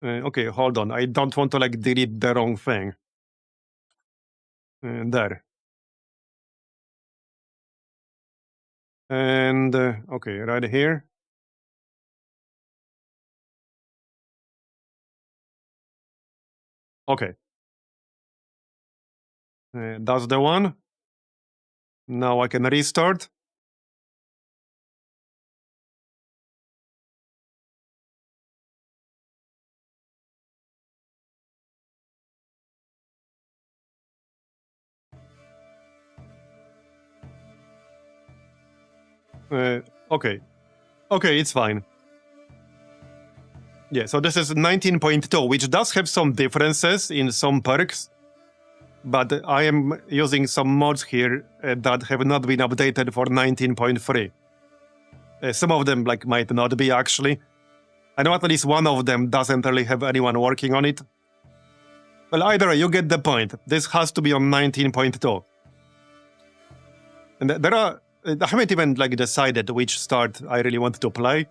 Okay, hold on. I don't want to like delete the wrong thing. There. And okay, right here. Okay. That's the one. Now I can restart. Okay. Okay, it's fine. Yeah, so this is 19.2, which does have some differences in some perks. But I am using some mods here that have not been updated for 19.3. Some of them like might not be actually. I know at least one of them doesn't really have anyone working on it. Well, either way, you get the point. This has to be on 19.2. And there are... I haven't even like decided which start I really want to play.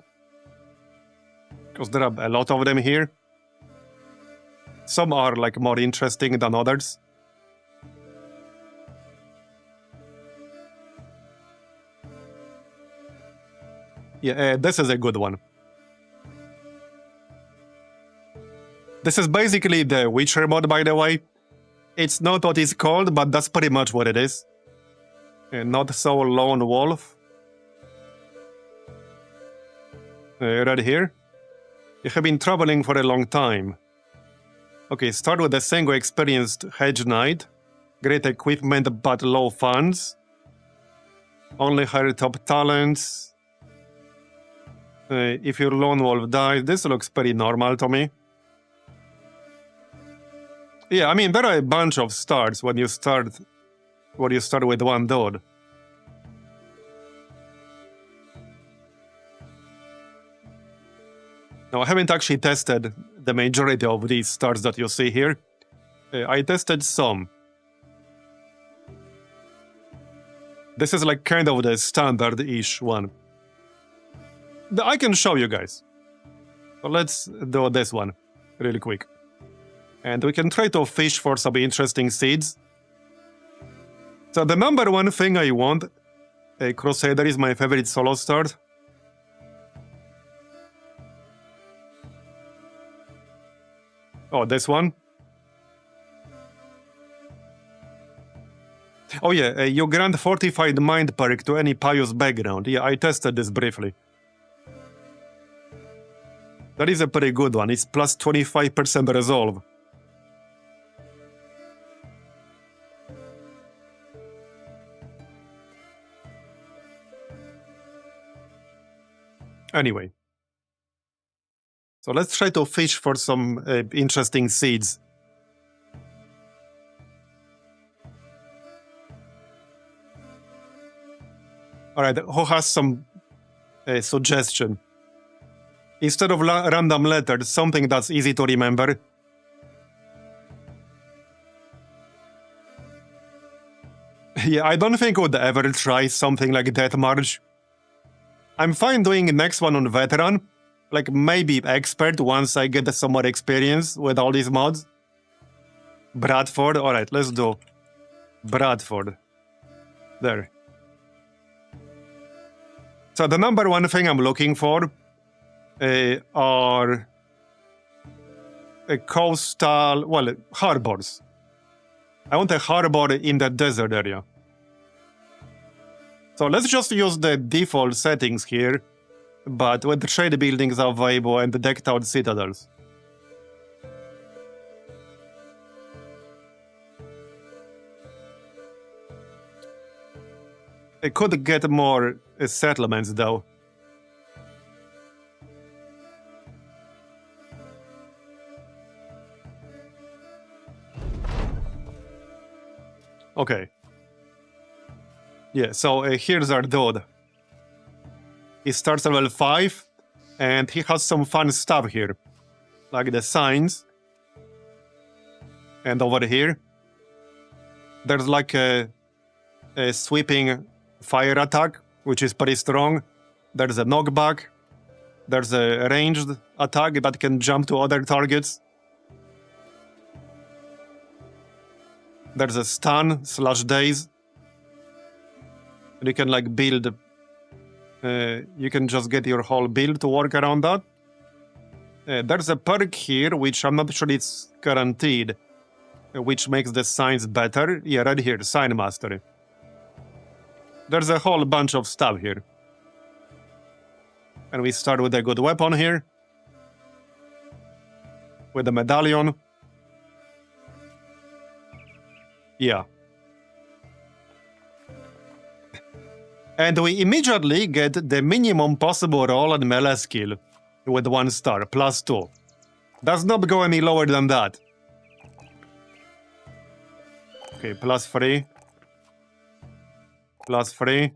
Because there are a lot of them here. Some are like more interesting than others. Yeah, this is a good one. This is basically the Witcher mod, by the way. It's not what it's called, but that's pretty much what it is. Not so lone wolf. Right here. You have been traveling for a long time. Okay, start with a single experienced hedge knight. Great equipment but low funds. Only higher top talents. If your lone wolf dies, this looks pretty normal to me. Yeah, I mean, there are a bunch of starts when you start with one dude. Now, I haven't actually tested the majority of these starts that you see here. I tested some. This is like kind of the standard-ish one. I can show you guys. So let's do this one really quick. And we can try to fish for some interesting seeds. So the number one thing I want, Crusader is my favorite solo start. Oh, this one. Oh yeah, you grant Fortified Mind perk to any pious background. Yeah, I tested this briefly. That is a pretty good one. It's plus 25% resolve. Anyway. So let's try to fish for some interesting seeds. Alright, who has some suggestion? Instead of random letters, something that's easy to remember. Yeah, I don't think I would ever try something like Death March. I'm fine doing the next one on Veteran. Like, maybe Expert once I get some more experience with all these mods. Bradford. Alright, let's do Bradford. There. So the number one thing I'm looking for are coastal, well, harbors. I want a harbor in the desert area. So let's just use the default settings here, but with trade buildings available and decked out citadels. I could get more settlements though. Okay. Yeah, so here's our dude. He starts at level 5, and he has some fun stuff here. Like the signs. And over here, there's like a sweeping fire attack, which is pretty strong. There's a knockback. There's a ranged attack that can jump to other targets. There's a stun / daze. And you can like build, you can just get your whole build to work around that. There's a perk here, which I'm not sure it's guaranteed, which makes the signs better. Yeah, right here, Sign Mastery. There's a whole bunch of stuff here. And we start with a good weapon here. With the medallion. Yeah. And we immediately get the minimum possible roll and melee skill with 1 star, +2. Does not go any lower than that. Okay, +3. +3.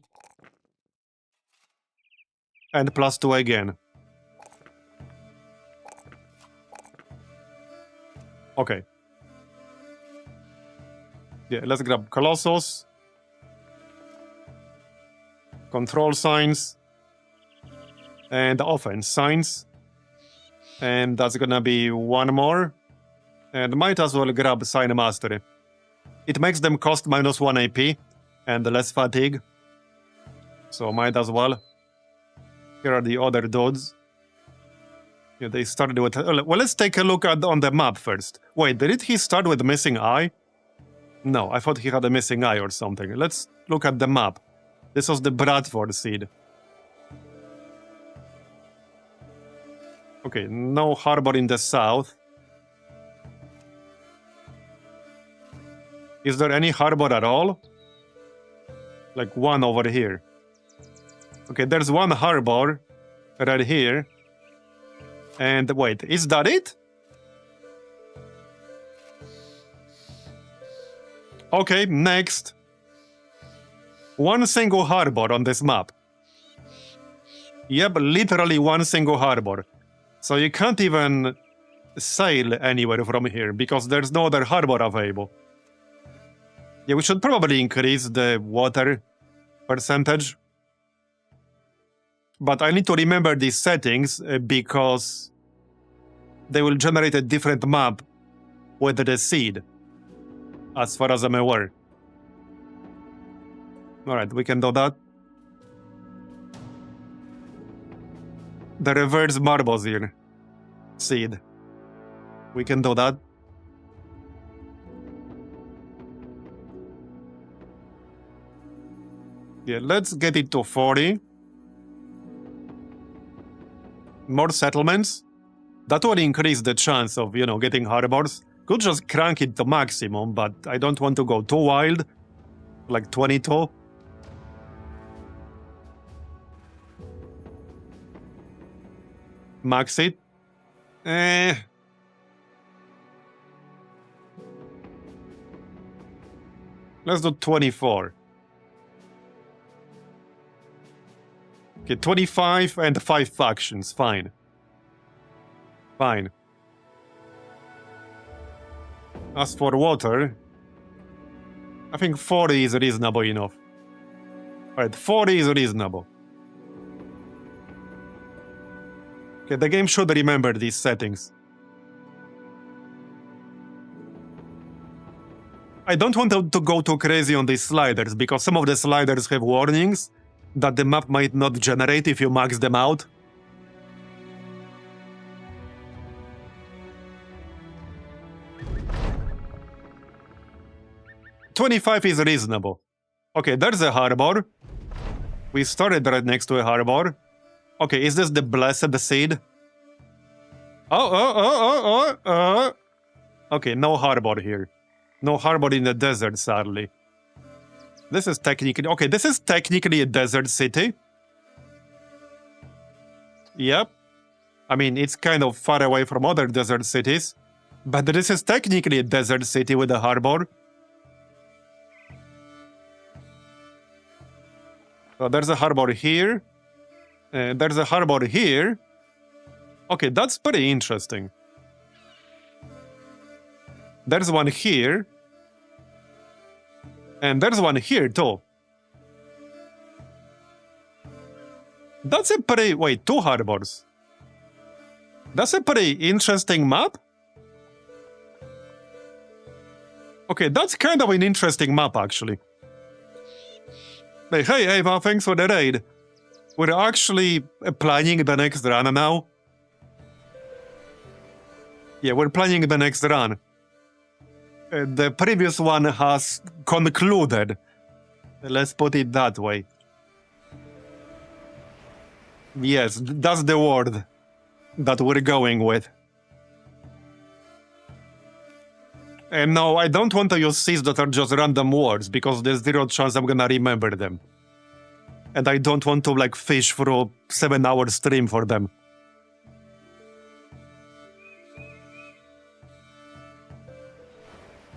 And +2 again. Okay. Yeah, let's grab Colossus. Control signs. And offense signs. And that's gonna be one more. And might as well grab Sign Mastery. It makes them cost -1 AP and less fatigue. So might as well. Here are the other dudes. Yeah, they started with... Well, let's take a look on the map first. Wait, did he start with missing eye? No, I thought he had a missing eye or something. Let's look at the map. This was the Bradford seed. Okay, no harbor in the south. Is there any harbor at all? Like one over here. Okay, there's one harbor right here. And wait, is that it? Okay, next. One single harbor on this map. Yep, literally one single harbor. So you can't even sail anywhere from here because there's no other harbor available. Yeah, we should probably increase the water percentage. But I need to remember these settings because they will generate a different map with the seed, as far as I'm aware. Alright, we can do that. The reverse Marbozir seed. We can do that. Yeah, let's get it to 40. More settlements. That will increase the chance of, getting harbors. Could just crank it to maximum, but I don't want to go too wild. Like 22. Max it. Let's do 24. Okay, 25 and 5 factions. Fine. Fine. As for water, I think 40 is reasonable enough. Alright, 40 is reasonable. Okay, the game should remember these settings. I don't want to go too crazy on these sliders, because some of the sliders have warnings that the map might not generate if you max them out. $25 is reasonable. Okay, there's a harbor. We started right next to a harbor. Okay, is this the blessed seed? Okay, no harbor here. No harbor in the desert, sadly. This is technically... Okay, this is technically a desert city. Yep. I mean, it's kind of far away from other desert cities. But this is technically a desert city with a harbor. So there's a harbor here. There's a harbor here. Okay, that's pretty interesting. There's one here. And there's one here, too. That's a pretty... Wait, 2 harbors. That's a pretty interesting map. Okay, that's kind of an interesting map, actually. Hey, Ava, thanks for the raid. We're actually planning the next run now. Yeah, we're planning the next run. The previous one has concluded. Let's put it that way. Yes, that's the word that we're going with. And no, I don't want to use seeds that are just random words, because there's 0 chance I'm gonna remember them. And I don't want to, fish through a 7-hour stream for them.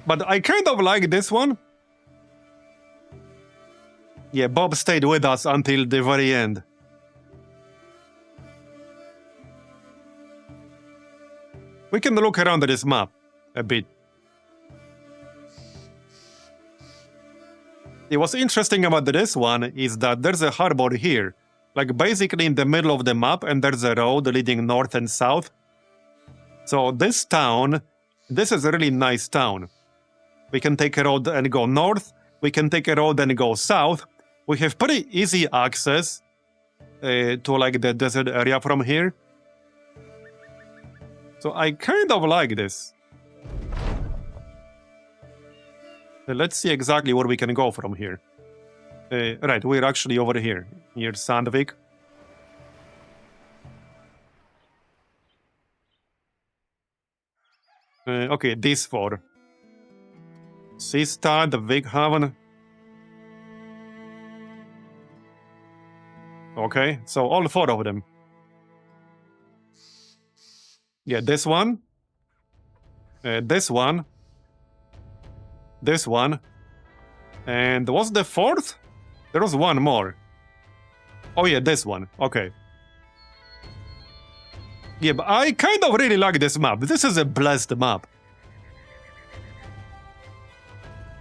But I kind of like this one. Yeah, Bob stayed with us until the very end. We can look around this map a bit. What's interesting about this one is that there's a harbor here, like basically in the middle of the map, and there's a road leading north and south. So this town, this is a really nice town. We can take a road and go north. We can take a road and go south. We have pretty easy access to like the desert area from here. So I kind of like this. Let's see exactly where we can go from here. Right, we're actually over here, near Sandvik. Okay, these four. Seastad, the Vighaven. Okay, so all four of them. Yeah, this one. This one. This one. And what's the fourth? There was one more. Oh yeah, this one. Okay. Yeah, but I kind of really like this map. This is a blessed map.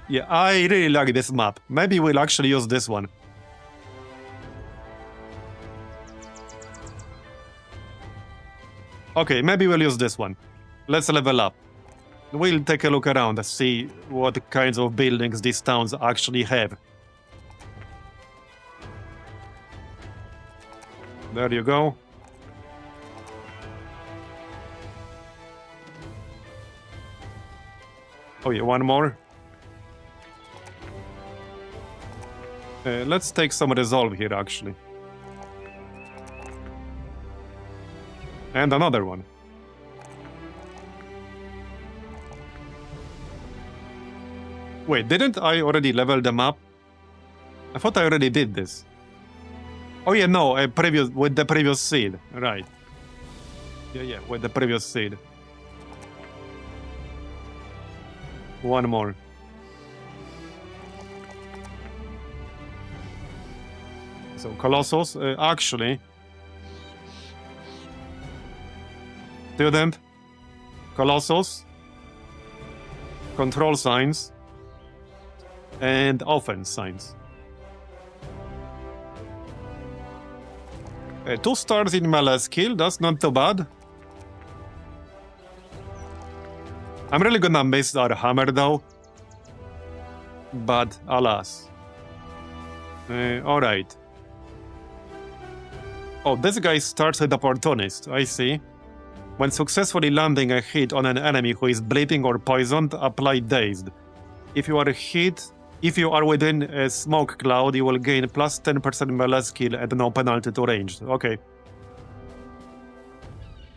Yeah, I really like this map. Maybe we'll actually use this one. Okay, maybe we'll use this one. Let's level up. We'll take a look around and see what kinds of buildings these towns actually have. There you go. Oh yeah, one more. Let's take some resolve here, actually. And another one. Wait, didn't I already level them up? I thought I already did this. Oh yeah, no, with the previous seed, right. Yeah, with the previous seed. One more. So Colossus, actually. Student, Colossus, control signs, and offense signs. 2 stars in melee skill, that's not too bad. I'm really gonna miss our hammer though. But alas. Alright. Oh, this guy starts with Opportunist, I see. When successfully landing a hit on an enemy who is bleeding or poisoned, apply Dazed. If you are within a smoke cloud, you will gain plus 10% melee skill and no penalty to ranged. Okay.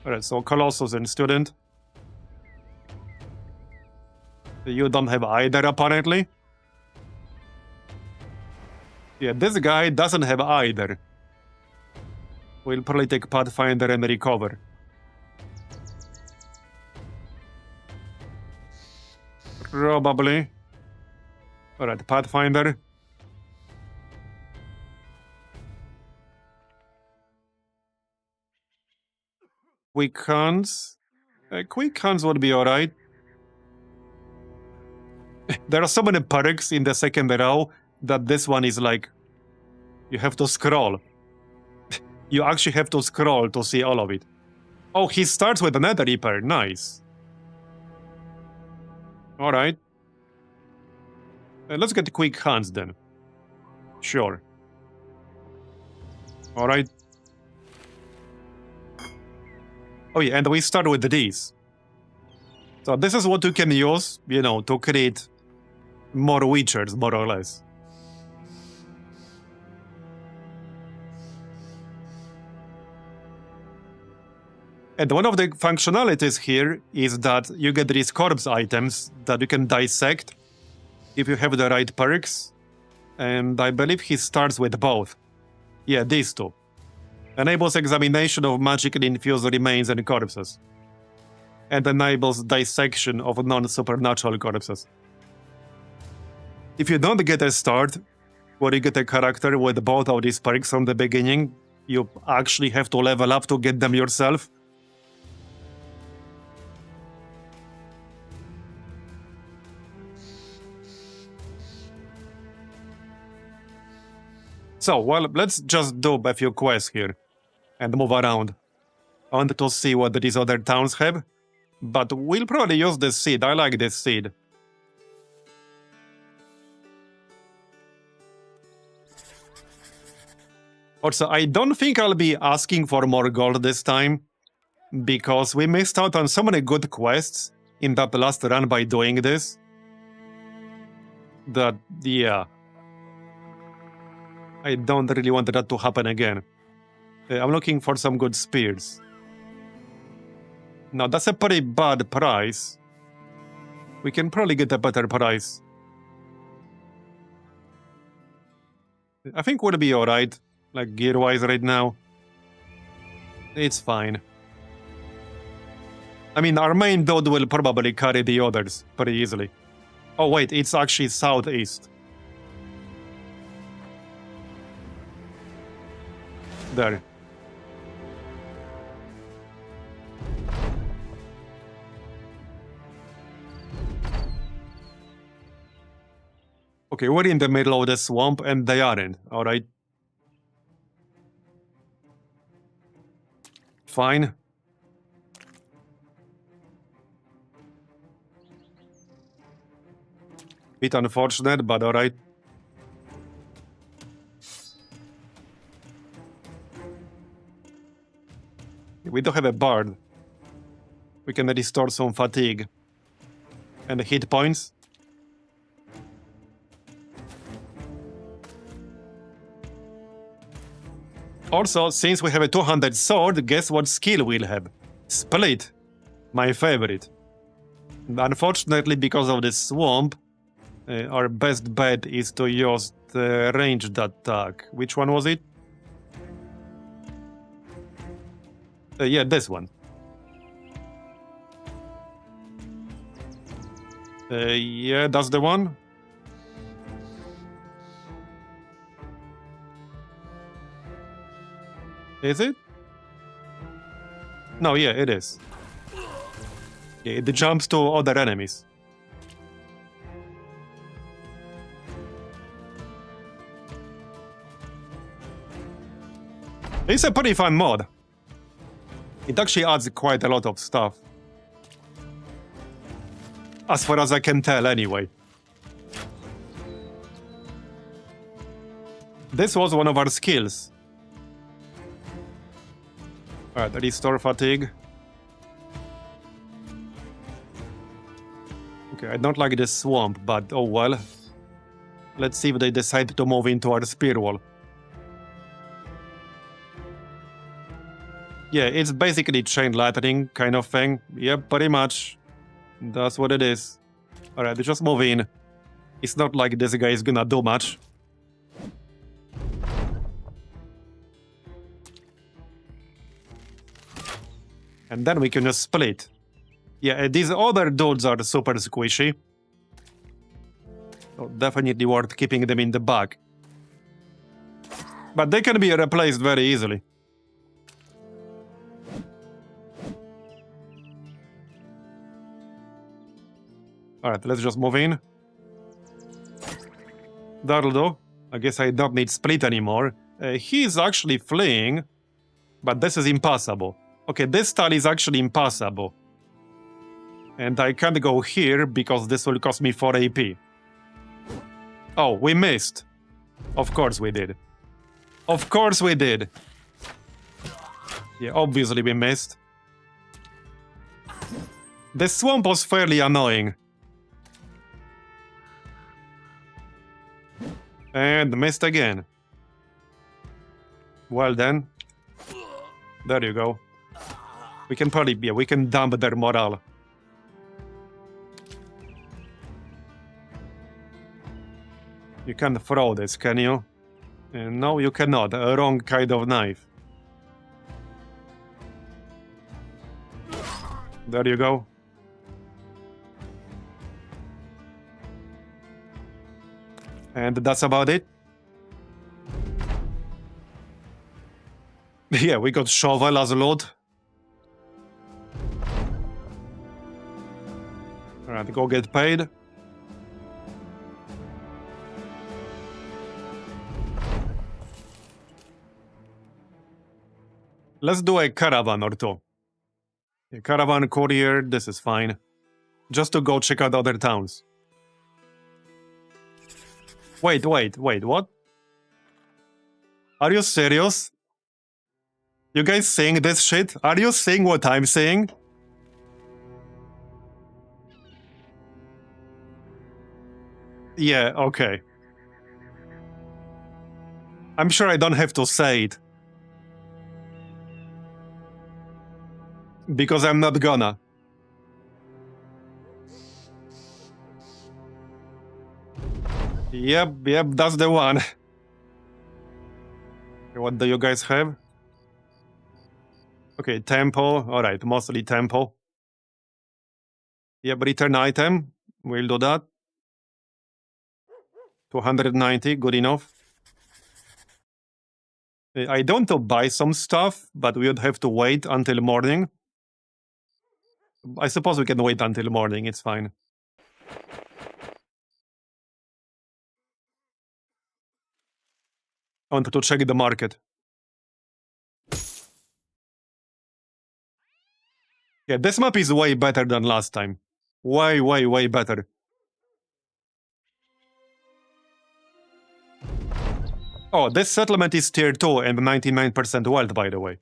Alright, so Colossus and Student. You don't have either, apparently. Yeah, this guy doesn't have either. We'll probably take Pathfinder and recover. Probably. Alright, Pathfinder. Quick hands. Quick hands would be alright. There are so many perks in the second row that this one is like... You have to scroll. You actually have to scroll to see all of it. Oh, he starts with another Reaper. Nice. Alright. Let's get quick hands then. Sure. Alright. Oh yeah, and we start with these. So this is what you can use, you know, to create more Witchers, more or less. And one of the functionalities here is that you get these corpse items that you can dissect if you have the right perks. And I believe he starts with both. Yeah, these two. Enables examination of magically infused remains and corpses. And enables dissection of non-supernatural corpses. If you don't get a start, where you get a character with both of these perks from the beginning, you actually have to level up to get them yourself. So, well, let's just do a few quests here and move around. I want to see what these other towns have, but we'll probably use this seed. I like this seed. Also, I don't think I'll be asking for more gold this time, because we missed out on so many good quests in that last run by doing this. That, yeah. I don't really want that to happen again. I'm looking for some good spears. Now, that's a pretty bad price. We can probably get a better price. I think we'll be alright, like gear-wise right now. It's fine. I mean, our main dude will probably carry the others pretty easily. Oh wait, it's actually southeast. There. Okay, we're in the middle of the swamp and they aren't, alright? Fine. Bit unfortunate, but alright. We do have a bard. We can restore some fatigue. And hit points. Also, since we have a 200 sword, guess what skill we'll have? Split. My favorite. Unfortunately, because of the swamp, our best bet is to use the ranged attack. Which one was it? Yeah, this one. Yeah, that's the one. Is it? No, yeah, it is. Yeah, it jumps to other enemies. It's a pretty fun mod. It actually adds quite a lot of stuff. As far as I can tell, anyway. This was one of our skills. Alright, restore fatigue. Okay, I don't like this swamp, but oh well. Let's see if they decide to move into our spear wall. Yeah, it's basically chain lightning kind of thing. Yep, pretty much. That's what it is. Alright, just move in. It's not like this guy is gonna do much. And then we can just split. Yeah, these other dudes are super squishy. So definitely worth keeping them in the back. But they can be replaced very easily. Alright, let's just move in. That'll do. I guess I don't need split anymore. He's actually fleeing. But this is impossible. Okay, this tile is actually impossible. And I can't go here because this will cost me 4 AP. Oh, we missed. Of course we did. Of course we did. Yeah, obviously we missed. The swamp was fairly annoying. And missed again. Well then. There you go. We can probably, yeah, we can dump their morale. You can't throw this, can you? No, you cannot. A wrong kind of knife. There you go. And that's about it. Yeah, we got shovel as a loot. Alright, go get paid. Let's do a caravan or two. A caravan courier, this is fine. Just to go check out other towns. Wait, what? Are you serious? You guys saying this shit? Are you saying what I'm saying? Yeah, okay. I'm sure I don't have to say it. Because I'm not gonna. Yep, that's the one. What do you guys have? Okay, tempo. Alright, mostly tempo. Yep, return item. We'll do that. 290, good enough. I don't want to buy some stuff, but we would have to wait until morning. I suppose we can wait until morning, it's fine. I wanted to check the market. Yeah, this map is way better than last time. Way better. Oh, this settlement is tier 2 and 99% wealth, by the way.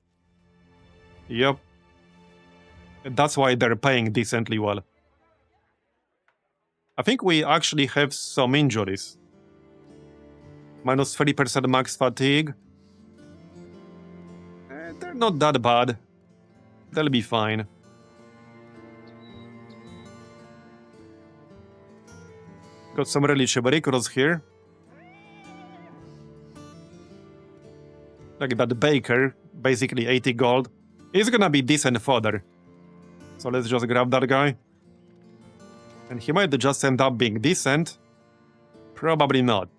Yep. That's why they're paying decently well. I think we actually have some injuries. Minus 30% max fatigue. They're not that bad. They'll be fine. Got some really cheap recruits here. Like that baker, basically 80 gold. He's gonna be decent fodder. So let's just grab that guy. And he might just end up being decent. Probably not.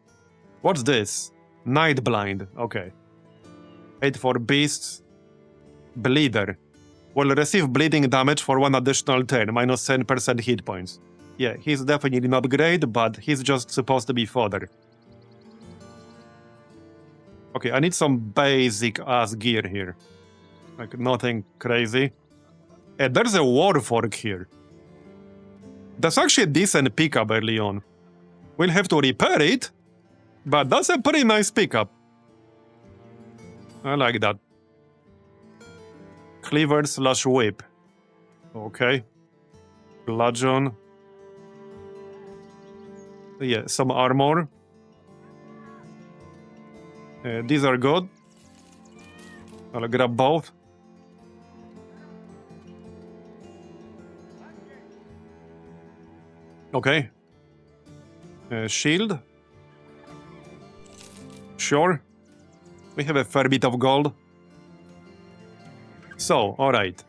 What's this? Night blind. Okay. 8 for beasts. Bleeder. Will receive bleeding damage for 1 additional turn, minus 10% hit points. Yeah, he's definitely not great, but he's just supposed to be fodder. Okay, I need some basic ass gear here. Like, nothing crazy. There's a war fork here. That's actually a decent pickup early on. We'll have to repair it, but that's a pretty nice pickup. I like that. Cleaver / whip. Okay. Bludgeon. Yeah, some armor. These are good. I'll grab both. Okay. Shield. Sure. We have a fair bit of gold. So, alright.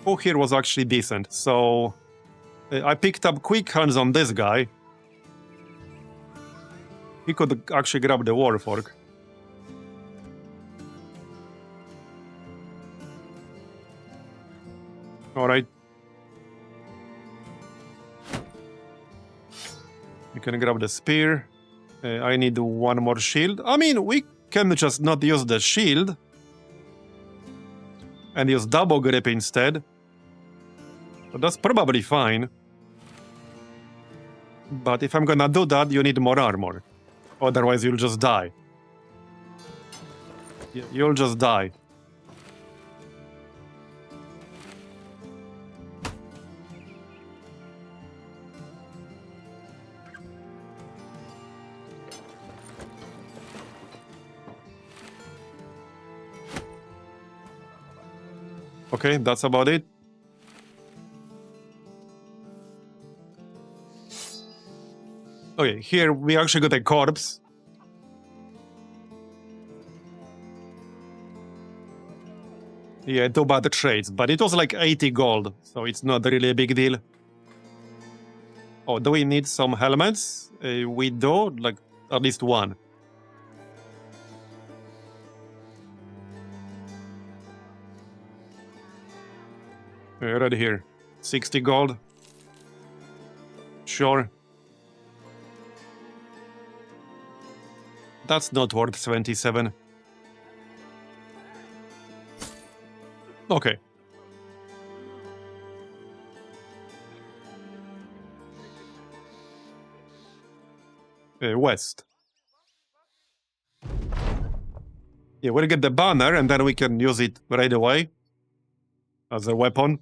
Who here was actually decent? So, I picked up quick hands on this guy. He could actually grab the war fork. Alright. You can grab the spear. I need one more shield. I mean, we can just not use the shield. And use double grip instead. But that's probably fine. But if I'm gonna do that, you need more armor. Otherwise, you'll just die. You'll just die. Okay, that's about it. Okay, here we actually got a corpse. Yeah, 2 bad trades, but it was like 80 gold, so it's not really a big deal. Oh, do we need some helmets? We do, like at least one. Right here. 60 gold. Sure. That's not worth 27. Okay. West. Yeah, we'll get the banner and then we can use it right away as a weapon.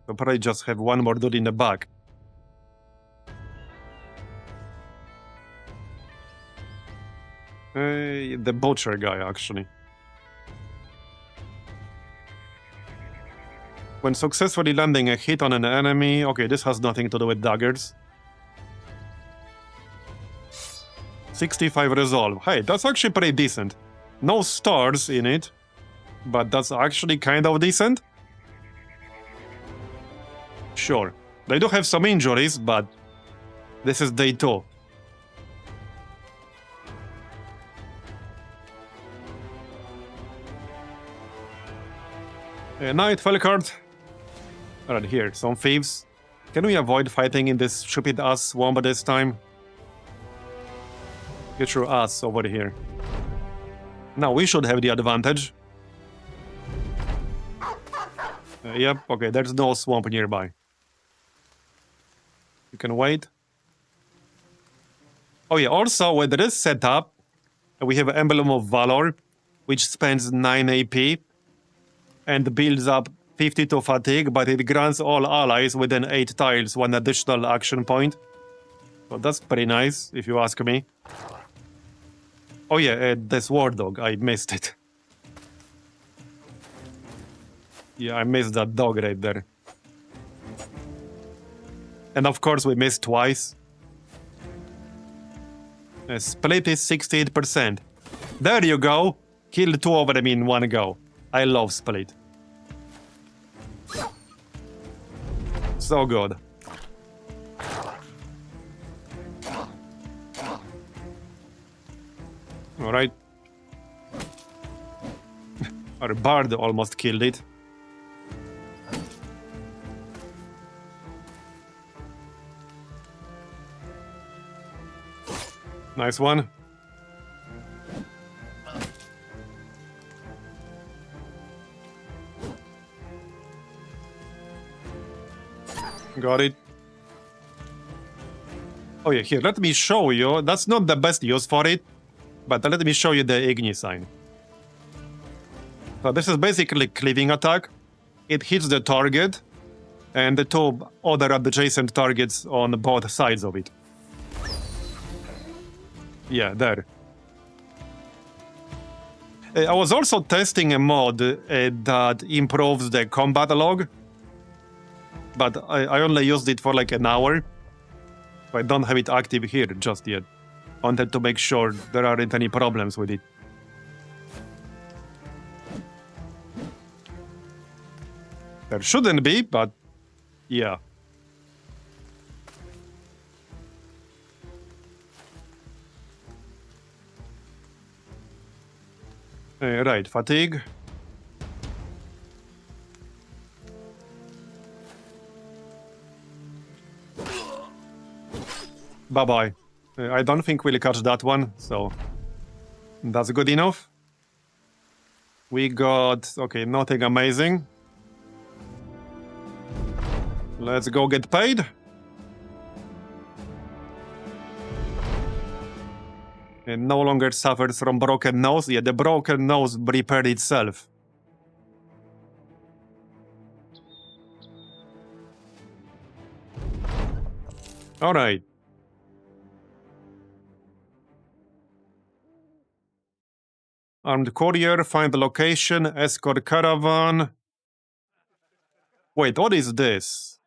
I'll probably just have one more dude in the back. The butcher guy, actually. When successfully landing a hit on an enemy... Okay, this has nothing to do with daggers. 65 resolve. Hey, that's actually pretty decent. No stars in it, but that's actually kind of decent. Sure. They do have some injuries, but this is day 2. Night card. Alright, here, some thieves. Can we avoid fighting in this stupid ass swamp this time? Get your ass over here. Now we should have the advantage. Yep, okay, there's no swamp nearby. You can wait. Oh yeah, also with this setup, we have Emblem of Valor, which spends 9 AP and builds up 52 fatigue, but it grants all allies within 8 tiles 1 additional action point. So that's pretty nice, if you ask me. Oh yeah, this war dog, I missed it. Yeah, I missed that dog right there. And of course we missed twice. Split is 68%. There you go! Killed 2 of them in one go. I love split. So good. Alright. Our bard almost killed it. Nice one. Got it. Oh yeah, here, let me show you. That's not the best use for it, but let me show you the Igni sign. So this is basically cleaving attack. It hits the target and the 2 other adjacent targets on both sides of it. Yeah, there. I was also testing a mod that improves the combat log, but I only used it for like an hour. So I don't have it active here just yet. I wanted to make sure there aren't any problems with it. There shouldn't be, but yeah. Right, fatigue. Bye-bye. I don't think we'll catch that one, so that's good enough. We got... okay, nothing amazing. Let's go get paid. And no longer suffers from broken nose. Yeah, the broken nose repaired itself. Alright. Armed courier, find the location, escort caravan. Wait, what is this?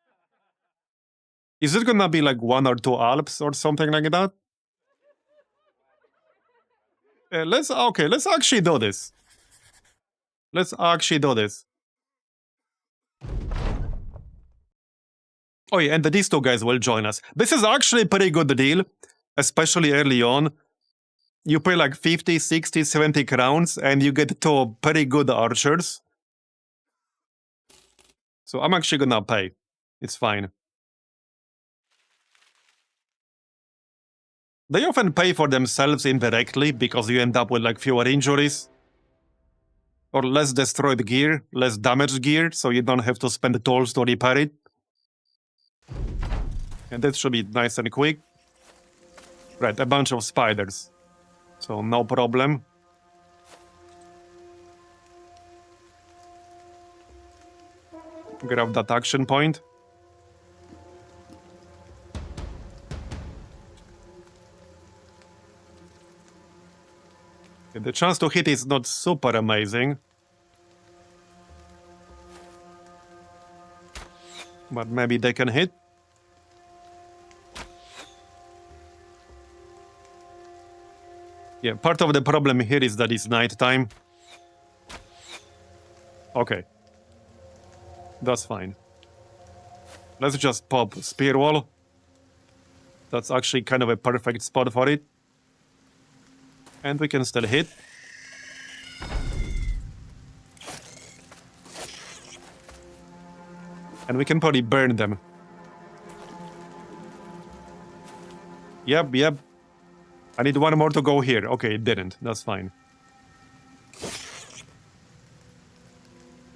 Is it gonna be like 1 or 2 Alps or something like that? Let's actually do this. Let's actually do this. Oh yeah, and these 2 guys will join us. This is actually a pretty good deal, especially early on. You pay like 50, 60, 70 crowns and you get 2 pretty good archers. So I'm actually gonna pay. It's fine. They often pay for themselves indirectly because you end up with like fewer injuries. Or less destroyed gear, less damaged gear, so you don't have to spend tools to repair it. And that should be nice and quick. Right, a bunch of spiders. So no problem. Grab that action point. The chance to hit is not super amazing. But maybe they can hit. Yeah, part of the problem here is that it's nighttime. Okay. That's fine. Let's just pop Spear Wall. That's actually kind of a perfect spot for it. And we can still hit. And we can probably burn them. Yep. I need one more to go here. Okay, it didn't. That's fine.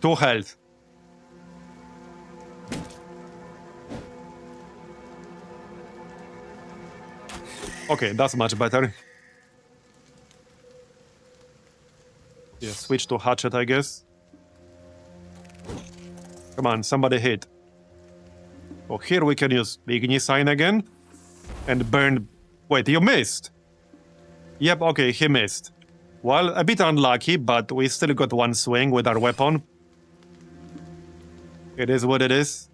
2 health. Okay, that's much better. Yeah, switch to hatchet, I guess. Come on, somebody hit. Oh, here we can use the Igni sign again. And burn... Wait, you missed! Yep, okay, he missed. Well, a bit unlucky, but we still got one swing with our weapon. It is what it is.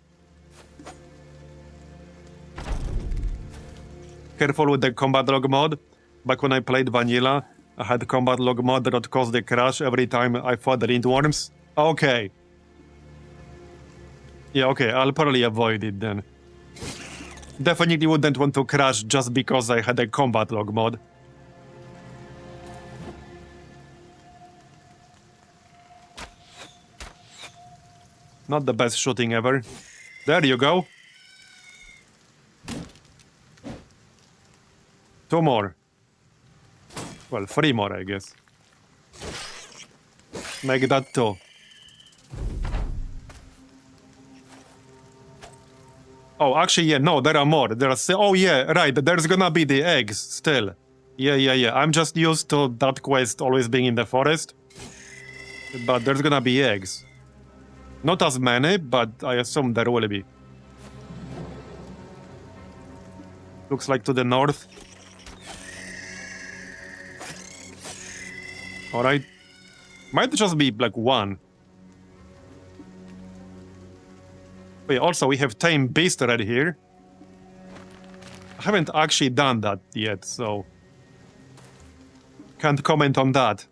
Careful with the combat log mod. Back when I played vanilla, I had combat log mod that caused a crash every time I fought the lindworms. Okay. Yeah, okay, I'll probably avoid it then. Definitely wouldn't want to crash just because I had a combat log mod. Not the best shooting ever. There you go. 2 more. Well, 3 more, I guess. Make that 2. Oh, actually, yeah, no, there are more. There are oh, yeah, right, there's gonna be the eggs still. Yeah. I'm just used to that quest always being in the forest. But there's gonna be eggs. Not as many, but I assume there will be. Looks like to the north. Alright. Might just be like 1. Wait, also we have Tame Beast right here. I haven't actually done that yet, so... Can't comment on that.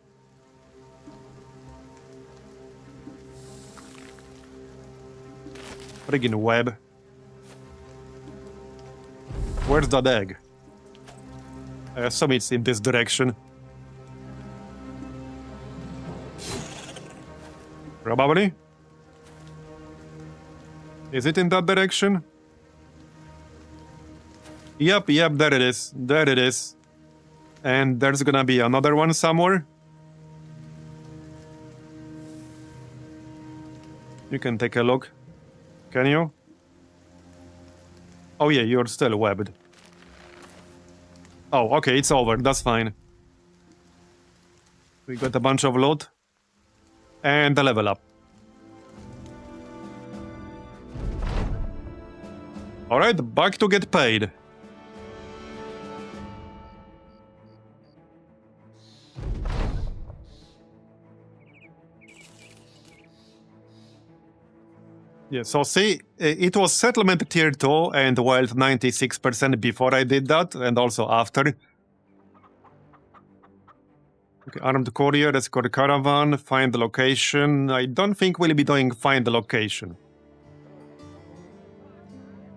Friggin' web. Where's that egg? I assume it's in this direction. Probably. Is it in that direction? Yep, there it is. There it is. And there's gonna be another one somewhere. You can take a look. Can you? Oh yeah, you're still webbed. Oh, okay, it's over. That's fine. We got a bunch of loot. And a level up. Alright, back to get paid. Yeah, so see, it was settlement tier 2 and wealth 96% before I did that, and also after. Okay, armed courier, escort caravan, find the location. I don't think we'll be doing find the location.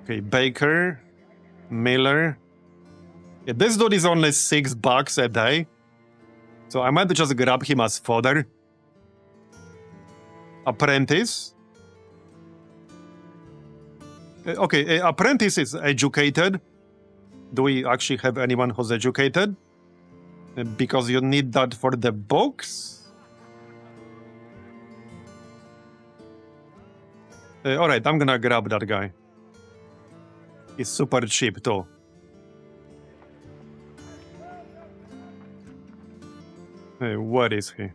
Okay, baker, miller. Yeah, this dude is only $6 a day. So I might just grab him as fodder. Apprentice. Okay, apprentice is educated. Do we actually have anyone who's educated? Because you need that for the books? Alright, I'm gonna grab that guy. He's super cheap too. Where is he?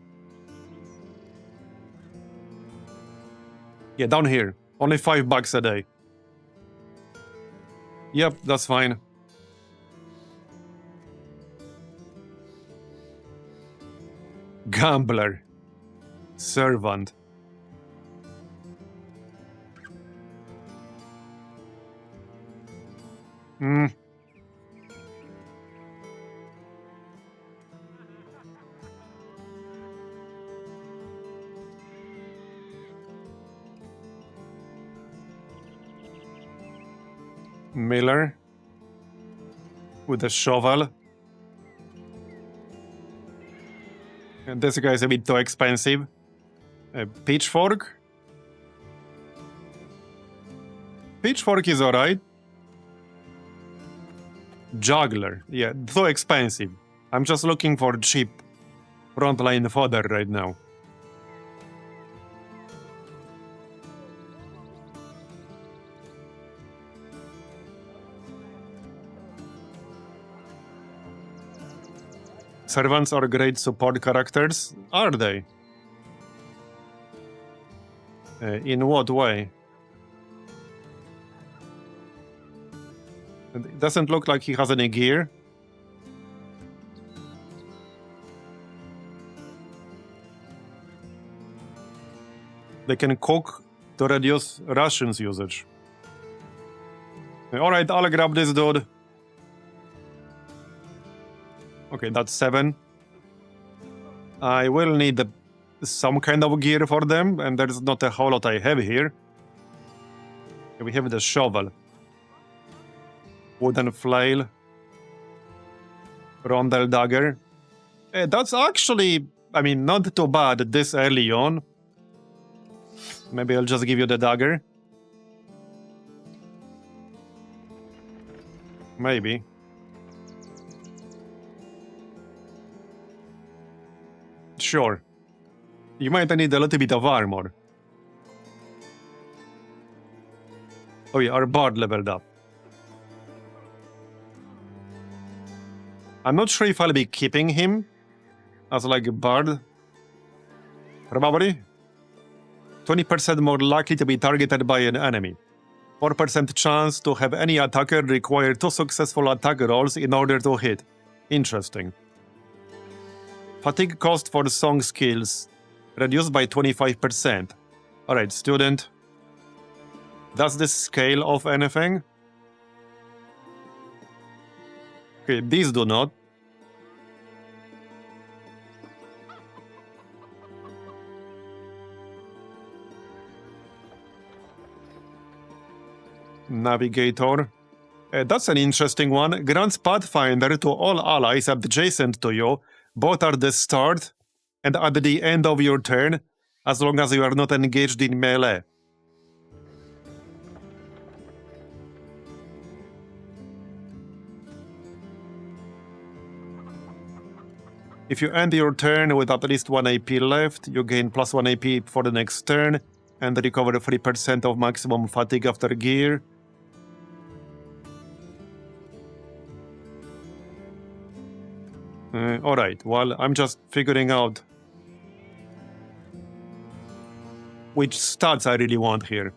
Yeah, down here. Only $5 a day. Yep, that's fine. Gambler. Servant. Hmm. Miller. With a shovel. And this guy is a bit too expensive. A pitchfork. Pitchfork is alright. Juggler. Yeah, too expensive. I'm just looking for cheap frontline fodder right now. Servants are great support characters, are they? In what way? It doesn't look like he has any gear. They can cook to reduce rations usage. Alright, I'll grab this dude. Okay, that's 7. I will need some kind of gear for them, and there's not a whole lot I have here. We have the shovel. Wooden flail. Rondel dagger. That's actually, I mean, not too bad this early on. Maybe I'll just give you the dagger. Maybe. Sure. You might need a little bit of armor. Oh yeah, our bard leveled up. I'm not sure if I'll be keeping him as like a bard. Probably. 20% more likely to be targeted by an enemy. 4% chance to have any attacker require 2 successful attack rolls in order to hit. Interesting. Fatigue cost for song skills reduced by 25%. Alright, student. Does this scale of anything? Okay, these do not. Navigator. That's an interesting one. Grants Pathfinder to all allies adjacent to you, both at the start and at the end of your turn, as long as you are not engaged in melee. If you end your turn with at least 1 AP left, you gain plus 1 AP for the next turn, and recover 3% of maximum fatigue after gear. Alright, well, I'm just figuring out which stats I really want here.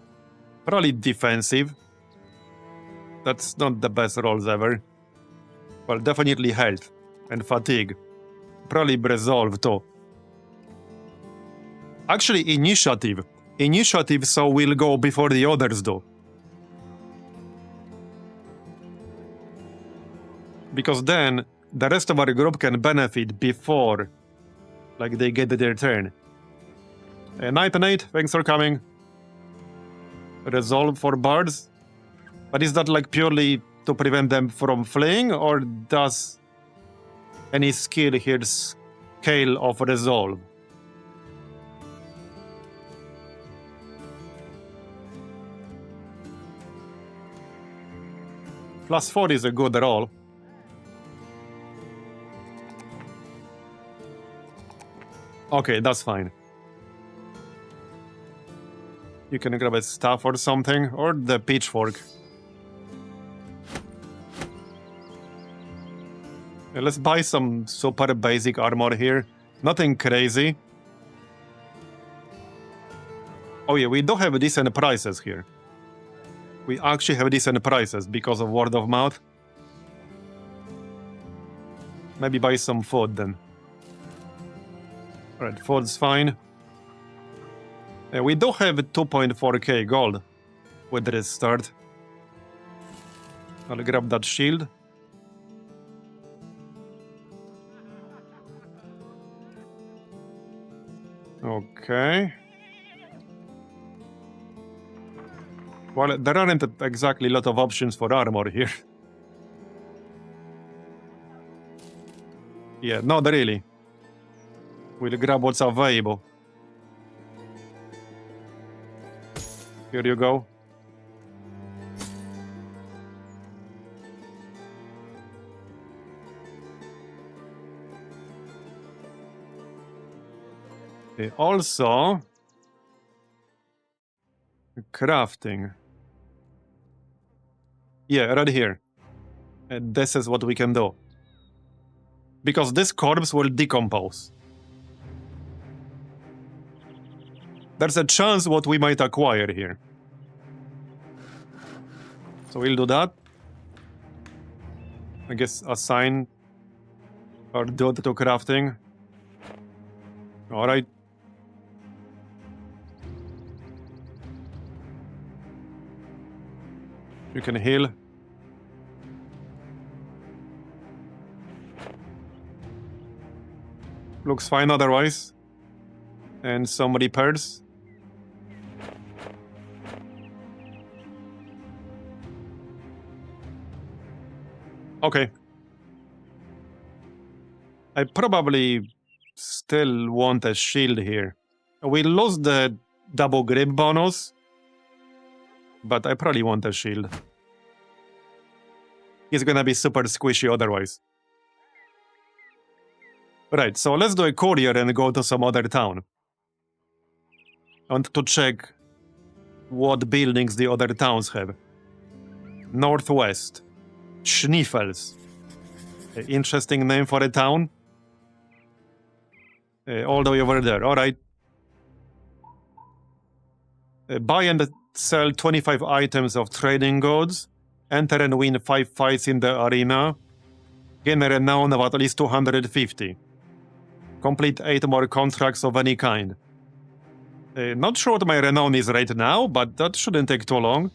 Probably defensive. That's not the best rolls ever. Well, definitely health and fatigue. Probably resolve too. Actually, initiative. Initiative, so we'll go before the others do. Because then the rest of our group can benefit before, like, they get their turn. Night, thanks for coming. Resolve for bards? But is that like purely to prevent them from fleeing, or does any skill here scale of resolve? +4 is a good roll. Okay, that's fine. You can grab a staff or something, or the pitchfork. Let's buy some super basic armor here. Nothing crazy. Oh yeah, we do have decent prices here. We actually have decent prices because of word of mouth. Maybe buy some food then. Alright, food's fine. We do have 2.4k gold with this start. I'll grab that shield. Okay. Well, there aren't exactly a lot of options for armor here. Yeah, not really. We'll grab what's available. Here you go. Okay, also, crafting. Yeah, right here. And this is what we can do. Because this corpse will decompose. There's a chance what we might acquire here. So we'll do that. I guess assign or do it to crafting. Alright. You can heal. Looks fine otherwise. And some repairs. Okay. I probably still want a shield here. We lost the double grip bonus, but I probably want a shield. He's gonna be super squishy otherwise. Right, so let's do a courier and go to some other town. I want to check what buildings the other towns have. Northwest. Schniffels. Interesting name for a town. All the way over there, alright. Buy and sell 25 items of trading goods. Enter and win 5 fights in the arena. Gain a renown of at least 250. Complete 8 more contracts of any kind. Not sure what my renown is right now, but that shouldn't take too long.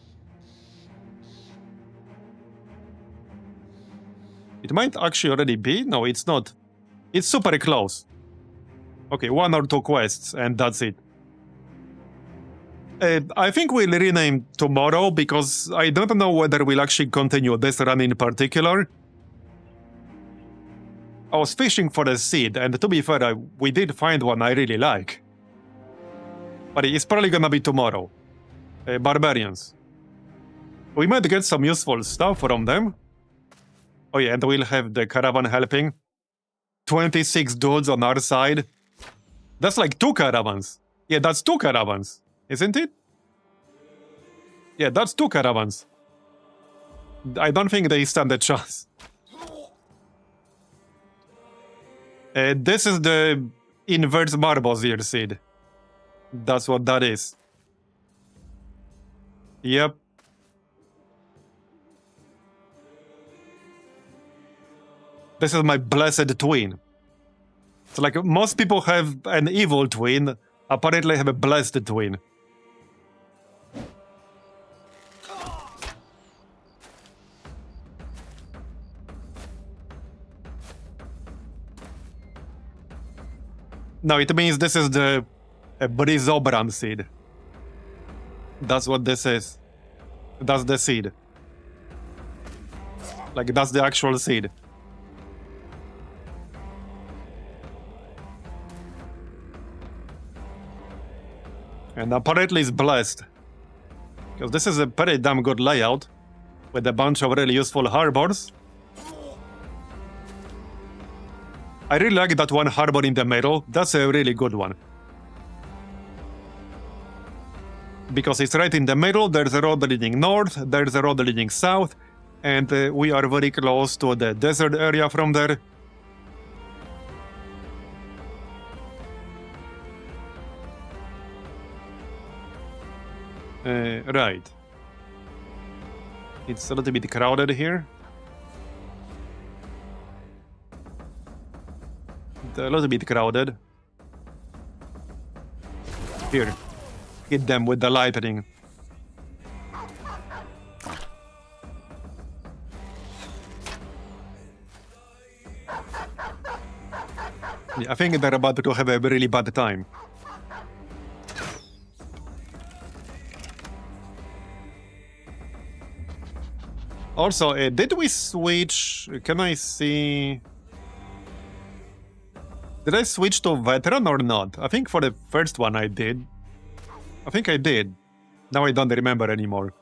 It might actually already be. No, it's not. It's super close. Okay, 1 or 2 quests, and that's it. I think we'll rename tomorrow, because I don't know whether we'll actually continue this run in particular. I was fishing for a seed, and to be fair, we did find one I really like. But it's probably gonna be tomorrow. Barbarians. We might get some useful stuff from them. Oh yeah, and we'll have the caravan helping. 26 dudes on our side. That's like 2 caravans. Yeah, that's 2 caravans, isn't it? Yeah, that's 2 caravans. I don't think they stand a chance. This is the inverse Marbozir seed. That's what that is. Yep. This is my blessed twin. So like most people have an evil twin, apparently I have a blessed twin. No, it means this is the Brizobran seed. That's what this is. That's the seed. Like, that's the actual seed. And apparently it's blessed. Because this is a pretty damn good layout. With a bunch of really useful harbors. I really like that one harbor in the middle. That's a really good one. Because it's right in the middle. There's a road leading north, there's a road leading south, and we are very close to the desert area from there. Right. It's a little bit crowded here. It's a little bit crowded. Here. Hit them with the lightning. Yeah, I think they're about to have a really bad time. Also, did we switch? Can I see? Did I switch to veteran or not? I think for the first one I did. I think I did. Now I don't remember anymore.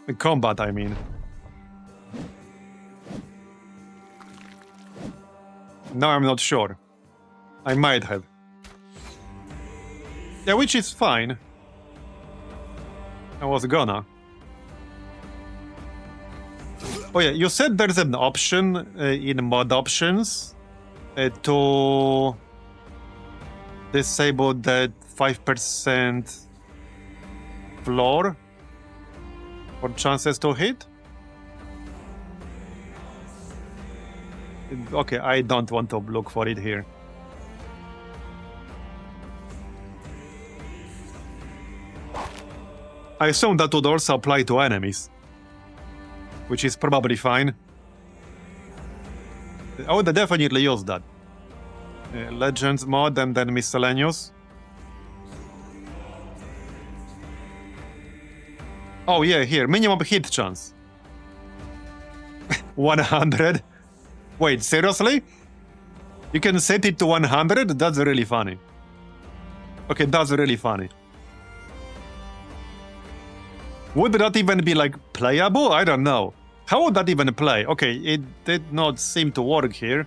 In combat, I mean. Now I'm not sure. I might have. Yeah, which is fine. I was gonna. Oh yeah, you said there's an option in mod options to disable that 5% floor for chances to hit? Okay, I don't want to look for it here. I assume that would also apply to enemies, which is probably fine. I would definitely use that. Legends mod and then miscellaneous. Oh yeah, here, minimum hit chance. 100? Wait, seriously? You can set it to 100? That's really funny. Okay, that's really funny. Would that even be, like, playable? I don't know. How would that even play? Okay, it did not seem to work here.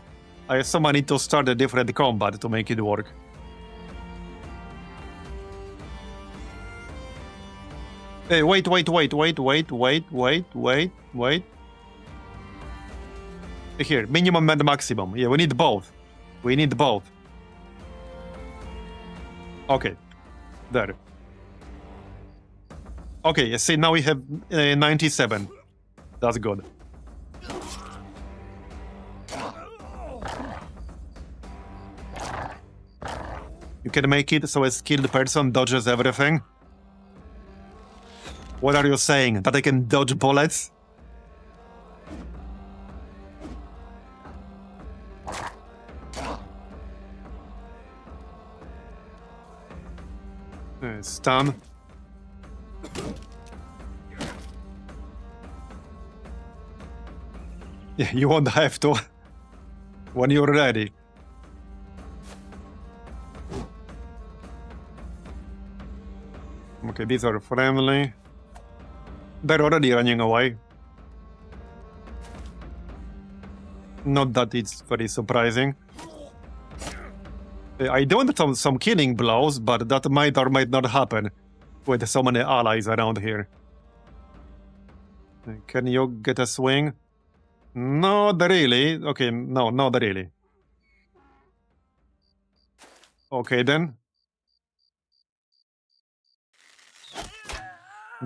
I assume I need to start a different combat to make it work. Hey, wait. Here, minimum and maximum. Yeah, we need both. We need both. Okay, there. Okay, see, now we have 97. That's good. You can make it so a skilled person dodges everything. What are you saying? That I can dodge bullets? Stun. Yeah, you won't have to when you're ready. Okay, these are friendly. They're already running away. Not that it's very surprising. I do want some killing blows, but that might or might not happen with so many allies around here. Can you get a swing? Not really. Okay, no, not really. Okay, then.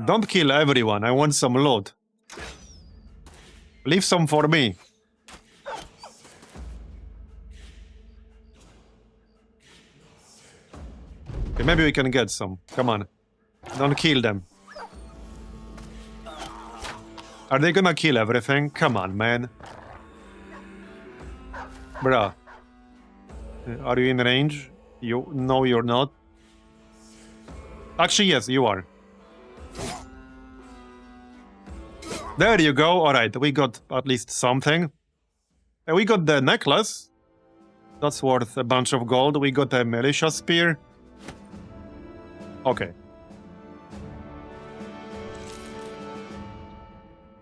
Don't kill everyone. I want some loot. Leave some for me. Okay, maybe we can get some. Come on. Don't kill them. Are they gonna kill everything? Come on, man. Bruh. Are you in range? No, you're not. Actually, yes, you are. There you go. Alright, we got at least something. We got the necklace. That's worth a bunch of gold. We got a militia spear. Okay.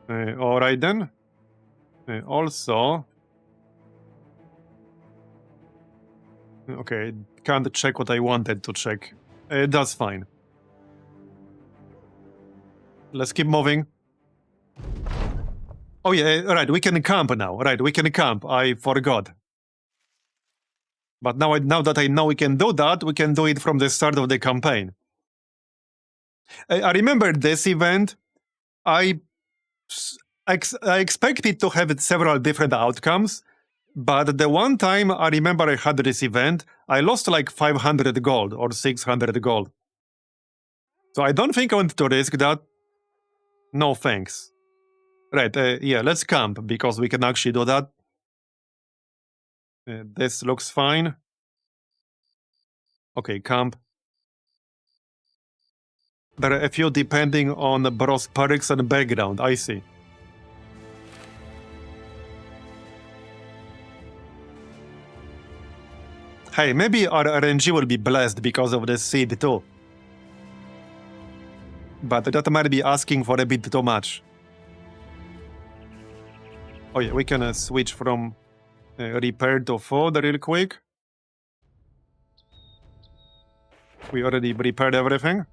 Alright then. Also... Okay, can't check what I wanted to check. That's fine. Let's keep moving. Oh yeah, right, we can camp now. Right, we can camp. I forgot. But now that I know we can do that, we can do it from the start of the campaign. I remember this event. I expected to have several different outcomes, but the one time I remember I had this event, I lost like 500 gold or 600 gold. So I don't think I want to risk that. No thanks. Right, yeah, let's camp because we can actually do that. This looks fine. Okay, camp. There are a few depending on Bros perks and background, I see. Hey, maybe our RNG will be blessed because of the seed too. But that might be asking for a bit too much. Oh yeah, we can switch from repair to food real quick. We already repaired everything.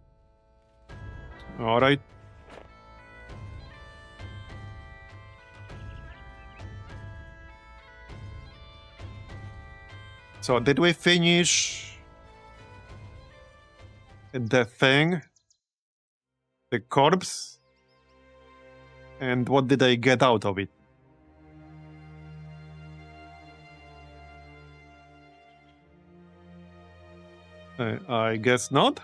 Alright. So did we finish the thing? The corpse? And what did I get out of it? I guess not.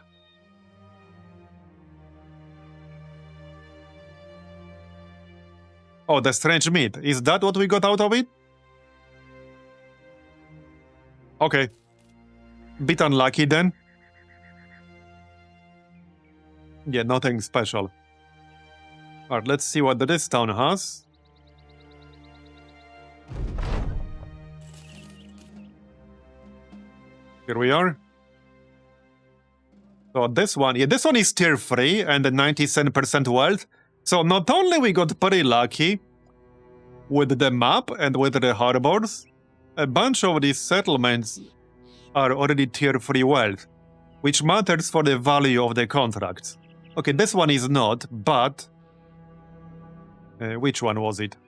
Oh, the strange meat. Is that what we got out of it? Okay. Bit unlucky then. Yeah, nothing special. Alright, let's see what this town has. Here we are. So this one, yeah, this one is tier 3 and 97% wealth. So not only we got pretty lucky with the map and with the harbors, a bunch of these settlements are already tier 3 wealth, which matters for the value of the contracts. Okay, this one is not, but... which one was it?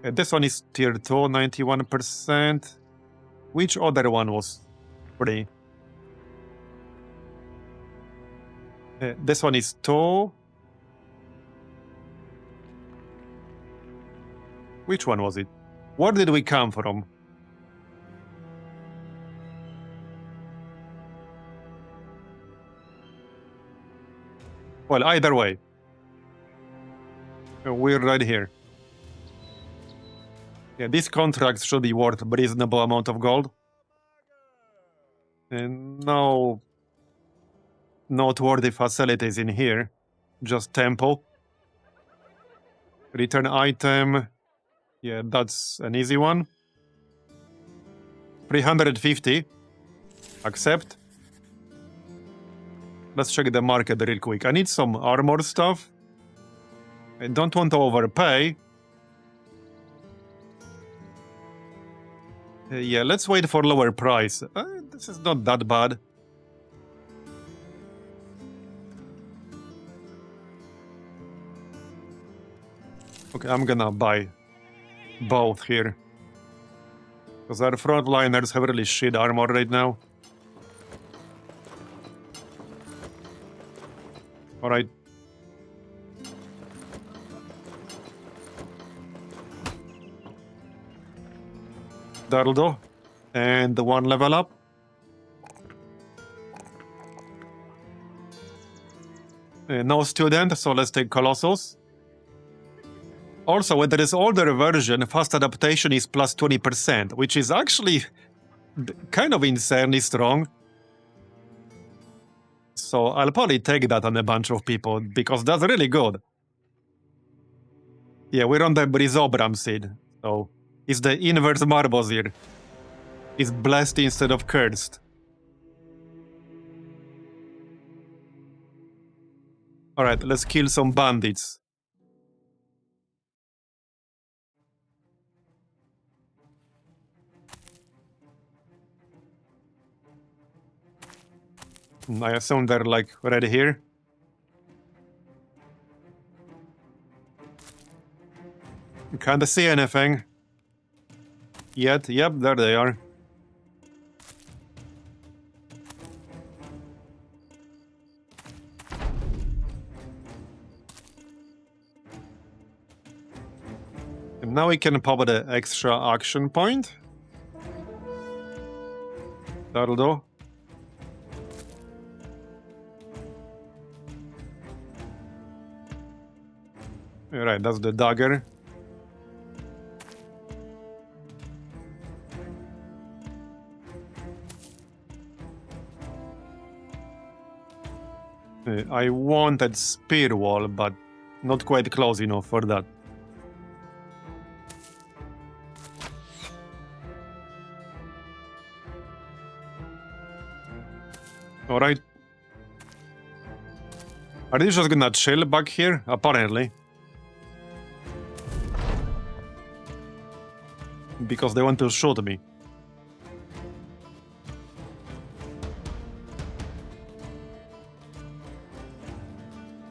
This one is tier 2, 91%. Which other one was free? This one is 2. Which one was it? Where did we come from? Well, either way. We're right here. Yeah, these contracts should be worth a reasonable amount of gold. And no noteworthy facilities in here. Just temple. Return item. Yeah, that's an easy one. 350. Accept. Let's check the market real quick. I need some armor stuff. I don't want to overpay. Yeah, let's wait for lower price. This is not that bad. Okay, I'm gonna buy both here. Because our frontliners have really shit armor right now. Alright. That'll do. And the one level up. No student, so let's take Colossus. Also, with this older version, fast adaptation is plus 20%, which is actually kind of insanely strong. So I'll probably take that on a bunch of people, because that's really good. Yeah, we're on the Brizobram seed, so it's the inverse Marbozir. It's blessed instead of cursed. Alright, let's kill some bandits. I assume they're like right here. Can't see anything yet. Yep, there they are. And now we can pop the extra action point. That'll do. Alright, that's the dagger. I wanted spear wall, but not quite close enough for that. Alright. Are they just gonna chill back here? Apparently. Because they want to shoot me.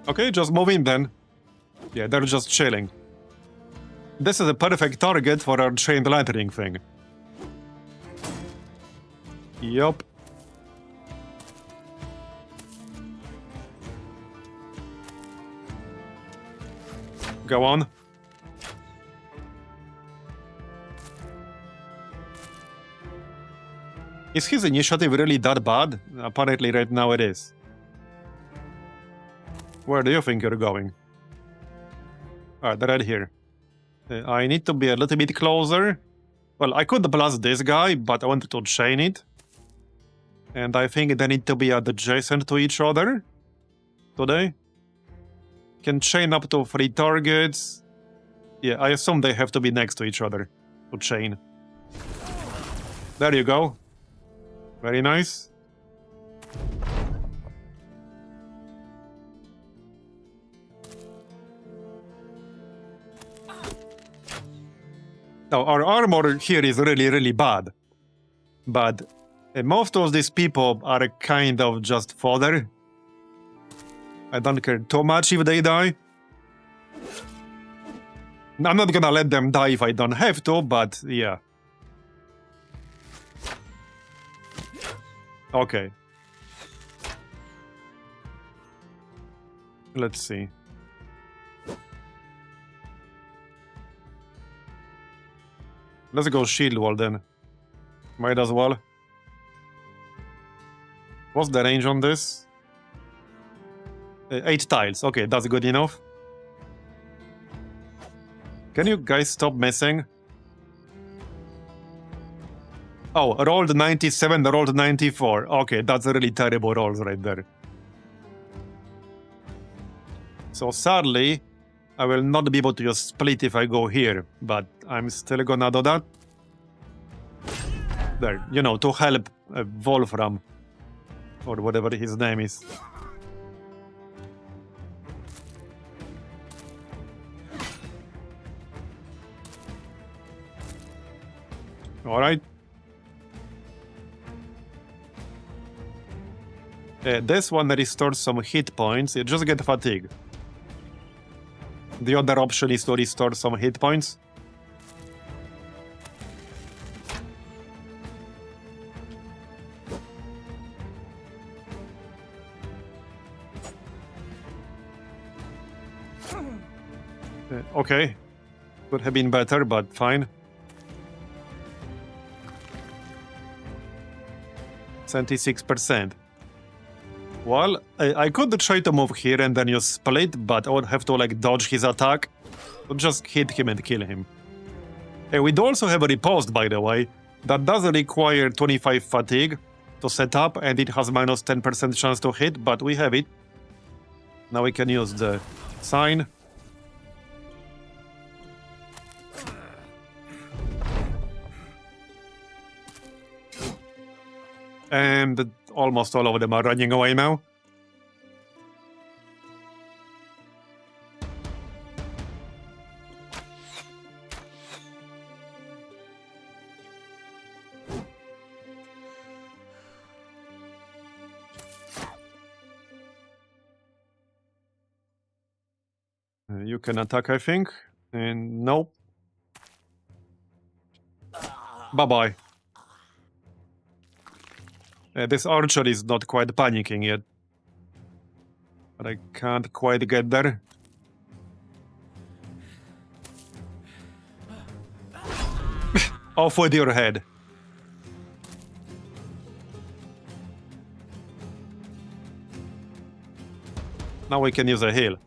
Okay, just move in then. Yeah, they're just chilling. This is a perfect target for our chain lightning thing. Yup. Go on. Is his initiative really that bad? Apparently right now it is. Where do you think you're going? Alright, right here. I need to be a little bit closer. Well, I could blast this guy, but I wanted to chain it. And I think they need to be adjacent to each other. Today. Can chain up to 3 targets. Yeah, I assume they have to be next to each other to chain. There you go. Very nice. Now, our armor here is really bad. But most of these people are kind of just fodder. I don't care too much if they die. I'm not gonna let them die if I don't have to, but yeah. Okay. Let's see. Let's go shield wall then. Might as well. What's the range on this? 8 tiles. Okay, that's good enough. Can you guys stop messing? Oh, rolled 97, rolled 94. Okay, that's really terrible rolls right there. So sadly, I will not be able to just split if I go here, but I'm still gonna do that. There, you know, to help Wolfram, or whatever his name is. Alright. This one restores some hit points. You just get fatigue. The other option is to restore some hit points. Okay. Could have been better, but fine. 76%. Well, I could try to move here and then you split, but I would have to like dodge his attack. Or just hit him and kill him. We do also have a riposte, by the way. That does require 25 fatigue to set up, and it has minus 10% chance to hit, but we have it. Now we can use the sign. And almost all of them are running away now. You can attack, I think. And nope. Bye-bye. This archer is not quite panicking yet. But I can't quite get there. Off with your head. Now we can use a heal.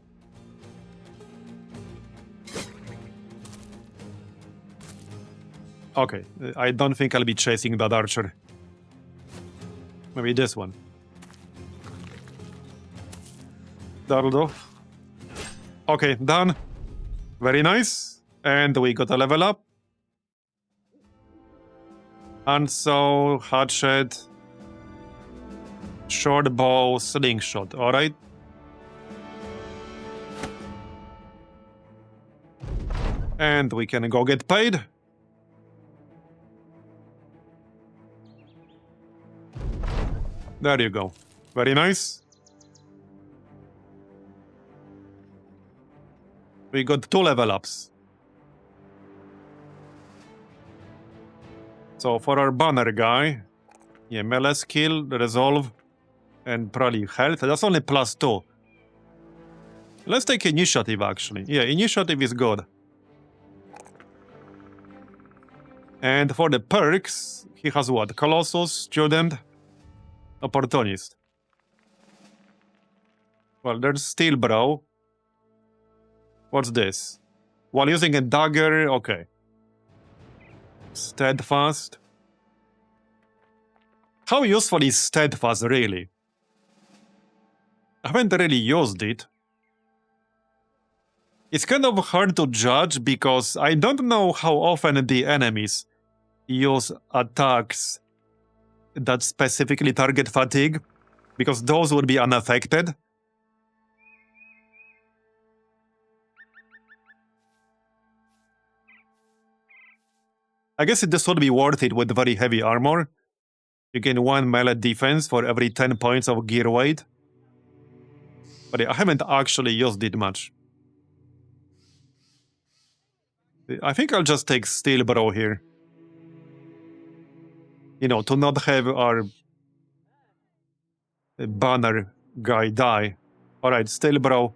Okay, I don't think I'll be chasing that archer. Maybe this one. That'll do. Okay, done. Very nice. And we got a level up. And so, hatchet, short bow, slingshot, alright? And we can go get paid. There you go. Very nice. We got 2 level ups. So for our banner guy, yeah, melee skill, resolve, and probably health. That's only +2. Let's take initiative, actually. Yeah, initiative is good. And for the perks, he has what? Colossus, Student, Opportunist. Well, there's Steel Brow. What's this? While using a dagger, okay. Steadfast. How useful is Steadfast, really? I haven't really used it. It's kind of hard to judge because I don't know how often the enemies use attacks that specifically target fatigue, because those would be unaffected. I guess this would be worth it with very heavy armor. You gain 1 melee defense for every 10 points of gear weight. But I haven't actually used it much. I think I'll just take Steel Brow here. You know, to not have our banner guy die. Alright, Steel Brow.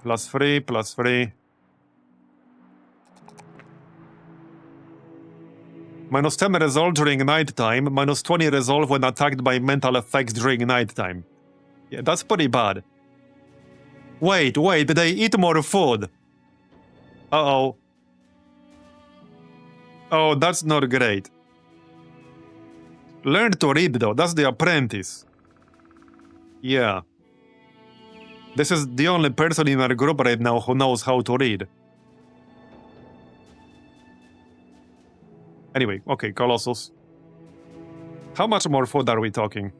+3, +3. -10 resolve during nighttime, -20 resolve when attacked by mental effects during nighttime. Yeah, that's pretty bad. Wait, did they eat more food? Uh-oh. Oh, that's not great. Learn to read, though. That's the apprentice. Yeah. This is the only person in our group right now who knows how to read. Anyway, okay, Colossus. How much more food are we talking?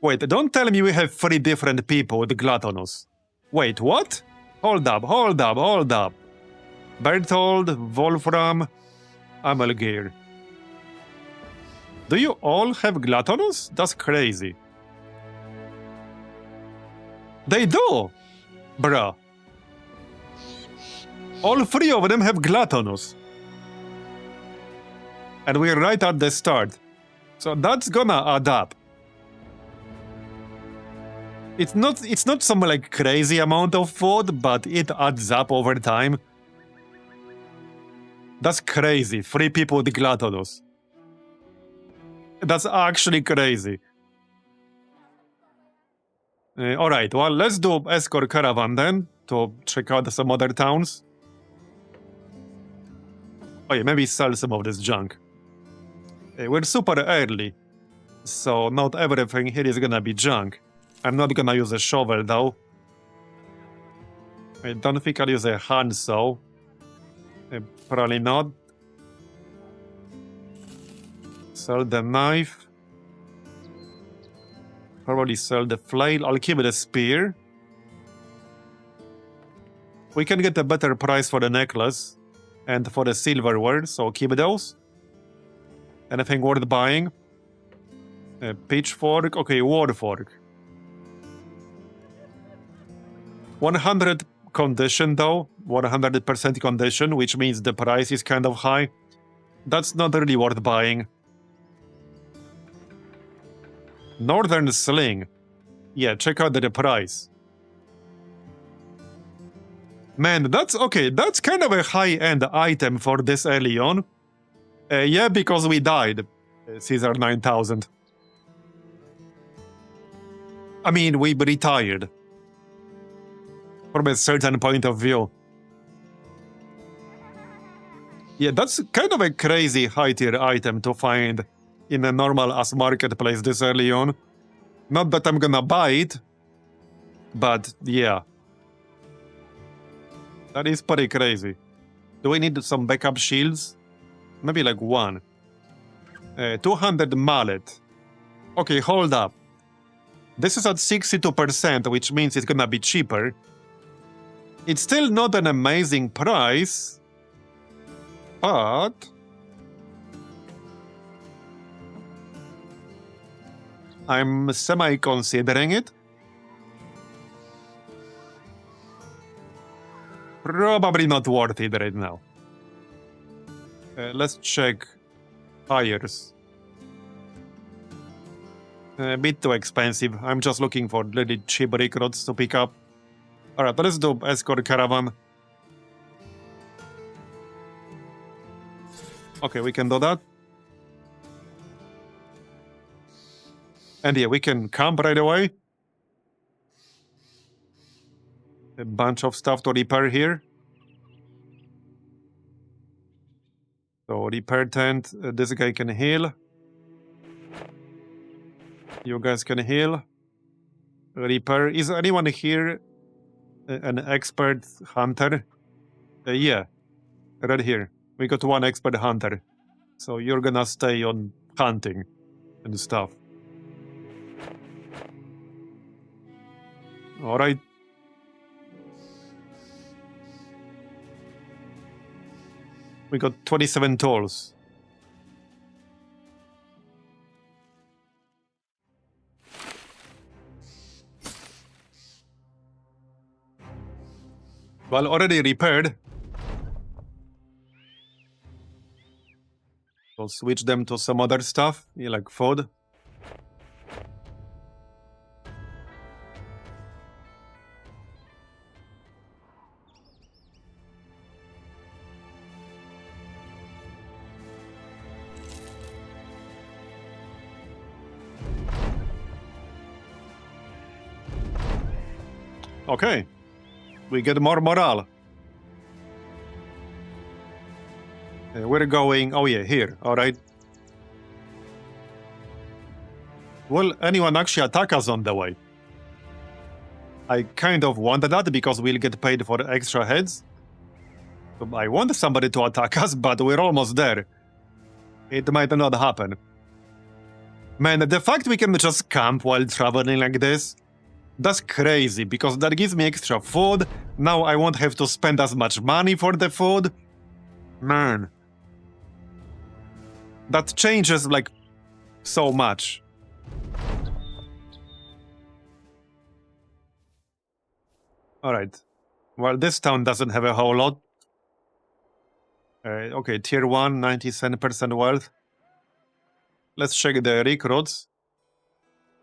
Wait, don't tell me we have 3 different people with Gluttonous. Wait, what? Hold up. Berthold, Wolfram, Amalgir. Do you all have Gluttonous? That's crazy. They do! Bruh. All 3 of them have Gluttonous. And we're right at the start. So that's gonna add up. It's not some like crazy amount of food, but it adds up over time. That's crazy. 3 people with Gluttonous. That's actually crazy. Alright, well, let's do escort caravan then, to check out some other towns. Oh yeah, maybe sell some of this junk. We're super early, so not everything here is gonna be junk. I'm not gonna use a shovel though. I don't think I'll use a handsaw. Probably not. Sell the knife. Probably sell the flail. I'll keep the spear. We can get a better price for the necklace and for the silverware, so keep those. Anything worth buying? A pitchfork. Okay, war fork. 100 condition though, 100% condition, which means the price is kind of high. That's not really worth buying. Northern Sling. Yeah, check out the price. Man, that's okay. That's kind of a high-end item for this early on. Yeah, because we died. Caesar 9000. I mean, we retired. From a certain point of view. Yeah, that's kind of a crazy high-tier item to find in a normal-ass marketplace this early on. Not that I'm gonna buy it, but yeah. That is pretty crazy. Do we need some backup shields? Maybe like one. 200 mallet. Okay, hold up. This is at 62%, which means it's gonna be cheaper. It's still not an amazing price, but I'm semi-considering it. Probably not worth it right now. Let's check tires. A bit too expensive. I'm just looking for really cheap recruits to pick up. Alright, let's do escort caravan. Okay, we can do that. And yeah, we can camp right away. A bunch of stuff to repair here. So repair tent, this guy can heal. You guys can heal. Repair, is anyone here an expert hunter? Yeah, right here. We got one expert hunter. So you're gonna stay on hunting and stuff. Alright. We got 27 tools. Well, already repaired. So switch them to some other stuff, yeah, like food. Okay. We get more morale. We're going... Oh yeah, here. Alright. Will anyone actually attack us on the way? I kind of wanted that because we'll get paid for extra heads. So I want somebody to attack us, but we're almost there. It might not happen. Man, the fact we can just camp while traveling like this, that's crazy, because that gives me extra food. Now I won't have to spend as much money for the food. Man. That changes, like, so much. Alright. Well, this town doesn't have a whole lot. Okay, tier 1, 97% wealth. Let's check the recruits.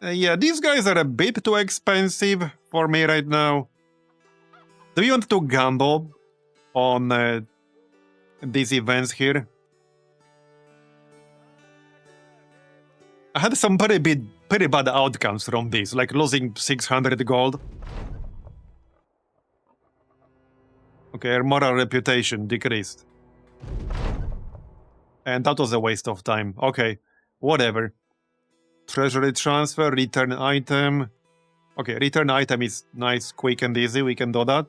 Yeah, these guys are a bit too expensive for me right now. Do you want to gamble on these events here? I had some pretty bad outcomes from this, like losing 600 gold. Okay, our moral reputation decreased. And that was a waste of time. Okay, whatever. Treasury transfer, return item. Okay, return item is nice, quick and easy. We can do that.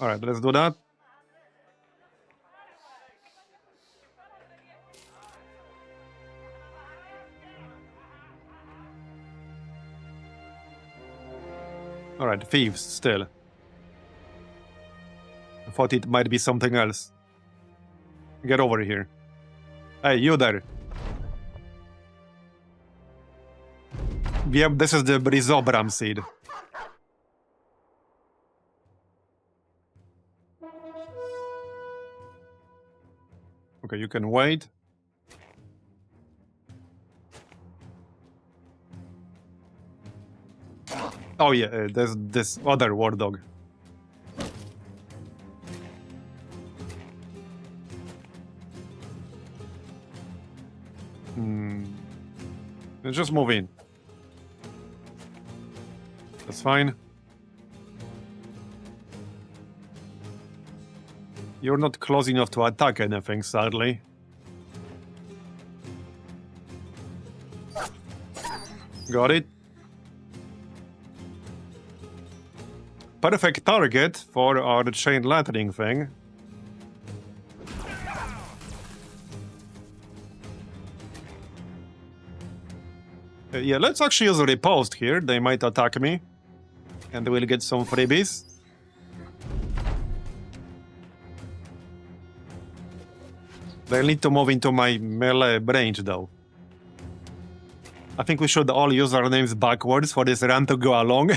Alright, let's do that. Alright, thieves, still. I thought it might be something else. Get over here. Hey, you there. Yep, this is the Brizobram seed. Okay, you can wait. Oh yeah, there's this other war dog. Just move in. That's fine. You're not close enough to attack anything, sadly. Got it. Perfect target for our chain lightning thing. Yeah, let's actually use a riposte here. They might attack me. And we'll get some freebies. They'll need to move into my melee range, though. I think we should all use our names backwards for this run to go along.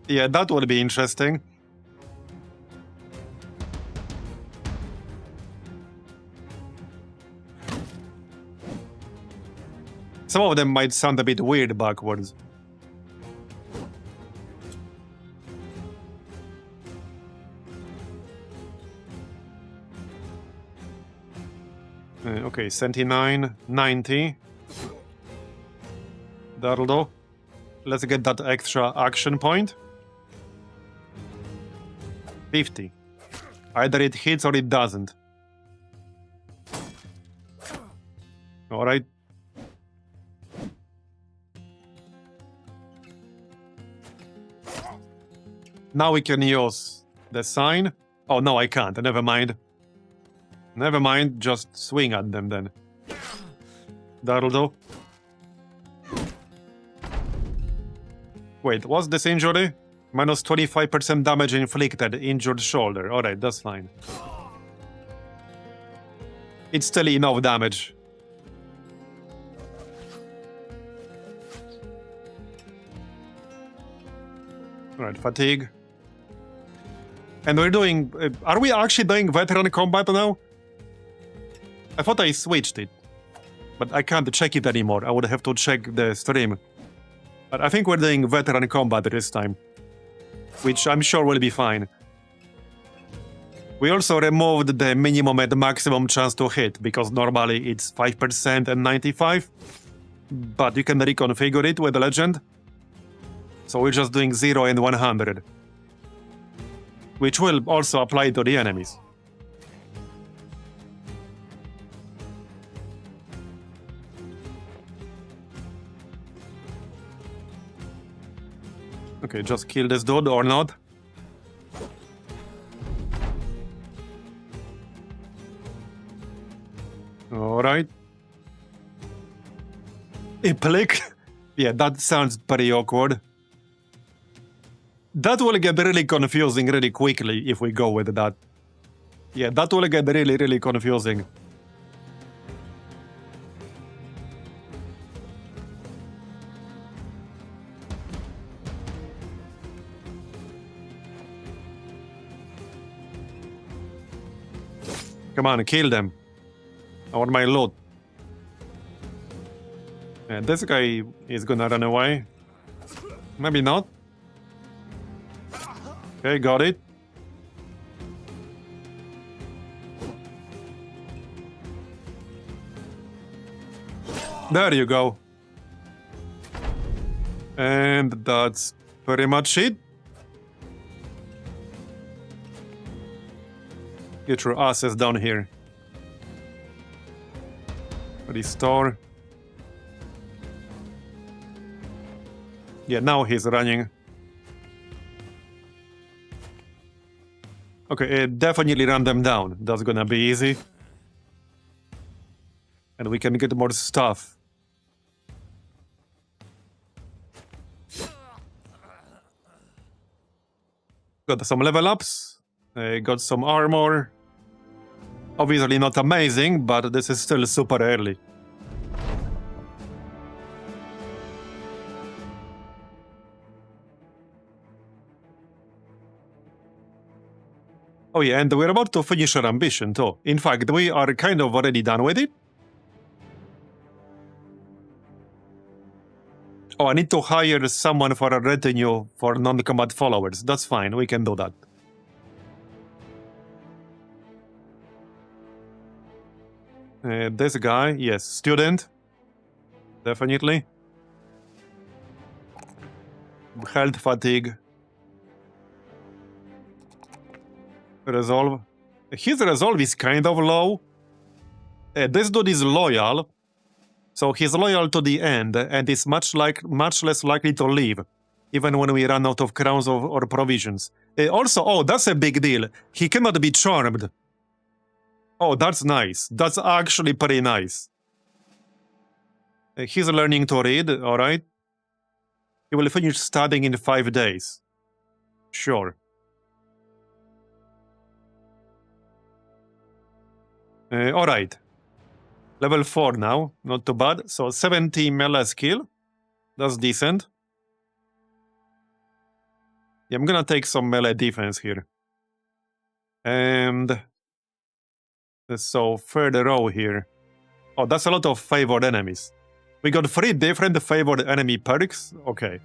Yeah, that would be interesting. Some of them might sound a bit weird backwards. Okay, 79, 90. That'll do. Let's get that extra action point. 50. Either it hits or it doesn't. Alright. Now we can use the sign. Oh, no, I can't. Never mind. Never mind. Just swing at them then. That'll do. Wait, what's this injury? Minus 25% damage inflicted, injured shoulder. Alright, that's fine. It's still enough damage. Alright, fatigue. And we're doing... are we actually doing veteran combat now? I thought I switched it. But I can't check it anymore. I would have to check the stream. But I think we're doing veteran combat this time. Which I'm sure will be fine. We also removed the minimum and maximum chance to hit, because normally it's 5% and 95. But you can reconfigure it with the legend. So we're just doing 0 and 100. Which will also apply to the enemies. Okay, just kill this dude or not. Alright. Implic? Yeah, that sounds pretty awkward. That will get really confusing really quickly if we go with that. Yeah, that will get really, really confusing. Come on, kill them. I want my loot. Yeah, this guy is gonna run away. Maybe not. Okay, got it. There you go. And that's pretty much it. Get your asses down here. Restore. Yeah, now he's running. Okay, definitely run them down. That's gonna be easy. And we can get more stuff. Got some level ups. Got some armor. Obviously not amazing, but this is still super early. Oh yeah, and we're about to finish our ambition too. In fact, we are kind of already done with it. Oh, I need to hire someone for a retinue for non-combat followers. That's fine, we can do that. This guy, yes, student. Definitely. Health fatigue. Resolve. His resolve is kind of low. This dude is loyal. So he's loyal to the end and is much less likely to leave, even when we run out of crowns or provisions. Also, oh, that's a big deal. He cannot be charmed. Oh, that's nice. That's actually pretty nice. He's learning to read, alright? He will finish studying in 5 days. Sure. Alright. Level 4 now, not too bad. So 70 melee skill. That's decent. Yeah, I'm gonna take some melee defense here. And so third row here. Oh, that's a lot of favored enemies. We got 3 different favored enemy perks. Okay.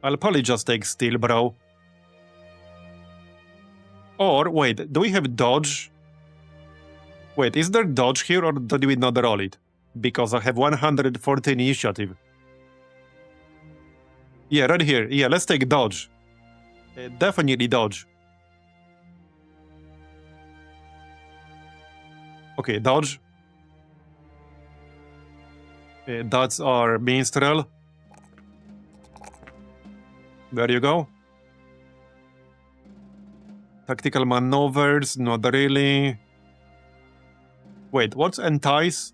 I'll probably just take steel, bro. Or, wait, do we have dodge? Wait, is there dodge here or did we not roll it? Because I have 114 initiative. Yeah, right here. Yeah, let's take dodge. Definitely dodge. Okay, dodge. That's our minstrel. There you go. Tactical maneuvers, not really. Wait, what's entice?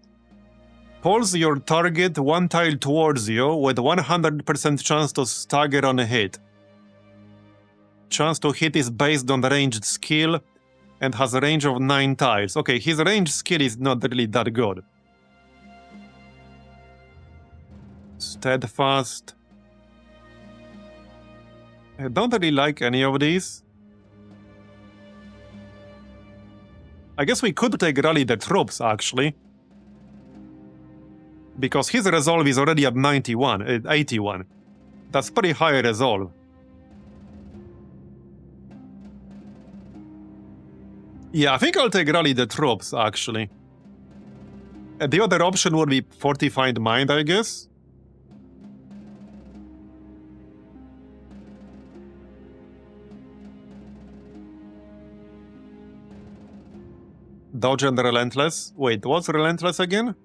Pulls your target 1 tile towards you with 100% chance to stagger on a hit. Chance to hit is based on the ranged skill and has a range of 9 tiles. Okay, his ranged skill is not really that good. Steadfast. I don't really like any of these. I guess we could take Rally the Troops, actually. Because his resolve is already at 81. That's pretty high resolve. Yeah, I think I'll take Rally the Troops, actually. The other option would be Fortified Mind, I guess. Dodge and Relentless. Wait, what's Relentless again?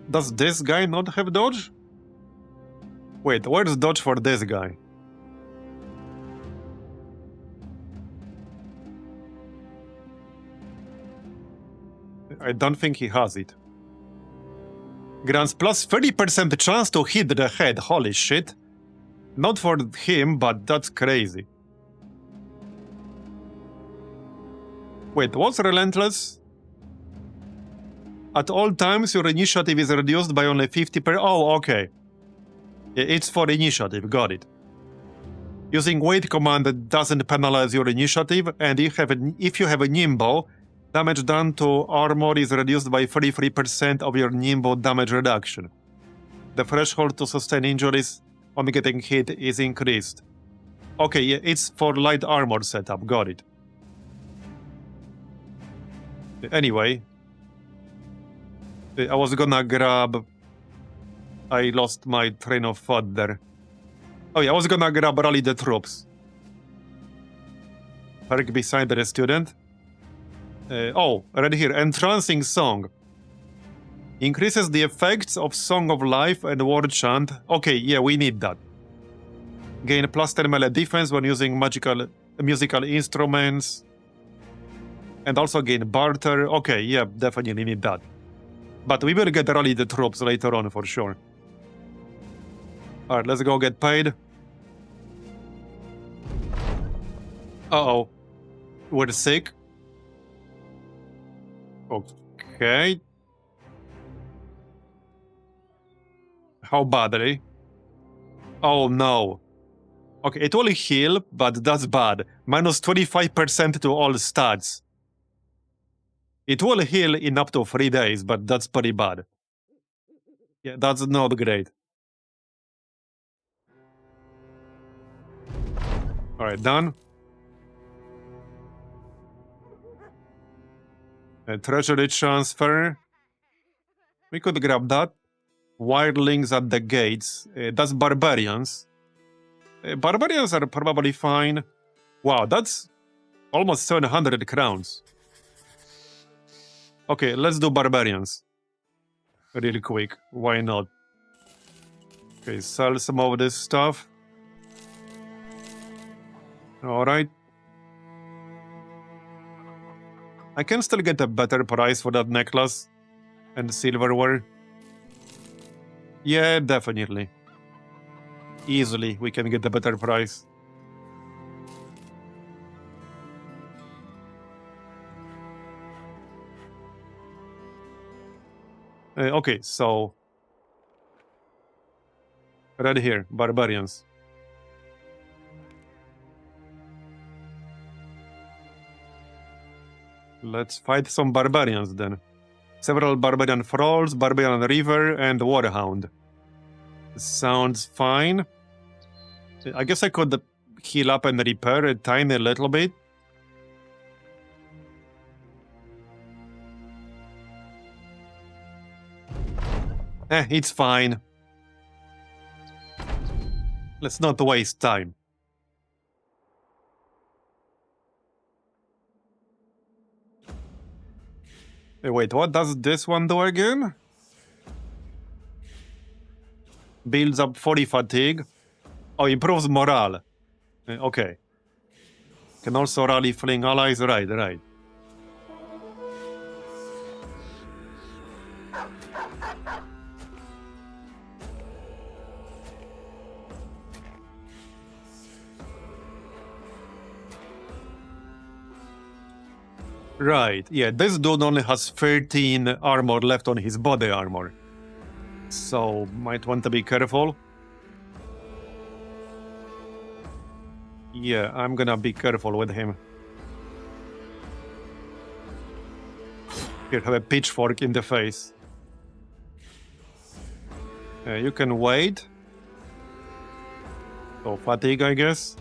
Does this guy not have dodge? Wait, where's dodge for this guy? I don't think he has it. Grants plus 30% chance to hit the head, holy shit. Not for him, but that's crazy. Wait, what's Relentless? At all times, your initiative is reduced by only 50%. Oh, okay. It's for initiative, got it. Using wait command doesn't penalize your initiative, and if you have a nimbo, damage done to armor is reduced by 33% of your nimbo damage reduction. The threshold to sustain injuries on getting hit is increased. Okay, yeah, it's for light armor setup, got it. Anyway, I was gonna grab... I lost my train of thought there. Oh yeah, I was gonna grab Rally the Troops. Perk beside the student. Oh, right here, Entrancing Song. Increases the effects of Song of Life and Word Chant. Okay, yeah, we need that. Gain plus 10 melee defense when using musical instruments. And also gain barter. Okay, yeah, definitely need that. But we will get Rally the Troops later on for sure. Alright, let's go get paid. Uh-oh. We're sick. Okay. How badly? Oh no. Okay, it will heal, but that's bad. Minus 25% to all stats. It will heal in up to 3 days, but that's pretty bad. Yeah, that's not great. Alright, done. Treasury transfer. We could grab that. Wildlings at the gates. That's barbarians. Barbarians are probably fine. Wow, that's almost 700 crowns. Okay, let's do barbarians. Really quick. Why not? Okay, sell some of this stuff. Alright. I can still get a better price for that necklace and silverware. Yeah, definitely. Easily, we can get a better price. Okay, so... right here, barbarians. Let's fight some barbarians then. Several barbarian thralls, barbarian river, and warhound. Sounds fine. I guess I could heal up and repair a tiny little bit. It's fine. Let's not waste time. Wait, what does this one do again? Builds up 40 fatigue. Oh, improves morale. Okay. Can also rally fleeing allies. Right. Right, yeah, this dude only has 13 armor left on his body armor. So, might want to be careful. Yeah, I'm gonna be careful with him. Here, have a pitchfork in the face. You can wait. So, fatigue, I guess.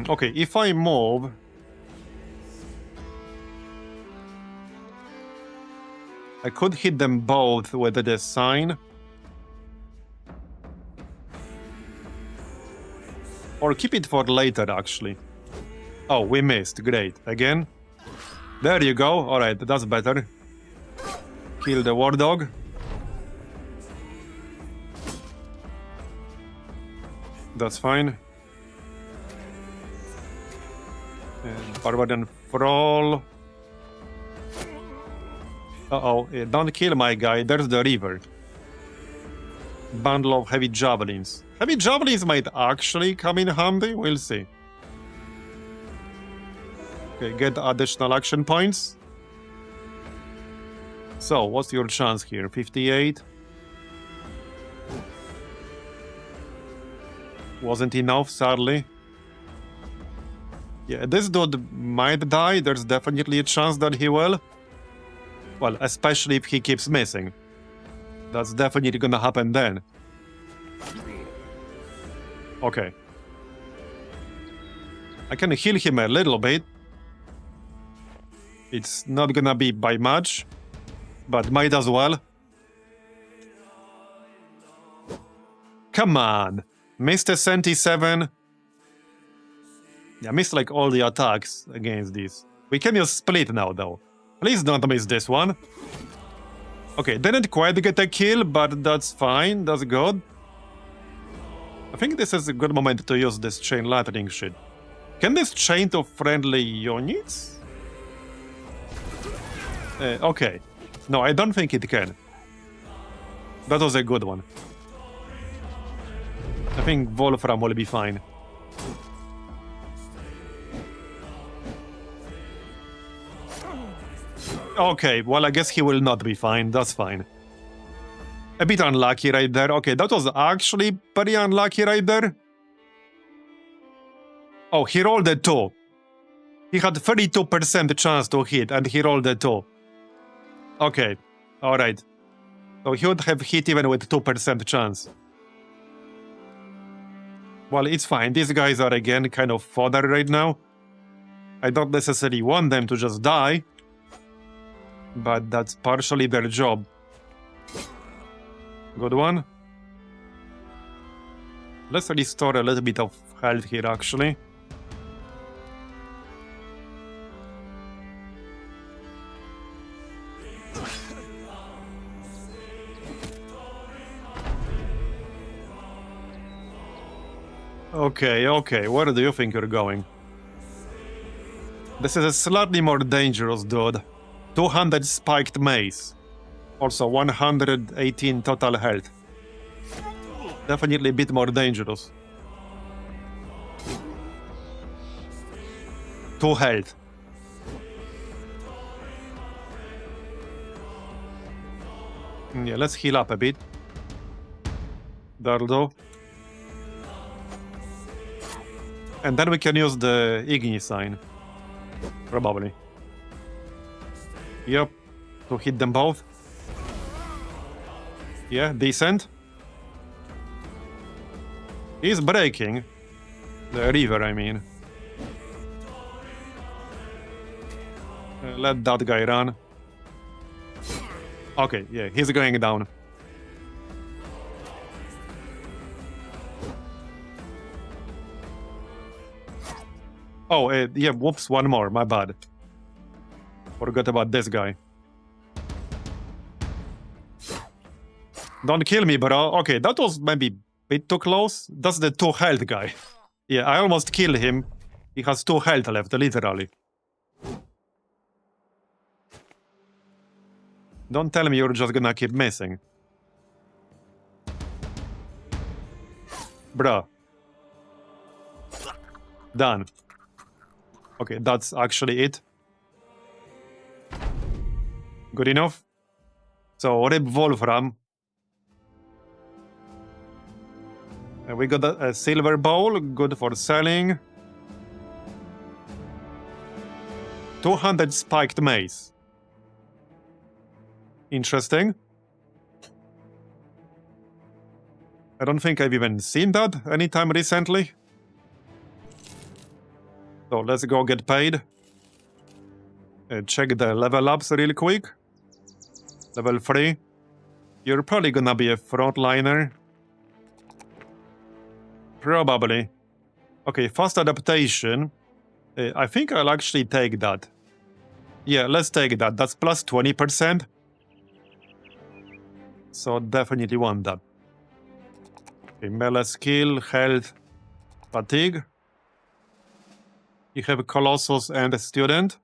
Okay, if I move... I could hit them both with the sign. Or keep it for later, actually. Oh, we missed. Great. Again. There you go. Alright, that's better. Kill the war dog. That's fine. Barbarian Thrall. Uh-oh, don't kill my guy, there's the river. Bundle of heavy javelins. Heavy javelins might actually come in handy, we'll see. Okay, get additional action points. So, what's your chance here? 58? Wasn't enough, sadly. Yeah, this dude might die. There's definitely a chance that he will. Well, especially if he keeps missing. That's definitely gonna happen then. Okay. I can heal him a little bit. It's not gonna be by much, but might as well. Come on! Missed a 77. Yeah, missed like all the attacks against these. We can use split now though. Please don't miss this one. Okay, didn't quite get a kill, but that's fine, that's good. I think this is a good moment to use this chain lightning shit. Can this chain to friendly units? Okay. No, I don't think it can. That was a good one. I think Wolfram will be fine. Okay, well, I guess he will not be fine. That's fine. A bit unlucky right there. Okay, that was actually pretty unlucky right there. Oh, he rolled a 2. He had 32% chance to hit, and he rolled a 2. Okay, alright. So he would have hit even with 2% chance. Well, it's fine. These guys are again kind of fodder right now. I don't necessarily want them to just die, but that's partially their job. Good one. Let's restore a little bit of health here, actually. Okay, where do you think you're going? This is a slightly more dangerous dude. 200 spiked mace. Also 118 total health. Definitely a bit more dangerous. 2 health. Yeah, let's heal up a bit. That'll do. And then we can use the Igni sign. Probably. Yep. To hit them both. Yeah, decent. He's breaking. The river, I mean. Let that guy run. Okay, yeah, he's going down. Oh, yeah, whoops, one more, my bad. Forgot about this guy. Don't kill me, bro. Okay, that was maybe a bit too close. That's the 2 health guy. Yeah, I almost killed him. He has 2 health left, literally. Don't tell me you're just gonna keep missing. Bruh. Done. Okay, that's actually it. Good enough. So, Rib Wolfram. And we got a silver bowl, good for selling. 200 spiked mace. Interesting. I don't think I've even seen that anytime recently. So let's go get paid. Check the level ups real quick. Level 3. You're probably gonna be a frontliner. Probably. Okay, fast adaptation. I think I'll actually take that. Yeah, let's take that. That's plus 20%. So definitely want that. Okay, melee skill, health, fatigue. You have Colossus and a student.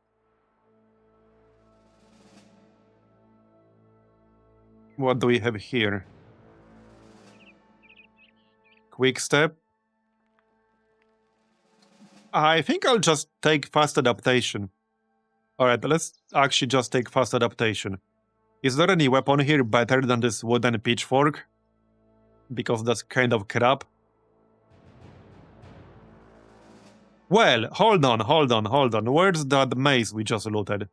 What do we have here? Quick step. I think I'll just take fast adaptation. Alright, let's actually just take fast adaptation. Is there any weapon here better than this wooden pitchfork? Because that's kind of crap. Well, hold on. Where's that mace we just looted?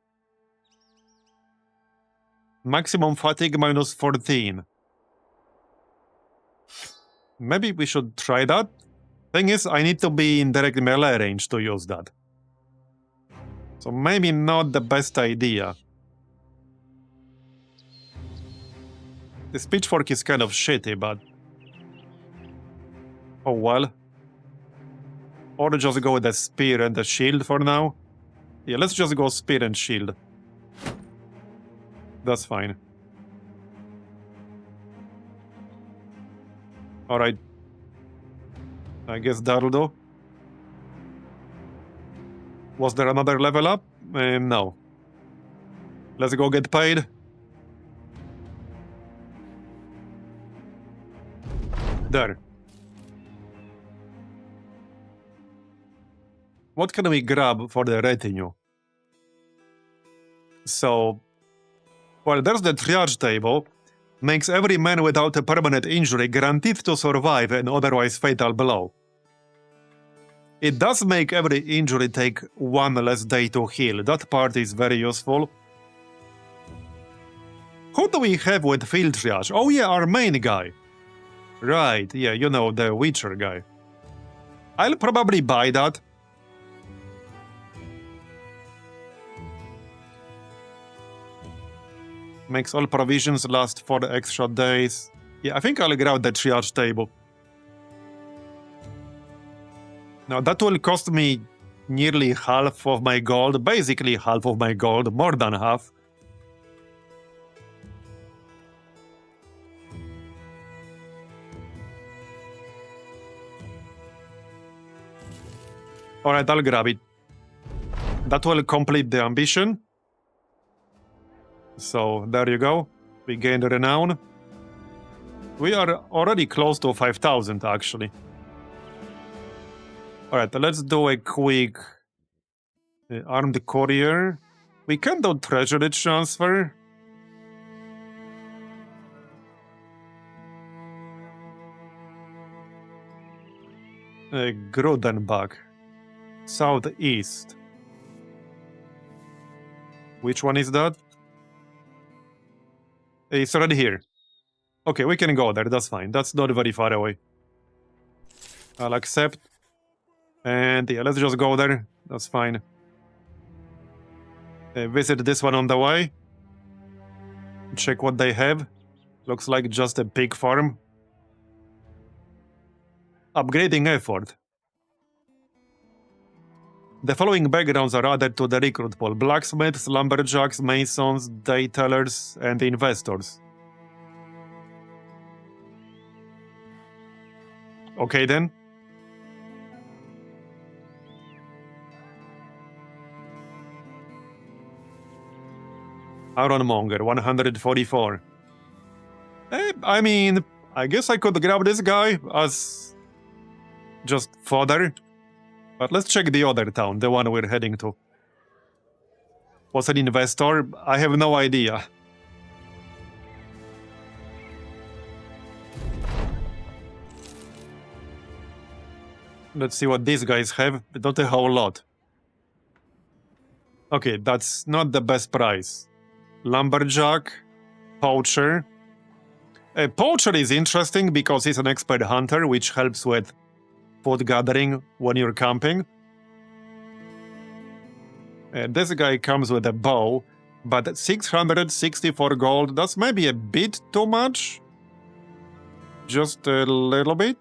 Maximum fatigue minus 14. Maybe we should try that? Thing is, I need to be in direct melee range to use that. So maybe not the best idea. This pitchfork is kind of shitty, but... oh well. Or just go with the spear and the shield for now. Yeah, let's just go spear and shield. That's fine. Alright. I guess that'll do. Was there another level up? No. Let's go get paid. There. What can we grab for the retinue? So, Well, there's the triage table. Makes every man without a permanent injury guaranteed to survive an otherwise fatal blow. It does make every injury take 1 less day to heal. That part is very useful. Who do we have with field triage? Oh yeah, our main guy. Right, yeah, you know, the Witcher guy. I'll probably buy that. Makes all provisions last 4 extra days. Yeah, I think I'll grab the triage table. Now that will cost me nearly half of my gold, basically half of my gold, more than half. Alright, I'll grab it. That will complete the ambition. So, there you go. We gained renown. We are already close to 5,000, actually. Alright, let's do a quick armed courier. We can do treasury transfer. Grudenbach. Southeast. Which one is that? It's already here. Okay, we can go there, that's fine. That's not very far away. I'll accept. And yeah, let's just go there. That's fine. Visit this one on the way. Check what they have. Looks like just a pig farm. Upgrading effort. The following backgrounds are added to the recruit pool: blacksmiths, lumberjacks, masons, day tellers, and investors. Okay then. Ironmonger, 144. I mean, I guess I could grab this guy as just fodder. But let's check the other town, the one we're heading to. Was an investor? I have no idea. Let's see what these guys have. Not a whole lot. Okay, that's not the best price. Lumberjack, poacher. Poacher is interesting because he's an expert hunter, which helps with food gathering when you're camping. This guy comes with a bow, but 664 gold, that's maybe a bit too much. Just a little bit.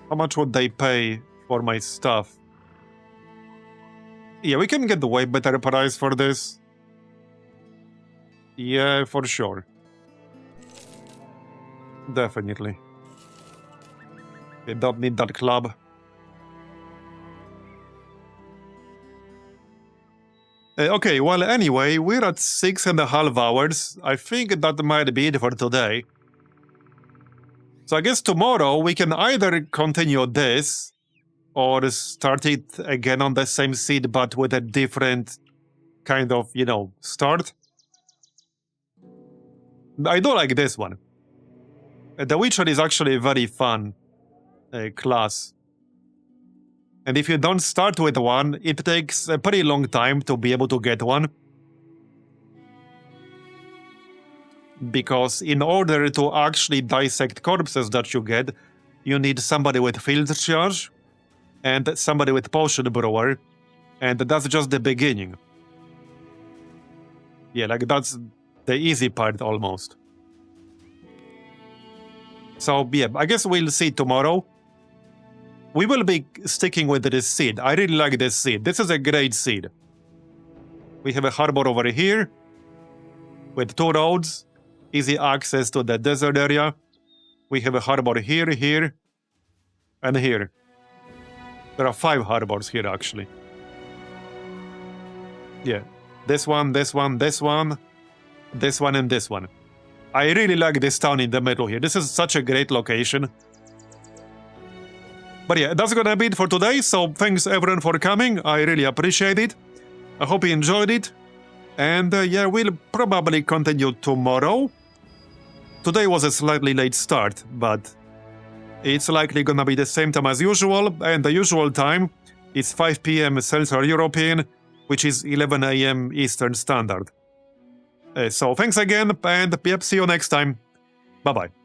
How much would they pay for my stuff? Yeah, we can get the way better price for this. Yeah, for sure. Definitely. They don't need that club. Okay, well, anyway, we're at 6.5 hours. I think that might be it for today. So I guess tomorrow we can either continue this or start it again on the same seed, but with a different kind of, you know, start. I do like this one. The Witcher is actually very fun. Class. And if you don't start with one, it takes a pretty long time to be able to get one. Because in order to actually dissect corpses that you get, you need somebody with field charge and somebody with potion brewer, and that's just the beginning. Yeah, like that's the easy part almost. So yeah, I guess we'll see tomorrow. We will be sticking with this seed. I really like this seed. This is a great seed. We have a harbor over here with 2 roads, easy access to the desert area. We have a harbor here, here, and here. There are 5 harbors here, actually. Yeah, this one, this one, this one, this one, and this one. I really like this town in the middle here. This is such a great location. But yeah, that's gonna be it for today, so thanks everyone for coming. I really appreciate it. I hope you enjoyed it. And yeah, we'll probably continue tomorrow. Today was a slightly late start, but it's likely gonna be the same time as usual, and the usual time is 5 p.m. Central European, which is 11 a.m. Eastern Standard. So thanks again, and yep, see you next time. Bye-bye.